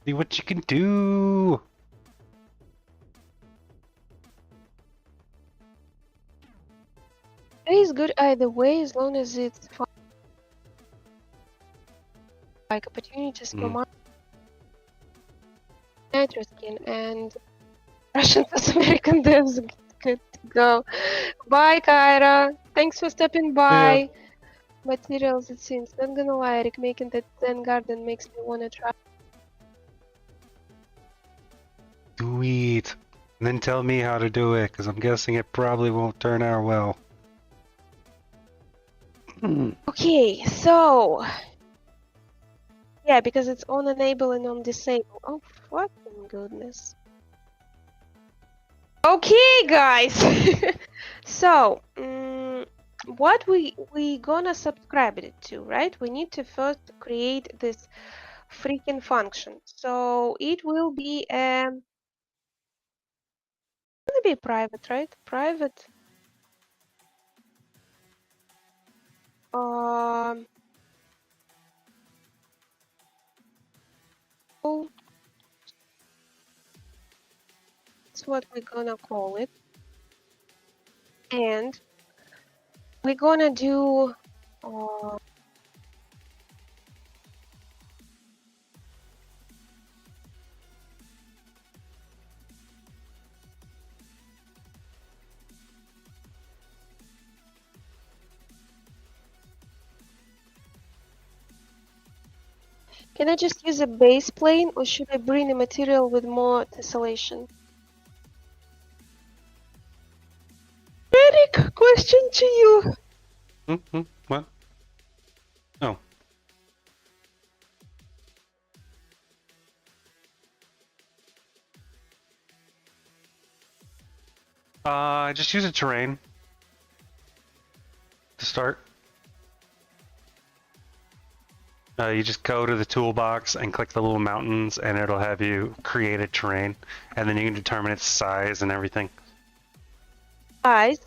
See what you can do. It is good either way as long as it's fun. Like opportunities for money. Nitro skin and Russian plus American devs good to go. Bye, Kyra. Thanks for stopping by. Materials, it seems. Not gonna lie, Eric, making that Zen garden makes me wanna try. Sweet. And then tell me how to do it, because I'm guessing it probably won't turn out well. Okay, so yeah, because it's on enable and on disable. Oh fucking goodness. Okay, guys. So what we gonna subscribe it to, right? We need to first create this freaking function. So it will be gonna be private, right? Private. Oh, that's what we're gonna call it. And we're gonna do can I just use a base plane or should I bring a material with more tessellation? Eric, question to you. What? Oh. Just use a terrain to start. You just go to the toolbox and click the little mountains, and it'll have you create a terrain, and then you can determine its size and everything. Guys,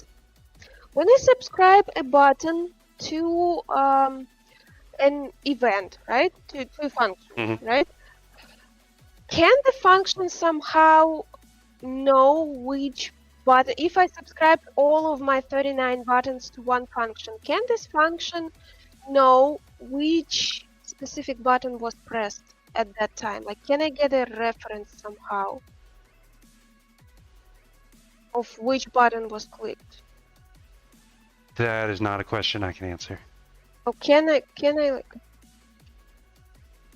when I subscribe a button to an event, right? To a function, right? Can the function somehow know which button? If I subscribe all of my 39 buttons to one function, can this function know which specific button was pressed at that time? Like, can I get a reference somehow of which button was clicked? That is not a question I can answer. Oh, can I like,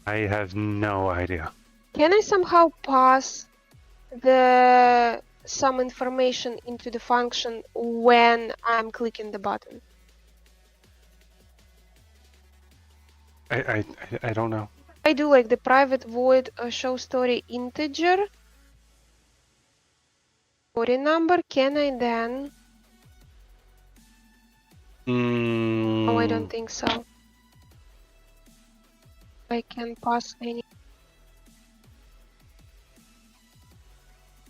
I have no idea. can I somehow pass some information into the function when I'm clicking the button? I don't know. I do like the private void show story integer story number. Can I then? Oh, I don't think so. I can pass any.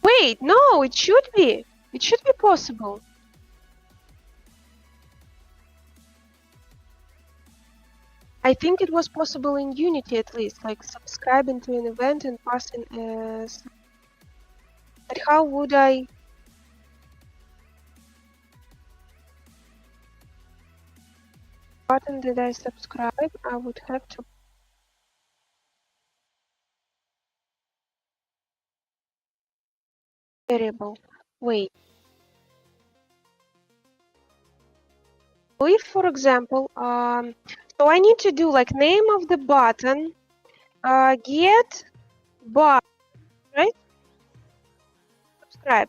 Wait, no, it should be. It should be possible. I think it was possible in Unity at least, like subscribing to an event and passing as. But how would I? Button did I subscribe? I would have to. Variable. Wait. If, for example, so I need to do like name of the button, get button, right? Subscribe,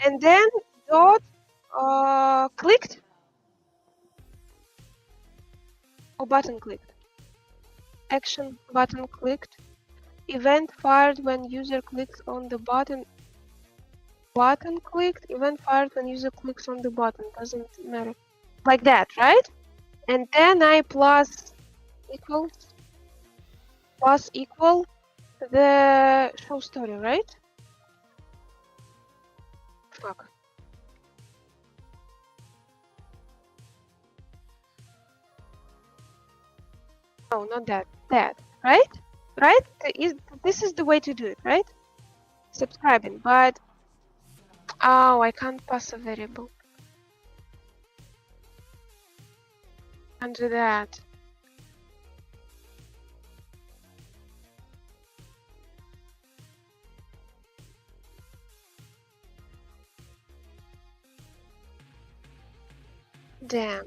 and then dot clicked or button clicked. Action button clicked. Event fired when user clicks on the button. Button clicked. Event fired when user clicks on the button. Doesn't matter. Like that, right? And then I plus equal the show story, right? Fuck. No, not that. That, right? Right? This is the way to do it, right? Subscribing, but oh, I can't pass a variable. Can't do that. Damn.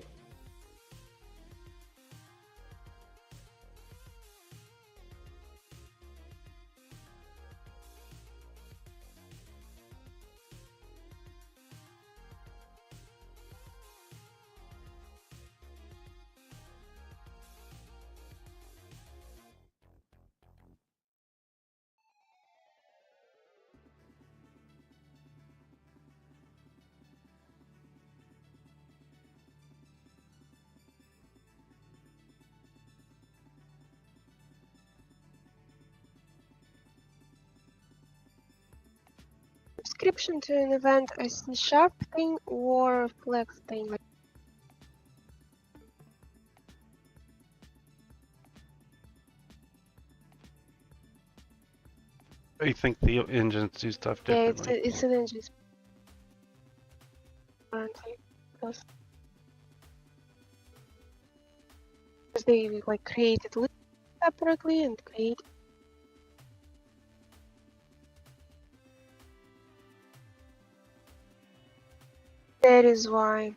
Subscription to an event, a C# thing or Flex thing. Like, I think the engines do stuff yeah, differently. it's an engine apparently. Because they like created lists separately and create. That is why.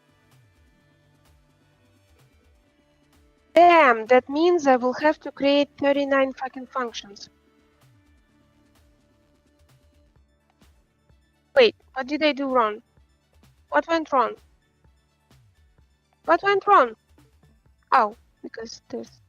Damn, that means I will have to create 39 fucking functions. Wait, what did I do wrong? What went wrong? What went wrong? Oh, because there's...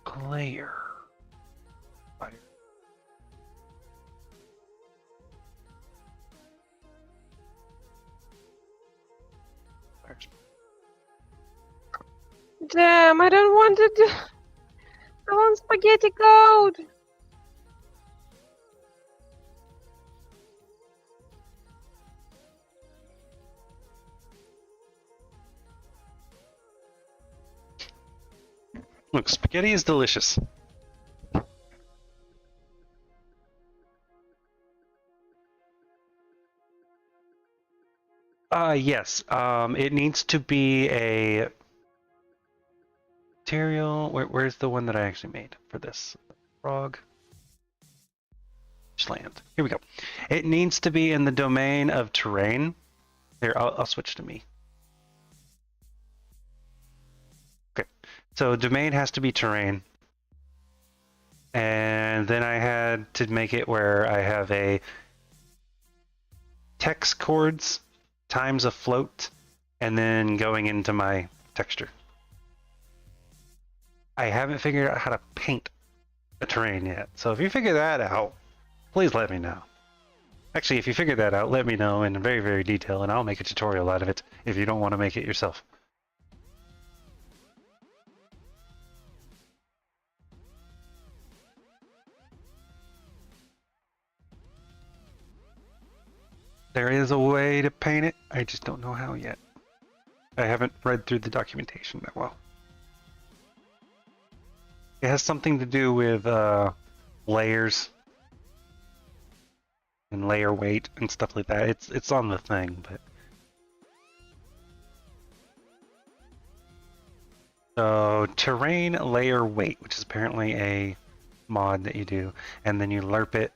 Player. Damn, I don't want to do... I want spaghetti code! Look, spaghetti is delicious. Yes. It needs to be a Material. Where's the one that I actually made for this? Frog. Land. Here we go. It needs to be in the domain of terrain. Here, I'll switch to me. Okay. So domain has to be terrain. And then I had to make it where I have a text chords times a float and then going into my texture. I haven't figured out how to paint a terrain yet. So if you figure that out, please let me know. Actually, if you figure that out, let me know in very, very detail and I'll make a tutorial out of it if you don't want to make it yourself. There is a way to paint it, I just don't know how yet. I haven't read through the documentation that well. It has something to do with layers and layer weight and stuff like that. It's on the thing, but so terrain layer weight, which is apparently a mod that you do, and then you lerp it,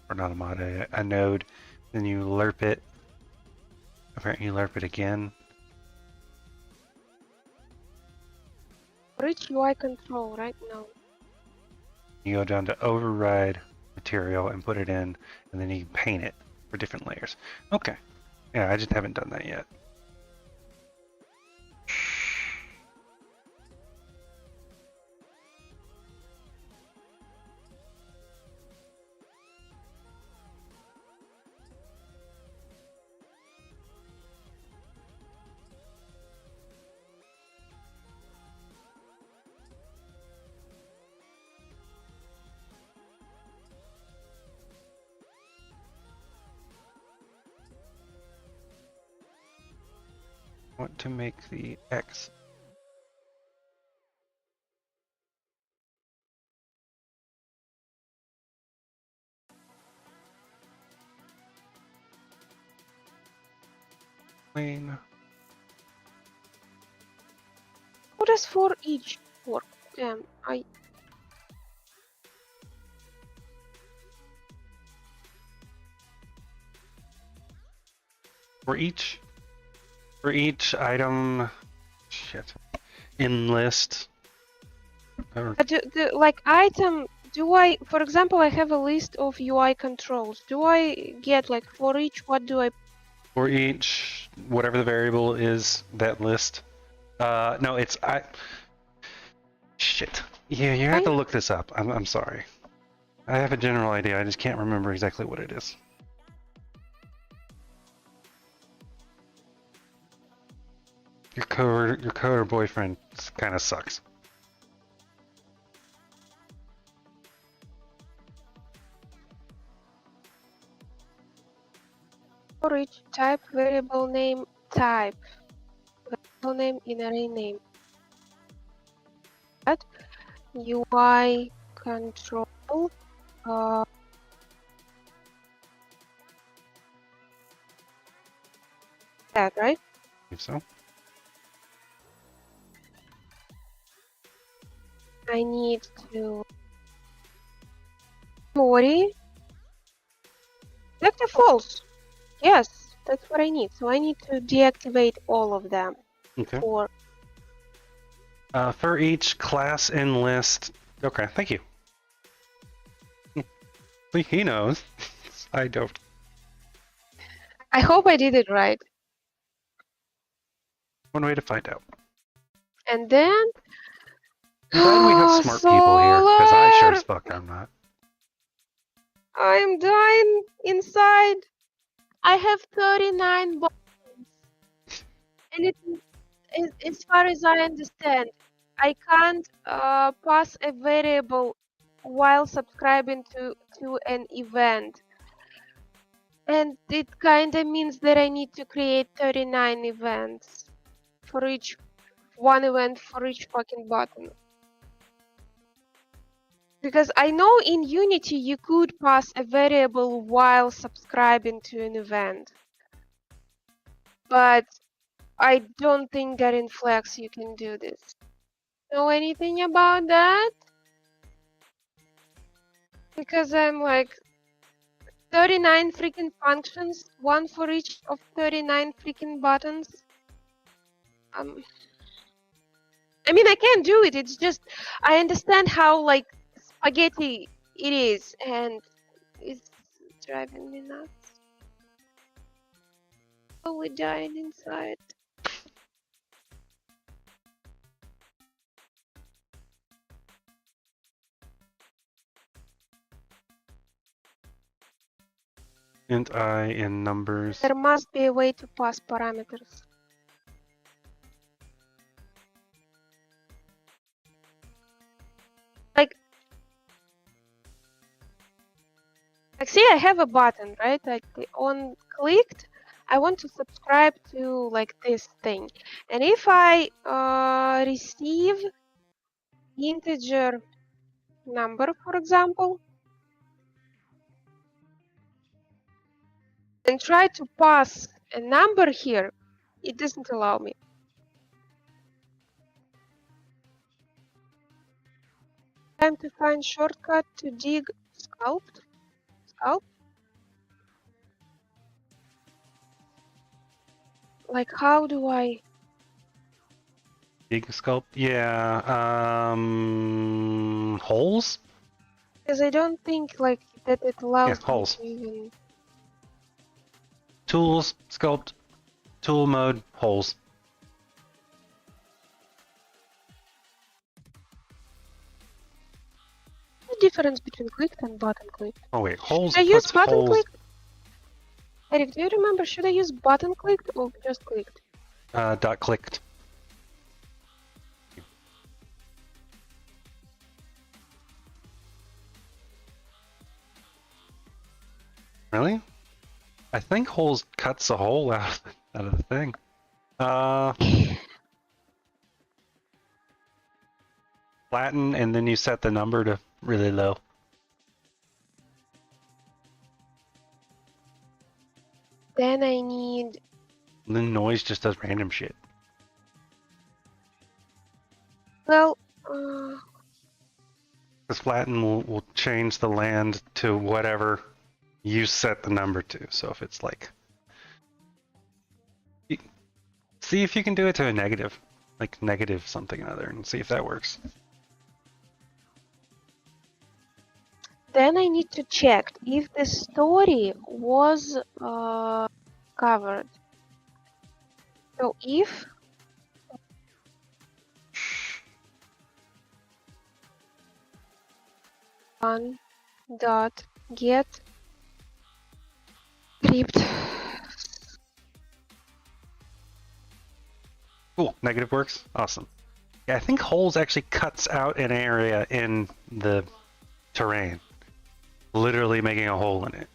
or not a mod, a node. Then you lerp it. Apparently you lerp it again. Reach UI control right now. You go down to override material and put it in, and then you paint it for different layers. Okay. Yeah, I just haven't done that yet. I want to make the X. Plane. How does for each work? For each item, shit, in list. Like item, do I, for example, I have a list of UI controls. Do I get like for each, what do I? For each, whatever the variable is, that list. No, it's shit. Yeah, you have to look this up. I'm sorry. I have a general idea. I just can't remember exactly what it is. Your coder boyfriend kind of sucks. For each type, variable name, type, variable name in array name. That UI control. That right? I think so. I need to memory. Select a false. Yes, that's what I need. So I need to deactivate all of them. Okay. For each class in list. Okay, thank you. He knows. I don't. I hope I did it right. One way to find out. And then. I'm glad we have smart people here, because I sure as fuck I'm not. I'm dying inside. I have 39 buttons. And as far as I understand, I can't pass a variable while subscribing to an event. And it kinda means that I need to create 39 events for each one event for each fucking button. Because I know in Unity you could pass a variable while subscribing to an event. But I don't think that in Flax you can do this. know anything about that because I'm like 39 freaking functions, one for each of 39 freaking buttons. I mean, I can do it. It's just I understand how like spaghetti it is, and it's driving me nuts. Oh, we died inside. Int I in numbers. There must be a way to pass parameters. Like, see, I have a button, right? Like, on clicked, I want to subscribe to like this thing, and if I receive integer number, for example, and try to pass a number here, it doesn't allow me. Time to find shortcut to dig sculpt. Like, how do I? Dig sculpt? Yeah. Holes? Because I don't think like that it allows me holes. to even. Tools, sculpt, tool mode, holes. The difference between clicked and button clicked. Oh wait, holes. Should I use puts button holes. clicked? Eric, do you remember? Should I use button clicked or just clicked? Dot clicked. Really? I think holes cuts a hole out of the thing. Flatten and then you set the number to really low. Then I need. And then noise just does random shit. Well, Because flatten will change the land to whatever you set the number to. So if it's like, see if you can do it to a negative, like negative something or other, and see if that works. then I need to check if the story was covered. So if one dot get script. Cool, negative works. Awesome. Yeah, I think holes actually cuts out an area in the terrain, literally making a hole in it.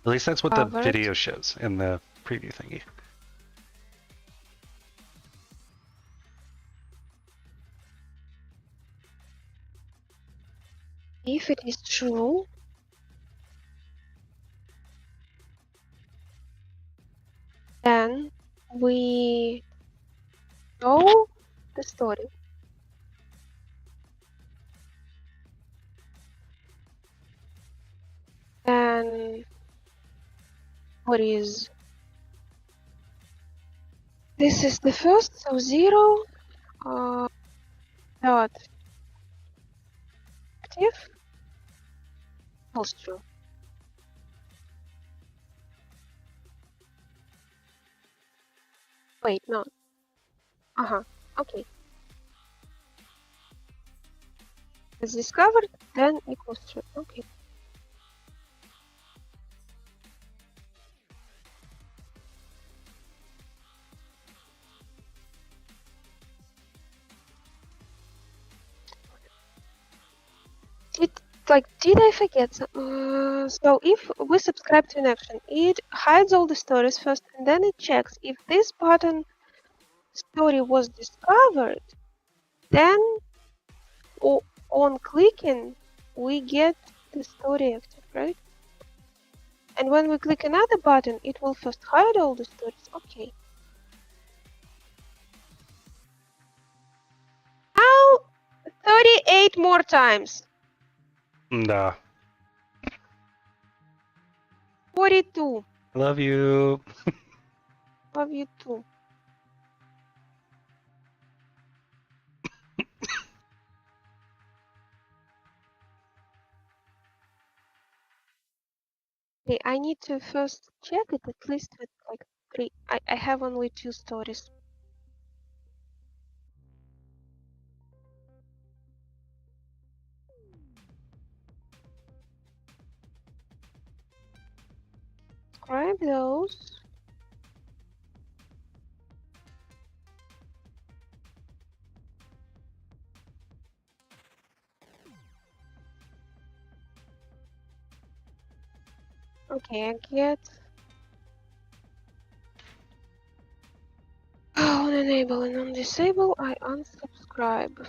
At least that's what the Covered. video shows in the preview thingy. If it is true, then we know the story. And what is this is the first, so 0 dot active false true. Wait, no. Okay. It's discovered, then equals true. Okay. Did I forget? So if we subscribe to an action, it hides all the stories first, and then it checks if this button story was discovered. Then, on clicking, we get the story active, right? And when we click another button, it will first hide all the stories. Okay. How 8 more times. Nah. 42. Love you. Love you too. Okay, I need to first check it at least with like 3. I have only 2 stories. Subscribe those. Okay, I get. On enable and on disable, I unsubscribe.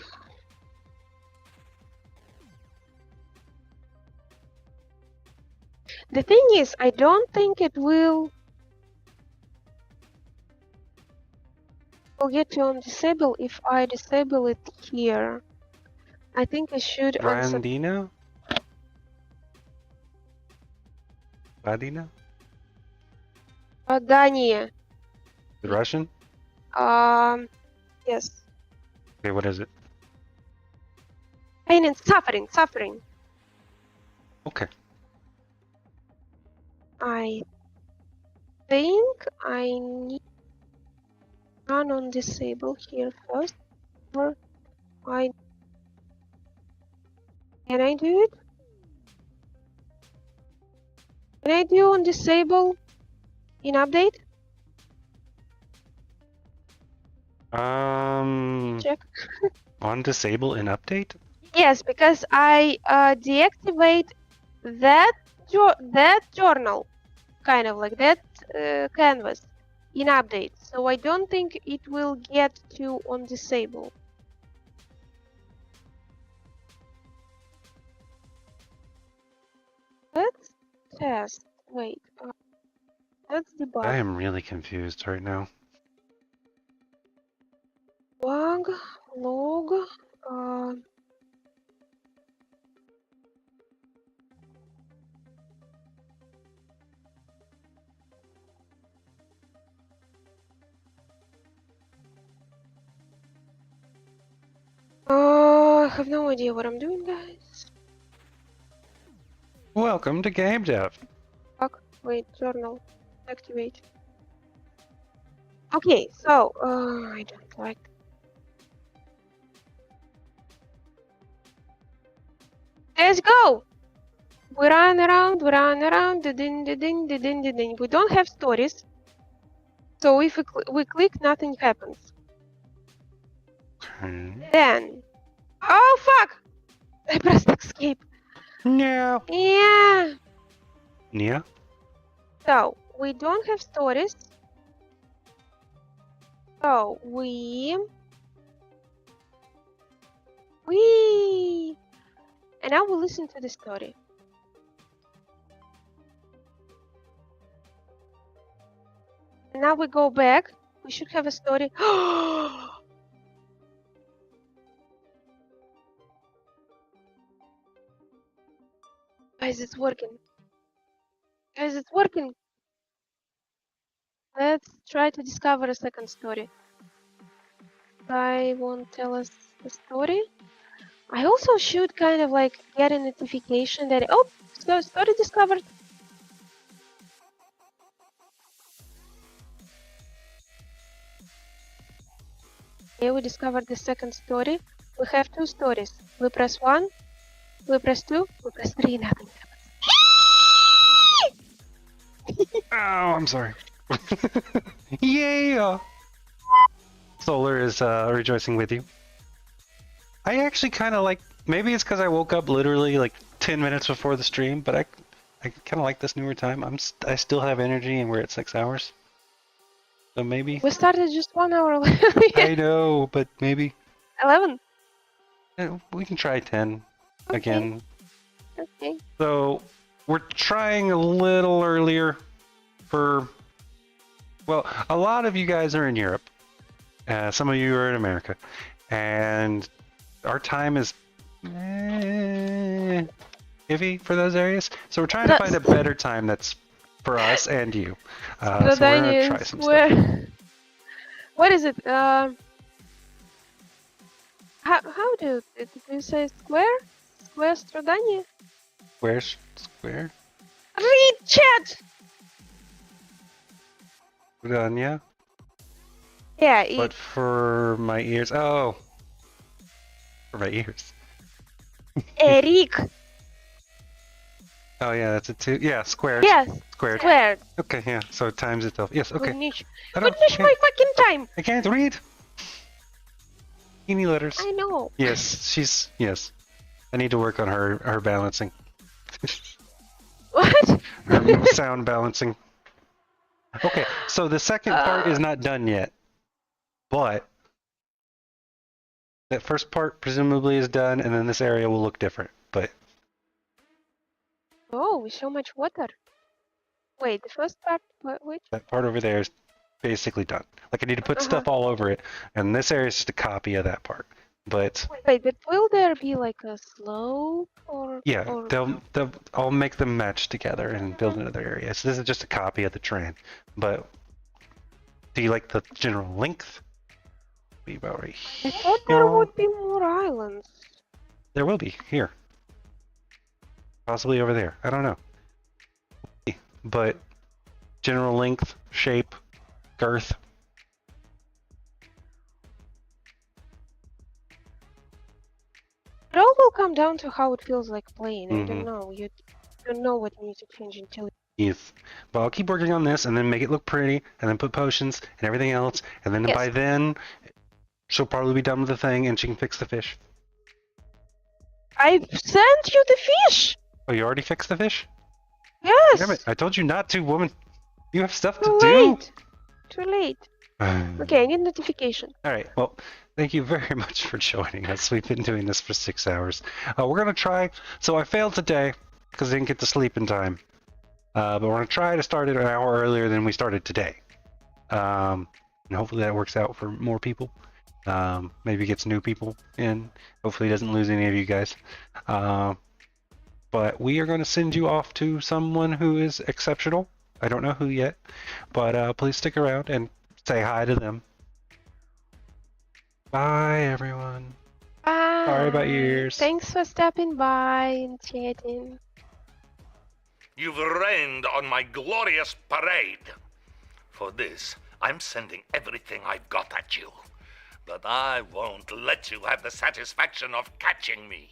The thing is, I don't think it will get to on disable if I disable it here. I think I should unsubscribe. Brandino? Badina? Dania. The Russian? Yes. Okay, what is it? Pain and suffering, suffering. Okay. I think I need run on disable here first, or I can I do it? Can I do on disable in update? Check. On disable in update? Yes, because I deactivate that journal, kind of like that canvas in update. So I don't think it will get to on disable. Let's test. Wait, let's debug. I am really confused right now. Log. I have no idea what I'm doing, guys. Welcome to GameDev. Fuck. Wait, journal. Activate. Okay, so I don't like. Let's go. We run around, da-din. We don't have stories, so if we click, nothing happens. Then, oh fuck! I pressed escape. No. Yeah. Yeah. So we don't have stories. So we. And now we'll listen to the story. And now we go back. We should have a story. Guys, it's working. Guys, it's working. Let's try to discover a second story. Guy won't tell us the story. I also should kind of like get a notification that story discovered. Okay, we discovered the second story. We have 2 stories. We press 1, we press 2, we press 3, nothing happens. Oh, I'm sorry. Yeah. Solar is rejoicing with you. I actually kind of like. Maybe it's because I woke up literally like 10 minutes before the stream, but I kind of like this newer time. I still have energy, and we're at 6 hours. So maybe. We started just 1 hour later. I know, but maybe 11. we can try 10 again. Okay. So we're trying a little earlier for. Well, a lot of you guys are in Europe. Some of you are in America, and our time is iffy for those areas. So we're trying to find a better time that's for us and you. So we're gonna try some stuff. What is it? How do you say square? Square stradanie? Where's square? Read chat! Stradania? Yeah, But for my ears. Oh. For my ears. Eric. Oh yeah, that's a 2. Yeah, squared. Yes, Squared. squared. Okay, yeah. So it times itself. Yes, okay. Goodness, I don't- goodness my fucking time! I can't read. Teeny letters. I know. Yes, yes. I need to work on her balancing. What? Her sound balancing. Okay, so the second part is not done yet, but that first part presumably is done, and then this area will look different. But Oh, so much water. Wait, the first part, which? that part over there is basically done. Like I need to put stuff all over it, and this area is just a copy of that part. But Wait, but will there be like a slope or? yeah, or... I'll make them match together and build another area. So this is just a copy of the train. But do you like the general length? Be about right I here. thought there would be more islands. There will be here. Possibly over there. I don't know. But general length, shape, girth. It all will come down to how it feels like playing. I don't know. You don't know what needs to change until. Yes. But I'll keep working on this and then make it look pretty and then put potions and everything else. And then by then, she'll probably be done with the thing and she can fix the fish. I've sent you the fish! Oh, you already fixed the fish? Yes! Damn it, I told you not to, woman. You have stuff Too to late. Too late. do. Okay, I need notification. Alright, well, thank you very much for joining us. We've been doing this for 6 hours. We're going to try. So I failed today because I didn't get to sleep in time. But we're going to try to start it an hour earlier than we started today. And hopefully that works out for more people. Maybe gets new people in. Hopefully it doesn't lose any of you guys. But we are going to send you off to someone who is exceptional. I don't know who yet. But please stick around and say hi to them. Bye, everyone. Bye. Sorry about your ears. Thanks for stopping by and chatting. You've rained on my glorious parade. For this, I'm sending everything I've got at you. But I won't let you have the satisfaction of catching me.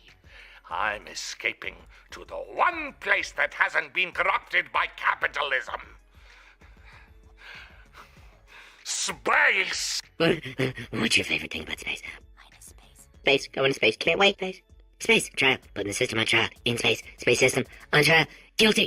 I'm escaping to the one place that hasn't been corrupted by capitalism. Space! What's your favorite thing about space? Space, go into space, can't wait, space. Space, trial, put in the system on trial, in space, space system, on trial, guilty.